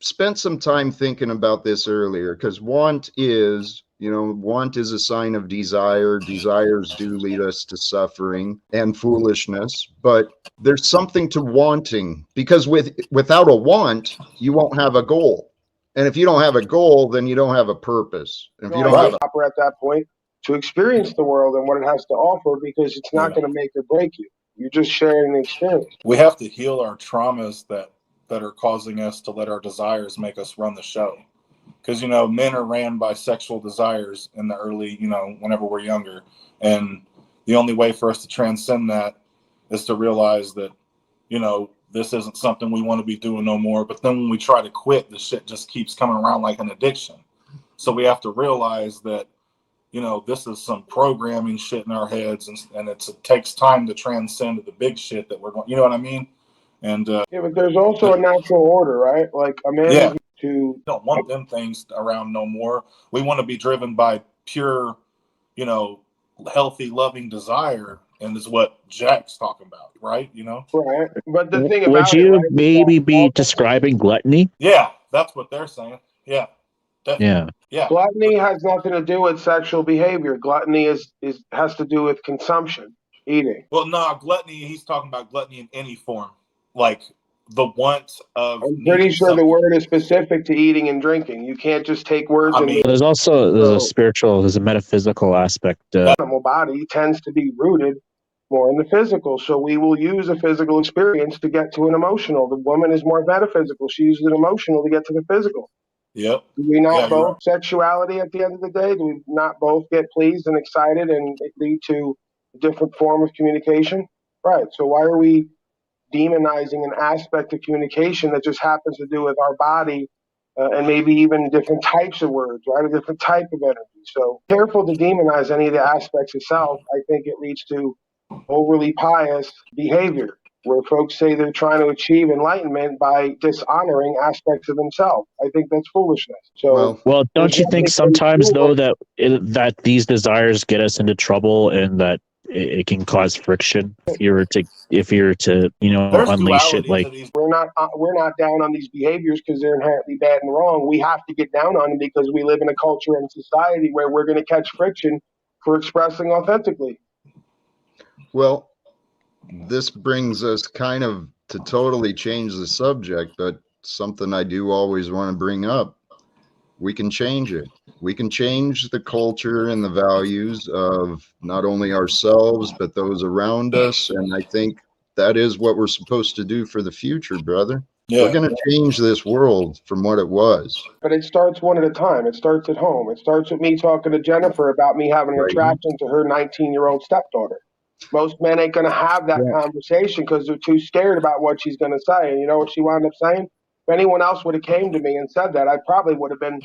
spent some time thinking about this earlier because want is a sign of desire. Desires do lead us to suffering and foolishness, but there's something to wanting, because without a want, you won't have a goal. And if you don't have a goal, then you don't have a purpose. And if you don't have proper at that point to experience the world and what it has to offer, because it's not going to make or break you. You're just sharing the experience. We have to heal our traumas that are causing us to let our desires make us run the show. Because, men are ran by sexual desires in the early, whenever we're younger. And the only way for us to transcend that is to realize that, this isn't something we want to be doing no more. But then when we try to quit, the shit just keeps coming around like an addiction. So we have to realize that, this is some programming shit in our heads, and it takes time to transcend to the big shit that we're going, you know what I mean? And yeah, but there's also a natural order, right? Like a man we don't want them things around no more. We want to be driven by pure, healthy, loving desire, and is what Jack's talking about, right? Right. But the thing would you maybe be describing gluttony? Yeah, that's what they're saying. Yeah. Definitely. Yeah. Gluttony has nothing to do with sexual behavior. Gluttony has to do with consumption, eating. Well, no, gluttony. He's talking about gluttony in any form, like the want of I'm pretty needing sure the something. word is specific to eating and drinking. You can't just take words and There's a metaphysical aspect. Animal body tends to be rooted more in the physical. So we will use a physical experience to get to an emotional. The woman is more metaphysical. She uses an emotional to get to the physical. Yep. Do we not Yeah, both sexuality at the end of the day? Do we not both get pleased and excited and it lead to a different form of communication? Right. So why are we demonizing an aspect of communication that just happens to do with our body and maybe even different types of words, right? A different type of energy. So careful to demonize any of the aspects of self. I think it leads to overly pious behavior where folks say they're trying to achieve enlightenment by dishonoring aspects of themselves. I think that's foolishness. So, well, don't you think sometimes though that these desires get us into trouble and that it can cause friction if you were to unleash it like we're not down on these behaviors because they're inherently bad and wrong. We have to get down on them because we live in a culture and society where we're going to catch friction for expressing authentically. Well, this brings us kind of to totally change the subject, but something I do always want to bring up. We can change it. We can change the culture and the values of not only ourselves, but those around us. And I think that is what we're supposed to do for the future, brother. Yeah. We're going to change this world from what it was. But it starts one at a time. It starts at home. It starts with me talking to Jennifer about me having an attraction to her 19-year-old stepdaughter. Most men ain't going to have that conversation because they're too scared about what she's going to say. And you know what she wound up saying? If anyone else would have came to me and said that, I probably would have been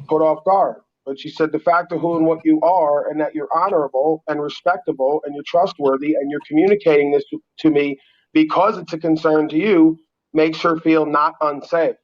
put off guard. But she said the fact of who and what you are and that you're honorable and respectable and you're trustworthy and you're communicating this to me because it's a concern to you makes her feel not unsafe.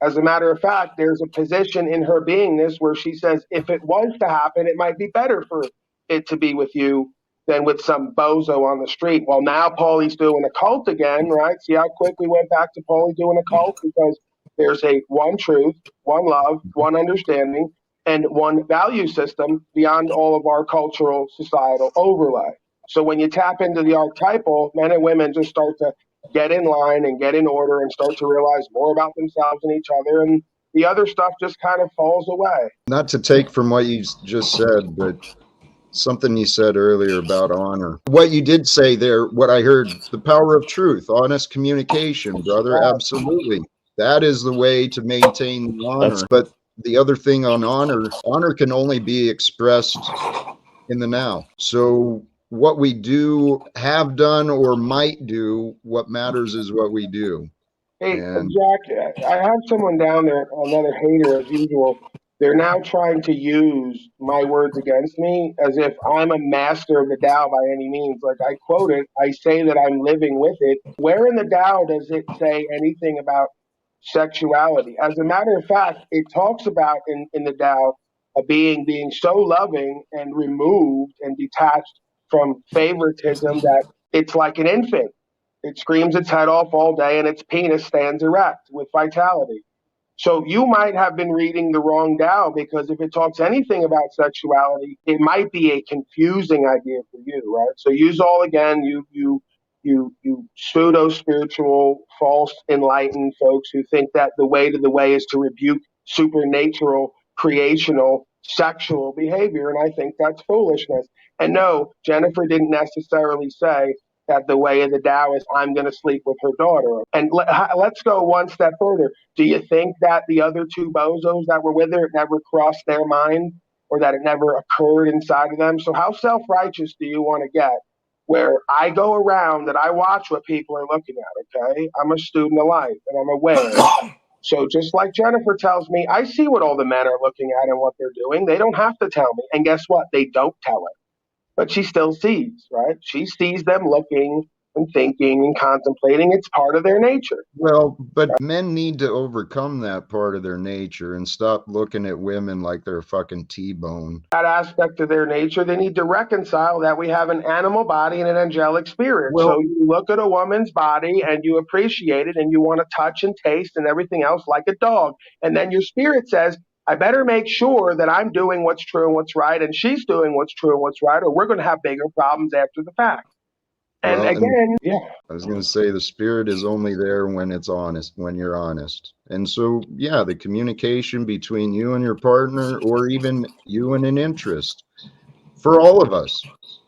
As a matter of fact, there's a position in her beingness where she says, if it was to happen, it might be better for it to be with you than with some bozo on the street. Well, now Paulie's doing a cult again, right? See how quick we went back to Paulie doing a cult? Because there's a one truth, one love, one understanding, and one value system beyond all of our cultural societal overlay. So when you tap into the archetypal, men and women just start to get in line and get in order and start to realize more about themselves and each other. And the other stuff just kind of falls away. Not to take from what you just said, but something you said earlier about honor. What you did say there, what I heard, the power of truth, honest communication, brother. Absolutely. That is the way to maintain honor. But the other thing on honor can only be expressed in the now. So what we do, have done, or might do, what matters is what we do. Hey, Jack, I have someone down there, another hater as usual. They're now trying to use my words against me as if I'm a master of the Tao by any means. Like I quote it, I say that I'm living with it. Where in the Tao does it say anything about sexuality? As a matter of fact, it talks about in the Tao a being so loving and removed and detached from favoritism that it's like an infant. It screams its head off all day and its penis stands erect with vitality. So you might have been reading the wrong Tao because if it talks anything about sexuality, it might be a confusing idea for you, right? So use all again, you pseudo spiritual, false enlightened folks who think that the way to the way is to rebuke supernatural, creational, sexual behavior, and I think that's foolishness. And no, Jennifer didn't necessarily say that the way of the Tao is I'm going to sleep with her daughter. And let's go one step further. Do you think that the other two bozos that were with her, it never crossed their mind or that it never occurred inside of them? So how self-righteous do you want to get where I go around and I watch what people are looking at, okay? I'm a student of life and I'm aware. So just like Jennifer tells me, I see what all the men are looking at and what they're doing. They don't have to tell me. And guess what? They don't tell her. But she still sees, right? She sees them looking and thinking and contemplating. It's part of their nature. Well, but men need to overcome that part of their nature and stop looking at women like they're a fucking T-bone. That aspect of their nature, they need to reconcile that we have an animal body and an angelic spirit. So you look at a woman's body and you appreciate it and you want to touch and taste and everything else like a dog. And then your spirit says, I better make sure that I'm doing what's true and what's right and she's doing what's true and what's right or we're going to have bigger problems after the fact. And Well, again, yeah. I was going to say the spirit is only there when it's honest, when you're honest. And so, yeah, the communication between you and your partner, or even you and an interest, for all of us,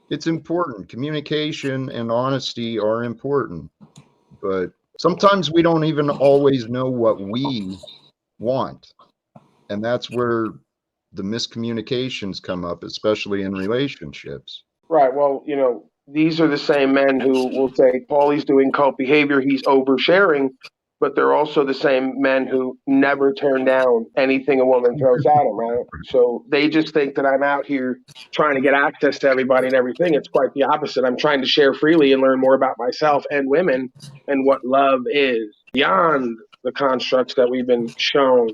it's important. Communication and honesty are important. But sometimes we don't even always know what we want. And that's where the miscommunications come up, especially in relationships. Right. Well, these are the same men who will say Paulie's doing cult behavior, he's oversharing, but they're also the same men who never turn down anything a woman throws at them, right? So they just think that I'm out here trying to get access to everybody and everything. It's quite the opposite. I'm trying to share freely and learn more about myself and women and what love is beyond the constructs that we've been shown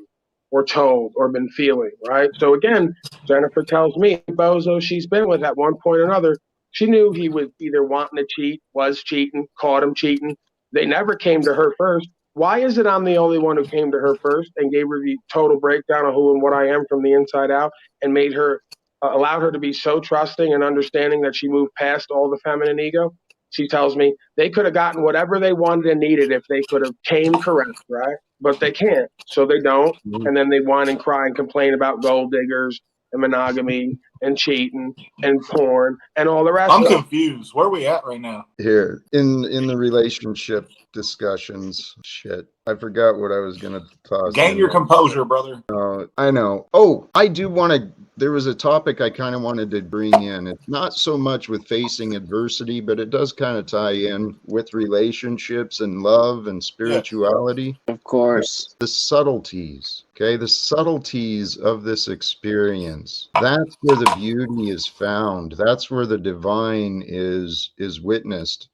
or told or been feeling, right? So again, Jennifer tells me, bozo she's been with at one point or another, she knew he was either wanting to cheat, was cheating, caught him cheating. They never came to her first. Why is it I'm the only one who came to her first and gave her the total breakdown of who and what I am from the inside out and made her, allowed her to be so trusting and understanding that she moved past all the feminine ego? She tells me they could have gotten whatever they wanted and needed if they could have came correct, right? But they can't, so they don't. And then they whine and cry and complain about gold diggers and monogamy and cheating and porn and all the rest I'm of it. confused. Where are we at right now? Here in the relationship discussions, shit, I forgot what I was gonna toss. Gain your composure, brother. I know. Oh, I do want to. There was a topic I kind of wanted to bring in. It's not so much with facing adversity, but it does kind of tie in with relationships and love and spirituality. Of course. The subtleties, okay? The subtleties of this experience. That's where the beauty is found. That's where the divine is witnessed.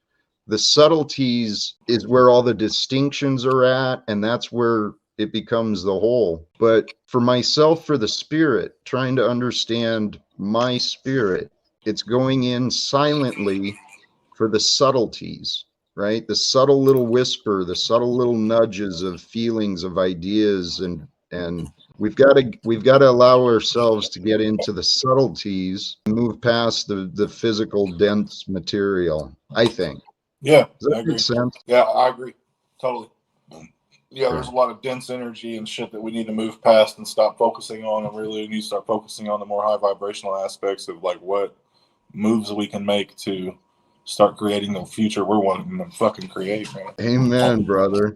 The subtleties is where all the distinctions are at, and that's where it becomes the whole. But for myself, for the spirit, trying to understand my spirit, it's going in silently for the subtleties, right? The subtle little whisper, the subtle little nudges of feelings, of ideas, and we've got to allow ourselves to get into the subtleties and move past the physical dense material, I think. Yeah, Does that I agree. make sense? Yeah, I agree. Totally. Yeah, there's a lot of dense energy and shit that we need to move past and stop focusing on, and really need to start focusing on the more high vibrational aspects of like what moves we can make to start creating the future we're wanting to fucking create, man. Amen, brother.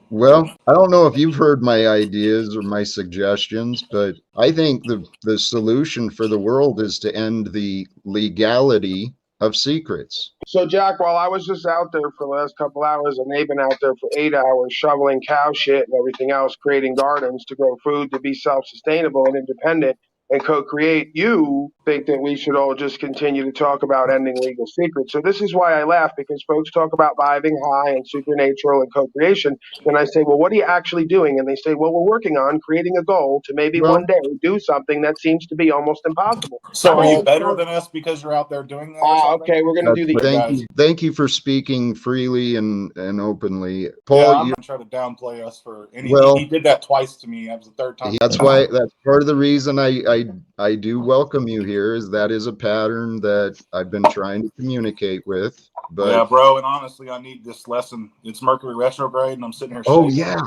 Well, I don't know if you've heard my ideas or my suggestions, but I think the solution for the world is to end the legality of secrets. So, Jack, while I was just out there for the last couple hours, and they've been out there for 8 hours shoveling cow shit and everything else, creating gardens to grow food, to be self-sustainable and independent and co-create, you think that we should all just continue to talk about ending legal secrets. So this is why I laugh, because folks talk about vibing high and supernatural and co-creation. And I say, well, what are you actually doing? And they say, well, we're working on creating a goal to maybe one day do something that seems to be almost impossible. So are you better than us because you're out there doing that? Okay, we're going to do the... Thank you for speaking freely and openly. Paul, yeah, I'm not trying to downplay us for any. Well, he did that twice to me. That was the third time. That's part of the reason I do welcome you here, is that is a pattern that I've been trying to communicate with. But yeah, bro, and honestly, I need this lesson. It's Mercury retrograde, and I'm sitting here oh shaking. yeah,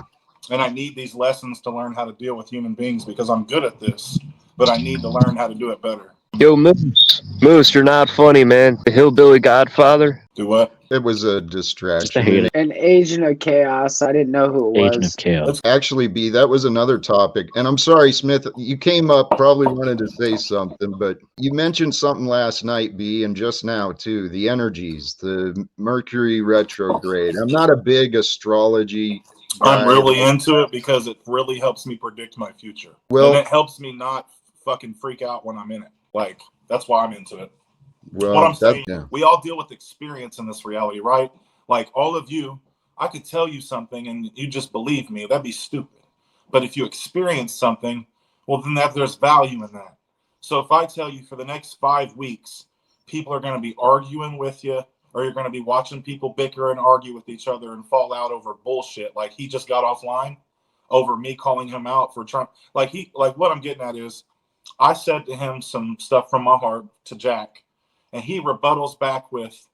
and I need these lessons to learn how to deal with human beings, because I'm good at this, but I need to learn how to do it better. Yo, Moose, you're not funny, man. The hillbilly godfather. Do what? It was a distraction. An agent of chaos. I didn't know who it was. Agent of chaos. Actually, B, that was another topic. And I'm sorry, Smith, you came up, probably wanted to say something, but you mentioned something last night, B, and just now too, the energies, the Mercury retrograde. I'm not a big astrology guy. I'm really into it because it really helps me predict my future. Well, and it helps me not fucking freak out when I'm in it. Like, that's why I'm into it. Well, what I'm saying, yeah. We all deal with experience in this reality, right? Like, all of you, I could tell you something and you just believe me. That'd be stupid. But if you experience something, well, then there's value in that. So if I tell you for the next 5 weeks, people are going to be arguing with you, or you're going to be watching people bicker and argue with each other and fall out over bullshit, like he just got offline over me calling him out for trying, like what I'm getting at is, I said to him some stuff from my heart to Jack, and he rebuttals back with,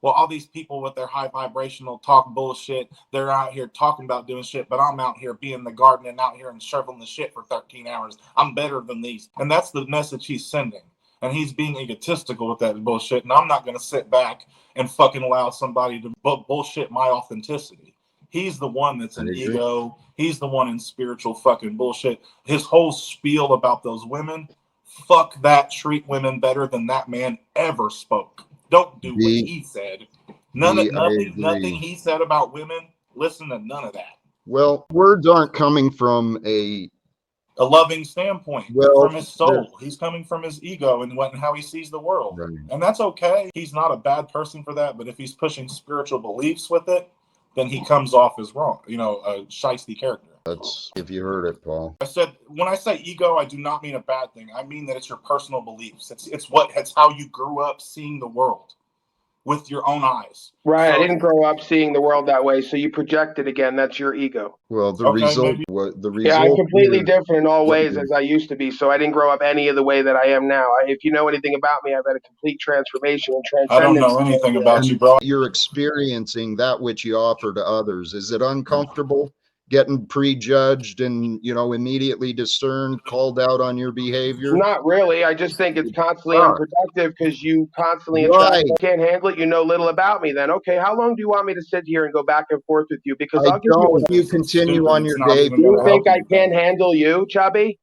well, all these people with their high vibrational talk bullshit, they're out here talking about doing shit, but I'm out here being in the garden and out here and shoveling the shit for 13 hours. I'm better than these. And that's the message he's sending. And he's being egotistical with that bullshit. And I'm not going to sit back and fucking allow somebody to bullshit my authenticity. He's the one that's an ego. He's the one in spiritual fucking bullshit. His whole spiel about those women, fuck that, treat women better than that man ever spoke. Don't do what he said. Nothing he said about women, listen to none of that. Well, words aren't coming from a loving standpoint, well, from his soul. He's coming from his ego and how he sees the world. Right. And that's okay. He's not a bad person for that, but if he's pushing spiritual beliefs with it, then he comes off as wrong, a shiesty character. That's if you heard it, Paul. I said, when I say ego, I do not mean a bad thing. I mean that it's your personal beliefs. It's how you grew up seeing the world with your own eyes. Right. So, I didn't grow up seeing the world that way. So you project it again. That's your ego. Well, the result. Yeah, I'm completely different in all ways as I used to be. So I didn't grow up any of the way that I am now. If you know anything about me, I've had a complete transformation and transcendence. I don't know anything about you, bro. You're experiencing that which you offer to others. Is it uncomfortable? Getting prejudged and, immediately discerned, called out on your behavior? Not really. I just think it's constantly unproductive because you constantly can't handle it. You know little about me then. Okay, how long do you want me to sit here and go back and forth with you? Because I'll give you continue on your day. Do you think I can't handle you, Chubby?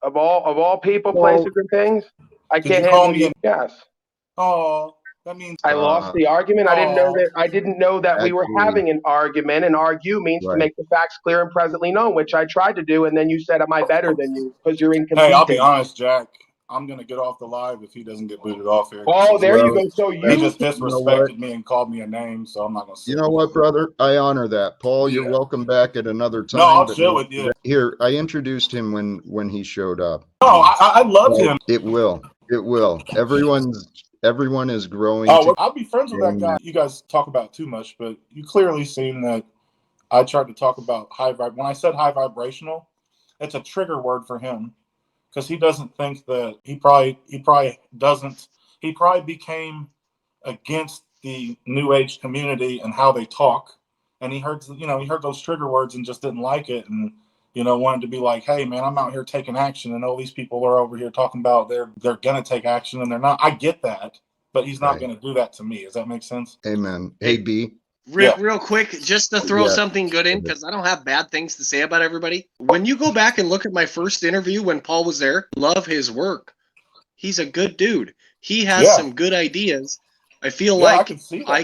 Of all people, places, and things? I can't handle you. Yes. Oh. That means I lost the argument. I didn't know that we were having an argument, and argue means to make the facts clear and presently known, which I tried to do. And then you said, "Am I better than you?" Because you're incomplete. Hey, I'll be honest, Jack. I'm gonna get off the live if he doesn't get booted off here. Oh, there you go. So he just disrespected me and called me a name, so I'm not gonna. You know what, brother? I honor that, Paul. You're welcome back at another time. No, I'll chill with you. Here, I introduced him when he showed up. Oh, I love him. It will. Everyone is growing. I'll be friends with that guy. You guys talk about too much, but you clearly seen that I tried to talk about when I said high vibrational, it's a trigger word for him because he doesn't think that he probably became against the New Age community and how they talk, and he heard those trigger words and just didn't like it, and wanted to be like, hey man, I'm out here taking action, and all these people are over here talking about they're gonna take action and they're not. I get that, but he's not gonna do that to me. Does that make sense? Amen. Hey B. Real quick, just to throw something good in, because I don't have bad things to say about everybody. When you go back and look at my first interview when Paul was there, love his work. He's a good dude. He has some good ideas. I feel like I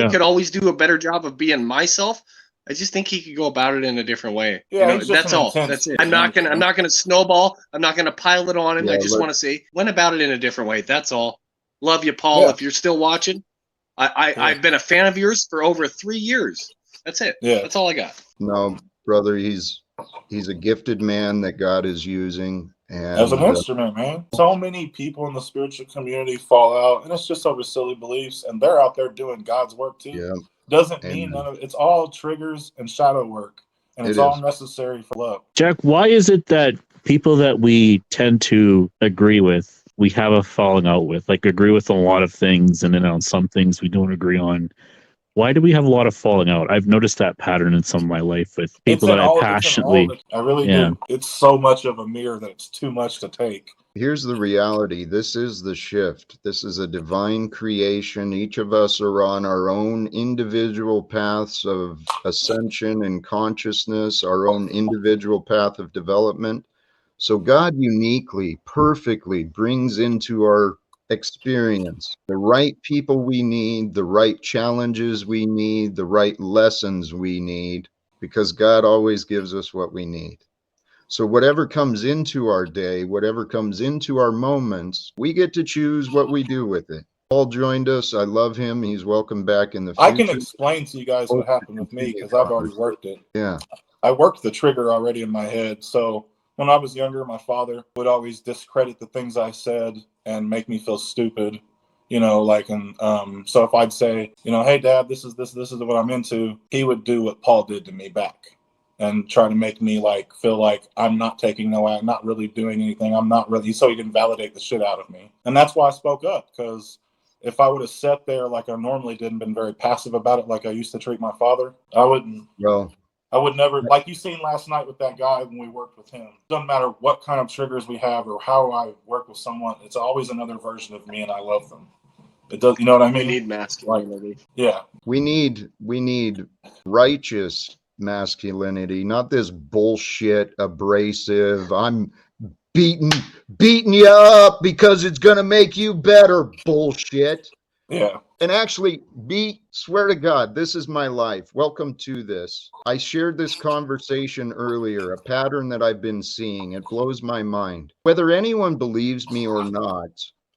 could always do a better job of being myself. I just think he could go about it in a different way. Yeah, that's all. That's it. I'm not gonna snowball. I'm not gonna pile it on him. I just want to say went about it in a different way. That's all. Love you, Paul. If you're still watching, I've been a fan of yours for over 3 years. That's it. Yeah, that's all I got. No, brother, he's a gifted man that God is using. And as an instrument, man. So many people in the spiritual community fall out, and it's just over silly beliefs, and they're out there doing God's work too. Yeah. Doesn't mean none of it. It's all triggers and shadow work, and it's all necessary for love. Jack, why is it that people that we tend to agree with, we have a falling out with, like agree with a lot of things, and then on some things we don't agree on? Why do we have a lot of falling out? I've noticed that pattern in some of my life with people that I passionately. I really do. It's so much of a mirror that it's too much to take. Here's the reality. This is the shift. This is a divine creation. Each of us are on our own individual paths of ascension and consciousness, our own individual path of development. So God uniquely, perfectly brings into our experience the right people we need, the right challenges we need, the right lessons we need, because God always gives us what we need. So whatever comes into our day, whatever comes into our moments, we get to choose what we do with it. Paul joined us. I love him. He's welcome back in the future. I can explain to you guys what happened with me because I've already worked it. Yeah. I worked the trigger already in my head. So when I was younger, my father would always discredit the things I said and make me feel stupid, so if I'd say, hey dad, this is what I'm into, he would do what Paul did to me back and try to make me feel like I'm not taking no act, not really doing anything. I'm not really, so he can validate the shit out of me. And that's why I spoke up, because if I would have sat there like I normally did and been very passive about it, like I used to treat my father, I would never, like you seen last night with that guy when we worked with him. Doesn't matter what kind of triggers we have or how I work with someone, it's always another version of me, and I love them. It does, you know what I mean? We need masculinity. Yeah. We need righteous masculinity, not this bullshit abrasive. I'm beating you up because it's gonna make you better bullshit. Yeah. And actually, swear to God, this is my life. Welcome to this. I shared this conversation earlier, a pattern that I've been seeing. It blows my mind. Whether anyone believes me or not,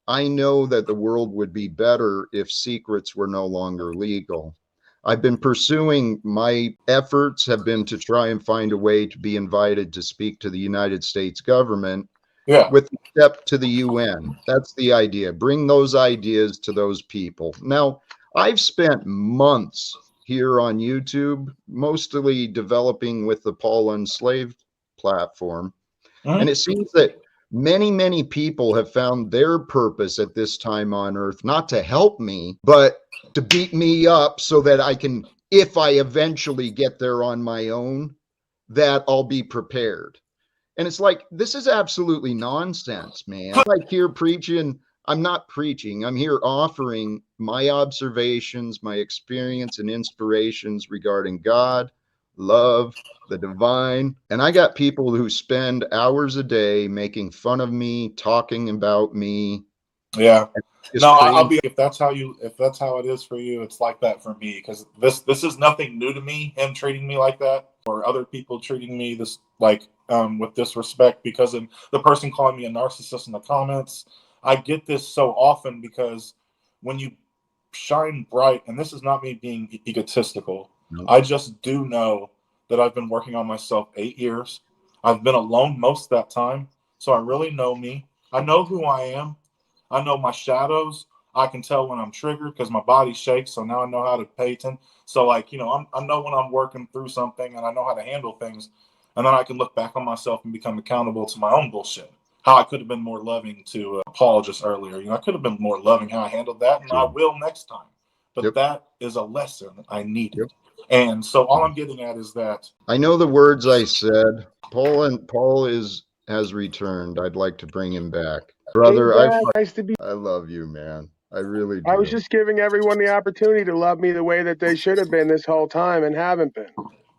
I know that the world would be better if secrets were no longer legal. I've been pursuing, my efforts have been to try and find a way to be invited to speak to the United States government with a step to the UN. That's the idea. Bring those ideas to those people. Now, I've spent months here on YouTube, mostly developing with the Paul Unslaved platform. And it seems that many people have found their purpose at this time on earth, not to help me, but to beat me up so that I can, if I eventually get there on my own, that I'll be prepared. And it's like, this is absolutely nonsense, man. I'm like here preaching. I'm not preaching. I'm here offering my observations, my experience and inspirations regarding God, love, the divine. And I got people who spend hours a day making fun of me, talking about me. Yeah. No, I'll be, if that's how it is for you, it's like that for me, because this is nothing new to me, him treating me like that, or other people treating me this like with disrespect because of the person calling me a narcissist in the comments. I get this so often because when you shine bright, and this is not me being egotistical, I just do know that I've been working on myself 8 years. I've been alone most of that time, so I really know me. I know who I am. I know my shadows. I can tell when I'm triggered because my body shakes. So now I know how to pay attention. So I know when I'm working through something, and I know how to handle things. And then I can look back on myself and become accountable to my own bullshit. How I could have been more loving to Paul just earlier. I could have been more loving how I handled that, and I will next time. But that is a lesson I needed. And so all I'm getting at is that I know the words I said. Paul has returned. I'd like to bring him back. Brother, hey, Dad, nice to be. I love you, man. I really do. I was just giving everyone the opportunity to love me the way that they should have been this whole time and haven't been.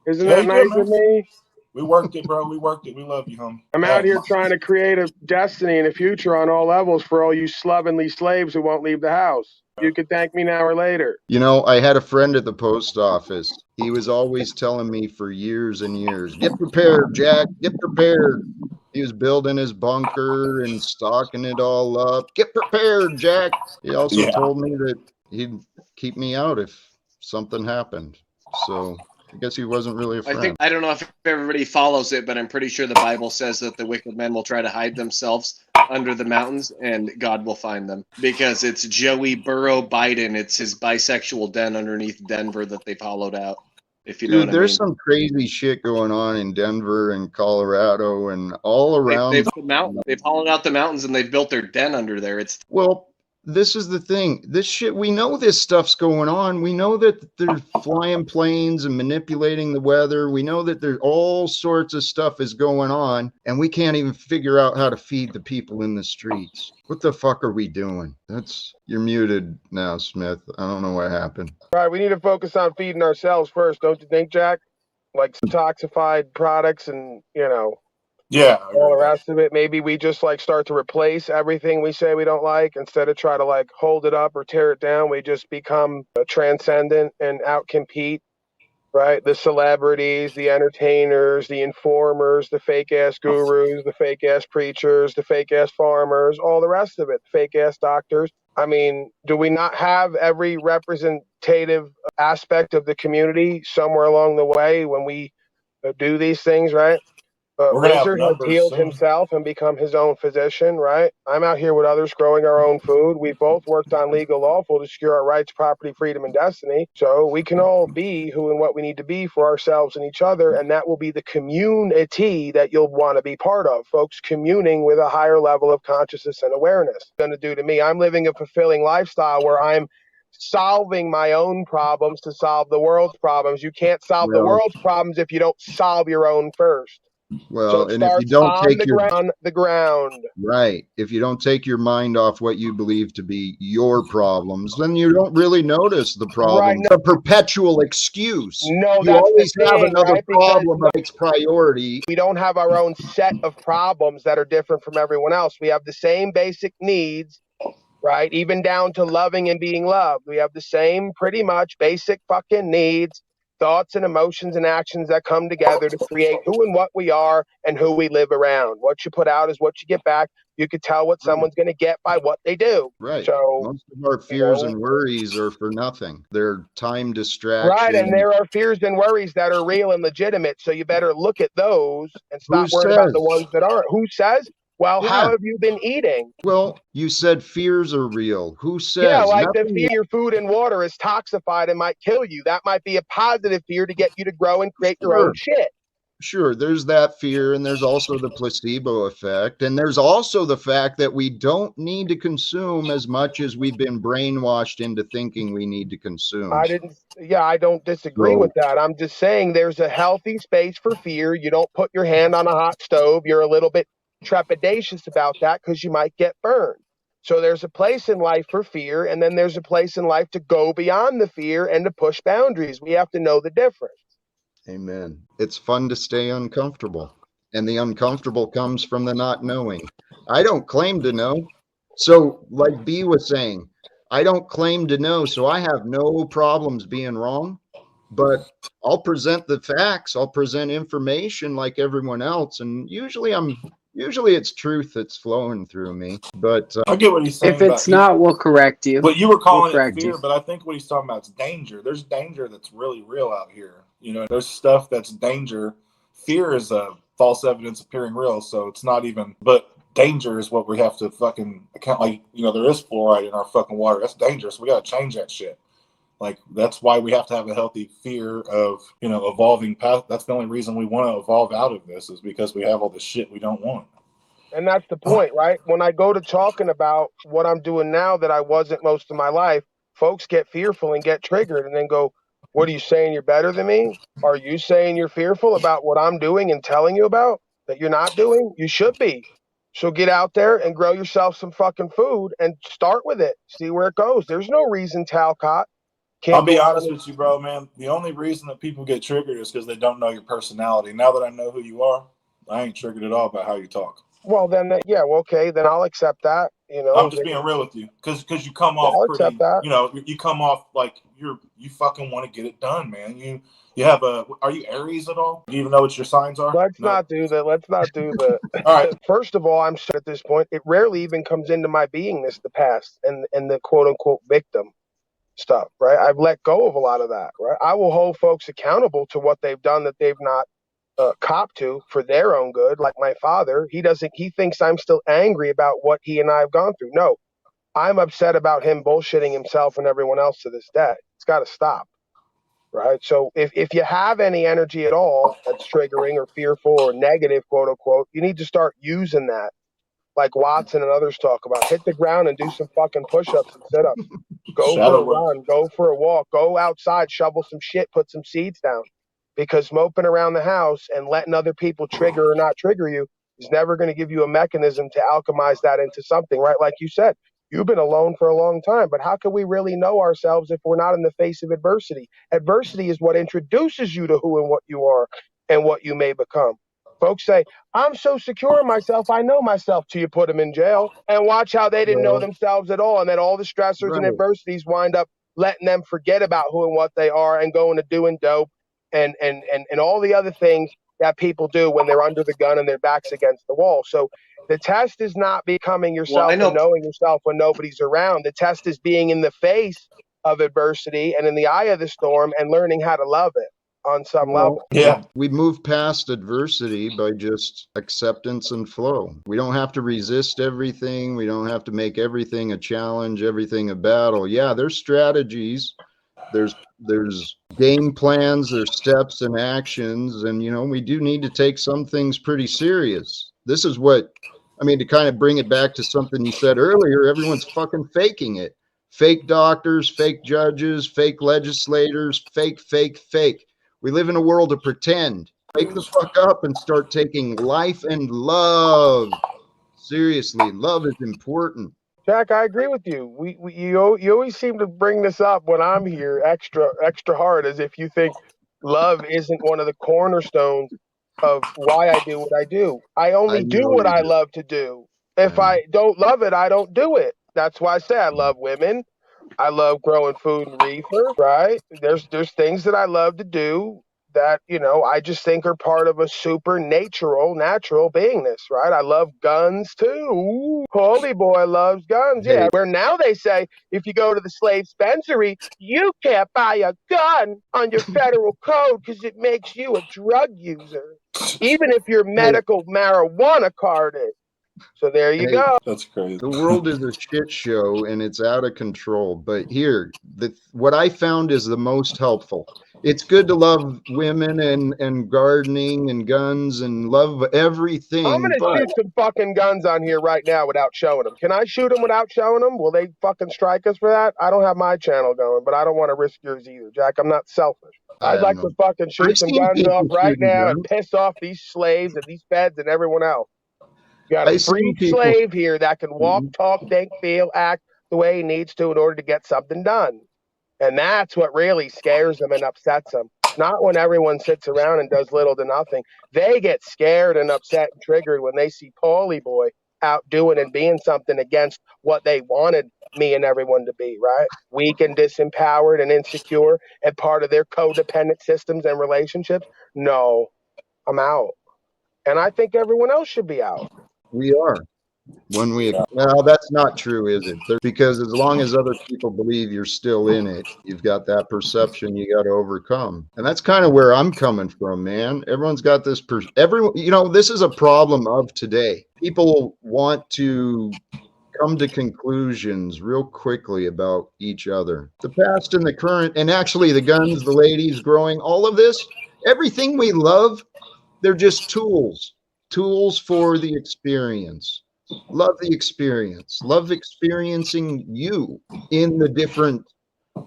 Isn't that nice of me? We worked it, bro. We worked it. We love you, homie. I'm out here trying to create a destiny and a future on all levels for all you slovenly slaves who won't leave the house. You could thank me now or later. I had a friend at the post office. He was always telling me for years and years, get prepared, Jack, get prepared. He was building his bunker and stocking it all up. Get prepared, Jack. He also told me that he'd keep me out if something happened. So I guess he wasn't really a friend. I don't know if everybody follows it, but I'm pretty sure the Bible says that the wicked men will try to hide themselves under the mountains and God will find them, because it's Joey Burrow Biden. It's his bisexual den underneath Denver that they've hollowed out. If you know what I mean. There's some crazy shit going on in Denver and Colorado and all around. They've hollowed out the mountains and they've built their den under there. This is the thing. This shit, we know this stuff's going on. We know that they're flying planes and manipulating the weather. We know that there's all sorts of stuff is going on, and we can't even figure out how to feed the people in the streets. What the fuck are we doing? You're muted now, Smith. I don't know what happened. Right, we need to focus on feeding ourselves first, don't you think, Jack? Like toxified products and, all the rest of it. Maybe we just start to replace everything we say we don't like instead of try to hold it up or tear it down. We just become transcendent and outcompete, right? The celebrities, the entertainers, the informers, the fake ass gurus, the fake ass preachers, the fake ass farmers, all the rest of it, fake ass doctors. I mean, do we not have every representative aspect of the community somewhere along the way when we do these things, right? Wizard has healed himself and become his own physician, right? I'm out here with others growing our own food. We both worked on legal lawful to secure our rights, property, freedom, and destiny. So we can all be who and what we need to be for ourselves and each other, and that will be the community that you'll want to be part of, folks communing with a higher level of consciousness and awareness. It's going to do to me. I'm living a fulfilling lifestyle where I'm solving my own problems to solve the world's problems. You can't solve the world's problems if you don't solve your own first. Well, So it and if you starts don't on take the ground. Right. If you don't take your mind off what you believe to be your problems, then you don't really notice the problem. It's a perpetual excuse. No, You that's always the have thing, another right? problem that takes priority. We don't have our own set of problems that are different from everyone else. We have the same basic needs, right? Even down to loving and being loved. We have the same pretty much basic fucking needs, thoughts and emotions and actions that come together to create who and what we are and who we live around. What you put out is what you get back. You could tell what someone's going to get by what they do. Right. So most of our fears and worries are for nothing. They're time distraction. Right, and there are fears and worries that are real and legitimate. So you better look at those and stop worrying about the ones that aren't. Who says? Well, how have you been eating? Well, you said fears are real. Who says? Yeah, like the fear your food and water is toxified and might kill you. That might be a positive fear to get you to grow and create your own shit. Sure, there's that fear, and there's also the placebo effect, and there's also the fact that we don't need to consume as much as we've been brainwashed into thinking we need to consume. I don't disagree with that. I'm just saying there's a healthy space for fear. You don't put your hand on a hot stove. You're a little bit trepidatious about that because you might get burned. So there's a place in life for fear, and then there's a place in life to go beyond the fear and to push boundaries. We have to know the difference. Amen. It's fun to stay uncomfortable, and the uncomfortable comes from the not knowing. I don't claim to know. So, like B was saying, I don't claim to know, so I have no problems being wrong, but I'll present the facts. I'll present information like everyone else, and usually it's truth that's flowing through me. But I get what he's saying. If it's not, we'll correct you. But you were calling it fear, but I think what he's talking about is danger. There's danger that's really real out here. You know, there's stuff that's danger. Fear is a false evidence appearing real, so it's not even. But danger is what we have to fucking account. Like, you know, there is fluoride in our fucking water. That's dangerous. We got to change that shit. Like, that's why we have to have a healthy fear of, you know, evolving path. That's the only reason we want to evolve out of this, is because we have all the shit we don't want. And that's the point, right? When I go to talking about what I'm doing now that I wasn't most of my life, folks get fearful and get triggered and then go, what are you saying, you're better than me? Are you saying you're fearful about what I'm doing and telling you about that you're not doing? You should be. So get out there and grow yourself some fucking food and start with it. See where it goes. There's no reason Talcott can't. I'll be honest with you, bro, man. The only reason that people get triggered is because they don't know your personality. Now that I know who you are, I ain't triggered at all by how you talk. Well, then, okay, then I'll accept that. You know, I'm just being real with you, because you come off pretty. You know, you come off like you fucking want to get it done, man. You have a. Are you Aries at all? Do you even know what your signs are? Let's not do that. Let's not do that. All right. First of all, I'm sure at this point, it rarely even comes into my beingness, the past and the quote unquote victim stuff, right? I've let go of a lot of that, right? I will hold folks accountable to what they've done that they've not cop to for their own good. Like my father, he thinks I'm still angry about what he and I have gone through. No, I'm upset about him bullshitting himself and everyone else to this day. It's got to stop, right? So if you have any energy at all that's triggering or fearful or negative, quote unquote, you need to start using that. Like Watson and others talk about, hit the ground and do some fucking push-ups and sit-ups. Go for a run, go for a walk, go outside, shovel some shit, put some seeds down. Because moping around the house and letting other people trigger or not trigger you is never going to give you a mechanism to alchemize that into something, right? Like you said, you've been alone for a long time, but how can we really know ourselves if we're not in the face of adversity? Adversity is what introduces you to who and what you are and what you may become. Folks say, I'm so secure in myself, I know myself, till you put them in jail, and watch how they didn't know themselves at all, and then all the stressors and adversities wind up letting them forget about who and what they are and going to doing dope and all the other things that people do when they're under the gun and their back's against the wall. So the test is not becoming yourself and knowing yourself when nobody's around. The test is being in the face of adversity and in the eye of the storm and learning how to love it. on some level. Yeah. We move past adversity by just acceptance and flow. We don't have to resist everything. We don't have to make everything a challenge, everything a battle. Yeah, there's strategies. There's game plans, there's steps and actions, and we do need to take some things pretty serious. This is what I mean, to kind of bring it back to something you said earlier. Everyone's fucking faking it. Fake doctors, fake judges, fake legislators, fake. We live in a world of pretend. Wake the fuck up and start taking life and love seriously. Love is important. Jack, I agree with you. You always seem to bring this up when I'm here extra hard, as if you think love isn't one of the cornerstones of why I do what I do. I only do what I love to do. If I don't love it, I don't do it. That's why I say I love women. I love growing food and reefer, right? There's things that I love to do that, I just think are part of a supernatural, natural beingness, right? I love guns too. Ooh, holy boy loves guns. Yeah. Where now they say if you go to the slave dispensary, you can't buy a gun on your federal code because it makes you a drug user, even if your medical marijuana card is. So there you go. That's crazy. The world is a shit show and it's out of control. But here, what I found is the most helpful. It's good to love women and gardening and guns and love everything. I'm going to shoot some fucking guns on here right now without showing them. Can I shoot them without showing them? Will they fucking strike us for that? I don't have my channel going, but I don't want to risk yours either, Jack. I'm not selfish. I'd like to fucking shoot some guns off right now and piss off these slaves and these feds and everyone else. You got a free slave here that can walk, talk, think, feel, act the way he needs to in order to get something done. And that's what really scares them and upsets them. Not when everyone sits around and does little to nothing. They get scared and upset and triggered when they see Paulie Boy out doing and being something against what they wanted me and everyone to be, right? Weak and disempowered and insecure and part of their codependent systems and relationships. No, I'm out. And I think everyone else should be out. We are. Well, that's not true, is it? Because as long as other people believe you're still in it, you've got that perception you got to overcome. And that's kind of where I'm coming from, man. Everyone's got this, this is a problem of today. People want to come to conclusions real quickly about each other. The past and the current, and actually the guns, the ladies growing, all of this, everything we love, they're just tools for the experience. Love the experience. Love experiencing you in the different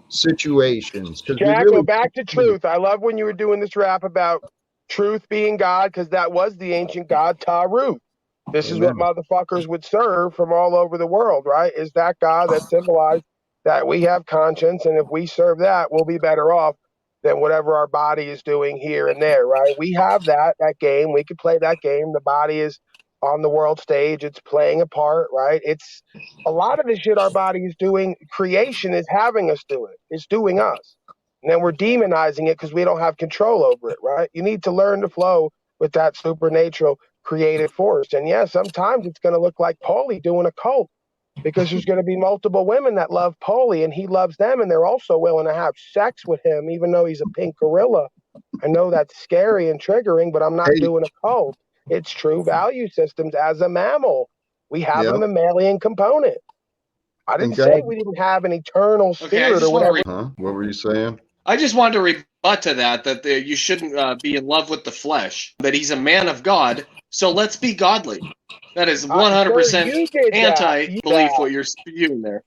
situations. Jack, go back to truth. I love when you were doing this rap about truth being God, because that was the ancient God, Taru. This is what motherfuckers would serve from all over the world, right? Is that God that symbolized that we have conscience, and if we serve that, we'll be better off than whatever our body is doing here and there, right? We have that game. We could play that game. The body is on the world stage. It's playing a part, right? It's a lot of the shit our body is doing. Creation is having us do it. It's doing us. And then we're demonizing it because we don't have control over it, right? You need to learn to flow with that supernatural creative force. And yeah, sometimes it's going to look like Paulie doing a cult, because there's going to be multiple women that love Paulie and he loves them, and they're also willing to have sex with him, even though he's a pink gorilla. I know that's scary and triggering, but I'm not doing a cult. It's true value systems as a mammal. We have a mammalian component. I didn't say we didn't have an eternal spirit or whatever. What were you saying? I just wanted to rebut to that you shouldn't be in love with the flesh, that he's a man of God, so let's be godly. That is 100% anti-belief what you're spewing there.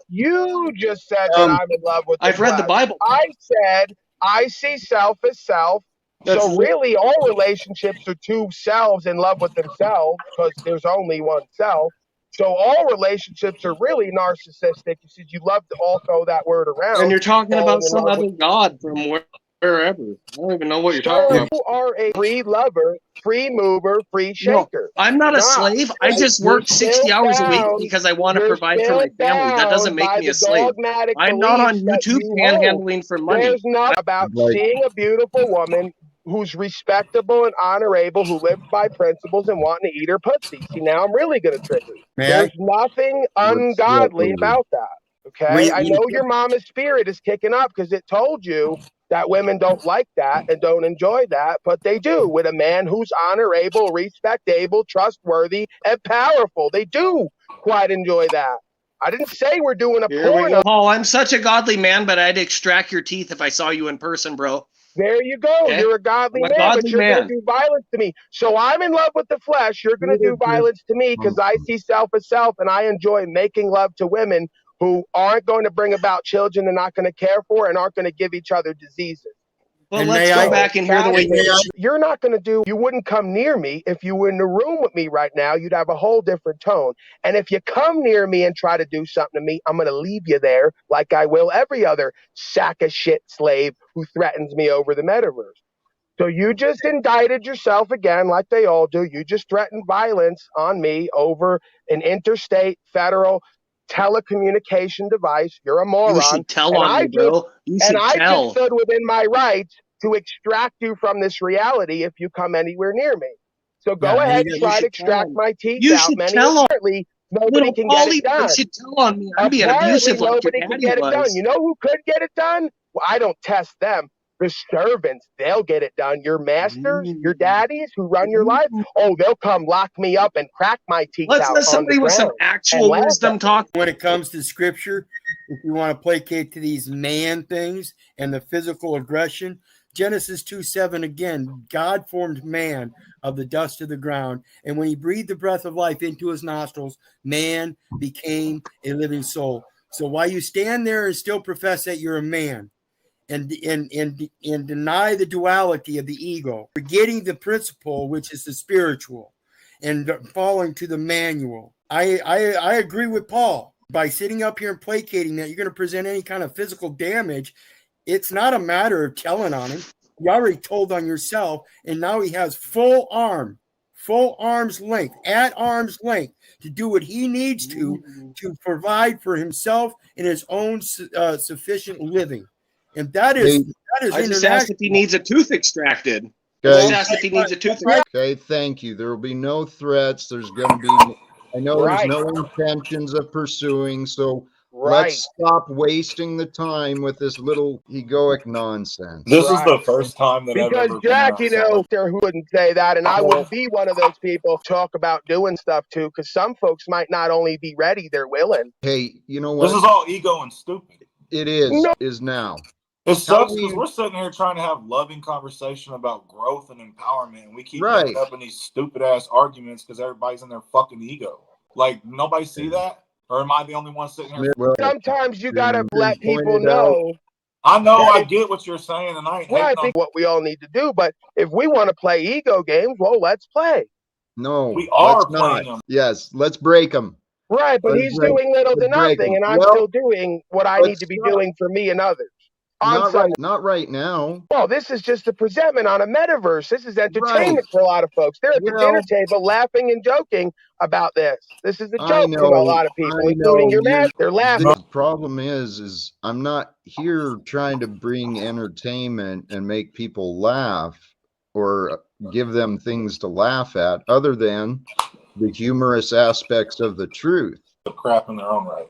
You just said that I'm in love with the I've read the Bible. I said I see self as self. So really all relationships are two selves in love with themselves, because there's only one self. So all relationships are really narcissistic. You said you love to all throw that word around. And you're talking about some other God from wherever. I don't even know what you're talking about. You are a free lover, free mover, free shaker. No, I'm not a slave. I just work 60 hours a week because I want to provide for my family. That doesn't make me a slave. I'm not on YouTube panhandling for money. There's not about seeing a beautiful woman who's respectable and honorable, who lives by principles and wanting to eat her pussy. See, now I'm really going to trigger you. There's nothing ungodly about that. Okay, I know your mama's spirit is kicking up because it told you that women don't like that and don't enjoy that, but they do with a man who's honorable, respectable, trustworthy, and powerful. They do quite enjoy that. I didn't say we're doing a porno. Oh, I'm such a godly man, but I'd extract your teeth if I saw you in person, bro. There you go. Okay? You're a godly I'm a man, godly but you're going man. to do violence to me. So I'm in love with the flesh. You're going to do violence to me because I see self as self, and I enjoy making love to women who aren't going to bring about children they're not going to care for and aren't going to give each other diseases. Well, let's go back and hear the way you're not going to do. You wouldn't come near me if you were in the room with me right now. You'd have a whole different tone. And if you come near me and try to do something to me, I'm going to leave you there like I will every other sack of shit slave who threatens me over the metaverse. So you just indicted yourself again, like they all do. You just threatened violence on me over an interstate federal telecommunication device. You're a moron. You should tell on me, bro. You should I tell. just stood within my rights to extract you from this reality if you come anywhere near me. So go ahead and try to extract my teeth out. Apparently, nobody can get it done. You should tell on me. I'm being abusive like your Nobody can daddy get it was. done. You know who could get it done? Well, I don't test them. The servants, they'll get it done. Your masters, your daddies who run your life, oh, they'll come lock me up and crack my teeth Let's out let on somebody the with some ground actual and laugh wisdom at me. talk. When it comes to scripture, if you want to placate to these man things and the physical aggression, Genesis 2:7 again, God formed man of the dust of the ground, and when he breathed the breath of life into his nostrils, man became a living soul. So while you stand there and still profess that you're a man, and deny the duality of the ego, forgetting the principle, which is the spiritual, and falling to the manual. I agree with Paul. By sitting up here and placating that you're going to present any kind of physical damage, it's not a matter of telling on him. You already told on yourself, and now he has full arm's length, at arm's length, to do what he needs to provide for himself in his own sufficient living. And that is I just asked if he needs a tooth extracted. Okay, thank you. There will be no threats. There's going to be, I know there's no intentions of pursuing, so let's stop wasting the time with this little egoic nonsense. This is the first time that I've ever Jack, you know, there who wouldn't say that, and I wouldn't be one of those people talk about doing stuff too, because some folks might not only be ready, they're willing. Hey, you know what? This is all ego and stupid. It is now. It sucks because we're sitting here trying to have loving conversation about growth and empowerment, and we keep ending up in these stupid ass arguments because everybody's in their fucking ego. Like, nobody see that? Or am I the only one sitting here? Sometimes you gotta let people know. I know, I get what you're saying, and I ain't I think what we all need to do, but if we want to play ego games, well, let's play. No, we are playing them. Yes, let's break them. Right, but he's doing little to nothing, and I'm still doing what I need to be doing for me and others. Not right now. Well, this is just a presentment on a metaverse. This is entertainment for a lot of folks. They're at the dinner table laughing and joking about this. This is a joke to a lot of people, including your man. They're laughing. The problem is I'm not here trying to bring entertainment and make people laugh or give them things to laugh at other than the humorous aspects of the truth. The crap in their own right.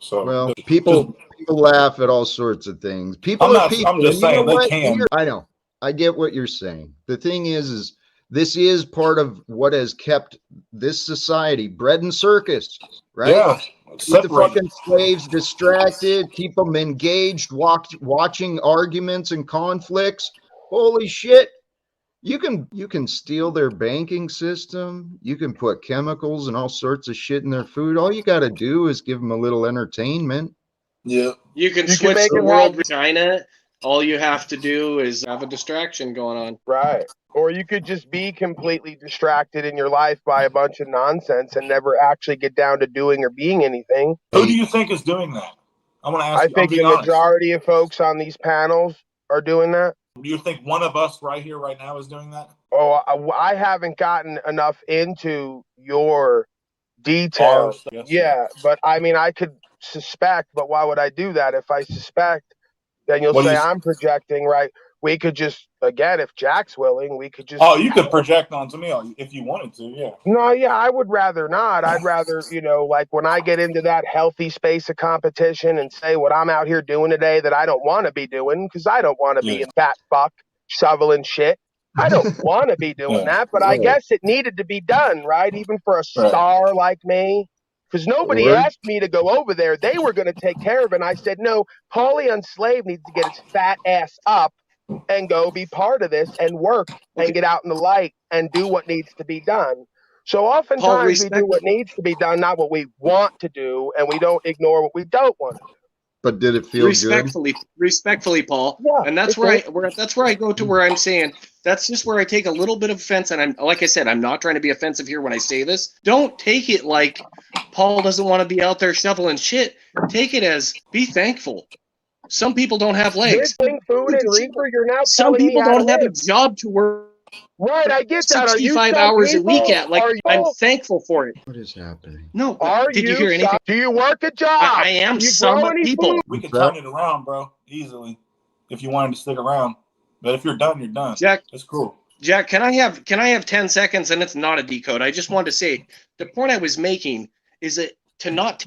So well, people laugh at all sorts of things. People are people. I'm just saying they can. I know. I get what you're saying. The thing is this is part of what has kept this society bread and circus, right? Yeah. Keep the fucking slaves distracted, keep them engaged, watching arguments and conflicts. Holy shit. You can steal their banking system. You can put chemicals and all sorts of shit in their food. All you got to do is give them a little entertainment. Yeah. You can switch the world with China. All you have to do is have a distraction going on. Right. Or you could just be completely distracted in your life by a bunch of nonsense and never actually get down to doing or being anything. Who do you think is doing that? I'm going to ask you. I think the majority of folks on these panels are doing that. Do you think one of us right here, right now, is doing that? Oh, I haven't gotten enough into your details. Yeah, but I mean, I could suspect, but why would I do that? If I suspect, then you'll say I'm projecting, right? we could just, again, if Jack's willing, we could just. Oh, you could project onto me if you wanted to, yeah. No, yeah, I would rather not. I'd rather, like when I get into that healthy space of competition and say what I'm out here doing today that I don't want to be doing, because I don't want to be a fat fuck shoveling shit. I don't want to be doing that, but I guess it needed to be done, right? Even for a star like me. Because nobody asked me to go over there. They were going to take care of it. And I said, no, Paulie Unslaved needs to get his fat ass up and go be part of this and work and get out in the light and do what needs to be done. So oftentimes we do what needs to be done, not what we want to do, and we don't ignore what we don't want to do. But did it feel respectfully, Paul? Yeah, and that's where I go to where I'm saying that's just where I take a little bit of offense. And I'm, like I said, I'm not trying to be offensive here when I say this. Don't take it like Paul doesn't want to be out there shoveling shit. Take it as be thankful. Some people don't have legs. Food and reefer, you're now some telling people me how don't to have live. a job to work. Right, I get that. Are you 65 hours a week at? Like, I'm thankful for it. What is happening? No, did you hear anything? Do you work a job? I am some people. We could turn it around, bro, easily, if you wanted to stick around. But if you're done, you're done. Jack, it's cool. Jack, can I have 10 seconds? And it's not a decode. I just wanted to say the point I was making is that to not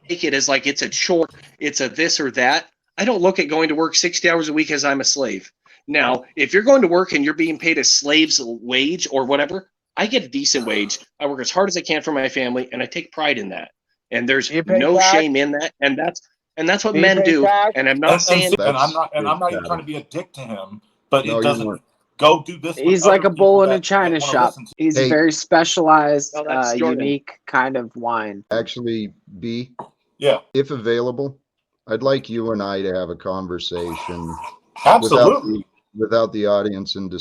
take it as like it's a chore, it's a this or that. I don't look at going to work 60 hours a week as I'm a slave. Now, if you're going to work and you're being paid a slave's wage or whatever, I get a decent wage. I work as hard as I can for my family, and I take pride in that. And there's no shame in that. And that's what men do. And I'm not saying I'm not even trying to be a dick to him, but it doesn't go do this. He's like a bull in a china shop. He's a very specialized, unique kind of wine. Actually, B. Yeah. If available, I'd like you and I to have a conversation. Absolutely. Without the audience and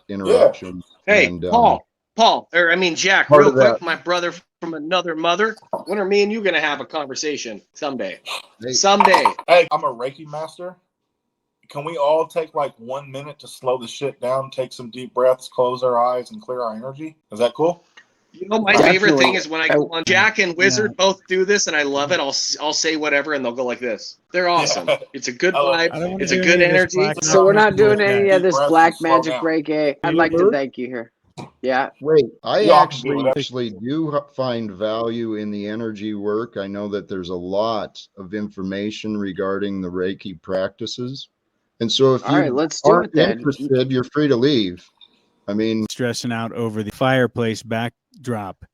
interruption. Yeah. Hey, and, Jack, real quick, my brother from another mother. When are me and you going to have a conversation? Someday. Someday. Hey, I'm a Reiki master. Can we all take like 1 minute to slow the shit down, take some deep breaths, close our eyes, and clear our energy? Is that cool? You know, my favorite thing is when I go on. Jack and Wizard both do this, and I love it. I'll say whatever, and they'll go like this. They're awesome. Yeah. It's a good vibe. It's a good energy. So we're not doing any of this black magic Reiki. I'd like to thank you here. Yeah. Wait, I actually do find value in the energy work. I know that there's a lot of information regarding the Reiki practices. And so if you aren't interested, you're free to leave. I mean, stressing out over the fireplace backdrop.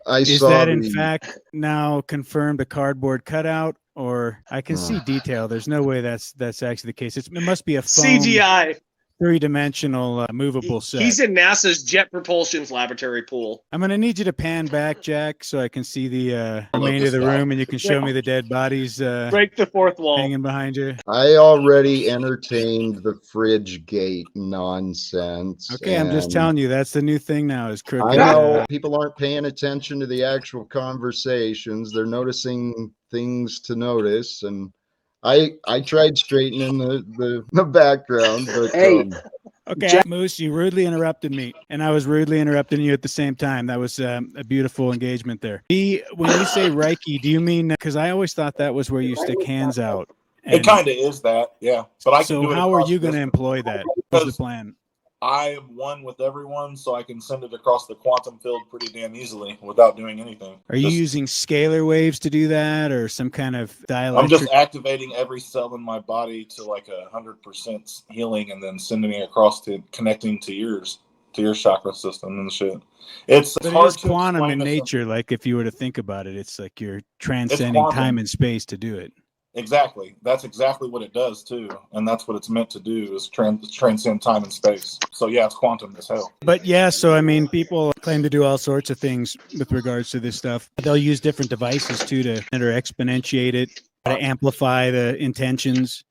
Is that in fact now confirmed a cardboard cutout, or I can see detail? There's no way that's actually the case. It must be a foam, CGI. 3-dimensional movable set. He's in NASA's Jet Propulsion's laboratory pool. I'm going to need you to pan back, Jack, so I can see the remainder of the room, and you can show me the dead bodies. Break the fourth wall. Hanging behind you. I already entertained the fridge gate nonsense. Okay, I'm just telling you, that's the new thing now is crooked. I know people aren't paying attention to the actual conversations. They're noticing things to notice, and I tried straightening the background, but hey, okay, Moose, you rudely interrupted me, and I was rudely interrupting you at the same time. That was a beautiful engagement there. When you say Reiki, do you mean, because I always thought that was where you stick hands out? It kind of is that, yeah. But I can do it. How are you going to employ that? What's the plan? I am one with everyone, so I can send it across the quantum field pretty damn easily without doing anything. Are you using scalar waves to do that, or some kind of dielectric? I'm just activating every cell in my body to like 100% healing, and then sending it across to connecting to your chakra system and shit. It's hard to quantum in nature. Like if you were to think about it, it's like you're transcending time and space to do it. Exactly. That's exactly what it does too, and that's what it's meant to do is transcend time and space. So yeah, it's quantum as hell. But yeah, so I mean, people claim to do all sorts of things with regards to this stuff. They'll use different devices too to exponentiate it, to amplify the intentions.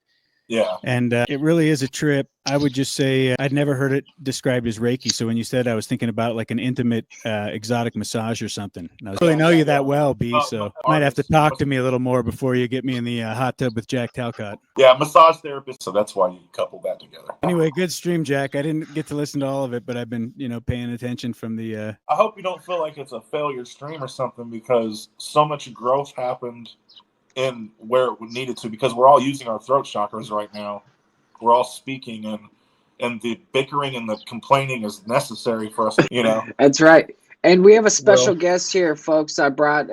Yeah. And it really is a trip. I would just say I'd never heard it described as Reiki. So when you said, I was thinking about like an intimate exotic massage or something. And I really know you that well, B. So you might have to talk to me a little more before you get me in the hot tub with Jack Talcott. Yeah, massage therapist. So that's why you couple that together. Anyway, good stream, Jack. I didn't get to listen to all of it, but I've been, paying attention from the. I hope you don't feel like it's a failure stream or something, because so much growth happened in where it needed to, because we're all using our throat chakras right now. We're all speaking, and and the bickering and the complaining is necessary for us to, you know. That's right. And we have a special guest here, folks. I brought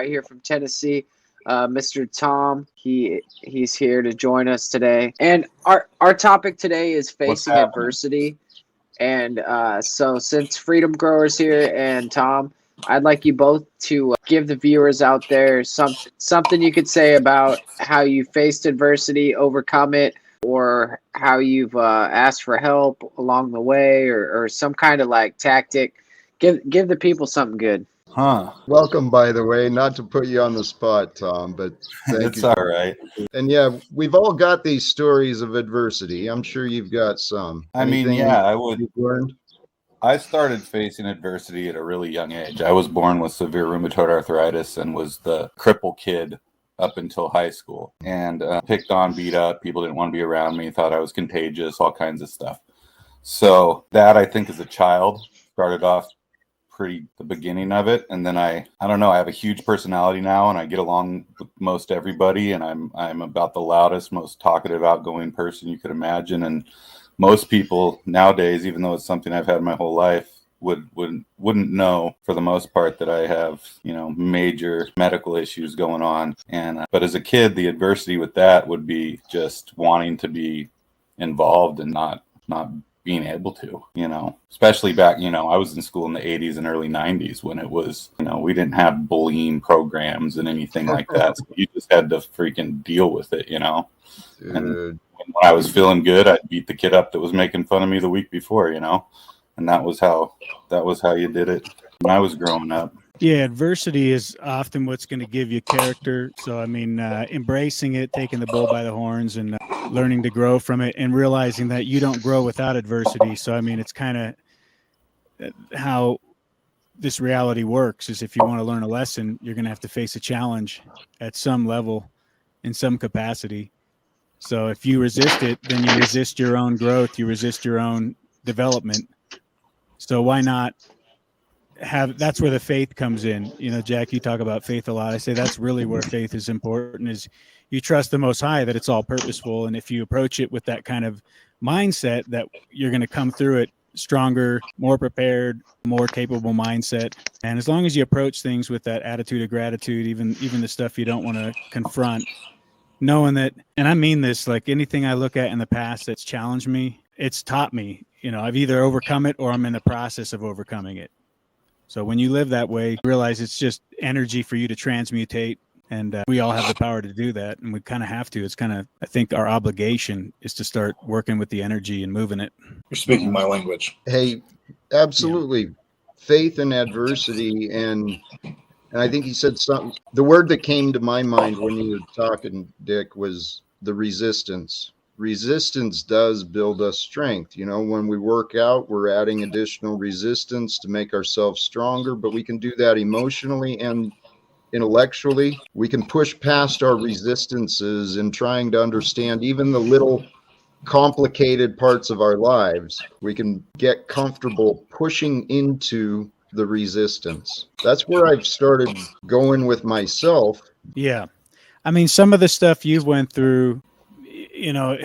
here from Tennessee, Mr. Tom. He's here to join us today. And our topic today is facing adversity. And so since Freedom Grower's here and Tom, I'd like you both to give the viewers out there something you could say about how you faced adversity, overcome it, or how you've asked for help along the way, or some kind of like tactic. Give the people something good. Welcome, by the way. Not to put you on the spot, Tom, but thank it's you. all right. And yeah, we've all got these stories of adversity. I'm sure you've got some. I mean, Anything yeah, I would. you've learned? I started facing adversity at a really young age. I was born with severe rheumatoid arthritis and was the cripple kid up until high school, and picked on, beat up. People didn't want to be around me, thought I was contagious, all kinds of stuff. So that, I think, as a child, started off pretty the beginning of it. And then I don't know, I have a huge personality now, and I get along with most everybody, and I'm about the loudest, most talkative, outgoing person you could imagine. And most people nowadays, even though it's something I've had my whole life, wouldn't know for the most part that I have, you know, major medical issues going on. And but as a kid, the adversity with that would be just wanting to be involved and not being able to, you know, especially back, you know, I was in school in the 80s and early 90s when it was, you know, we didn't have bullying programs and anything like that. So you just had to freaking deal with it, you know. And when I was feeling good, I'd beat the kid up that was making fun of me the week before, you know. And that was how you did it when I was growing up. Yeah, adversity is often what's going to give you character. So, I mean, embracing it, taking the bull by the horns, and learning to grow from it, and realizing that you don't grow without adversity. So, I mean, it's kind of how this reality works is if you want to learn a lesson, you're going to have to face a challenge at some level in some capacity. So if you resist it, then you resist your own growth, you resist your own development. So why not that's where the faith comes in. You know, Jack, you talk about faith a lot. I say that's really where faith is important, is you trust the Most High that it's all purposeful. And if you approach it with that kind of mindset, that you're going to come through it stronger, more prepared, more capable mindset. And as long as you approach things with that attitude of gratitude, even the stuff you don't want to confront, knowing that, and I mean this, like anything I look at in the past that's challenged me, it's taught me, you know, I've either overcome it or I'm in the process of overcoming it. So when you live that way, you realize it's just energy for you to transmutate. And we all have the power to do that. And we kind of have to. It's kind of, I think our obligation is to start working with the energy and moving it. You're speaking my language. Hey, absolutely. Yeah. Faith and adversity. And I think he said something. The word that came to my mind when you were talking, Dick, was the resistance. Resistance does build us strength. You know, when we work out, we're adding additional resistance to make ourselves stronger, but we can do that emotionally and intellectually. We can push past our resistances in trying to understand even the little complicated parts of our lives. We can get comfortable pushing into the resistance. That's where I've started going with myself. Yeah. I mean, some of the stuff you've went through, you know,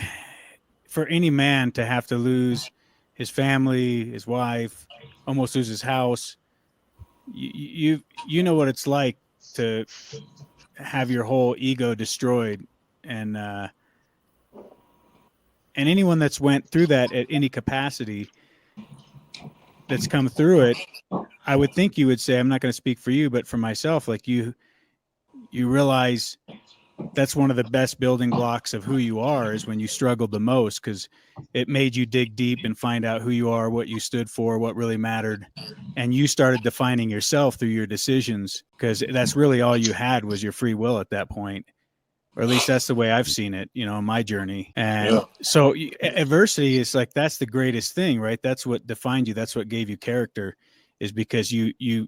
for any man to have to lose his family, his wife, almost lose his house, you know what it's like to have your whole ego destroyed. And anyone that's went through that at any capacity that's come through it, I would think you would say, I'm not going to speak for you, but for myself, like you realize that's one of the best building blocks of who you are, is when you struggled the most, because it made you dig deep and find out who you are, what you stood for, what really mattered. And you started defining yourself through your decisions, because that's really all you had was your free will at that point. Or at least that's the way I've seen it, you know, in my journey. And so adversity is like, that's the greatest thing, right? That's what defined you. That's what gave you character, is because you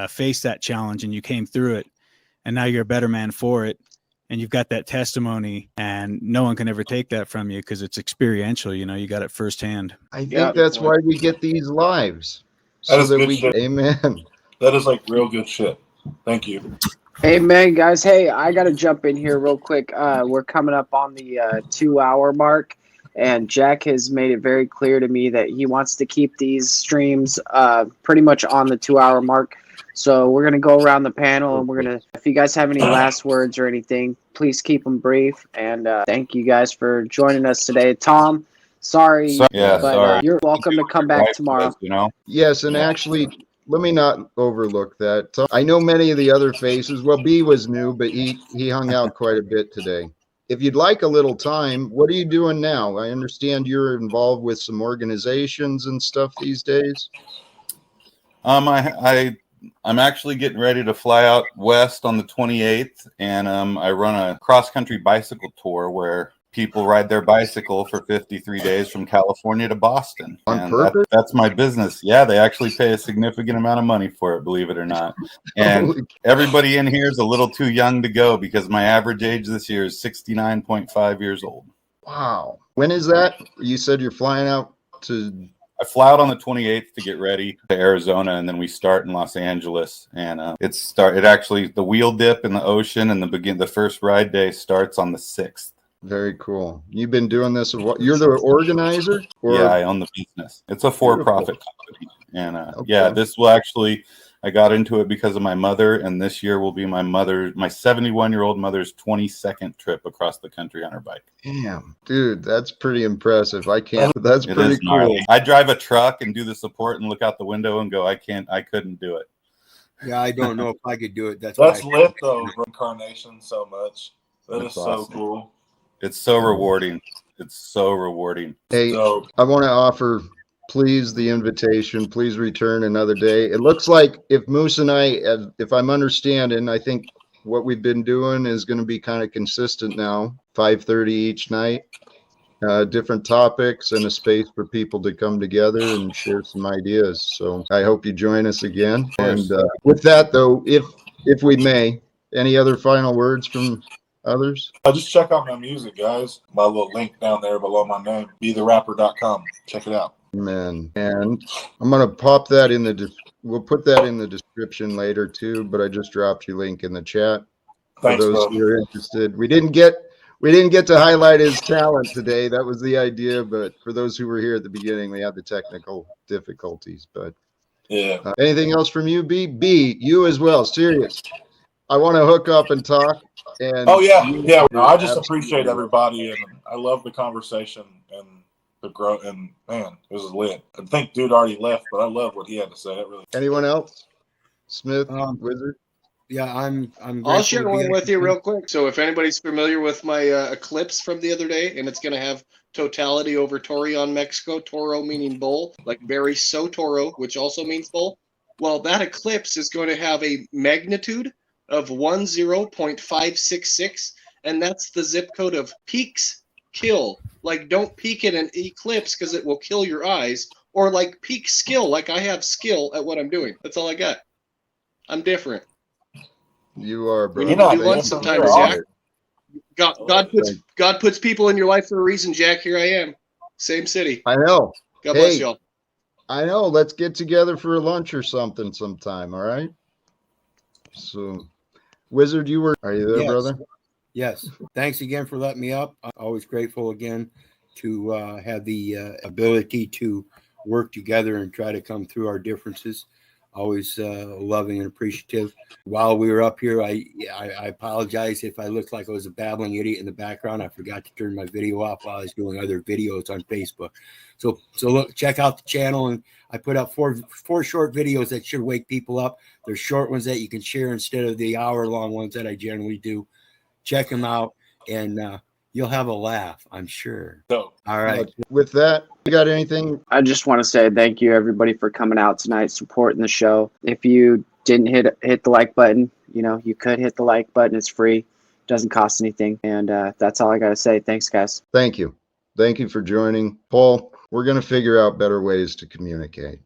faced that challenge and you came through it. And now you're a better man for it. And you've got that testimony, and no one can ever take that from you because it's experiential. You know, you got it firsthand. I think that's why we get these lives. That is good shit. Amen. That is like real good shit. Thank you. Amen, guys. Hey, I got to jump in here real quick. We're coming up on the 2 hour mark. And Jack has made it very clear to me that he wants to keep these streams pretty much on the 2-hour mark. So we're going to go around the panel, and we're going to, if you guys have any last words or anything, please keep them brief. And thank you guys for joining us today. Tom, sorry, but you're welcome to come back tomorrow. Yes, and actually, let me not overlook that. So I know many of the other faces. Well, B was new, but he hung out quite a bit today. If you'd like a little time, what are you doing now? I understand you're involved with some organizations and stuff these days. I'm actually getting ready to fly out west on the 28th, and I run a cross-country bicycle tour where people ride their bicycle for 53 days from California to Boston. On purpose? That's my business. Yeah, they actually pay a significant amount of money for it, believe it or not. And everybody in here is a little too young to go because my average age this year is 69.5 years old. Wow. When is that? You said you're flying out to... I fly out on the 28th to get ready to Arizona, and then we start in Los Angeles. And it actually, the wheel dip in the ocean and the first ride day starts on the 6th. Very cool. You've been doing this. You're the organizer? Yeah, I own the business. It's a for-profit company. And this will actually, I got into it because of my mother, and this year will be my 71-year-old mother's 22nd trip across the country on her bike. Damn, dude, that's pretty impressive. I can't. That's pretty cool. Gnarly. I drive a truck and do the support and look out the window and go, I couldn't do it. Yeah, I don't know if I could do it. That's lit though. Reincarnation so much. That's so awesome. Cool. It's so rewarding. It's so rewarding. Hey, I want to offer, please, the invitation. Please return another day. It looks like if Moose and I, if I'm understanding, I think what we've been doing is going to be kind of consistent now. 5:30 each night, different topics, and a space for people to come together and share some ideas. So I hope you join us again. And with that, though, if we may, any other final words from others? Just check out my music, guys. My little link down there below my name, betherapper.com. Check it out. Man, and I'm gonna pop that in we'll put that in the description later too, but I just dropped your link in the chat. Thanks, for those bro. who are interested. We didn't get to highlight his talent today. That was the idea, but for those who were here at the beginning, we had the technical difficulties. But yeah. Anything else from you, B? B, you as well. Serious. I want to hook up and talk. And yeah. No, I just appreciate everybody, and I love the conversation and the growth. And man, it was lit. I think dude already left, but I love what he had to say. It really. Anyone else? Smith, Wizard. Yeah, I'm. I'll share one with you real quick. So if anybody's familiar with my eclipse from the other day, and it's going to have totality over Torion, Mexico. Toro meaning bull, like very so Toro, which also means bull. Well, that eclipse is going to have a magnitude of 10.566, and that's the zip code of peaks kill. Like, don't peek at an eclipse because it will kill your eyes, or like peak skill, like I have skill at what I'm doing. That's all I got. I'm different. You are, bro. We need to do one sometimes, Jack. God puts people in your life for a reason, Jack. Here I am. Same city. I know. God bless y'all. I know. Let's get together for a lunch or something sometime, all right? So, Wizard, are you there, brother? Yes. Thanks again for letting me up. I'm always grateful again to have the ability to work together and try to come through our differences. Always loving and appreciative. While we were up here, I apologize if I looked like I was a babbling idiot in the background. I forgot to turn my video off while I was doing other videos on Facebook. So look, check out the channel, and I put up four short videos that should wake people up. They're short ones that you can share instead of the hour-long ones that I generally do. Check them out, and you'll have a laugh, I'm sure. So, all right. With that, you got anything? I just want to say thank you, everybody, for coming out tonight, supporting the show. If you didn't hit the like button, you could hit the like button. It's free. Doesn't cost anything. And that's all I got to say. Thanks, guys. Thank you. Thank you for joining. Paul, we're going to figure out better ways to communicate.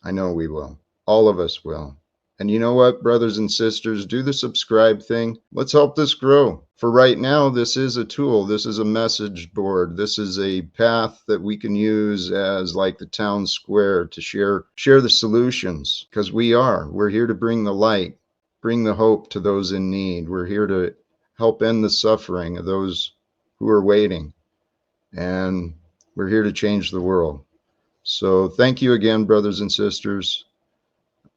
I know we will. All of us will. And you know what, brothers and sisters, do the subscribe thing. Let's help this grow. For right now, this is a tool. This is a message board. This is a path that we can use as like the town square to share the solutions, because we're here to bring the light, bring the hope to those in need. We're here to help end the suffering of those who are waiting. And We're here to change the world. So thank you again, brothers and sisters.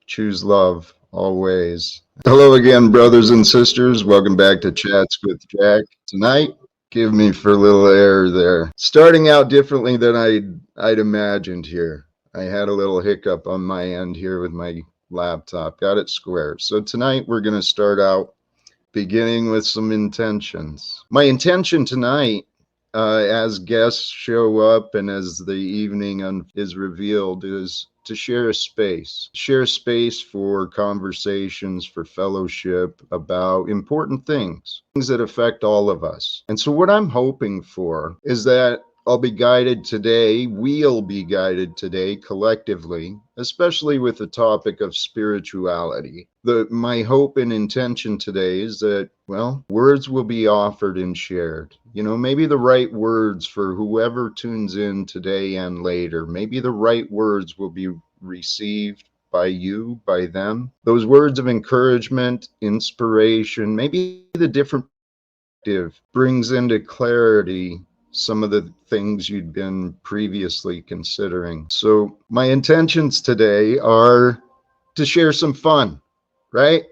Choose love always. Hello again, brothers and sisters. Welcome back to Chats with Jack. Tonight, give me for a little air there. Starting out differently than I'd imagined here. I had a little hiccup on my end here with my laptop. Got it square. So tonight we're going to start out beginning with some intentions. My intention tonight, as guests show up and as the evening is revealed, is to share a space for conversations, for fellowship about important things that affect all of us. And so what I'm hoping for is that we'll be guided today collectively, especially with the topic of spirituality. My hope and intention today is that, well, words will be offered and shared. You know, maybe the right words for whoever tunes in today and later. Maybe the right words will be received by you, by them. Those words of encouragement, inspiration, maybe the different perspective brings into clarity some of the things you'd been previously considering. So my intentions today are to share some fun, right?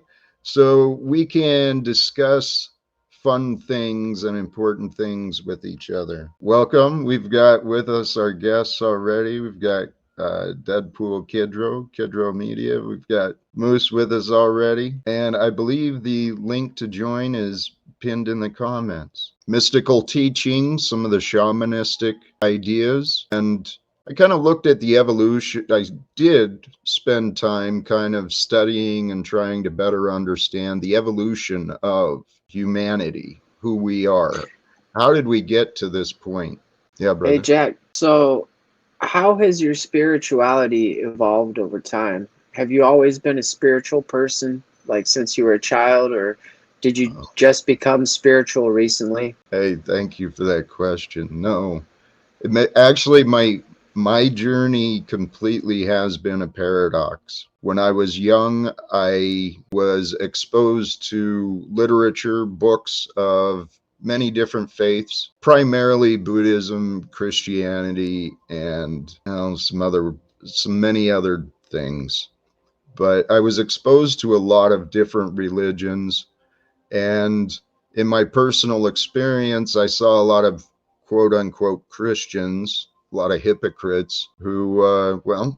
So we can discuss fun things and important things with each other. Welcome. We've got with us our guests already. We've got Deadpool Kidro Media. We've got Moose with us already. And I believe the link to join is pinned in the comments. Mystical teachings, some of the shamanistic ideas, and I kind of looked at the evolution. I did spend time kind of studying and trying to better understand the evolution of humanity, who we are. How did we get to this point? Yeah, brother. Hey, Jack. So how has your spirituality evolved over time? Have you always been a spiritual person, like since you were a child, or did you just become spiritual recently? Hey, thank you for that question. No, actually, my journey completely has been a paradox. When I was young, I was exposed to literature, books of many different faiths, primarily Buddhism, Christianity, and many other things. But I was exposed to a lot of different religions, and in my personal experience, I saw a lot of quote unquote Christians, a lot of hypocrites who,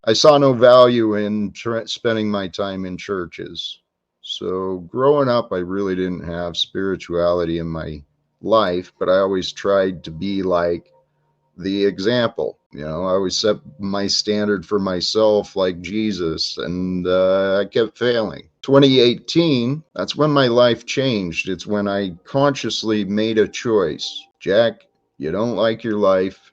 I saw no value in spending my time in churches. So growing up, I really didn't have spirituality in my life, but I always tried to be like the example. You know, I always set my standard for myself like Jesus, and I kept failing. 2018, that's when my life changed. It's when I consciously made a choice. Jack, you don't like your life.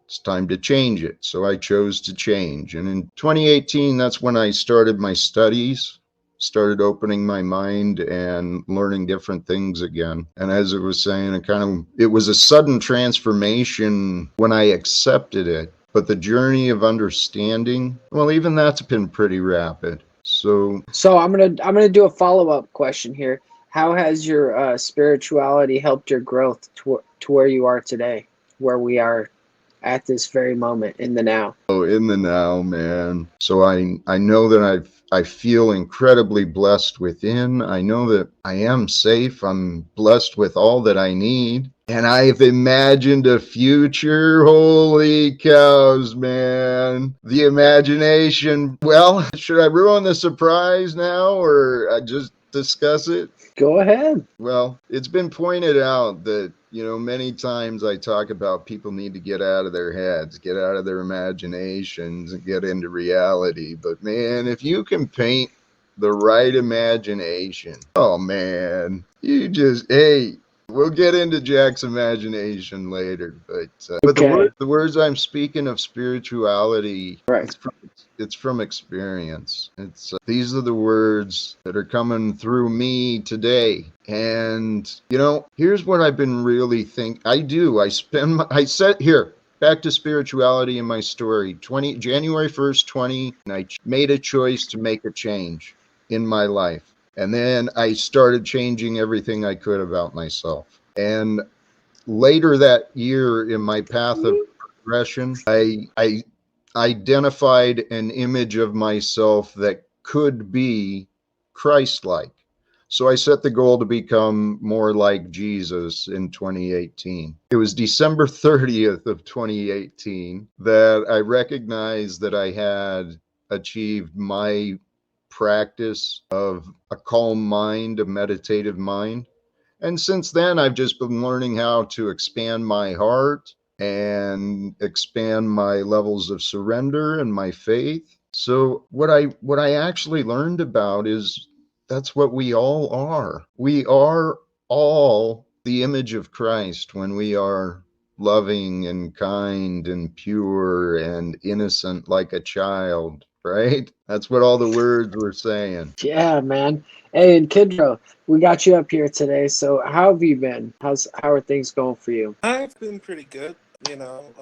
It's time to change it. So I chose to change. And in 2018, that's when I started my studies, started opening my mind and learning different things again. And as I was saying, it was a sudden transformation when I accepted it. But the journey of understanding, well, even that's been pretty rapid. So I'm gonna do a follow-up question here. How has your spirituality helped your growth to where you are today, where we are at this very moment in the now? Oh, in the now, man. So I know that I feel incredibly blessed within. I know that I am safe. I'm blessed with all that I need. And I've imagined a future. Holy cows, man. The imagination. Well, should I ruin the surprise now or I just discuss it? Go ahead. Well, it's been pointed out that, you know, many times I talk about people need to get out of their heads, get out of their imaginations and get into reality. But man, if you can paint the right imagination, oh man, we'll get into Jack's imagination later. But the words I'm speaking of spirituality, right. It's from experience. These are the words that are coming through me today. And, you know, here's what I've been really thinking. Back to spirituality in my story. January 1st, I made a choice to make a change in my life. And then I started changing everything I could about myself. And later that year in my path of progression, I identified an image of myself that could be Christ-like. So I set the goal to become more like Jesus in 2018. It was December 30th of 2018 that I recognized that I had achieved my practice of a calm mind, a meditative mind. And since then, I've just been learning how to expand my heart and expand my levels of surrender and my faith. So what I actually learned about is that's what we all are. We are all the image of Christ when we are loving and kind and pure and innocent like a child, right? That's what all the words were saying. Yeah, man. Hey, and Kidro, we got you up here today. So how have you been? How are things going for you? I've been pretty good.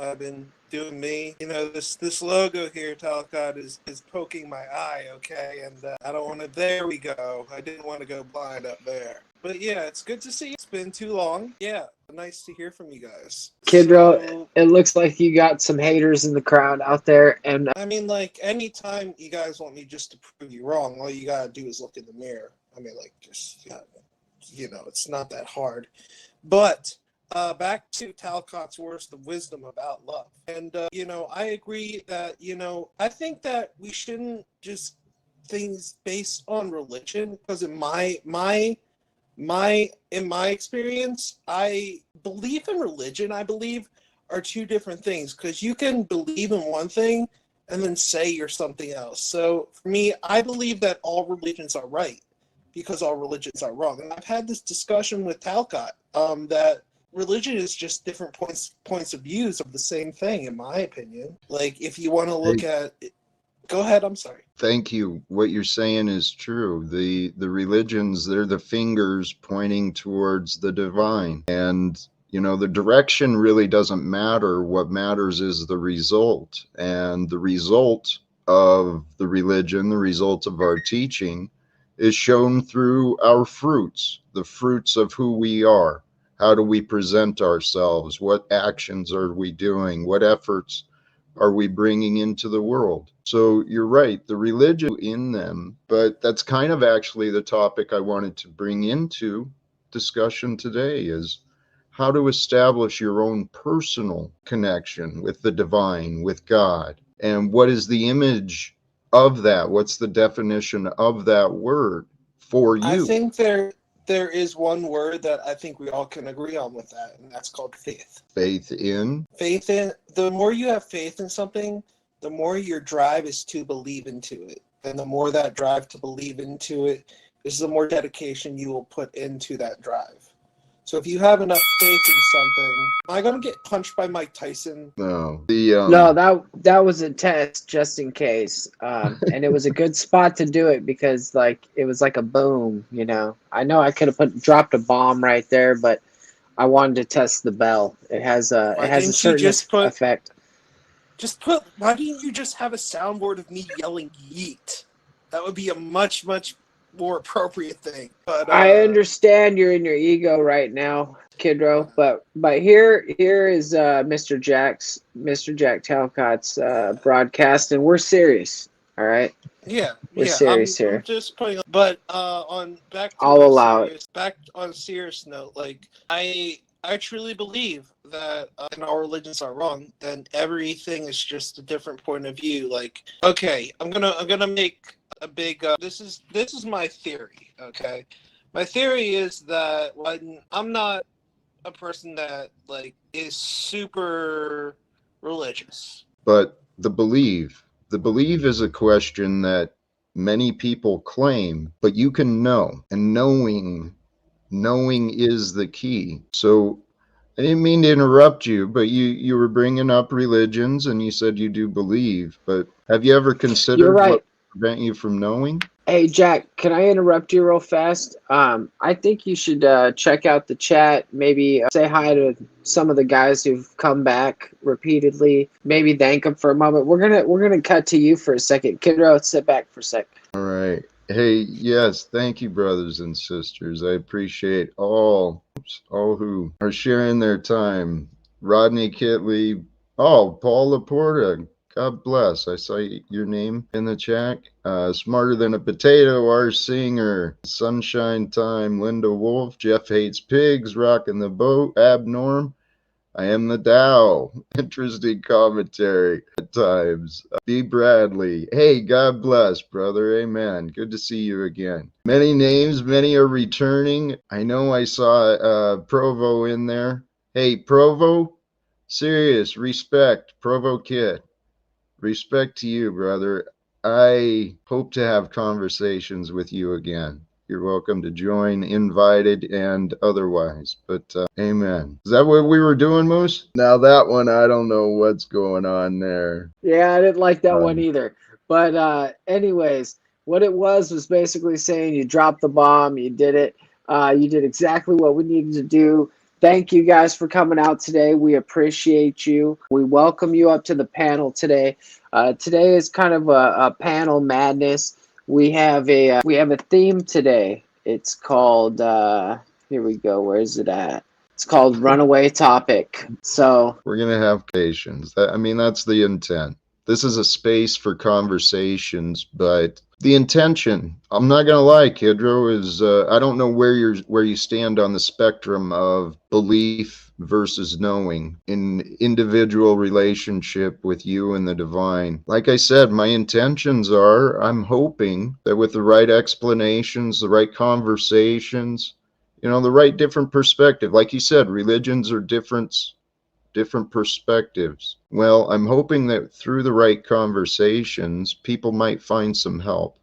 I've been doing me. This logo here, Talcott, is poking my eye. Okay, and I don't want to. There we go. I didn't want to go blind up there. But yeah, it's good to see you. It's been too long. Yeah, nice to hear from you guys. Kidro, it looks like you got some haters in the crowd out there, and I mean, like, anytime you guys want me just to prove you wrong, all you gotta do is look in the mirror. I mean, like, just it's not that hard. But back to Talcott's words of wisdom about love. And, I agree that, I think that we shouldn't just things based on religion, because in my experience, I believe in religion, I believe are two different things, because you can believe in one thing and then say you're something else. So for me, I believe that all religions are right because all religions are wrong. And I've had this discussion with Talcott that religion is just different points of views of the same thing, in my opinion. Like, if you want to look at it, go ahead, I'm sorry. Thank you. What you're saying is true. The religions, they're the fingers pointing towards the divine. And the direction really doesn't matter. What matters is the result. And the result of the religion, the result of our teaching, is shown through our fruits, the fruits of who we are. How do we present ourselves? What actions are we doing? What efforts are we bringing into the world? So you're right, the religion in them, but that's kind of actually the topic I wanted to bring into discussion today, is how to establish your own personal connection with the divine, with God. And what is the image of that? What's the definition of that word for you? I think there is one word that I think we all can agree on with that, and that's called faith. Faith in? Faith in. The more you have faith in something, the more your drive is to believe into it. And the more that drive to believe into it is the more dedication you will put into that drive. So if you have enough faith in something, am I going to get punched by Mike Tyson? No. No, that was a test just in case. And it was a good spot to do it because it was like a boom, I know I could have dropped a bomb right there, but I wanted to test the bell. It has a certain effect. Why didn't you just have a soundboard of me yelling yeet? That would be a much, much more appropriate thing. But I understand you're in your ego right now, Kidro, but here is Mr. Jack Talcott's broadcast, and we're serious. All right. We're serious here. I'm just putting. But back on a serious note, like I truly believe that and our religions are wrong, then everything is just a different point of view. Like, okay, I'm gonna make a big this is my theory. Okay, my theory is that when I'm not a person that is super religious, but the belief is a question that many people claim, but you can know, and knowing is the key. So I didn't mean to interrupt you, but you were bringing up religions and you said you do believe, but have you ever considered what would prevent you from knowing? Hey, Jack, can I interrupt you real fast? I think you should check out the chat, maybe say hi to some of the guys who've come back repeatedly, maybe thank them for a moment. We're gonna cut to you for a second. Kidro, sit back for a sec. All right. Hey, yes, thank you, brothers and sisters. I appreciate all who are sharing their time. Rodney Kitley, Oh, Paul Laporta. God bless. I saw your name in the chat. Smarter Than a Potato, our singer. Sunshine Time, Linda Wolf. Jeff Hates Pigs, Rocking the Boat. Abnorm. I Am the Dow. Interesting commentary at times. B. Bradley. Hey, God bless, brother. Amen. Good to see you again. Many names, many are returning. I know I saw Provo in there. Hey, Provo. Serious respect, Provo Kid. Respect to you, brother. I hope to have conversations with you again. You're welcome to join, invited and otherwise. But amen. Is that what we were doing, Moose? Now that one, I don't know what's going on there. Yeah, I didn't like that one either. But anyways, what it was basically saying you dropped the bomb, you did it. You did exactly what we needed to do. Thank you guys for coming out today. We appreciate you. We welcome you up to the panel today. Today is kind of a panel madness. We have a theme today. It's called here we go. Where is it at? It's called Runaway Topic. So we're gonna have conversations. I mean, that's the intent. This is a space for conversations, but the intention, I'm not gonna lie, Kidro, is I don't know where you stand on the spectrum of belief versus knowing in individual relationship with you and the divine. Like I said, my intentions are, I'm hoping that with the right explanations, the right conversations, you know, the right different perspective. Like you said, religions are different perspectives. Well, I'm hoping that through the right conversations, people might find some help,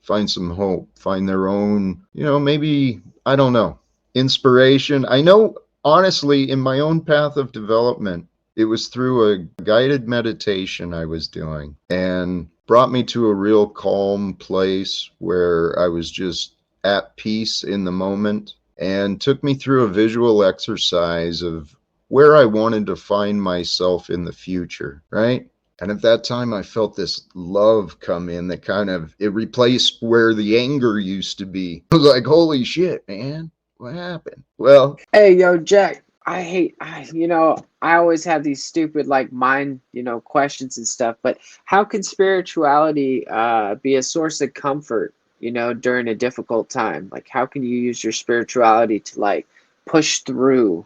find some hope, find their own, you know, maybe, I don't know, inspiration. I know, honestly, in my own path of development, it was through a guided meditation I was doing and brought me to a real calm place where I was just at peace in the moment and took me through a visual exercise of where I wanted to find myself in the future, right? And at that time, I felt this love come in that kind of, it replaced where the anger used to be. I was like, holy shit, man, what happened? Well, hey, yo, Jack, I always have these stupid, like, mind, questions and stuff, but how can spirituality be a source of comfort, during a difficult time? Like, how can you use your spirituality to, like, push through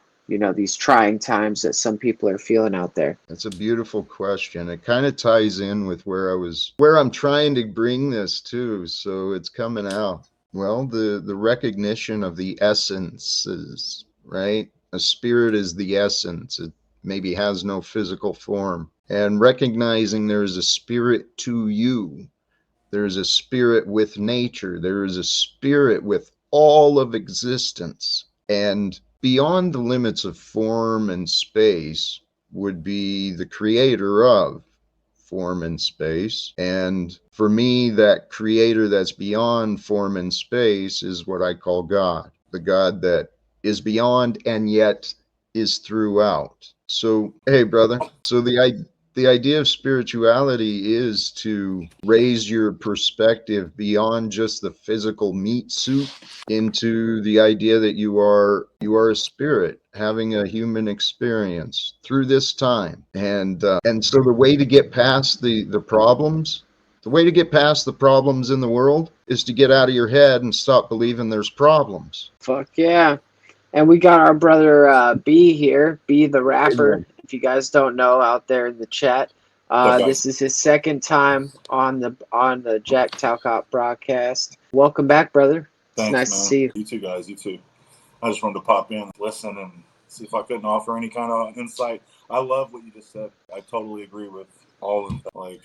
these trying times that some people are feeling out there? That's a beautiful question. It kind of ties in with where I'm trying to bring this to, so it's coming out. Well, the recognition of the essences, right? A spirit is the essence. It maybe has no physical form. And recognizing there is a spirit to you. There is a spirit with nature. There is a spirit with all of existence. And beyond the limits of form and space would be the creator of form and space. And for me, that creator that's beyond form and space is what I call God, the God that is beyond and yet is throughout. So, hey, brother, so the idea of spirituality is to raise your perspective beyond just the physical meat suit into the idea that you are a spirit having a human experience through this time. And so the way to get past the problems, the way to get past the problems in the world is to get out of your head and stop believing there's problems. Fuck yeah. And we got our brother B here, B the rapper. If you guys don't know, out there in the chat, this is his second time on the Jack Talcott broadcast. Welcome back, brother. It's nice to see you. You too, guys. You too. I just wanted to pop in, listen, and see if I couldn't offer any kind of insight. I love what you just said. I totally agree with all of that. Like,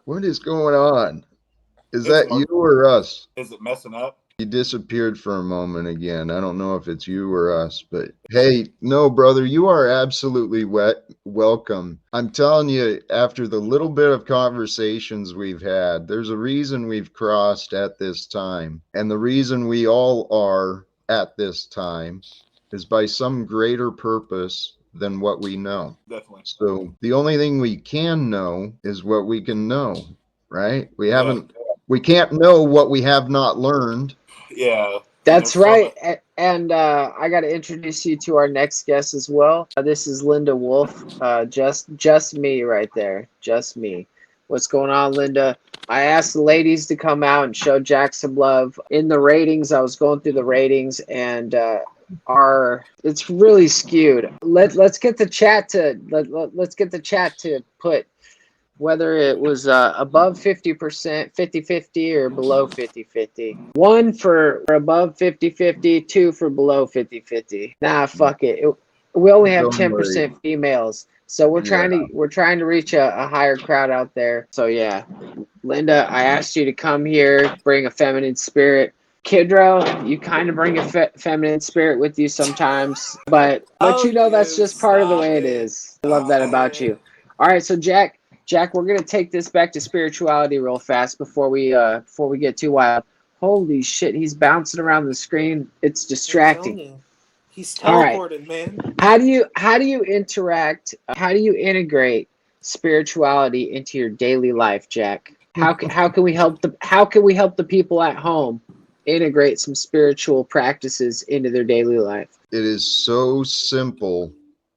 what is going on? Is that you or us? Is it messing up? You disappeared for a moment again. I don't know if it's you or us, but hey, no, brother, you are absolutely welcome. I'm telling you, after the little bit of conversations we've had, there's a reason we've crossed at this time. And the reason we all are at this time is by some greater purpose than what we know. Definitely. So the only thing we can know is what we can know, right? We can't know what we have not learned. Yeah, That's right. And I got to introduce you to our next guest as well. This is Linda Wolf. Just me right there. Just me. What's going on, Linda? I asked the ladies to come out and show Jack some love. In the ratings, I was going through the ratings, and it's really skewed. Let's get the chat to let's get the chat to put whether it was above 50%, 50-50, or below 50-50. 1 for above 50-50, 2 for below 50-50. Nah, fuck it. We only have 10% females. So we're trying to reach a higher crowd out there. So yeah. Linda, I asked you to come here, bring a feminine spirit. Kidro, you kind of bring a feminine spirit with you sometimes, but you know that's just part of the way it is. I love that about you. All right, so Jack, we're gonna take this back to spirituality real fast before we get too wild. Holy shit, he's bouncing around the screen. It's distracting. He's All right. teleported, man. How do you interact? How do you integrate spirituality into your daily life, Jack? How can we help the people at home integrate some spiritual practices into their daily life? It is so simple,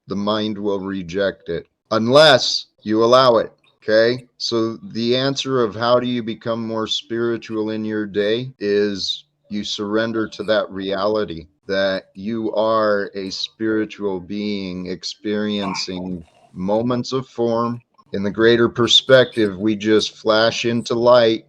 the mind will reject it unless you allow it. Okay, so the answer of how do you become more spiritual in your day is you surrender to that reality that you are a spiritual being experiencing moments of form. In the greater perspective, we just flash into light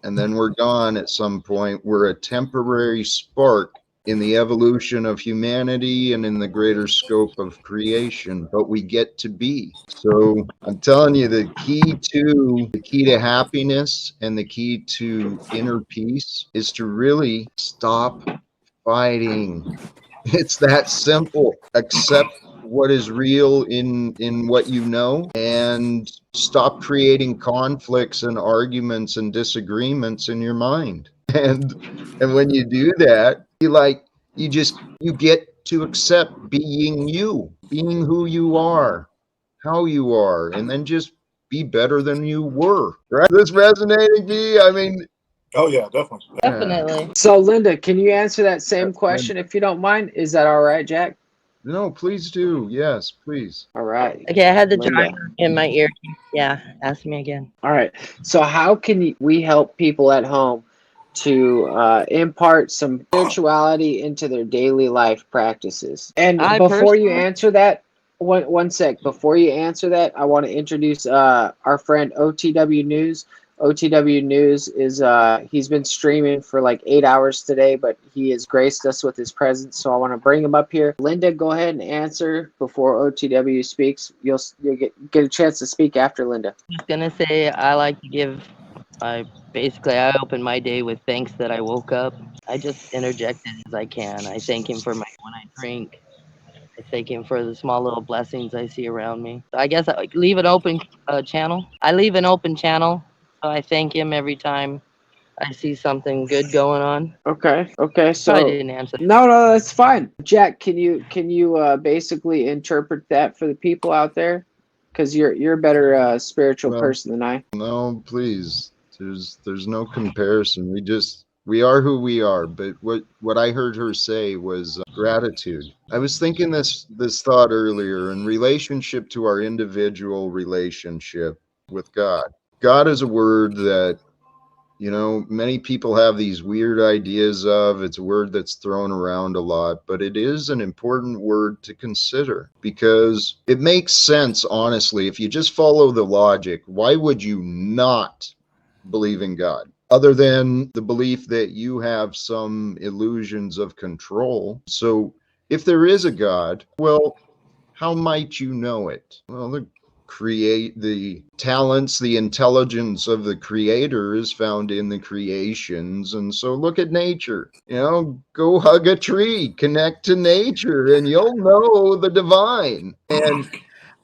and then we're gone at some point. We're a temporary spark in the evolution of humanity and in the greater scope of creation, but we get to be. So I'm telling you, the key to happiness and the key to inner peace is to really stop fighting. It's that simple. Accept what is real in what you know and stop creating conflicts and arguments and disagreements in your mind. And when you do that, you get to accept being you, being who you are, how you are, and then just be better than you were. Right? This resonating, B? I mean, oh yeah, definitely. Definitely. So Linda, can you answer that same question if you don't mind? Is that all right, Jack? No, please do. Yes, please. All right. Okay, I had the Linda. driver in my ear. Yeah, ask me again. All right. So how can we help people at home to impart some spirituality into their daily life practices? And before you answer that, one sec. Before you answer that, I want to introduce our friend OTW News. OTW News is he's been streaming for like 8 hours today, but he has graced us with his presence, so I want to bring him up here. Linda, go ahead and answer before OTW speaks. You'll get a chance to speak after Linda. I was gonna say I like to give. I open my day with thanks that I woke up. I just interject it as I can. I thank him for when I drink. I thank him for the small little blessings I see around me. So I guess I leave an open channel. I leave an open channel. So I thank him every time I see something good going on. Okay. So I didn't answer. No, that's fine. Jack, can you basically interpret that for the people out there? Because you're a better spiritual person than I. No, please. There's no comparison. We are who we are. But what I heard her say was gratitude. I was thinking this thought earlier in relationship to our individual relationship with God. God is a word that, many people have these weird ideas of. It's a word that's thrown around a lot, but it is an important word to consider because it makes sense, honestly. If you just follow the logic, why would you not believe in God? Other than the belief that you have some illusions of control. So if there is a God, well, how might you know it? Well, the talents, the intelligence of the creator is found in the creations. And so look at nature, go hug a tree, connect to nature, and you'll know the divine. And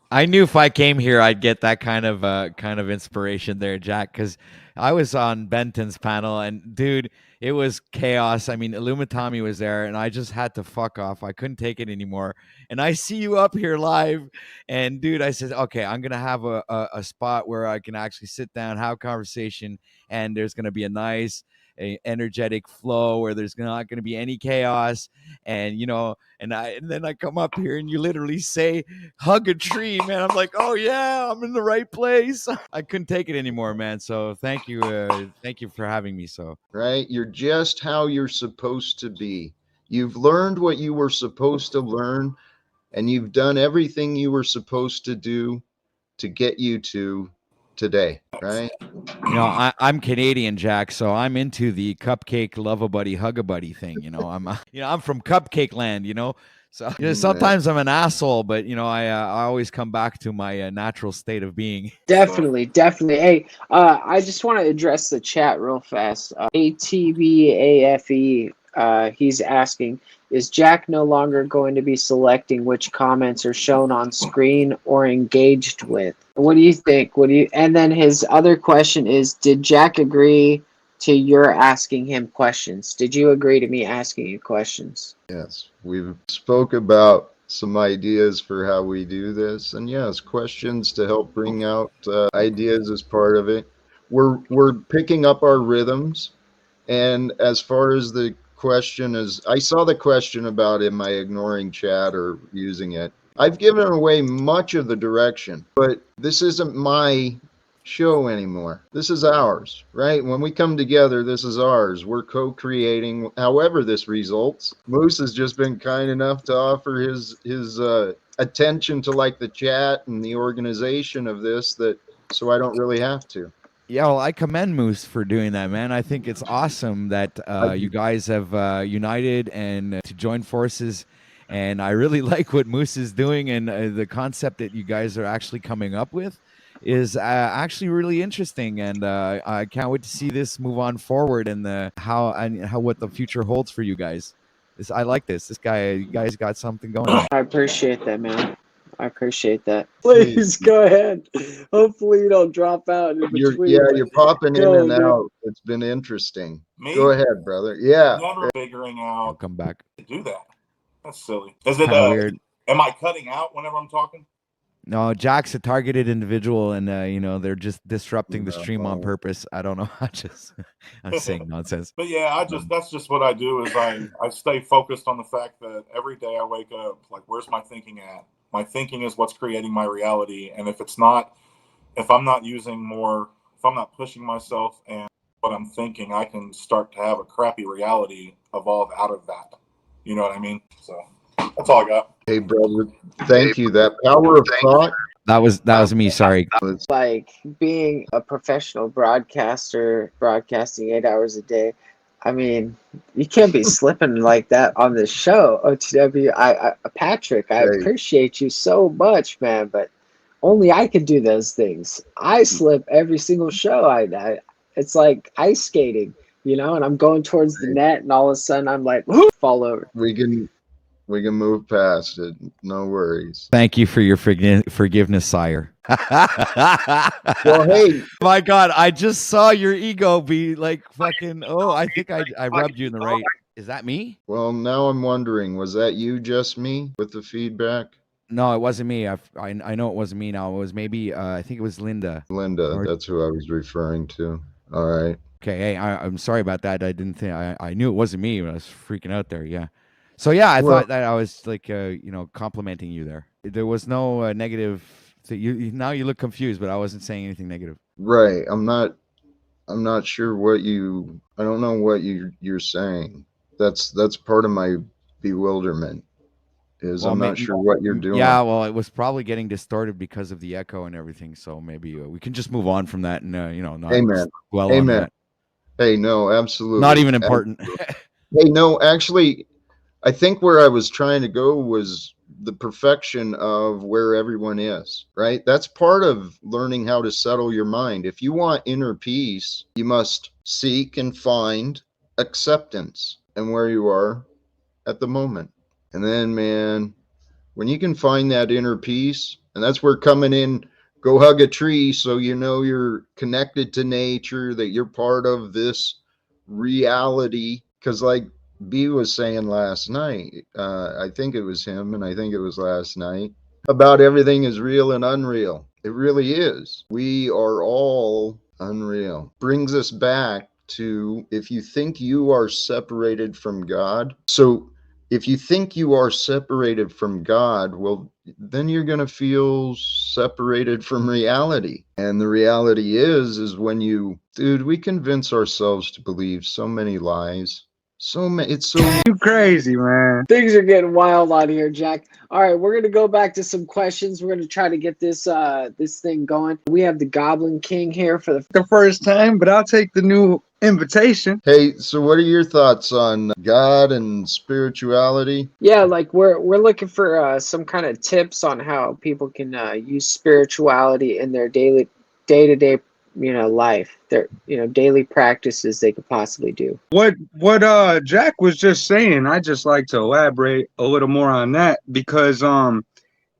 I knew if I came here, I'd get that kind of inspiration there, Jack, because I was on Benton's panel, and dude, it was chaos. I mean, Illumitami was there, and I just had to fuck off. I couldn't take it anymore. And I see you up here live, and dude, I said, okay, I'm gonna have a spot where I can actually sit down, have a conversation, and there's gonna be a nice a energetic flow where there's not going to be any chaos. And and then I come up here and you literally say hug a tree, man. I'm like, oh yeah, I'm in the right place. I couldn't take it anymore, man. So thank you for having me. So right, you're just how you're supposed to be. You've learned what you were supposed to learn, and you've done everything you were supposed to do to get you to today, right? I'm Canadian, Jack, so I'm into the cupcake love a buddy, hug a buddy thing. I'm from cupcake land. So sometimes I'm an asshole, but I always come back to my natural state of being. Definitely. Hey, I just want to address the chat real fast. ATBAFE, he's asking, is Jack no longer going to be selecting which comments are shown on screen or engaged with? What do you think? And then his other question is, did Jack agree to your asking him questions? Did you agree to me asking you questions? Yes, we've spoke about some ideas for how we do this, and yes, questions to help bring out ideas as part of it. We're picking up our rhythms, and as far as the question is, I saw the question about am I ignoring chat or using it. I've given away much of the direction, but this isn't my show anymore. This is ours, right? When we come together, this is ours. We're co-creating however this results. Moose has just been kind enough to offer his attention to like the chat and the organization of this, that so I don't really have to. Yeah, well, I commend Moose for doing that, man. I think it's awesome that you guys have united and to join forces. And I really like what Moose is doing, and the concept that you guys are actually coming up with is actually really interesting. And I can't wait to see this move on forward and how what the future holds for you guys. I like this. You guys got something going on. I appreciate that, man. I appreciate that. Please go ahead. Hopefully you don't drop out in between. You're popping in and out. It's been interesting. Me? Go ahead, brother. Yeah. Never figuring out I'll come back. to do that. That's silly. Is it weird? Am I cutting out whenever I'm talking? No, Jack's a targeted individual, and they're just disrupting the stream on purpose. I don't know. I'm saying nonsense. But yeah, that's just what I do is I stay focused on the fact that every day I wake up, like, where's my thinking at? My thinking is what's creating my reality. And if I'm not pushing myself and what I'm thinking, I can start to have a crappy reality evolve out of that. You know what I mean? So that's all I got. Hey, brother, thank you. That power of thought. That was me. Sorry. Like being a professional broadcaster, broadcasting 8 hours a day. I mean, you can't be slipping like that on this show. OTW, Patrick, I appreciate you so much, man, but only I can do those things. I slip every single show. It's like ice skating, and I'm going towards the net, and all of a sudden I'm like, fall over. We can move past it. No worries. Thank you for your forgiveness, sire. Well, hey, my God, I just saw your ego be like fucking. Oh, I think I rubbed you in the right. Is that me? Well, now I'm wondering, was that you, just me, with the feedback? No, it wasn't me. I know it wasn't me now. It was maybe I think it was Linda. That's who I was referring to. All right. Okay. Hey, I'm sorry about that. I didn't think I knew it wasn't me when I was freaking out there. Yeah. So yeah, I thought that I was like complimenting you there. There was no negative. Now you look confused, but I wasn't saying anything negative. Right. I'm not sure I don't know what you're saying. That's part of my bewilderment. I'm not sure what you're doing. Yeah, well, it was probably getting distorted because of the echo and everything. So maybe we can just move on from that and not dwell on that. Hey, no, absolutely. Not even important. Hey, no, actually, I think where I was trying to go was the perfection of where everyone is, right? That's part of learning how to settle your mind. If you want inner peace, you must seek and find acceptance and where you are at the moment. And then, man, when you can find that inner peace, and that's where coming in, go hug a tree so you're connected to nature, that you're part of this reality. Because like B was saying last night, I think it was him, and I think it was last night, about everything is real and unreal. It really is. We are all unreal. Brings us back to, if you think you are separated from God, so if you think you are separated from God, well, then you're going to feel separated from reality. And the reality is when you, dude, we convince ourselves to believe so many lies. So many, it's so you crazy, man. Things are getting wild out here, Jack. All right, we're gonna go back to some questions. We're gonna try to get this this thing going. We have the Goblin King here for the first time, but I'll take the new invitation. Hey, so what are your thoughts on God and spirituality? Yeah, like we're looking for some kind of tips on how people can use spirituality in their day-to-day life, their daily practices they could possibly do. What Jack was just saying, I just like to elaborate a little more on that, because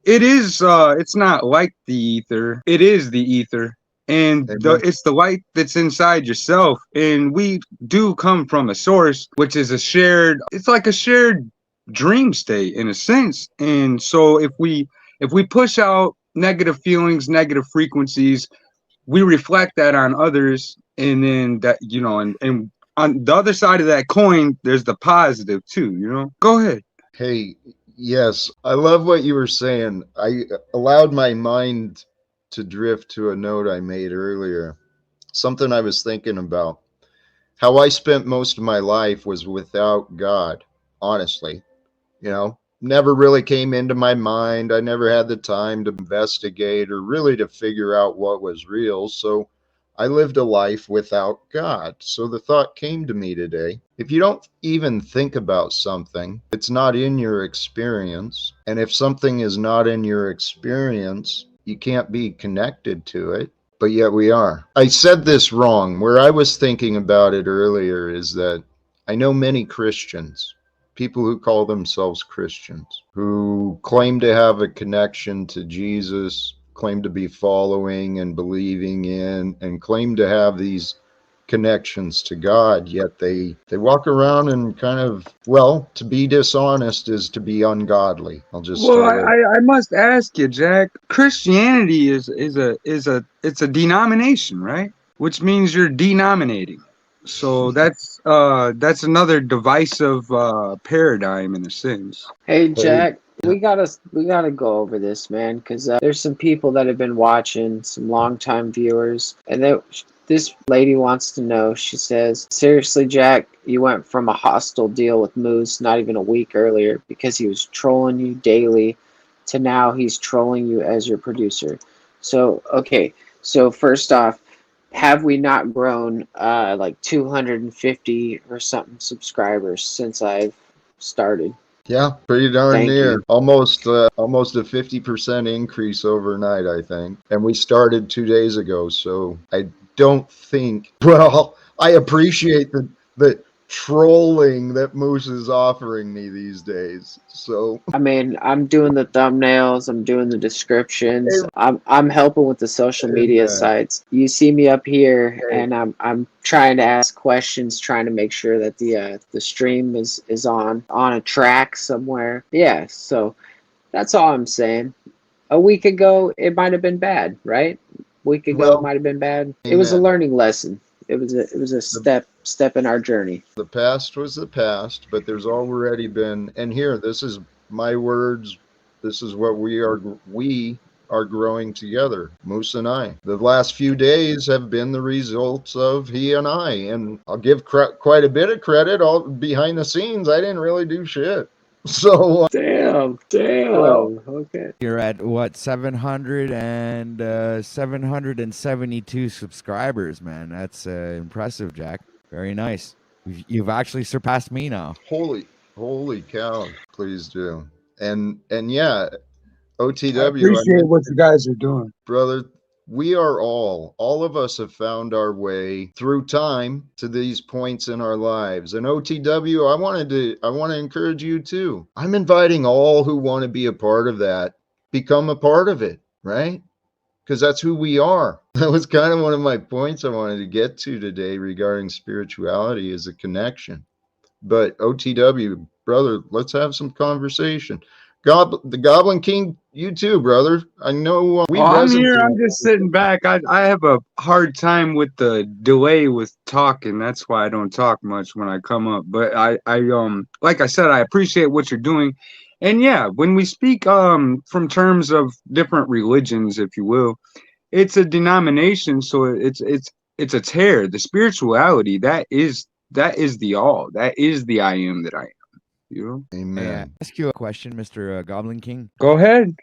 it is it's not like the ether, it is the ether, and it's the light that's inside yourself, and we do come from a source, which is it's like a shared dream state in a sense. And so if we push out negative feelings, negative frequencies, we reflect that on others, and then that, and on the other side of that coin, there's the positive too. Go ahead. Hey, yes, I love what you were saying. I allowed my mind to drift to a note I made earlier, something I was thinking about. How I spent most of my life was without God, honestly. Never really came into my mind. I never had the time to investigate or really to figure out what was real. So I lived a life without God. So the thought came to me today, if you don't even think about something, it's not in your experience. And if something is not in your experience, you can't be connected to it. But yet we are. I said this wrong. Where I was thinking about it earlier is that I know many Christians, people who call themselves Christians, who claim to have a connection to Jesus, claim to be following and believing in, and claim to have these connections to God, yet they walk around and kind of, well, to be dishonest is to be ungodly. I'll just Well, I must ask you, Jack. Christianity is a denomination, right? Which means you're denominating. So that's another divisive paradigm in a sense. Hey, Jack, we gotta go over this, man, because there's some people that have been watching, some longtime viewers, and this lady wants to know. She says, seriously, Jack, you went from a hostile deal with Moose not even a week earlier because he was trolling you daily, to now he's trolling you as your producer. So, okay, so first off, have we not grown like 250 or something subscribers since I've started? Yeah, pretty darn Thank near. you. Almost a 50% increase overnight, I think. And we started 2 days ago, so I don't think. Well, I appreciate the trolling that Moose is offering me these days. So I mean, I'm doing the thumbnails, I'm doing the descriptions, I'm helping with the social media sites. You see me up here, and I'm trying to ask questions, trying to make sure that the stream is on a track somewhere. Yeah, so that's all I'm saying. A week ago, it might have been bad, right? A week ago, it might have been bad. It was a learning lesson. It was a step in our journey. The past was the past, but there's already been, and here, this is my words. This is what we are growing together, Moose and I. The last few days have been the results of he and I, and I'll give quite a bit of credit. All behind the scenes, I didn't really do shit. So damn. Well, Okay. You're at what, 772 subscribers, man. That's impressive, Jack. Very nice. You've actually surpassed me now. Holy cow! Please do. And yeah, OTW. I appreciate what you guys are doing, brother. We are all of us have found our way through time to these points in our lives. And OTW, I want to encourage you too. I'm inviting all who want to be a part of that, become a part of it, right? Because that's who we are. That was kind of one of my points I wanted to get to today regarding spirituality, is a connection. But OTW, brother, let's have some conversation. The Goblin King, you too, brother. I know we I'm here. resonate. I'm just sitting back. I have a hard time with the delay with talking. That's why I don't talk much when I come up. But like I said, I appreciate what you're doing. And yeah, when we speak from terms of different religions, if you will, it's a denomination, so it's a tear. The spirituality, that is the all. That is the I am that I am. You know? Hey, Amen. ask you a question, Mr. Goblin King. Go ahead.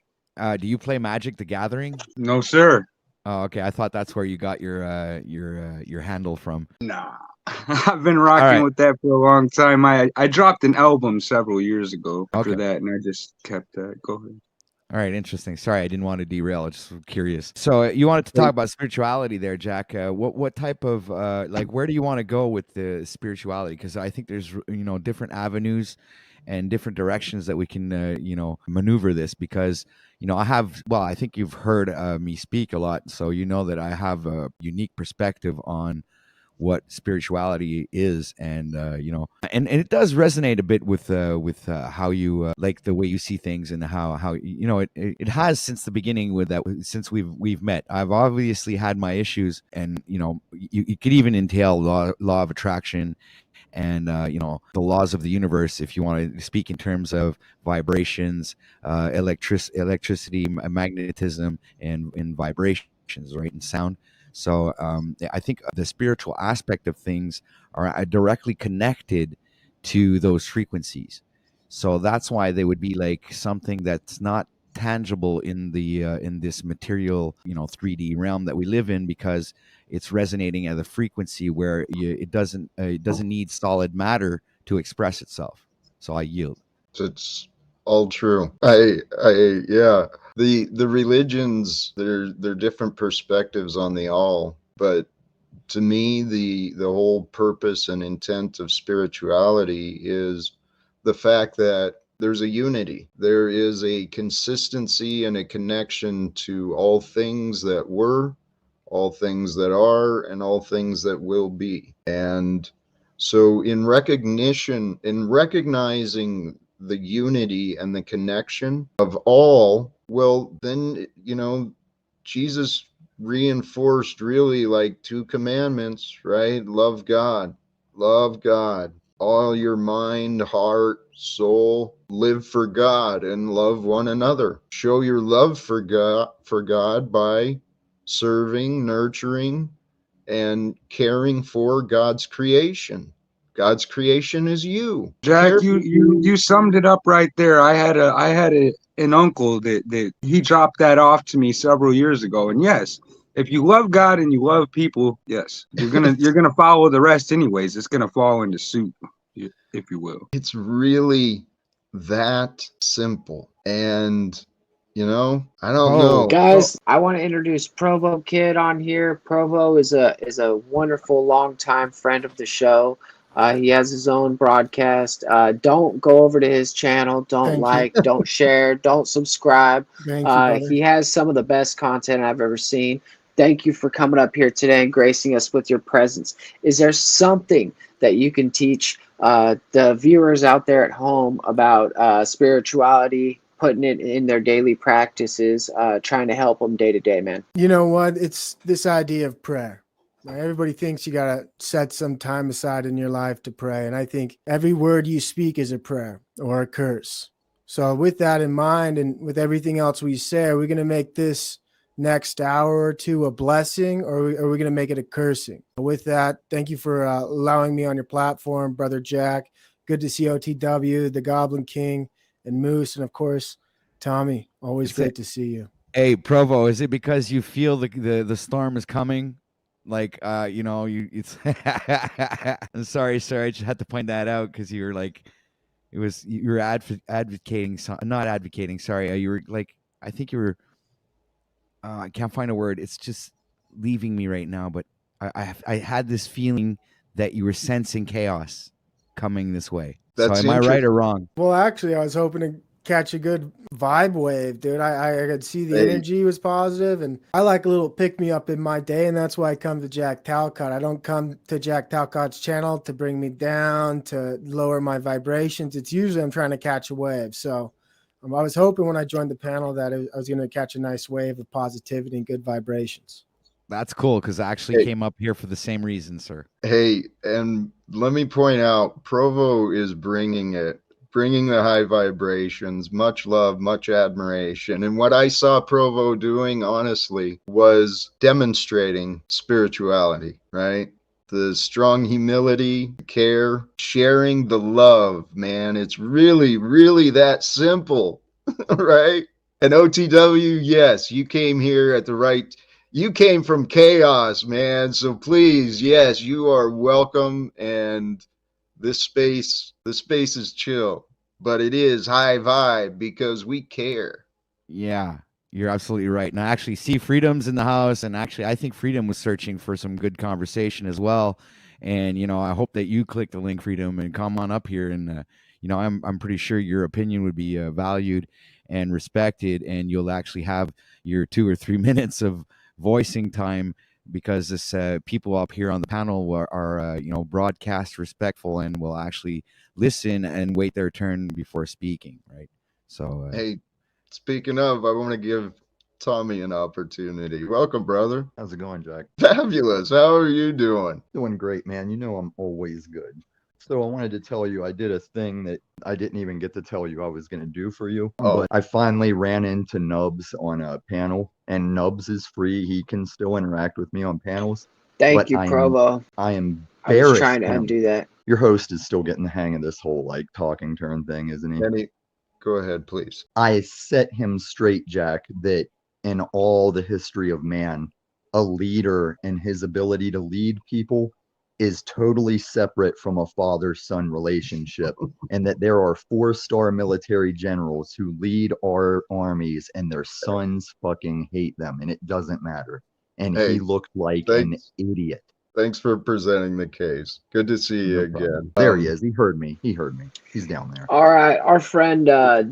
Do you play Magic the Gathering? No, sir. Oh, okay. I thought that's where you got your handle from. Nah. I've been rocking with that for a long time. I dropped an album several years ago after that, and I just kept that. Go ahead. All right, interesting. Sorry, I didn't want to derail. I just was curious. So you wanted to talk about spirituality there, Jack. What type of like where do you want to go with the spirituality? Because I think there's different avenues and different directions that we can maneuver this. Because I think you've heard me speak a lot, so you know that I have a unique perspective on what spirituality is, and and it does resonate a bit with how you like the way you see things, and how it has since the beginning with that, since we've met. I've obviously had my issues, and you could even entail law of attraction and the laws of the universe, if you want to speak in terms of vibrations, electricity, magnetism, and vibrations, right, and sound. So I think the spiritual aspect of things are directly connected to those frequencies. So that's why they would be like something that's not tangible in the in this material 3D realm that we live in, because it's resonating at a frequency where it doesn't need solid matter to express itself. So I yield. It's all true. Yeah. The religions, they're different perspectives on the all, but to me the whole purpose and intent of spirituality is the fact that there's a unity. There is a consistency and a connection to all things that were, all things that are, and all things that will be. And so in recognizing the unity and the connection of all, well, then, Jesus reinforced really like two commandments, right? Love God, all your mind, heart, soul. Live for God and love one another. Show your love for God by serving, nurturing, and caring for God's creation. God's creation is you. Jack, you summed it up right there. I had an uncle that he dropped that off to me several years ago. And yes, if you love God and you love people, yes, you're gonna follow the rest anyways. It's gonna fall into suit, if you will. It's really that simple. And I don't know. Guys, I want to introduce Provo Kid on here. Provo is a wonderful longtime friend of the show. He has his own broadcast. Don't go over to his channel. Don't don't share, don't subscribe. He has some of the best content I've ever seen. Thank you for coming up here today and gracing us with your presence. Is there something that you can teach the viewers out there at home about spirituality, putting it in their daily practices, trying to help them day to day, man? You know what? It's this idea of prayer. Everybody thinks you got to set some time aside in your life to pray. And I think every word you speak is a prayer or a curse. So with that in mind, and with everything else we say, are we going to make this next hour or two a blessing, or are we going to make it a cursing? With that, thank you for allowing me on your platform, Brother Jack. Good to see OTW, the Goblin King, and Moose, and of course, Tommy. Always great to see you. Hey, Provo, is it because you feel the storm is coming? Like, it's I'm sorry, I just had to point that out, because you were like, you were advocating, not advocating, sorry. You were like, I think you were, I can't find a word. It's just leaving me right now, but I had this feeling that you were sensing chaos coming this way. So am I right or wrong? Well, actually, I was hoping to catch a good vibe wave, dude. I could see the energy was positive, and I like a little pick me up in my day, and that's why I come to Jack Talcott. I don't come to Jack Talcott's channel to bring me down, to lower my vibrations. It's usually I'm trying to catch a wave. So I was hoping when I joined the panel that I was going to catch a nice wave of positivity and good vibrations. That's cool, because I actually came up here for the same reason, sir. Hey, and let me point out, Provo is bringing the high vibrations, much love, much admiration. And what I saw Provo doing, honestly, was demonstrating spirituality, right? The strong humility, care, sharing the love, man. It's really, really that simple, right? And OTW, yes, you came here at the right. You came from chaos, man. So please, yes, you are welcome. And this space is chill, but it is high vibe because we care. Yeah, you're absolutely right. And I actually see Freedom's in the house, and actually I think Freedom was searching for some good conversation as well. And I hope that you click the link, Freedom, and come on up here. And I'm pretty sure your opinion would be valued and respected, and you'll actually have your 2 or 3 minutes of voicing time, because this people up here on the panel are broadcast respectful and will actually listen and wait their turn before speaking, right? So hey, speaking of, I want to give Tommy an opportunity. Welcome, brother. How's it going, Jack? Fabulous. How are you doing? Doing great, man. I'm always good. So I wanted to tell you I did a thing that I didn't even get to tell you I was going to do for you. Oh. But I finally ran into Nubs on a panel, and Nubs is free. He can still interact with me on panels. Thank you, Provo. I am I was trying to undo that. Your host is still getting the hang of this whole talking turn thing, isn't he? Kenny, go ahead, please. I set him straight, Jack, that in all the history of man, a leader and his ability to lead people is totally separate from a father-son relationship, and that there are 4-star military generals who lead our armies and their sons fucking hate them, and it doesn't matter. And he looked like an idiot. Thanks for presenting the case. Good to see you again. There he is. He heard me. He's down there. All right. Our friend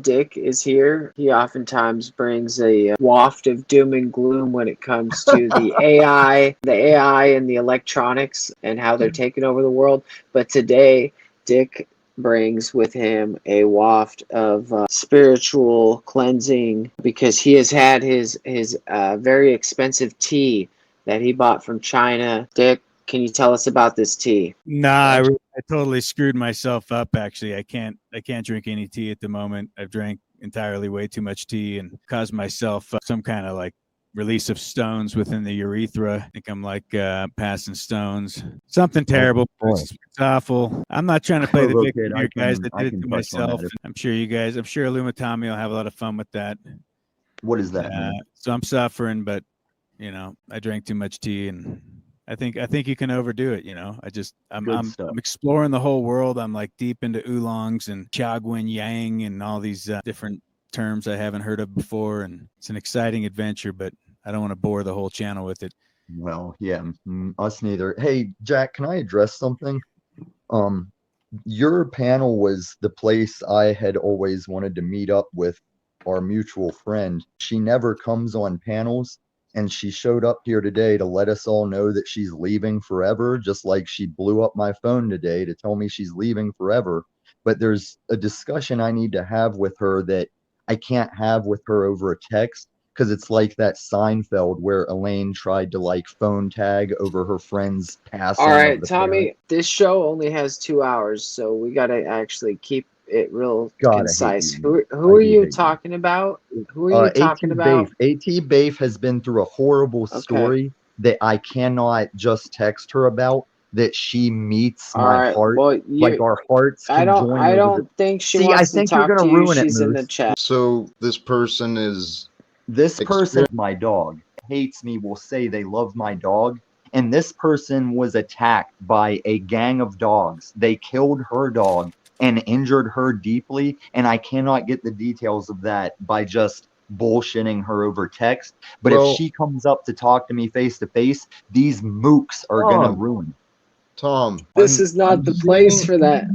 Dick is here. He oftentimes brings a waft of doom and gloom when it comes to the AI and the electronics and how they're taking over the world. But today, Dick brings with him a waft of spiritual cleansing, because he has had his very expensive tea that he bought from China. Dick, can you tell us about this tea? Nah, I totally screwed myself up. Actually, I can't drink any tea at the moment. I've drank entirely way too much tea and caused myself some kind of release of stones within the urethra. I think I'm passing stones. Something terrible. It's awful. I'm not trying to play the victim here, guys. I did it to myself. I'm sure Lumatami will have a lot of fun with that. What does that mean? So I'm suffering, but I drank too much tea, and I think you can overdo it. I'm exploring the whole world. I'm deep into oolongs and Chagwin Yang and all these different terms I haven't heard of before, and it's an exciting adventure, but I don't want to bore the whole channel with it. Well, yeah, us neither. Hey, Jack, can I address something? Your panel was the place I had always wanted to meet up with our mutual friend. She never comes on panels, and she showed up here today to let us all know that she's leaving forever, just like she blew up my phone today to tell me she's leaving forever. But there's a discussion I need to have with her that I can't have with her over a text, because it's like that Seinfeld where Elaine tried to phone tag over her friend's passing. All right, Tommy, this show only has 2 hours, so we got to actually keep it real concise. Who are you talking about? Who are you talking about? AT Bafe has been through a horrible story that I cannot just text her about, that she meets my heart. Well, our hearts can join. I don't think she wants to talk to you. She's in the chat. So this person is... This person, my dog, hates me, will say they love my dog. And this person was attacked by a gang of dogs. They killed her dog and injured her deeply. And I cannot get the details of that by just bullshitting her over text. But if she comes up to talk to me face to face, these mooks are going to ruin. Tom, this is not the place for that.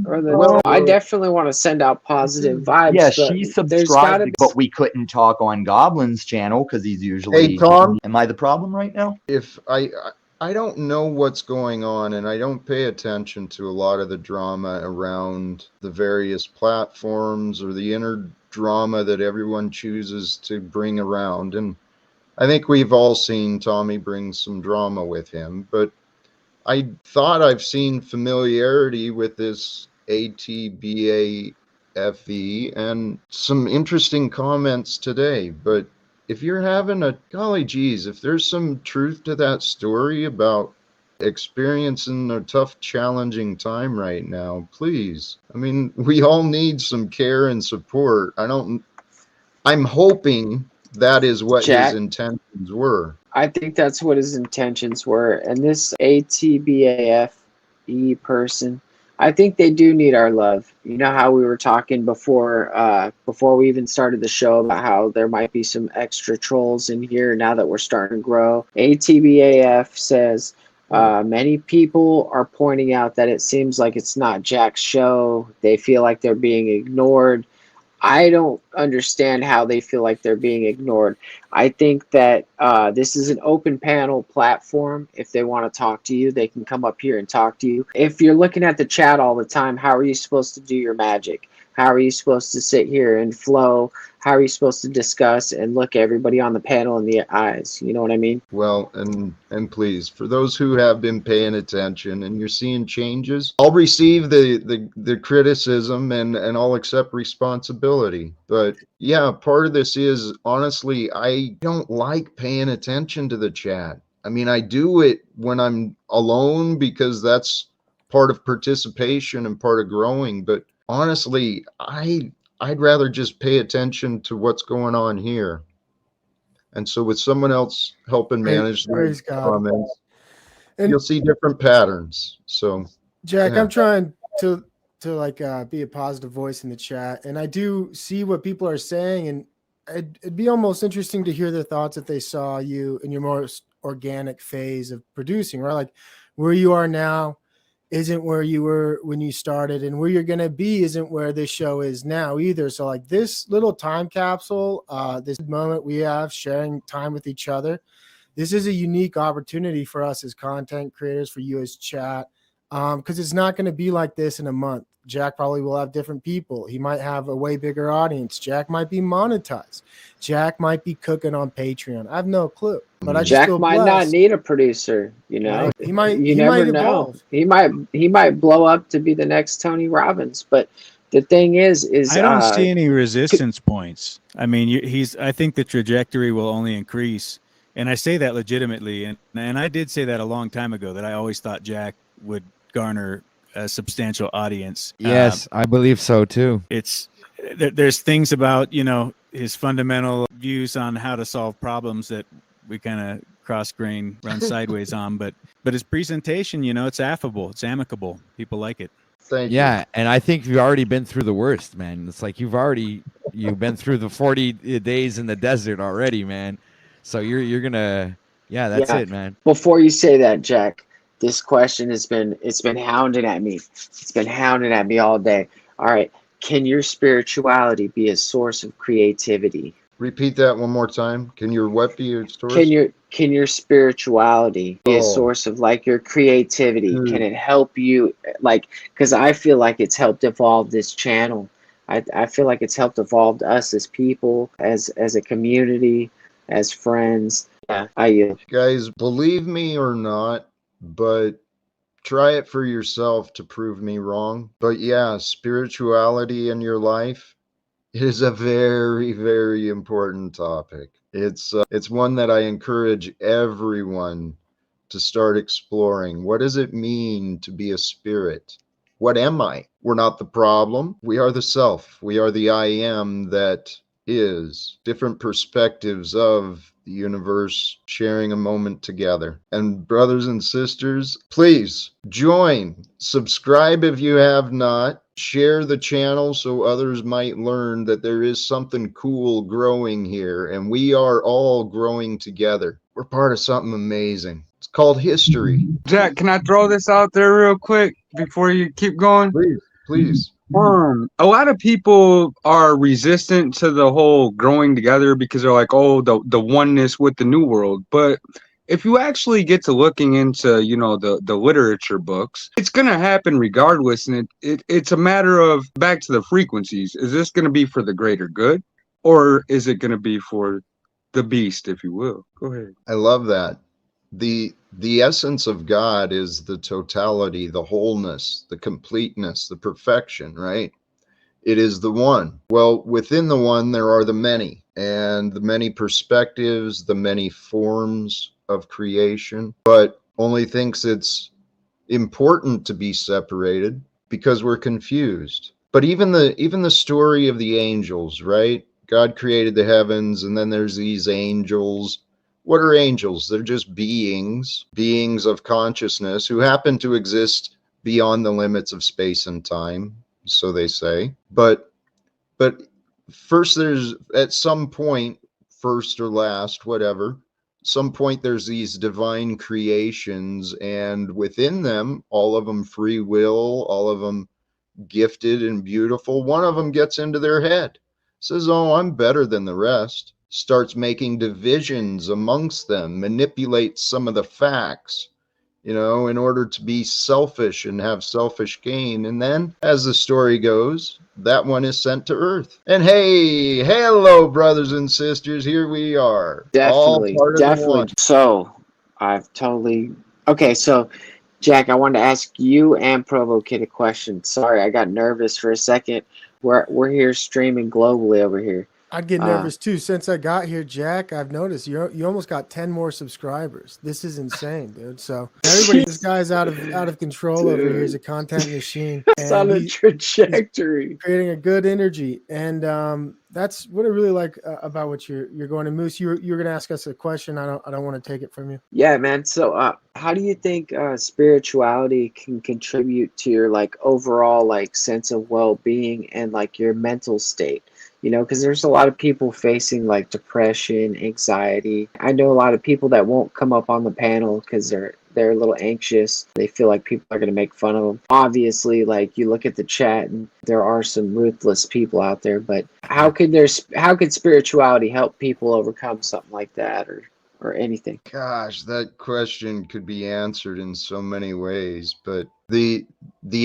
I definitely want to send out positive vibes. Yeah, she subscribed, but we couldn't talk on Goblin's channel because he's usually. Hey, Tom, am I the problem right now? If I don't know what's going on, and I don't pay attention to a lot of the drama around the various platforms or the drama that everyone chooses to bring around. And I think we've all seen Tommy bring some drama with him, but I thought I've seen familiarity with this ATBAFE and some interesting comments today. But if you're having a golly geez, if there's some truth to that story about experiencing a tough, challenging time right now, please. I mean, we all need some care and support. I'm hoping that is what his Jack, intentions were. I think that's what his intentions were. And this ATBAFE person, I think they do need our love. You know how we were talking before we even started the show about how there might be some extra trolls in here now that we're starting to grow. ATBAF says many people are pointing out that it seems like it's not Jack's show. They feel like they're being ignored. I don't understand how they feel like they're being ignored. I think that this is an open panel platform. If they want to talk to you, they can come up here and talk to you. If you're looking at the chat all the time, how are you supposed to do your magic? How are you supposed to sit here and flow? How are you supposed to discuss and look everybody on the panel in the eyes? You know what I mean? Well, and please, for those who have been paying attention and you're seeing changes, I'll receive the criticism and I'll accept responsibility. But yeah, part of this is honestly, I don't like paying attention to the chat. I mean, I do it when I'm alone because that's part of participation and part of growing. But honestly, I'd rather just pay attention to what's going on here. And so with someone else helping manage the comments, and you'll see different patterns. So Jack, I'm trying to like be a positive voice in the chat, and I do see what people are saying, and it'd be almost interesting to hear their thoughts if they saw you in your most organic phase of producing, right? Like where you are now isn't where you were when you started, and where you're going to be isn't where this show is now either. So like this little time capsule, this moment we have sharing time with each other, this is a unique opportunity for us as content creators, for you as chat, because it's not going to be like this in a month. Jack probably will have different people. He might have a way bigger audience. Jack might be monetized. Jack might be cooking on Patreon. I have no clue. But I Jack just might not need a producer, you know. Right. He might. You he never might know. evolve. He might blow up to be the next Tony Robbins. But the thing is I don't see any resistance points. I mean, I think the trajectory will only increase, and I say that legitimately. And I did say that a long time ago, that I always thought Jack would garner a substantial audience. Yes, I believe so too. There's things about, you know, his fundamental views on how to solve problems that we kind of cross-grain, run sideways on, but his presentation, you know, it's affable, it's amicable. People like it. Thank you. Yeah, and I think you've already been through the worst, man. It's like you've been through the 40 days in the desert already, man. So you're gonna, that's it, man. Before you say that, Jack, this question it's been hounding at me. It's been hounding at me all day. All right, can your spirituality be a source of creativity? Repeat that one more time. Can your what be a source? Can your spirituality be a source of like your creativity? Can it help you, like, because I feel like it's helped evolve this channel. I feel like it's helped evolve us as people, as a community, as friends. Yeah, guys, believe me or not, but try it for yourself to prove me wrong. But yeah, spirituality in your life is a very, very important topic. It's one that I encourage everyone to start exploring. What does it mean to be a spirit? What am I? We're not the problem. We are the self. We are the I am that is. Different perspectives of the universe sharing a moment together. And brothers and sisters, please join, subscribe if you have not, share the channel so others might learn that there is something cool growing here, and we are all growing together. We're part of something amazing. It's called history. Jack, can I throw this out there real quick before you keep going? Please. A lot of people are resistant to the whole growing together because they're like, oh, the oneness with the new world. But if you actually get to looking into, the literature books, it's going to happen regardless. And it's a matter of back to the frequencies. Is this going to be for the greater good, or is it going to be for the beast, if you will? Go ahead. I love that. The essence of God is the totality, the wholeness, the completeness, the perfection, right? It is the one. Well, within the one, there are the many, and the many perspectives, the many forms of creation, but only thinks it's important to be separated because we're confused. But even the story of the angels, right? God created the heavens, and then there's these angels. What are angels? They're just beings of consciousness who happen to exist beyond the limits of space and time, so they say. But first, there's at some point, first or last, whatever, some point there's these divine creations, and within them, all of them free will, all of them gifted and beautiful. One of them gets into their head, says, "Oh, I'm better than the rest," starts making divisions amongst them, manipulates some of the facts, in order to be selfish and have selfish gain. And then, as the story goes, that one is sent to Earth. And hey, hello, brothers and sisters, here we are. All Definitely, part of the definitely. one. So I've totally okay. So Jack, I wanted to ask you and Provo Kid a question. Sorry, I got nervous for a second. We're here streaming globally over here. I'd get nervous too. Since I got here, Jack, I've noticed you almost got 10 more subscribers. This is insane, dude. So everybody, this guy's out of control over here. He's a content machine. It's on a trajectory. Creating a good energy, and that's what I really like about what you're going to. Moose, you're going to ask us a question. I don't want to take it from you. Yeah, man. So, how do you think spirituality can contribute to your overall sense of well-being and your mental state? Because there's a lot of people facing depression, anxiety. I know a lot of people that won't come up on the panel because they're a little anxious. They feel like people are going to make fun of them. Obviously, you look at the chat and there are some ruthless people out there, but how could spirituality help people overcome something like that or anything? Gosh, that question could be answered in so many ways, but the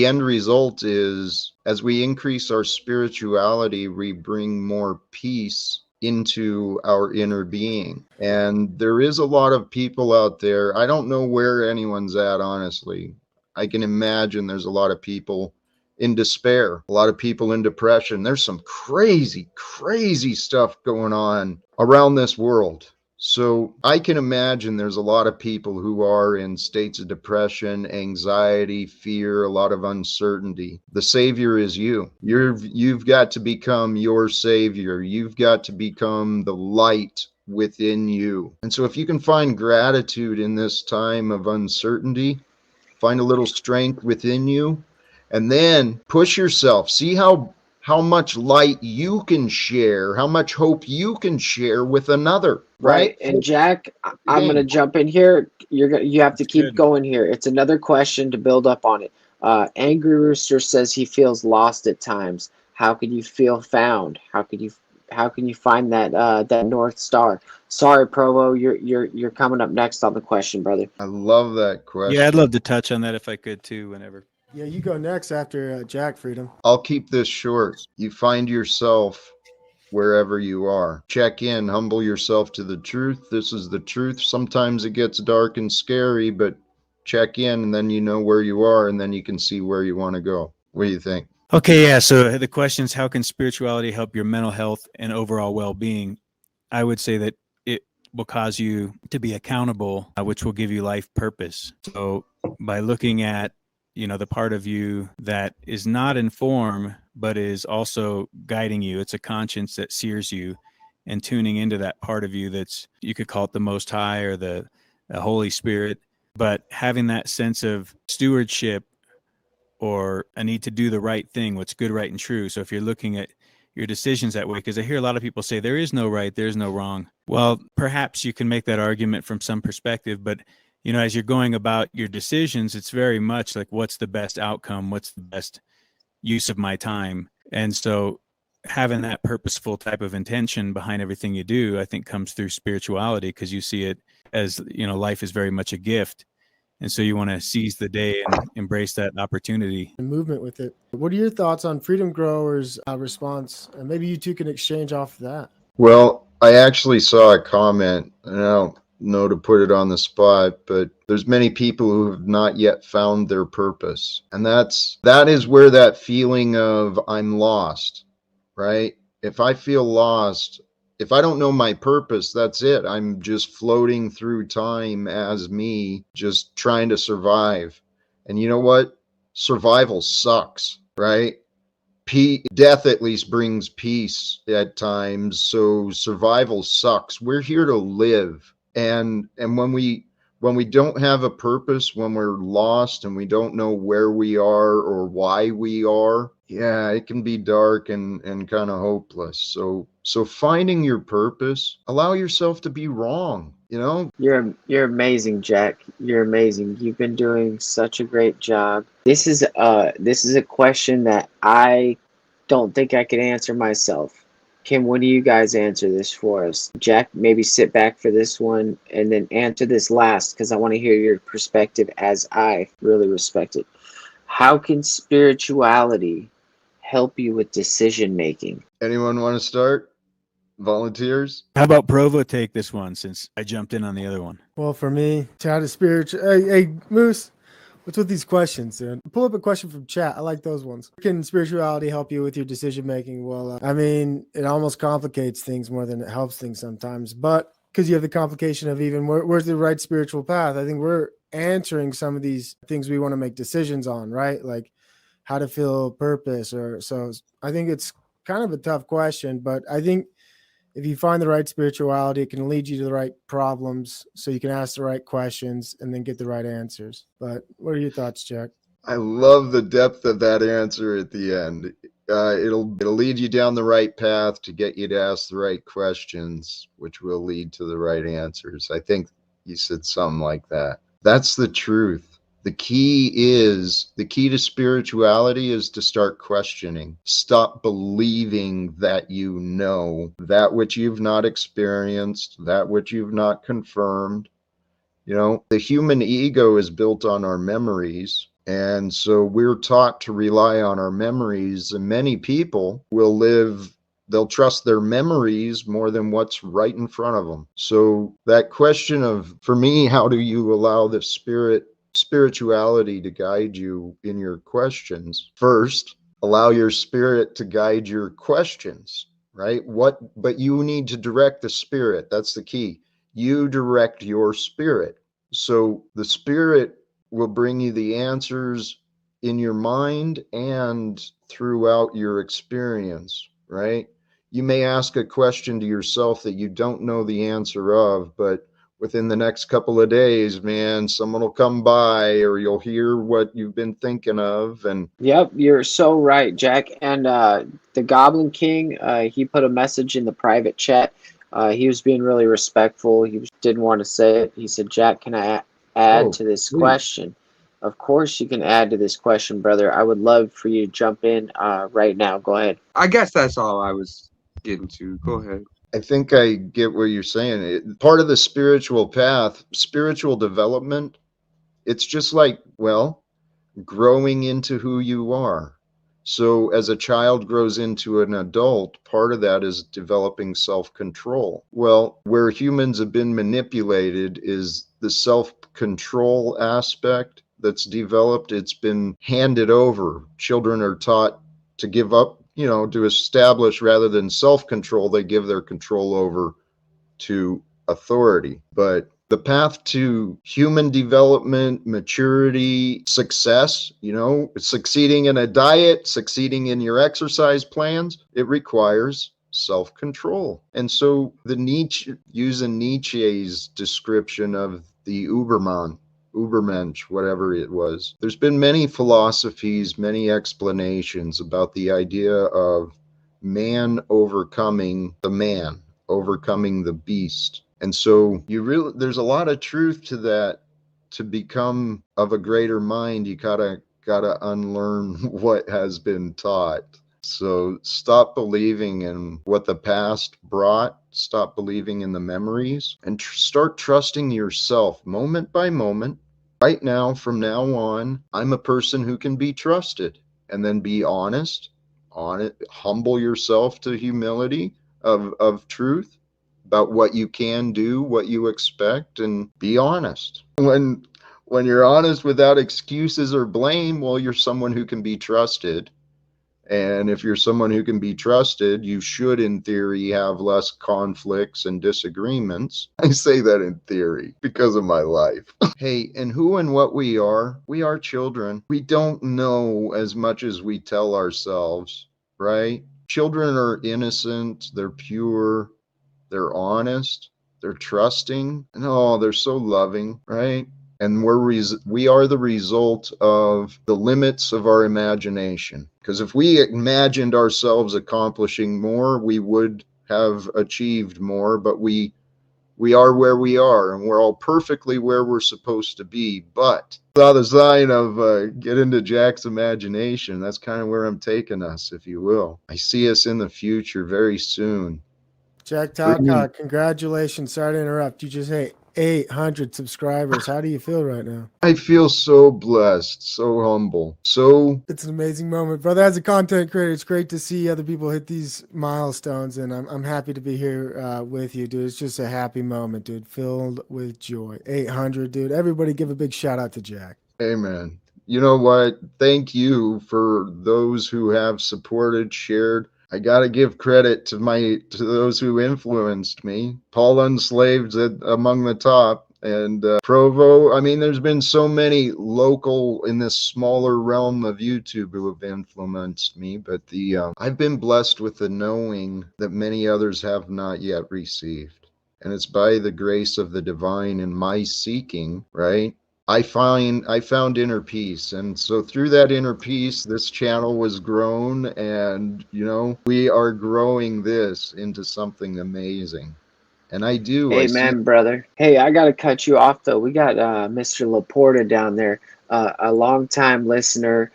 end result is, as we increase our spirituality, we bring more peace into our inner being. And there is a lot of people out there. I don't know where anyone's at, honestly. I can imagine there's a lot of people in despair, a lot of people in depression. There's some crazy, crazy stuff going on around this world. So I can imagine there's a lot of people who are in states of depression, anxiety, fear, a lot of uncertainty. The savior is you. You've got to become your savior. You've got to become the light within you. And so if you can find gratitude in this time of uncertainty, find a little strength within you, and then push yourself. See how much light you can share, how much hope you can share with another. Right. And Jack, I'm going to jump in here. You have to keep going here. It's another question to build up on it. Angry Rooster says he feels lost at times. How can you feel found? How can you find that North Star? Sorry, Provo, you're coming up next on the question, brother. I love that question. Yeah, I'd love to touch on that if I could too, whenever. Yeah, you go next after Jack, Freedom. I'll keep this short. You find yourself wherever you are. Check in, humble yourself to the truth. This is the truth. Sometimes it gets dark and scary, but check in, and then you know where you are, and then you can see where you want to go. What do you think? Okay, yeah. So the question is, how can spirituality help your mental health and overall well-being? I would say that it will cause you to be accountable, which will give you life purpose. So by looking at the part of you that is not in form, but is also guiding you. It's a conscience that sears you, and tuning into that part of you that's, you could call it the Most High or the Holy Spirit, but having that sense of stewardship or a need to do the right thing, what's good, right, and true. So if you're looking at your decisions that way, because I hear a lot of people say there is no right, there's no wrong. Well, perhaps you can make that argument from some perspective, but as you're going about your decisions, it's very much like, what's the best outcome? What's the best use of my time? And so having that purposeful type of intention behind everything you do, I think comes through spirituality, because you see it as life is very much a gift. And so you want to seize the day and embrace that opportunity. And movement with it. What are your thoughts on Freedom Growers' response? And maybe you two can exchange off of that. Well, I actually saw a comment, and I don't know to put it on the spot, but there's many people who have not yet found their purpose. And that is where that feeling of I'm lost, right? If I feel lost, if I don't know my purpose, that's it. I'm just floating through time as me, just trying to survive. And you know what? Survival sucks, right? Death at least brings peace at times. So survival sucks. We're here to live. And when we don't have a purpose, when we're lost and we don't know where we are or why we are, yeah, it can be dark and kind of hopeless. So finding your purpose, allow yourself to be wrong, You're amazing, Jack. You're amazing. You've been doing such a great job. This is a question that I don't think I could answer myself. Can one of you guys answer this for us? Jack, maybe sit back for this one and then answer this last, because I want to hear your perspective as I really respect it. How can spirituality help you with decision making? Anyone want to start? Volunteers? How about Provo take this one, since I jumped in on the other one? Well, for me, chat is spiritual. Hey, Moose, what's with these questions, dude? Pull up a question from chat. I like those ones. Can spirituality help you with your decision making? Well, I mean, it almost complicates things more than it helps things sometimes. But because you have the complication of even where's the right spiritual path, I think we're answering some of these things we want to make decisions on, right? Like how to feel purpose, or so. I think it's kind of a tough question, but I think if you find the right spirituality, it can lead you to the right problems, so you can ask the right questions and then get the right answers. But what are your thoughts, Jack? I love the depth of that answer at the end. It'll lead you down the right path to get you to ask the right questions, which will lead to the right answers. I think you said something like that. That's the truth. The key to spirituality is to start questioning. Stop believing that you know that which you've not experienced, that which you've not confirmed. The human ego is built on our memories. And so we're taught to rely on our memories, and many people they'll trust their memories more than what's right in front of them. So that question of, for me, how do you allow the spirituality to guide you in your questions? First, allow your spirit to guide your questions, right? But you need to direct the spirit. That's the key. You direct your spirit. So the spirit will bring you the answers in your mind and throughout your experience, right? You may ask a question to yourself that you don't know the answer of, but within the next couple of days, man, someone will come by or you'll hear what you've been thinking of. And Yep, you're so right, Jack. And the Goblin King, he put a message in the private chat. He was being really respectful. Didn't want to say it. He said, Jack, can I add to this question? Of course you can add to this question, brother. I would love for you to jump in right now. Go ahead. I guess that's all I was getting to. Go ahead. I think I get what you're saying. Part of the spiritual path, spiritual development, it's just like, well, growing into who you are. So as a child grows into an adult, part of that is developing self-control. Well, where humans have been manipulated is the self-control aspect that's developed. It's been handed over. Children are taught to give up, to establish, rather than self-control, they give their control over to authority. But the path to human development, maturity, success, succeeding in a diet, succeeding in your exercise plans, it requires self-control. And so using Nietzsche's description of the Ubermensch, whatever it was, there's been many philosophies, many explanations about the idea of man overcoming the beast. And so there's a lot of truth to that. To become of a greater mind, you gotta unlearn what has been taught. So stop believing in what the past brought, stop believing in the memories, and start trusting yourself moment by moment. Right now, from now on, I'm a person who can be trusted. And then be honest, on it, humble yourself to humility of truth about what you can do, what you expect, and be honest. When you're honest without excuses or blame, well, you're someone who can be trusted. And if you're someone who can be trusted, you should, in theory, have less conflicts and disagreements. I say that in theory because of my life. Hey, and who and what we are children. We don't know as much as we tell ourselves, right? Children are innocent, they're pure, they're honest, they're trusting, and oh, they're so loving, right? And we are the result of the limits of our imagination. Because if we imagined ourselves accomplishing more, we would have achieved more, but we are where we are, and we're all perfectly where we're supposed to be. But saw the sign of get into Jack's imagination. That's kind of where I'm taking us, if you will. I see us in the future very soon. Jack Talcott, congratulations. Sorry to interrupt. You just hit 800 subscribers. How do you feel right now? I feel so blessed, so humble, so... It's an amazing moment. Brother, as a content creator, it's great to see other people hit these milestones, and I'm happy to be here with you, dude. It's just a happy moment, dude, filled with joy. 800, dude. Everybody give a big shout out to Jack. Amen. You know what? Thank you for those who have supported, shared. I gotta give credit to those who influenced me. Paul Unslaved among the top, and Provo. I mean, there's been so many local in this smaller realm of YouTube who have influenced me. But I've been blessed with the knowing that many others have not yet received, and it's by the grace of the divine in my seeking, right? I found inner peace, and so through that inner peace, this channel was grown, and we are growing this into something amazing. And I see. Amen, brother. Hey, I got to cut you off though. We got Mr. Laporta down there, a longtime listener,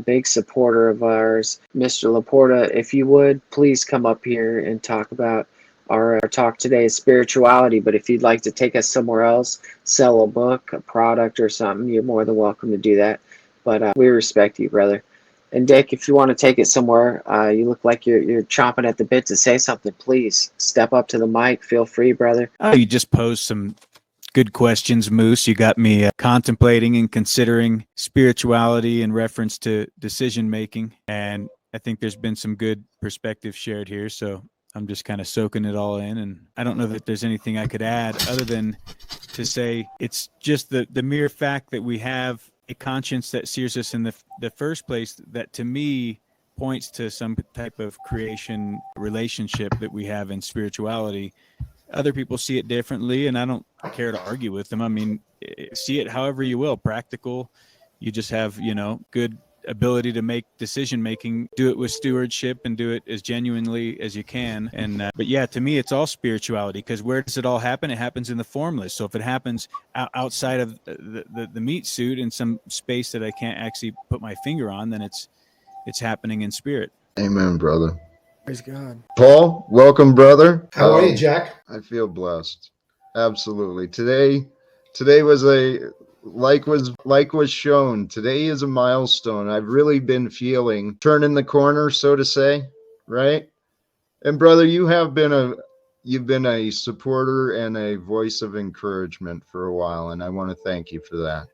big supporter of ours. Mr. Laporta, if you would, please come up here and talk about our talk today is spirituality. But if you'd like to take us somewhere else, sell a book, a product, or something, you're more than welcome to do that. But we respect you, brother. And Dick, if you want to take it somewhere, you look like you're chomping at the bit to say something. Please step up to the mic. Feel free, brother. Oh, you just posed some good questions, Moose. You got me contemplating and considering spirituality in reference to decision making, and I think there's been some good perspective shared here. So I'm just kind of soaking it all in, and I don't know that there's anything I could add other than to say it's just the mere fact that we have a conscience that sears us in the first place, that to me points to some type of creation relationship that we have in spirituality. Other people see it differently, and I don't care to argue with them. I mean, see it however you will. Practical, you just have good ability to make decision making, do it with stewardship, and do it as genuinely as you can. And but yeah, to me it's all spirituality, because where does it all happen? It happens in the formless. So if it happens outside of the meat suit in some space that I can't actually put my finger on, then it's happening in spirit. Amen, brother. Praise God. Paul, welcome, brother. How are you, Jack? I feel blessed. Absolutely. Today was like was shown. Today is a milestone. I've really been feeling turning the corner, so to say, right? And brother, you've been a supporter and a voice of encouragement for a while, and I want to thank you for that.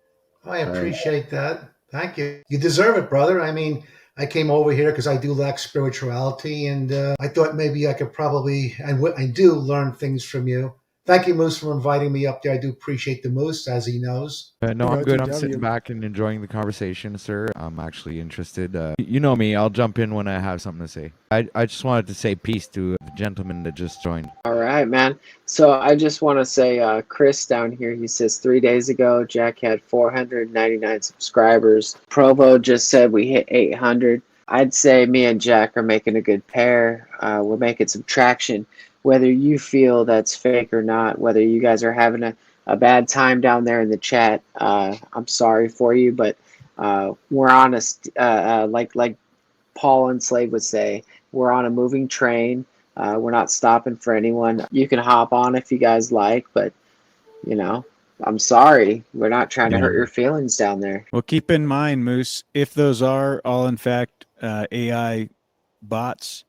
I appreciate that. Thank you. You deserve it, brother. I mean, I came over here because I do lack spirituality, and I thought maybe I could probably, and I do learn things from you. Thank you, Moose, for inviting me up there. I do appreciate the Moose, as he knows. No, I'm good. I'm sitting back and enjoying the conversation, sir. I'm actually interested. You know me. I'll jump in when I have something to say. I just wanted to say peace to the gentleman that just joined. All right, man. So I just want to say, Chris down here, he says 3 days ago, Jack had 499 subscribers. Provo just said we hit 800. I'd say me and Jack are making a good pair. We're making some traction. Whether you feel that's fake or not, whether you guys are having a bad time down there in the chat, I'm sorry for you, but we're honest. Like Paul and Slade would say, we're on a moving train. We're not stopping for anyone. You can hop on if you guys like, but, you know, I'm sorry. We're not trying to hurt your feelings down there. Well, keep in mind, Moose, if those are all in fact AI bots,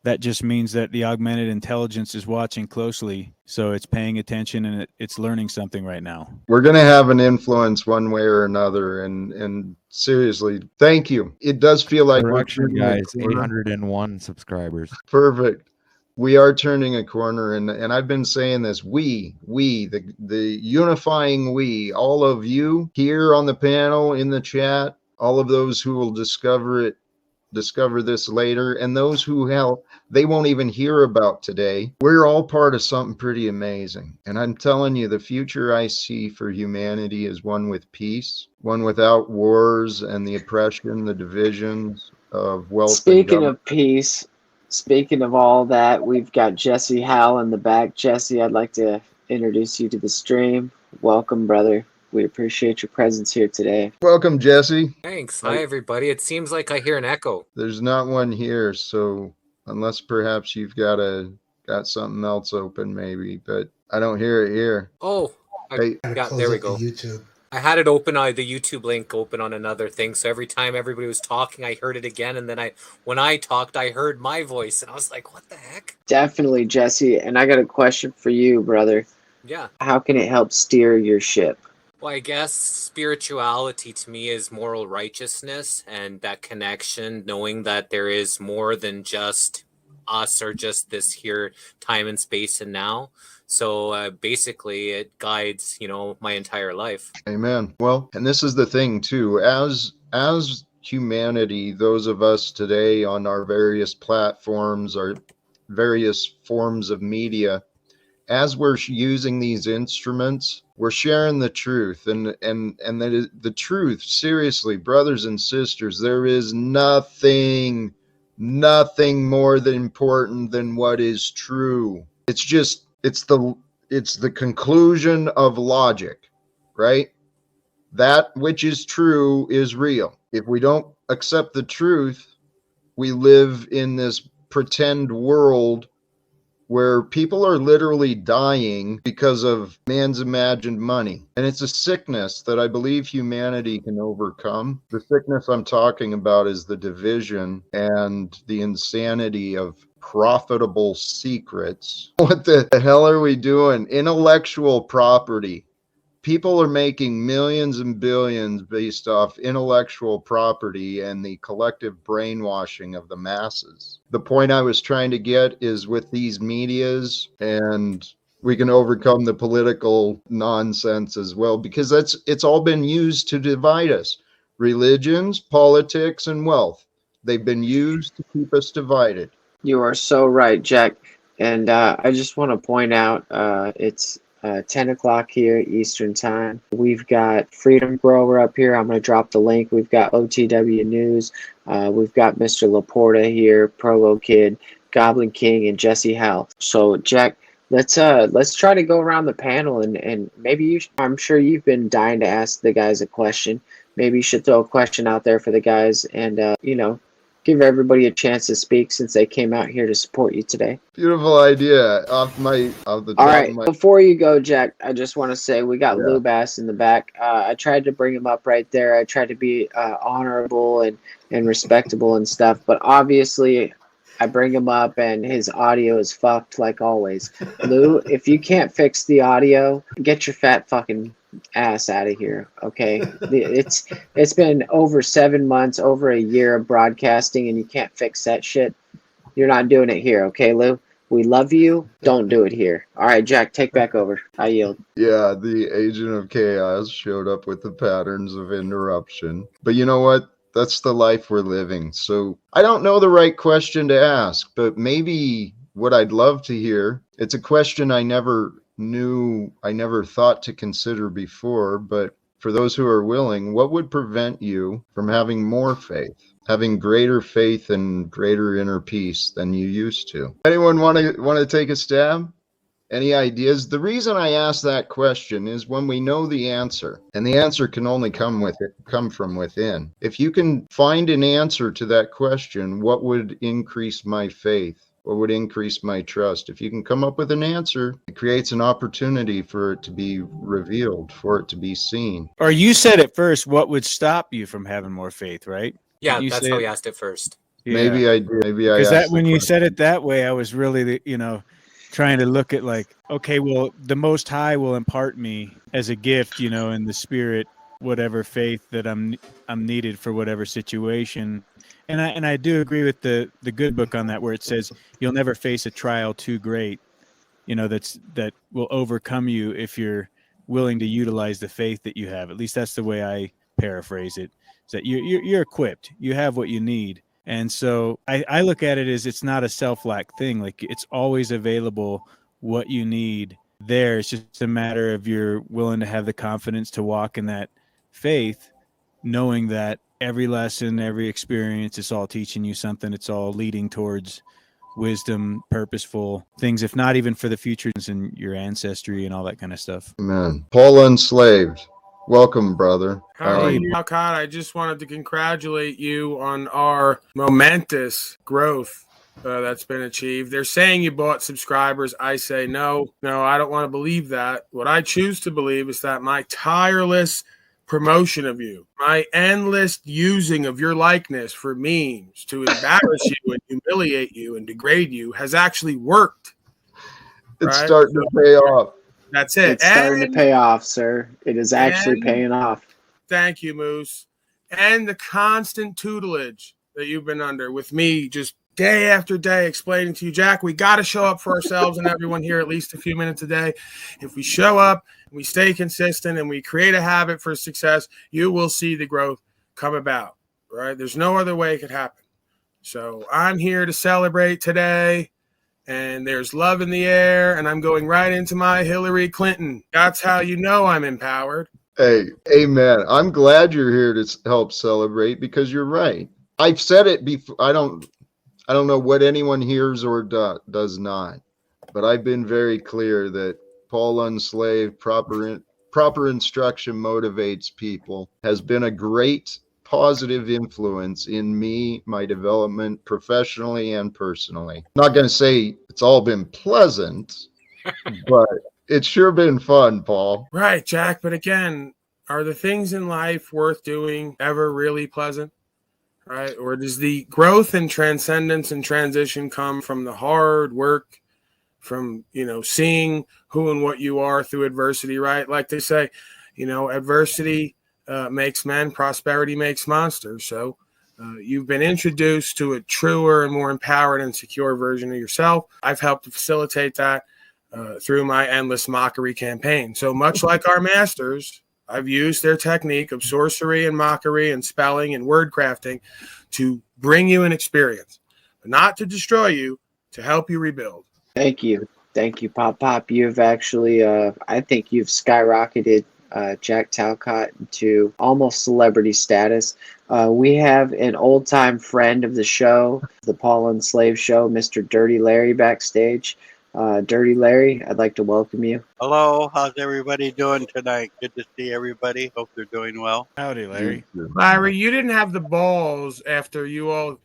that just means that the augmented intelligence is watching closely. So it's paying attention and it's learning something right now. We're going to have an influence one way or another. And seriously, thank you. It does feel like Correction, we're turning guys. a corner. 801 subscribers. Perfect. We are turning a corner, and I've been saying this. We, the unifying we, all of you here on the panel, in the chat, all of those who will discover this later, and those who they won't even hear about today. We're all part of something pretty amazing. And I'm telling you, the future I see for humanity is one with peace, one without wars and the oppression, the divisions of wealth and Speaking government. of peace, speaking of all that, we've got Jesse Howell in the back. Jesse, I'd like to introduce you to the stream. Welcome, brother. We appreciate your presence here today. Welcome, Jesse. Thanks. Hi, everybody. It seems like I hear an echo. There's not one here, so unless perhaps you've got something else open, maybe, but I don't hear it here. Oh, yeah, there we go. YouTube. I had it open, the YouTube link open on another thing, so every time everybody was talking, I heard it again, and then when I talked, I heard my voice, and I was like, what the heck? Definitely, Jesse. And I got a question for you, brother. Yeah. How can it help steer your ship? Well, I guess spirituality to me is moral righteousness and that connection, knowing that there is more than just us or just this here time and space and now. So basically it guides, my entire life. Amen. Well, and this is the thing too, as humanity, those of us today on our various platforms, our various forms of media, as we're using these instruments, we're sharing the truth, and the truth, seriously, brothers and sisters, there is nothing more than important than what is true. It's the conclusion of logic, right? That which is true is real. If we don't accept the truth, we live in this pretend world where people are literally dying because of man's imagined money. And it's a sickness that I believe humanity can overcome. The sickness I'm talking about is the division and the insanity of profitable secrets. What the hell are we doing? Intellectual property. People are making millions and billions based off intellectual property and the collective brainwashing of the masses. The point I was trying to get is with these medias, and we can overcome the political nonsense as well, because it's all been used to divide us. Religions, politics, and wealth. They've been used to keep us divided. You are so right, Jack. And I just want to point out it's 10 o'clock here Eastern time. We've got Freedom Grower up here. I'm going to drop the link. We've got OTW News. We've got Mr. Laporta here, Provo Kid, Goblin King, and Jesse Howell. So, Jack, let's try to go around the panel and maybe I'm sure you've been dying to ask the guys a question. Maybe you should throw a question out there for the guys and give everybody a chance to speak since they came out here to support you today. Beautiful idea. All right. Before you go, Jack, I just want to say we got Lou Bass in the back. I tried to bring him up right there. I tried to be honorable and respectable and stuff, but obviously I bring him up and his audio is fucked like always. Lou, if you can't fix the audio, get your fat fucking ass out of here, okay? It's been over 7 months, over a year of broadcasting, and you can't fix that shit. You're not doing it here, okay, Lou? We love you. Don't do it here. All right, Jack, take back over. I yield. Yeah, the agent of chaos showed up with the patterns of interruption. But you know what? That's the life we're living. So I don't know the right question to ask, but maybe what I'd love to hear, it's a question I never thought to consider before, but for those who are willing, what would prevent you from having more faith, having greater faith and greater inner peace than you used to? Anyone want to take a stab? Any ideas? The reason I ask that question is when we know the answer, and the answer can only come from within. If you can find an answer to that question, what would increase my faith? What would increase my trust? If you can come up with an answer, it creates an opportunity for it to be revealed, for it to be seen. Or you said at first, what would stop you from having more faith, right? Yeah, Didn't you that's say how it? he asked it first. Yeah. Maybe I did. Maybe I Because that asked when the you question. said it that way, I was really, trying to look at like, okay, well, the Most High will impart me as a gift, in the spirit, whatever faith that I'm needed for whatever situation. And I do agree with the good book on that, where it says you'll never face a trial too great, that will overcome you if you're willing to utilize the faith that you have. At least that's the way I paraphrase it. Is that you're equipped, you have what you need. And so I look at it as it's not a self-lack thing. Like it's always available, what you need there. It's just a matter of you're willing to have the confidence to walk in that faith, knowing that every lesson, every experience, it's all teaching you something. It's all leading towards wisdom, purposeful things, if not even for the futures and your ancestry and all that kind of stuff. Amen. Paul Unslaved. Welcome, brother. How are you, Talcott? I just wanted to congratulate you on our momentous growth that's been achieved. They're saying you bought subscribers. I say no, I don't want to believe that. What I choose to believe is that my tireless promotion of you, my endless using of your likeness for memes to embarrass you and humiliate you and degrade you has actually worked. It's starting to pay off. That's it. It's starting to pay off, sir. It is actually paying off. Thank you, Moose. And the constant tutelage that you've been under with me just day after day explaining to you, Jack, we got to show up for ourselves and everyone here at least a few minutes a day. If we show up, we stay consistent, and we create a habit for success, you will see the growth come about, right? There's no other way it could happen. So I'm here to celebrate today, and there's love in the air, and I'm going right into my Hillary Clinton. That's how you know I'm empowered. Hey, amen. I'm glad you're here to help celebrate because you're right. I've said it before. I don't know what anyone hears or does not, but I've been very clear that Paul Unslaved, proper instruction motivates people, has been a great positive influence in me, my development professionally and personally. I'm not going to say it's all been pleasant, but it's sure been fun, Paul. Right, Jack. But again, are the things in life worth doing ever really pleasant? Right? Or does the growth and transcendence and transition come from the hard work, from, seeing who and what you are through adversity, right? Like they say, adversity makes men, prosperity makes monsters. So you've been introduced to a truer and more empowered and secure version of yourself. I've helped to facilitate that through my endless mockery campaign. So much like our masters, I've used their technique of sorcery and mockery and spelling and word crafting to bring you an experience, but not to destroy you, to help you rebuild. Thank you. Thank you, Pop. You've actually, I think you've skyrocketed Jack Talcott to almost celebrity status. We have an old-time friend of the show, the Paul Unslaved Show, Mr. Dirty Larry, backstage. Dirty Larry, I'd like to welcome you. Hello, how's everybody doing tonight? Good to see everybody. Hope they're doing well. Howdy, Larry. Larry, you didn't have the balls after you all,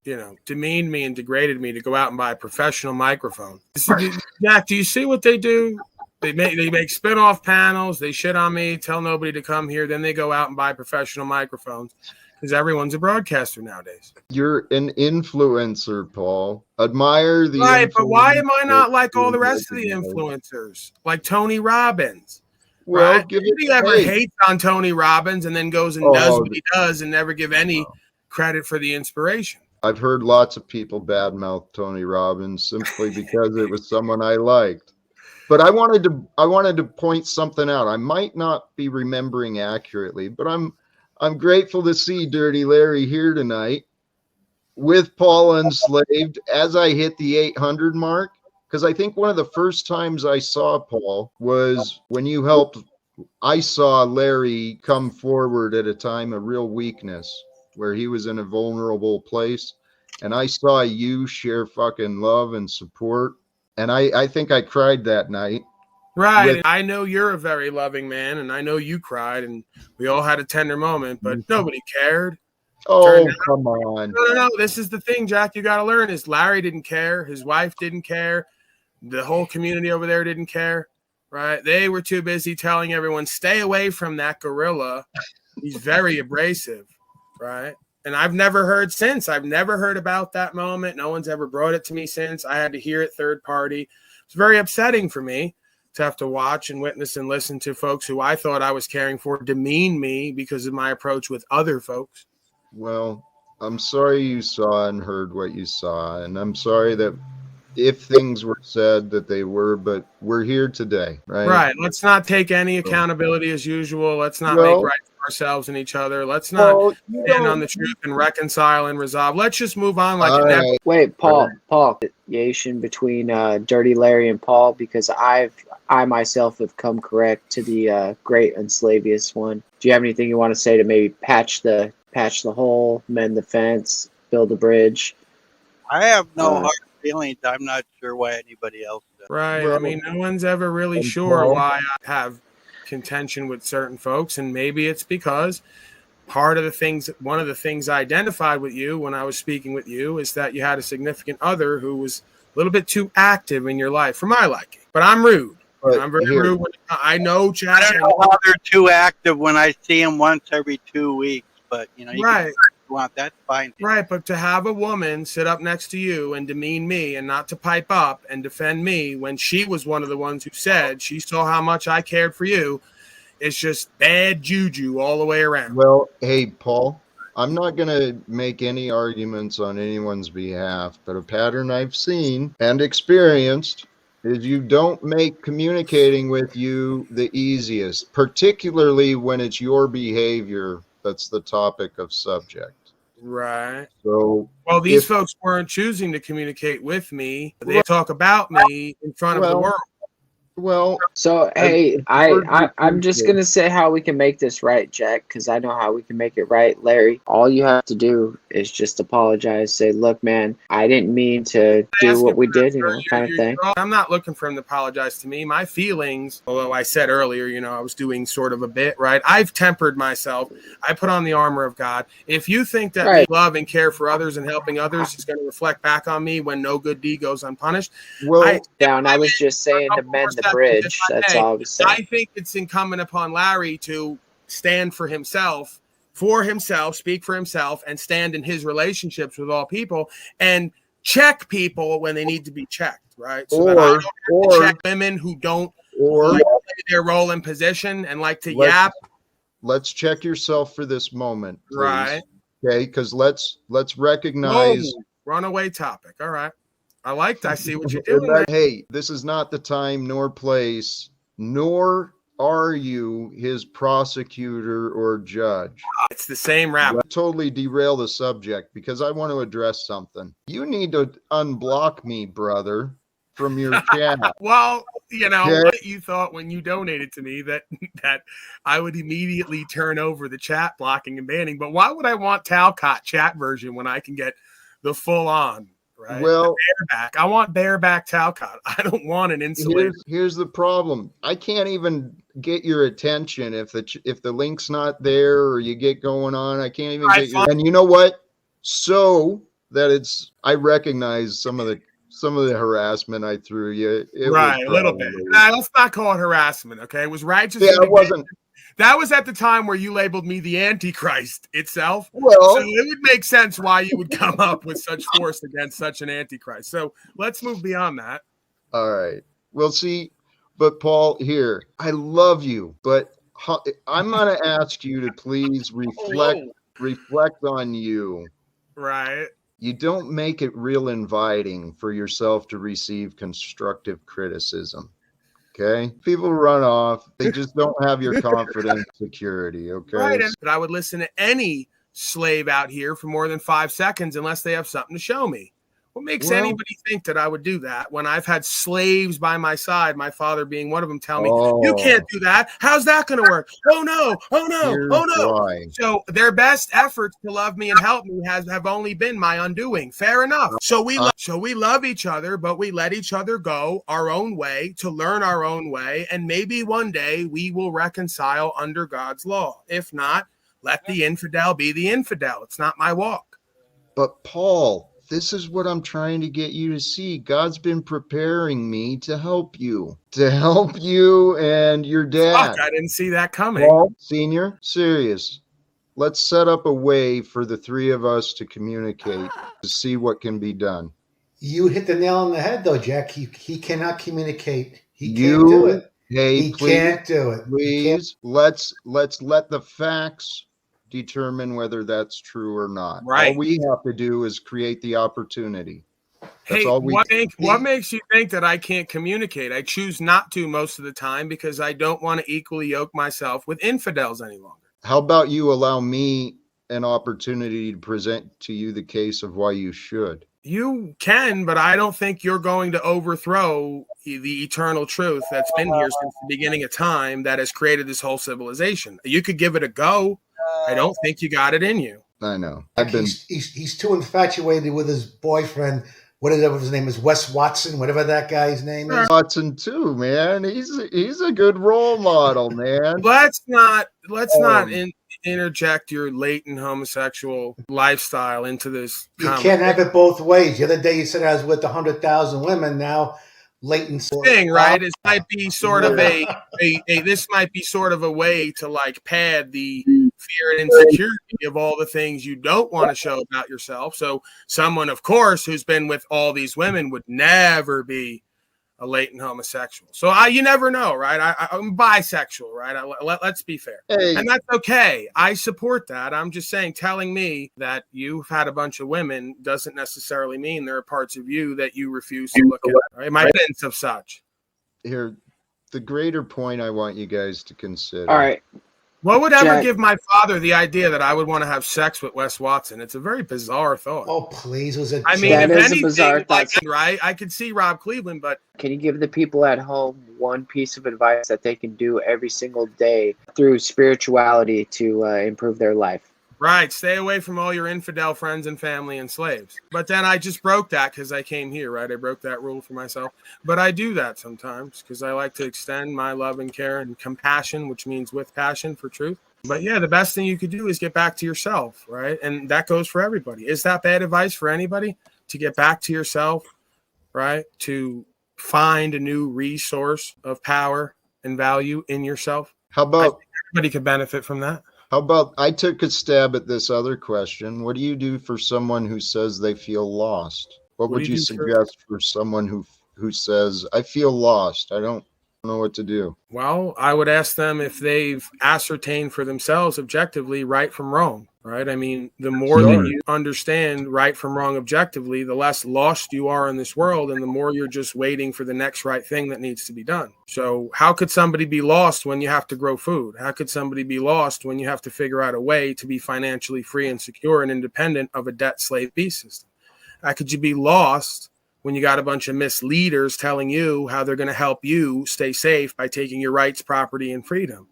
demeaned me and degraded me to go out and buy a professional microphone. Jack, do you see what they do? They make spin-off panels. They shit on me, tell nobody to come here. Then they go out and buy professional microphones because everyone's a broadcaster nowadays. You're an influencer, Paul. Admire the right, but why am I not like all the rest of the influencers, like Tony Robbins? Well, right? Nobody ever hates on Tony Robbins and then goes and does what he does and never give any credit for the inspiration. I've heard lots of people badmouth Tony Robbins simply because it was someone I liked. But I wanted to point something out. I might not be remembering accurately, but I'm grateful to see Dirty Larry here tonight with Paul Unslaved as I hit the 800 mark. Because I think one of the first times I saw Paul was when you helped. I saw Larry come forward at a time of real weakness where he was in a vulnerable place. And I saw you share fucking love and support. And I think I cried that night Right. with, I know you're a very loving man, and I know you cried, and we all had a tender moment, but nobody cared. oh, come on. No. This is the thing, Jack. You got to learn is Larry didn't care. His wife didn't care. The whole community over there didn't care. Right. They were too busy telling everyone, stay away from that gorilla. He's very abrasive. Right. And I've never heard since. I've never heard about that moment. No one's ever brought it to me since. I had to hear it third party. It's very upsetting for me to have to watch and witness and listen to folks who I thought I was caring for demean me because of my approach with other folks. Well, I'm sorry you saw and heard what you saw, and I'm sorry that if things were said that they were, but we're here today, right? Right. Let's not take any accountability as usual. Let's not make right for ourselves and each other. Let's not stand on the truth and reconcile and resolve. Let's just move on like it never. Wait, Paul, affiliation between Dirty Larry and Paul, because I myself have come correct to the great Unslavious one. Do you have anything you want to say to maybe patch the hole, mend the fence, build a bridge? I have no hard feelings. I'm not sure why anybody else does. Right. I mean, no one's ever really sure why I have contention with certain folks, and maybe it's because one of the things I identified with you when I was speaking with you is that you had a significant other who was a little bit too active in your life for my liking. But I'm rude. I'm very rude. I know, Chad. I don't know how they're too active when I see them once every 2 weeks, but you can want that's fine. Right, but to have a woman sit up next to you and demean me and not to pipe up and defend me when she was one of the ones who said she saw how much I cared for you, it's just bad juju all the way around. Well, hey, Paul, I'm not going to make any arguments on anyone's behalf, but a pattern I've seen and experienced is you don't make communicating with you the easiest, particularly when it's your behavior that's the topic of subject. Right. So, well, these folks weren't choosing to communicate with me. They talk about me in front of the world. Well, so hey, I'm just gonna say how we can make this right, Jack, because I know how we can make it right. Larry, all you have to do is just apologize. Say, look, man, I didn't mean to do what we did, kind of thing. I'm not looking for him to apologize to me. My feelings, although I said earlier, I was doing sort of a bit, right? I've tempered myself. I put on the armor of God. If you think that me love and care for others and helping others is going to reflect back on me when no good deed goes unpunished, I was just saying to mend the bridge. That's all I was saying. I think it's incumbent upon Larry to stand for himself, speak for himself, and stand in his relationships with all people and check people when they need to be checked, right? So that I don't have to check women who don't like to play their role in position and like to yap. Let's check yourself for this moment, please. Right? Okay, because let's recognize. Runaway topic. All right. I see what you're doing. Hey, this is not the time nor place, nor are you his prosecutor or judge. It's the same rap. Totally derail the subject because I want to address something. You need to unblock me, brother, from your chat. Well, what you thought when you donated to me that I would immediately turn over the chat blocking and banning. But why would I want Talcott chat version when I can get the full on? Right. Well, bareback. I want bareback Talcott. I don't want an insulated. Here's the problem. I can't even get your attention if the link's not there or you get going on. I can't even get your. And you know what? So that I recognize some of the harassment I threw you. A little bit. Let's not call it harassment. Okay, it was righteous. Yeah, it wasn't. That was at the time where you labeled me the Antichrist itself. Well, so it would make sense why you would come up with such force against such an Antichrist. So let's move beyond that. All right. We'll see. But Paul, here, I love you, but I'm going to ask you to please reflect on you. Right. You don't make it real inviting for yourself to receive constructive criticism. Okay, people run off. They just don't have your confidence, security. Okay, right. But I would listen to any slave out here for more than 5 seconds unless they have something to show me. What makes anybody think that I would do that when I've had slaves by my side, my father being one of them, tell me, you can't do that. How's that going to work? Oh, no. Oh, no. Here's Oh, no. why. So their best efforts to love me and help me have only been my undoing. Fair enough. So we love each other, but we let each other go our own way to learn our own way. And maybe one day we will reconcile under God's law. If not, let the infidel be the infidel. It's not my walk. But Paul, this is what I'm trying to get you to see. God's been preparing me to help you and your dad. Fuck, I didn't see that coming. Paul, Senior, serious. Let's set up a way for the three of us to communicate to see what can be done. You hit the nail on the head, though, Jack. He cannot communicate. He can't do it. Hey, he please, can't do it. Please, let's let the facts determine whether that's true or not. Right. All we have to do is create the opportunity. That's Hey, all we what makes you think that I can't communicate? I choose not to most of the time because I don't want to equally yoke myself with infidels any longer. How about you allow me an opportunity to present to you the case of why you should? You can, but I don't think you're going to overthrow the eternal truth that's been here since the beginning of time that has created this whole civilization. You could give it a go. I don't think you got it in you. I know. He's too infatuated with his boyfriend. Whatever his name is, Wes Watson, whatever that guy's name is. Watson too, man. He's a good role model, man. Let's not interject your latent homosexual lifestyle into this. You can't have it both ways. The other day you said I was with 100,000 women. Now latent thing, right? It might be sort of this might be sort of a way to like pad the fear and insecurity of all the things you don't want to show about yourself. So someone, of course, who's been with all these women would never be a latent homosexual. So you never know, right? I'm bisexual, right? Let's be fair. Hey. And that's okay. I support that. I'm just saying, telling me that you've had a bunch of women doesn't necessarily mean there are parts of you that you refuse to look at. Right? My evidence of such. Here, the greater point I want you guys to consider. All right. What would ever give my father the idea that I would want to have sex with Wes Watson? It's a very bizarre thought. Oh, please. If anything, right? I could see Rob Cleveland, but can you give the people at home one piece of advice that they can do every single day through spirituality to improve their life? Right. Stay away from all your infidel friends and family and slaves. But then I just broke that because I came here, right? I broke that rule for myself. But I do that sometimes because I like to extend my love and care and compassion, which means with passion for truth. But yeah, the best thing you could do is get back to yourself, right? And that goes for everybody. Is that bad advice for anybody? To get back to yourself, right? To find a new resource of power and value in yourself. How about everybody could benefit from that? How about I took a stab at this other question? What do you do for someone who says they feel lost? What would you suggest for someone who says, I feel lost, I don't know what to do? Well, I would ask them if they've ascertained for themselves objectively right from wrong, right? I mean, the more that you understand right from wrong objectively, the less lost you are in this world and the more you're just waiting for the next right thing that needs to be done. So how could somebody be lost when you have to grow food? How could somebody be lost when you have to figure out a way to be financially free and secure and independent of a debt slave beast system? How could you be lost when you got a bunch of misleaders telling you how they're going to help you stay safe by taking your rights, property, and freedom?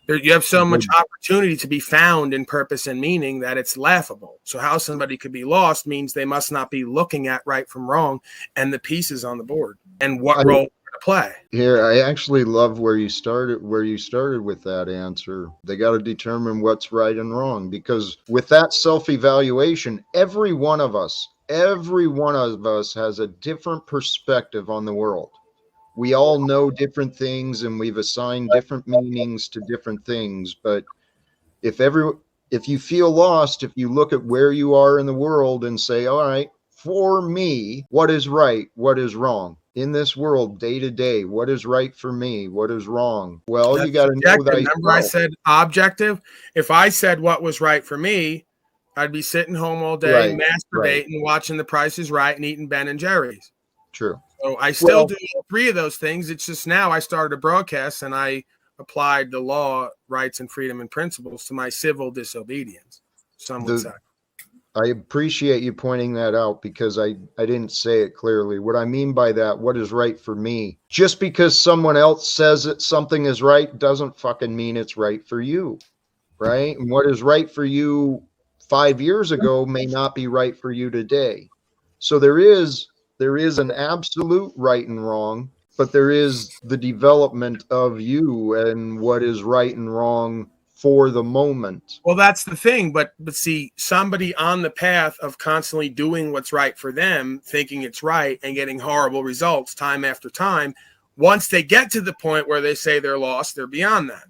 You have so much opportunity to be found in purpose and meaning that it's laughable. So how somebody could be lost means they must not be looking at right from wrong and the pieces on the board and what role to play. Here, I actually love where you started with that answer. They got to determine what's right and wrong, because with that self-evaluation, every one of us has a different perspective on the world. We all know different things and we've assigned different meanings to different things. But if you feel lost, if you look at where you are in the world and say, all right, for me, what is right? What is wrong? In this world, day to day, what is right for me? What is wrong? Well, you got to know that. Remember I said objective? If I said what was right for me, I'd be sitting home all day, masturbating, watching The Price is Right, and eating Ben and Jerry's. True. So I still do all three of those things. It's just now I started a broadcast and I applied the law, rights, and freedom and principles to my civil disobedience. Some would say. I appreciate you pointing that out because I didn't say it clearly. What I mean by that, what is right for me? Just because someone else says that something is right doesn't fucking mean it's right for you, right? And what is right for you 5 years ago may not be right for you today. So there is an absolute right and wrong, but there is the development of you and what is right and wrong for the moment. Well, that's the thing. But see, somebody on the path of constantly doing what's right for them, thinking it's right and getting horrible results time after time, once they get to the point where they say they're lost, they're beyond that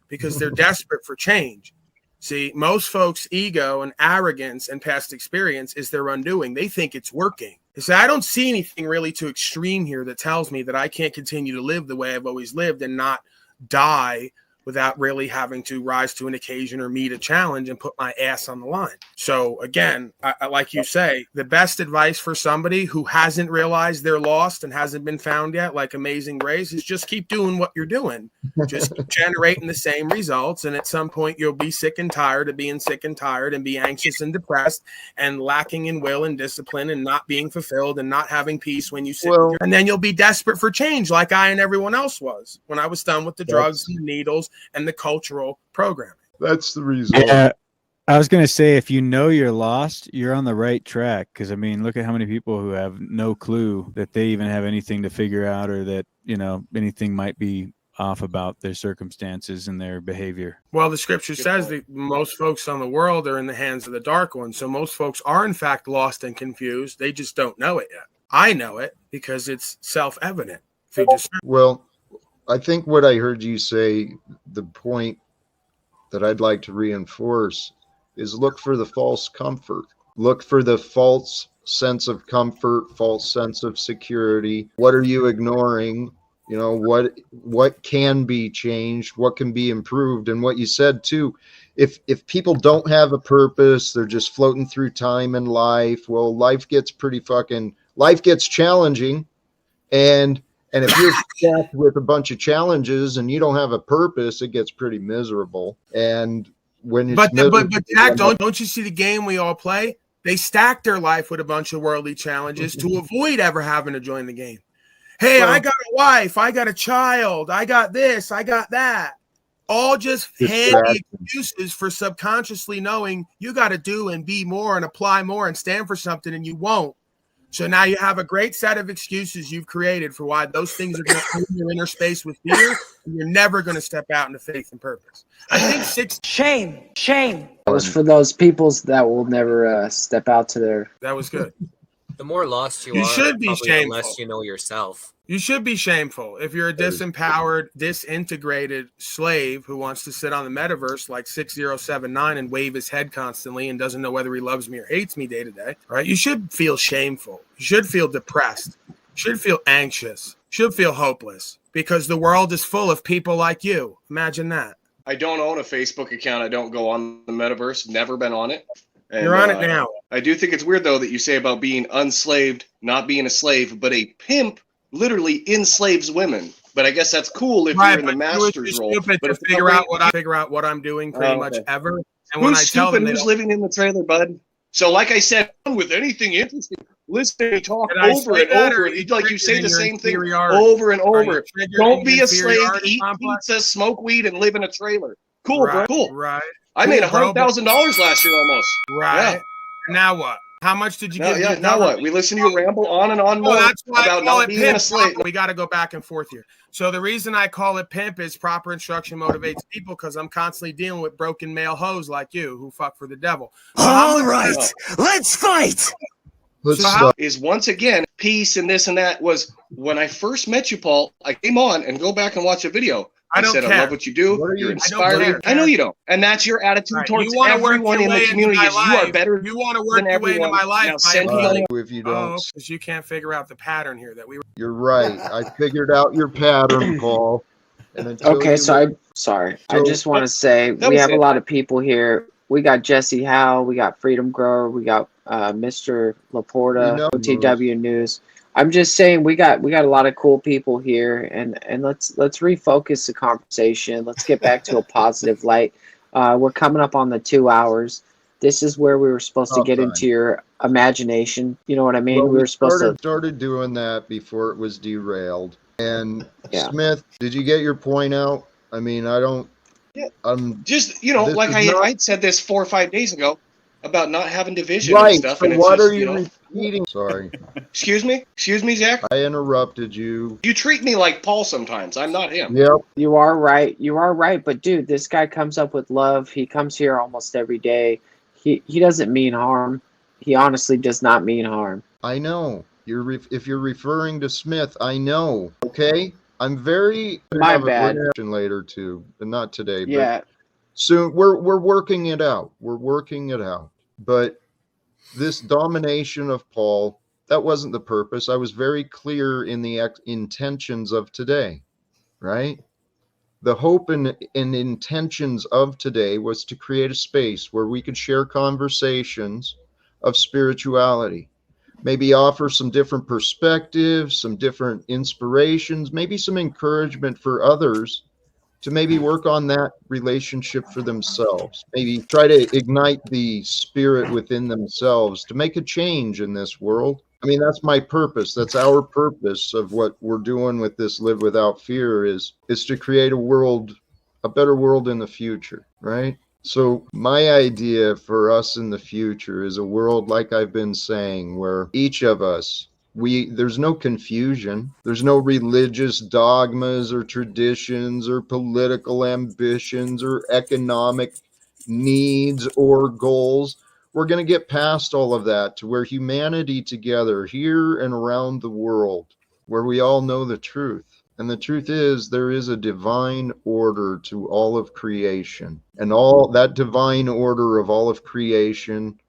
because they're desperate for change. See, most folks' ego and arrogance and past experience is their undoing. They think it's working. So I don't see anything really too extreme here that tells me that I can't continue to live the way I've always lived and not die without really having to rise to an occasion or meet a challenge and put my ass on the line. So again, I like you say, the best advice for somebody who hasn't realized they're lost and hasn't been found yet, like Amazing Grace, is just keep doing what you're doing. Just keep generating the same results. And at some point you'll be sick and tired of being sick and tired and be anxious and depressed and lacking in will and discipline and not being fulfilled and not having peace when you sit. And then you'll be desperate for change like I and everyone else was when I was done with the drugs and the needles and the cultural programming. That's the result. Yeah, I was going to say, if you know you're lost, you're on the right track. Because, I mean, look at how many people who have no clue that they even have anything to figure out or that, you know, anything might be off about their circumstances and their behavior. Well, the scripture says that most folks on the world are in the hands of the dark one. So most folks are, in fact, lost and confused. They just don't know it yet. I know it because it's self-evident. Well, I think what I heard you say, the point that I'd like to reinforce is look for the false comfort. Look for the false sense of comfort, false sense of security. What are you ignoring? You know, what can be changed? What can be improved? And what you said too, if people don't have a purpose, they're just floating through time and life. Well, life gets challenging. And if you're stacked with a bunch of challenges and you don't have a purpose, it gets pretty miserable. And when it's but Jack, don't you see the game we all play? They stack their life with a bunch of worldly challenges to avoid ever having to join the game. Hey, I got a wife, I got a child, I got this, I got that. All just handy excuses for subconsciously knowing you got to do and be more and apply more and stand for something, and you won't. So now you have a great set of excuses you've created for why those things are going to fill your inner space with fear, and you're never going to step out into faith and purpose. I think shame. That was for those peoples that will never step out to their. That was good. The more lost you You are, should be probably shameful. the less you know yourself. You should be shameful if you're a disempowered, disintegrated slave who wants to sit on the metaverse like 6079 and wave his head constantly and doesn't know whether he loves me or hates me day to day. Right? You should feel shameful. You should feel depressed. You should feel anxious. You should feel hopeless because the world is full of people like you. Imagine that. I don't own a Facebook account. I don't go on the metaverse. Never been on it. And, you're on it now. I do think it's weird, though, that you say about being unslaved, not being a slave, but a pimp literally enslaves women. But I guess that's cool if you're in the master's role. But to figure out what I'm doing pretty much ever. And when I tell them who's living in the trailer, bud. So, like I said, with anything interesting, listen to me talk over and over. Like you say the same thing over and over. Don't be a slave, eat pizza, smoke weed, and live in a trailer. Cool, bro. Cool. Right. I made $100,000 last year almost. Right. Yeah. Now what? How much did you give? Yeah, now what? We listen to you ramble on and on more about not being a slave. We got to go back and forth here. So the reason I call it pimp is proper instruction motivates people because I'm constantly dealing with broken male hoes like you who fuck for the devil. All right, let's fight. Is once again peace and this and that was when I first met you, Paul. I came on and go back and watch a video. I said, I love what you do. You're inspiring. I know you don't. And that's your attitude towards everyone in the community. You are better you want to work your way into my life if you don't. Because you can't figure out the pattern here that we were. You're right. I figured out your pattern, Paul. Okay, so I just want to say we have a lot of people here. We got Jesse Howe, we got Freedom Grower, we got Mr. Laporta, OTW News. I'm just saying we got a lot of cool people here, and let's refocus the conversation. Let's get back to a positive light. We're coming up on the 2 hours. This is where we were supposed to About get time. into your imagination. You know what I mean? Well, We we were supposed to. started doing that before it was derailed. And Yeah. Smith, did you get your point out? I mean, I don't. Yeah. I'm Just, you know, this like is I'd said this 4 or 5 days ago about not having division and right. stuff, So and it's what just, are you you know. repeating? Sorry, Excuse me, Zach. I interrupted you. You treat me like Paul sometimes. I'm not him. Yep. You are right. You are right. But dude, this guy comes up with love. He comes here almost every day. He doesn't mean harm. He honestly does not mean harm. I know. If you're referring to Smith, I know. Okay. I'm very. My We're bad. gonna have later too, but not today. Yeah. But soon we're working it out. We're working it out. But this domination of Paul, that wasn't the purpose. I was very clear in the intentions of today, right? The hope and intentions of today was to create a space where we could share conversations of spirituality, maybe offer some different perspectives, some different inspirations, maybe some encouragement for others to maybe work on that relationship for themselves, maybe try to ignite the spirit within themselves to make a change in this world. I mean, that's my purpose. That's our purpose of what we're doing with this Live Without Fear is to create a world, a better world in the future, right? So my idea for us in the future is a world, like I've been saying, where each of us, there's no confusion, there's no religious dogmas or traditions or political ambitions or economic needs or goals. We're going to get past all of that to where humanity together here and around the world, where we all know the truth. And the truth is, there is a divine order to all of creation. And all that divine order of all of creation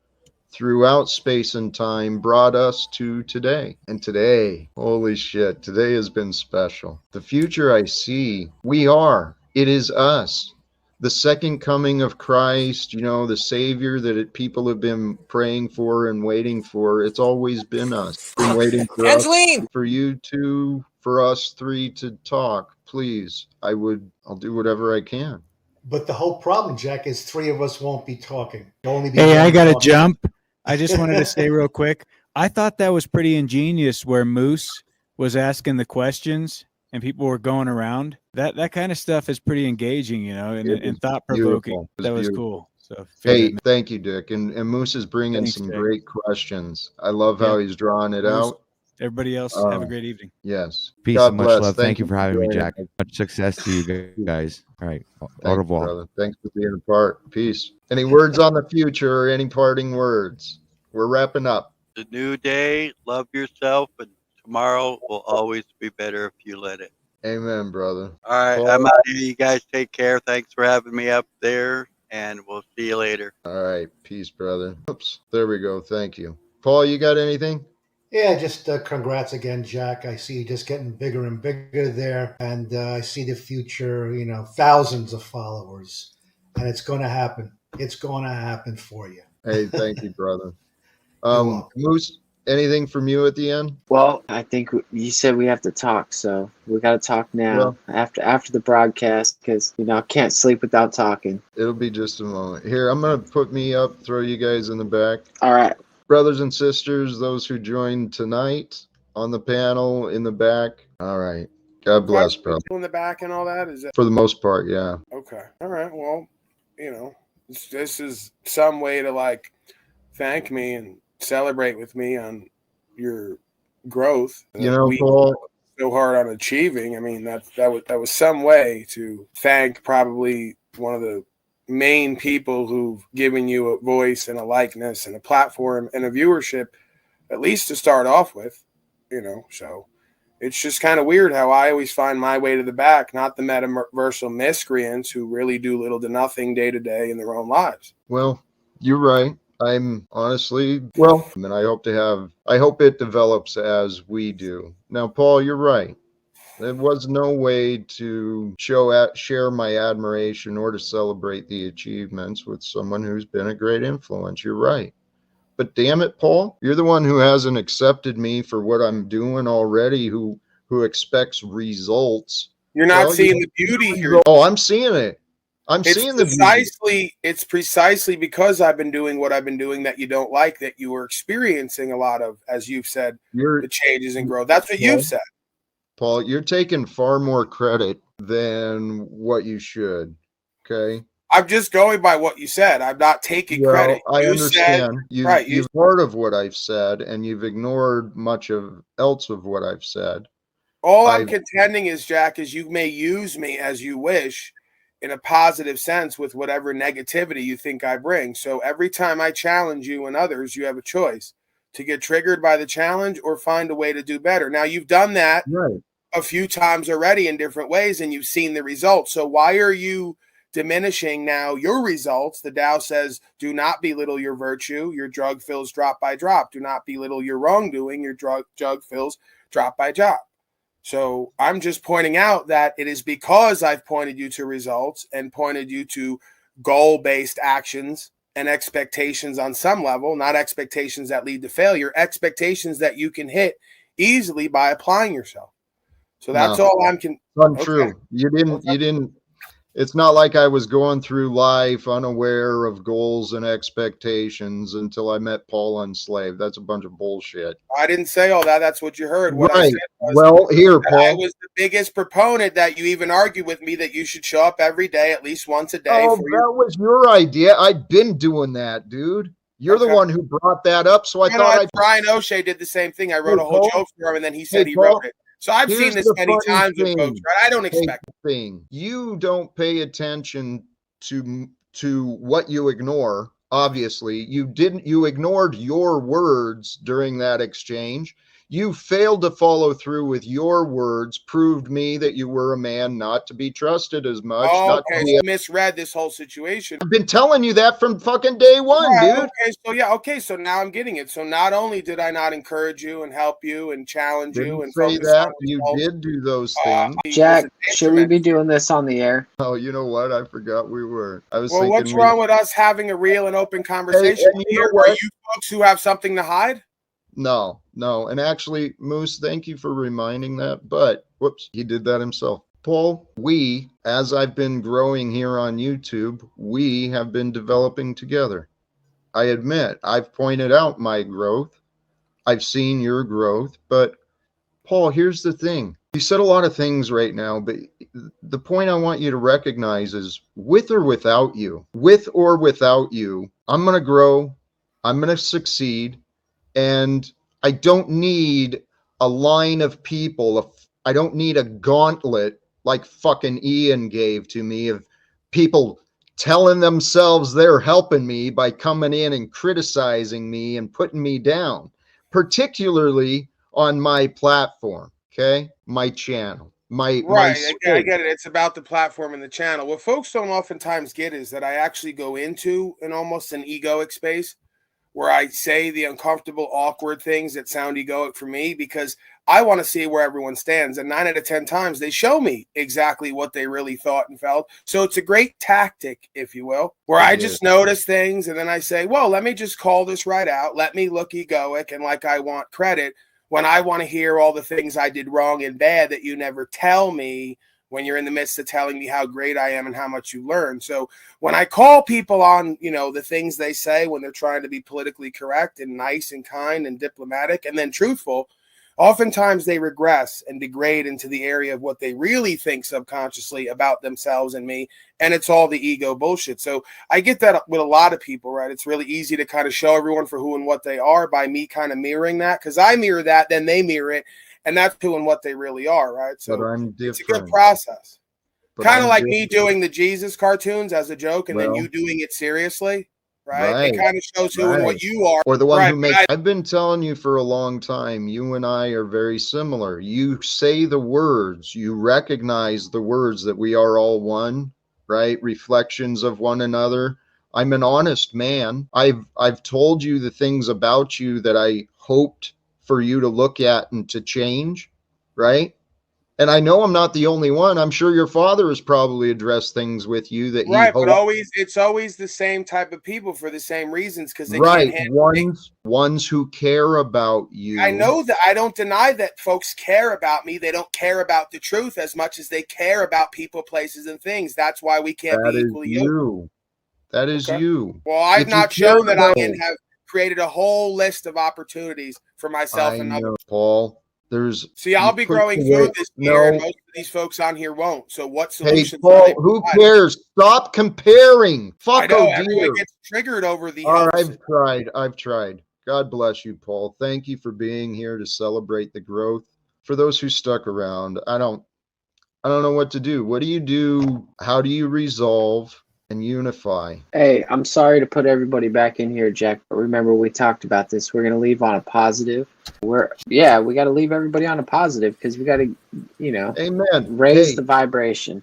throughout space and time brought us to today. And today, holy shit, today has been special. The future I see, it is us. The second coming of Christ, you know, the Savior that people have been praying for and waiting for, it's always been us. Been waiting for Angeline! us, for you two, for us three to talk. Please, I'll do whatever I can. But the whole problem, Jack, is 3 of us won't be talking. Only be Hey, I one got to talking. jump. I just wanted to say real quick. I thought that was pretty ingenious where Moose was asking the questions and people were going around. That kind of stuff is pretty engaging, you know, and thought provoking. That was cool. So hey, thank you, Dick. And Moose is bringing Thanks, some Dick. great questions. I love how he's drawing it Moose, out. Everybody else, have a great evening. Yes. Peace God and much bless. love. Thank you for having me, joining Jack. us. Much success to you guys. All right. Au Thank you, revoir. brother. Thanks for being a part. Peace. Any words on the future or any parting words? We're wrapping up. The new day, love yourself, and tomorrow will always be better if you let it. Amen, brother. All right, Paul? I'm out here. You guys take care. Thanks for having me up there, and we'll see you later. All right. Peace, brother. Oops. There we go. Thank you. Paul, you got anything? Yeah, just congrats again, Jack. I see you just getting bigger and bigger there. And I see the future, you know, thousands of followers. And it's going to happen. It's going to happen for you. Hey, thank you, brother. You're welcome. Moose, anything from you at the end? Well, I think you said we have to talk, so we got to talk now Well, after the broadcast because you know I can't sleep without talking. it'll be just a moment. Here, I'm going to put me up, throw you guys in the back. All right. Brothers and sisters, those who joined tonight on the panel in the back. All right. God bless, bro. In the back and all that is it? For the most part, yeah. Okay. All right. Well, you know, this is some way to like thank me and celebrate with me on your growth. You know, we Paul, so hard on achieving. I mean, that was some way to thank probably one of the main people who've given you a voice and a likeness and a platform and a viewership, at least to start off with, you know. So it's just kind of weird how I always find my way to the back, not the metaversal miscreants who really do little to nothing day to day in their own lives. well, you're right. I'm honestly, well, and I hope it develops as we do. Now, Paul, you're right. There was no way to share my admiration or to celebrate the achievements with someone who's been a great influence. You're right. But damn it, Paul, you're the one who hasn't accepted me for what I'm doing already, who expects results. You're not seeing the beauty here. Oh, I'm seeing it. I'm It's seeing the beauty. it's precisely because I've been doing what I've been doing that you don't like, that you are experiencing a lot of, as you've said, the changes and growth. That's what you've said. Paul, you're taking far more credit than what you should. Okay. I'm just going by what you said. I'm not taking credit. I You understand. said, right. You've part of what I've said, and you've ignored much of else of what I've said. All I'm contending is, Jack, is you may use me as you wish in a positive sense with whatever negativity you think I bring. So every time I challenge you and others, you have a choice to get triggered by the challenge or find a way to do better. Now, you've done that a few times already in different ways, and you've seen the results. So why are you diminishing now your results? The Tao says, do not belittle your virtue. Your drug fills drop by drop. Do not belittle your wrongdoing. Your jug fills drop by drop. So I'm just pointing out that it is because I've pointed you to results and pointed you to goal-based actions and expectations on some level, not expectations that lead to failure, expectations that you can hit easily by applying yourself. So that's all I'm untrue. Okay. You didn't. It's not like I was going through life unaware of goals and expectations until I met Paul Enslaved. That's a bunch of bullshit. I didn't say all that. That's what you heard. What I said was, well, here, Paul. I was the biggest proponent that you even argued with me that you should show up every day, at least once a day. Oh, that was your idea. I've been doing that, dude. You're the one who brought that up, so I thought Brian O'Shea did the same thing. I wrote a whole joke for him, and then he said he wrote it. So I've seen this many times with folks, right? I don't expect thing. You don't pay attention to what you ignore. Obviously, you ignored your words during that exchange. You failed to follow through with your words, proved me that you were a man not to be trusted as much. Oh, okay, so you misread this whole situation. I've been telling you that from fucking day one, dude. Okay, so now I'm getting it. So not only did I not encourage you and help you and challenge you and say that you did do those things. Jack, should we be doing this on the air? Oh, you know what? I forgot we were. I was well, thinking. What's wrong with us having a real and open conversation here? Are you folks who have something to hide? No. And actually, Moose, thank you for reminding that. But, whoops, he did that himself. Paul, as I've been growing here on YouTube, we have been developing together. I admit, I've pointed out my growth. I've seen your growth. But, Paul, here's the thing. You said a lot of things right now, but the point I want you to recognize is with or without you, I'm going to grow. I'm going to succeed. And I don't need a line of people. I don't need a gauntlet like fucking Ian gave to me of people telling themselves they're helping me by coming in and criticizing me and putting me down, particularly on my platform, okay? My channel. I get it. It's about the platform and the channel. What folks don't oftentimes get is that I actually go into almost an egoic space where I say the uncomfortable, awkward things that sound egoic for me because I want to see where everyone stands. And 9 out of 10 times, they show me exactly what they really thought and felt. So it's a great tactic, if you will, where I just notice things and then I say, well, let me just call this right out. Let me look egoic and like I want credit when I want to hear all the things I did wrong and bad that you never tell me when you're in the midst of telling me how great I am and how much you learn. So when I call people on, the things they say when they're trying to be politically correct and nice and kind and diplomatic and then truthful, oftentimes they regress and degrade into the area of what they really think subconsciously about themselves and me. And it's all the ego bullshit. So I get that with a lot of people, right? It's really easy to kind of show everyone for who and what they are by me kind of mirroring that because I mirror that, then they mirror it. And that's who and what they really are, right? So it's a good process. Kind of like me doing the Jesus cartoons as a joke and then you doing it seriously, right? It kind of shows who and what you are. Or the one who makes. I've been telling you for a long time, you and I are very similar. You say the words, you recognize the words that we are all one, right? Reflections of one another. I'm an honest man. I've told you the things about you that I hoped for you to look at and to change, right? And I know I'm not the only one. I'm sure your father has probably addressed things with you that he Right, but hoped. it's always the same type of people for the same reasons because they Right, can't handle ones who care about you. I know that. I don't deny that folks care about me. They don't care about the truth as much as they care about people, places, and things. That's why we can't That be is equally yoked. you. That is you. Well, I've If you not care shown that I can about, have created a whole list of opportunities for myself I and others. know, Paul. There's See, I'll be put growing away. food this year, and No, most of these folks on here won't. So, what hey, solutions are they Paul, who providing? cares? Stop comparing. I Fuck, know oh everyone dear. gets triggered over the All health. right, I've tried. God bless you, Paul. Thank you for being here to celebrate the growth. For those who stuck around, I don't know what to do. What do you do? How do you resolve and unify? Hey, I'm sorry to put everybody back in here, Jack, but remember we talked about this. We're gonna leave on a positive. We got to leave everybody on a positive because we got to, Amen. raise Hey, the vibration.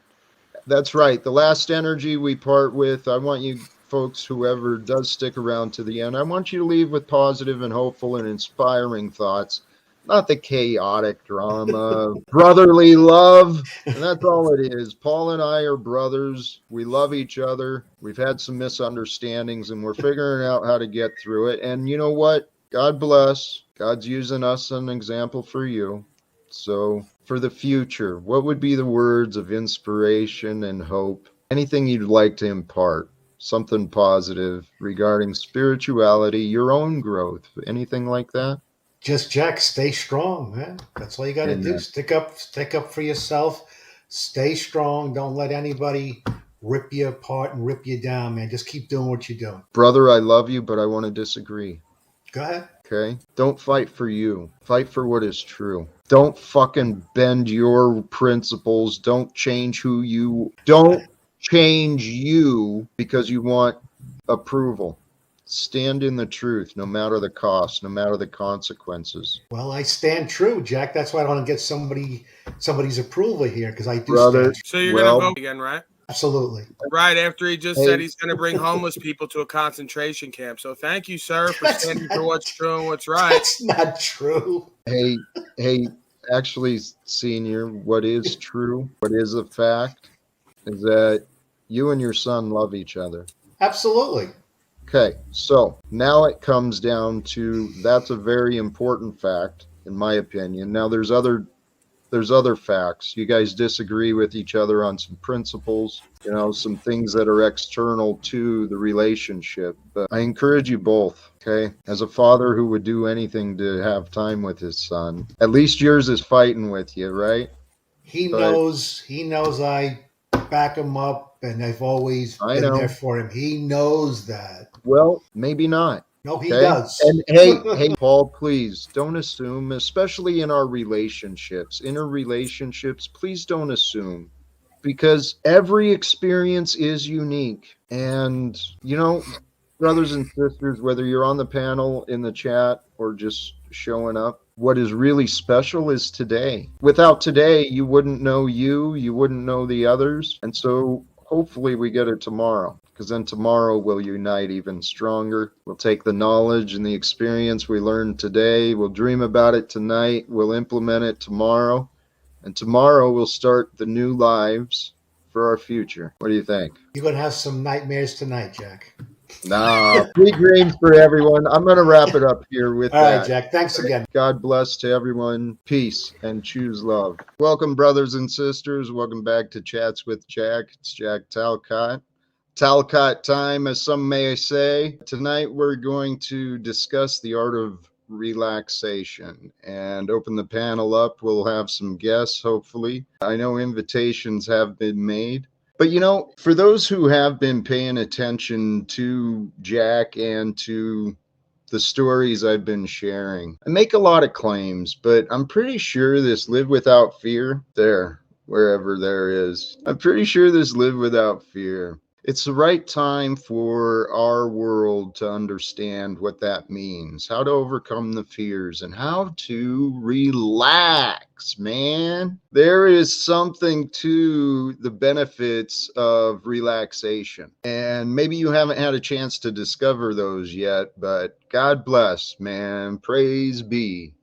that's right. The last energy we part with, I want you folks, whoever does stick around to the end, I want you to leave with positive and hopeful and inspiring thoughts, not the chaotic drama, brotherly love. And that's all it is. Paul and I are brothers. We love each other. We've had some misunderstandings and we're figuring out how to get through it. And you know what? God bless. God's using us as an example for you. So, for the future, what would be the words of inspiration and hope? Anything you'd like to impart? Something positive regarding spirituality, your own growth, anything like that? Just Jack, stay strong, man. That's all you got to do. Amen. Stick up for yourself. Stay strong. Don't let anybody rip you apart and rip you down, man. Just keep doing what you're doing. Brother, I love you, but I want to disagree. Go ahead. Okay? Don't fight for you. Fight for what is true. Don't fucking bend your principles. Don't change don't change you because you want approval. Stand in the truth, no matter the cost, no matter the consequences. Well, I stand true, Jack. That's why I want to get somebody's approval here because I do Brother, stand. So you're gonna vote again, right? Absolutely. Right after he just Hey. said he's going to bring homeless people to a concentration camp. So thank you, sir, for standing for what's true and what's right. That's not true. Hey, actually, senior, what is true, what is a fact, is that you and your son love each other. Absolutely. Okay, so now it comes down to that's a very important fact, in my opinion. Now there's other facts. You guys disagree with each other on some principles, some things that are external to the relationship. But I encourage you both, okay? As a father who would do anything to have time with his son, at least yours is fighting with you, right? He knows I back him up and I've always I been know. there for him. He knows that. Well, maybe not. No, he Okay? does. And hey, Paul, please don't assume, especially in our relationships, interrelationships, please don't assume because every experience is unique. And, brothers and sisters, whether you're on the panel, in the chat, or just showing up, what is really special is today. Without today, you wouldn't know you wouldn't know the others. And so hopefully we get it tomorrow. Because then tomorrow we'll unite even stronger. We'll take the knowledge and the experience we learned today. We'll dream about it tonight. We'll implement it tomorrow. And tomorrow we'll start the new lives for our future. What do you think? You're going to have some nightmares tonight, Jack. Nah, sweet dreams for everyone. I'm going to wrap it up here with All that. right, Jack. Thanks again. God bless to everyone. Peace and choose love. Welcome, brothers and sisters. Welcome back to Chats with Jack. It's Jack Talcott. Talcott time, as some may say. Tonight we're going to discuss the art of relaxation and open the panel up. We'll have some guests, hopefully. I know invitations have been made. But for those who have been paying attention to Jack and to the stories I've been sharing, I make a lot of claims, but I'm pretty sure this live without fear, wherever there is, I'm pretty sure this live without fear. It's the right time for our world to understand what that means, how to overcome the fears, and how to relax, man. There is something to the benefits of relaxation. And maybe you haven't had a chance to discover those yet, but God bless, man. Praise be.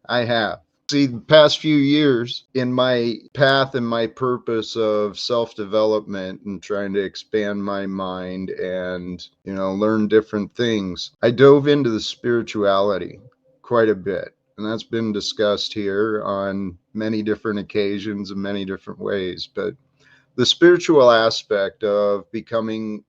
I have. See, the past few years in my path and my purpose of self-development and trying to expand my mind and, learn different things, I dove into the spirituality quite a bit. And that's been discussed here on many different occasions in many different ways. But the spiritual aspect of becoming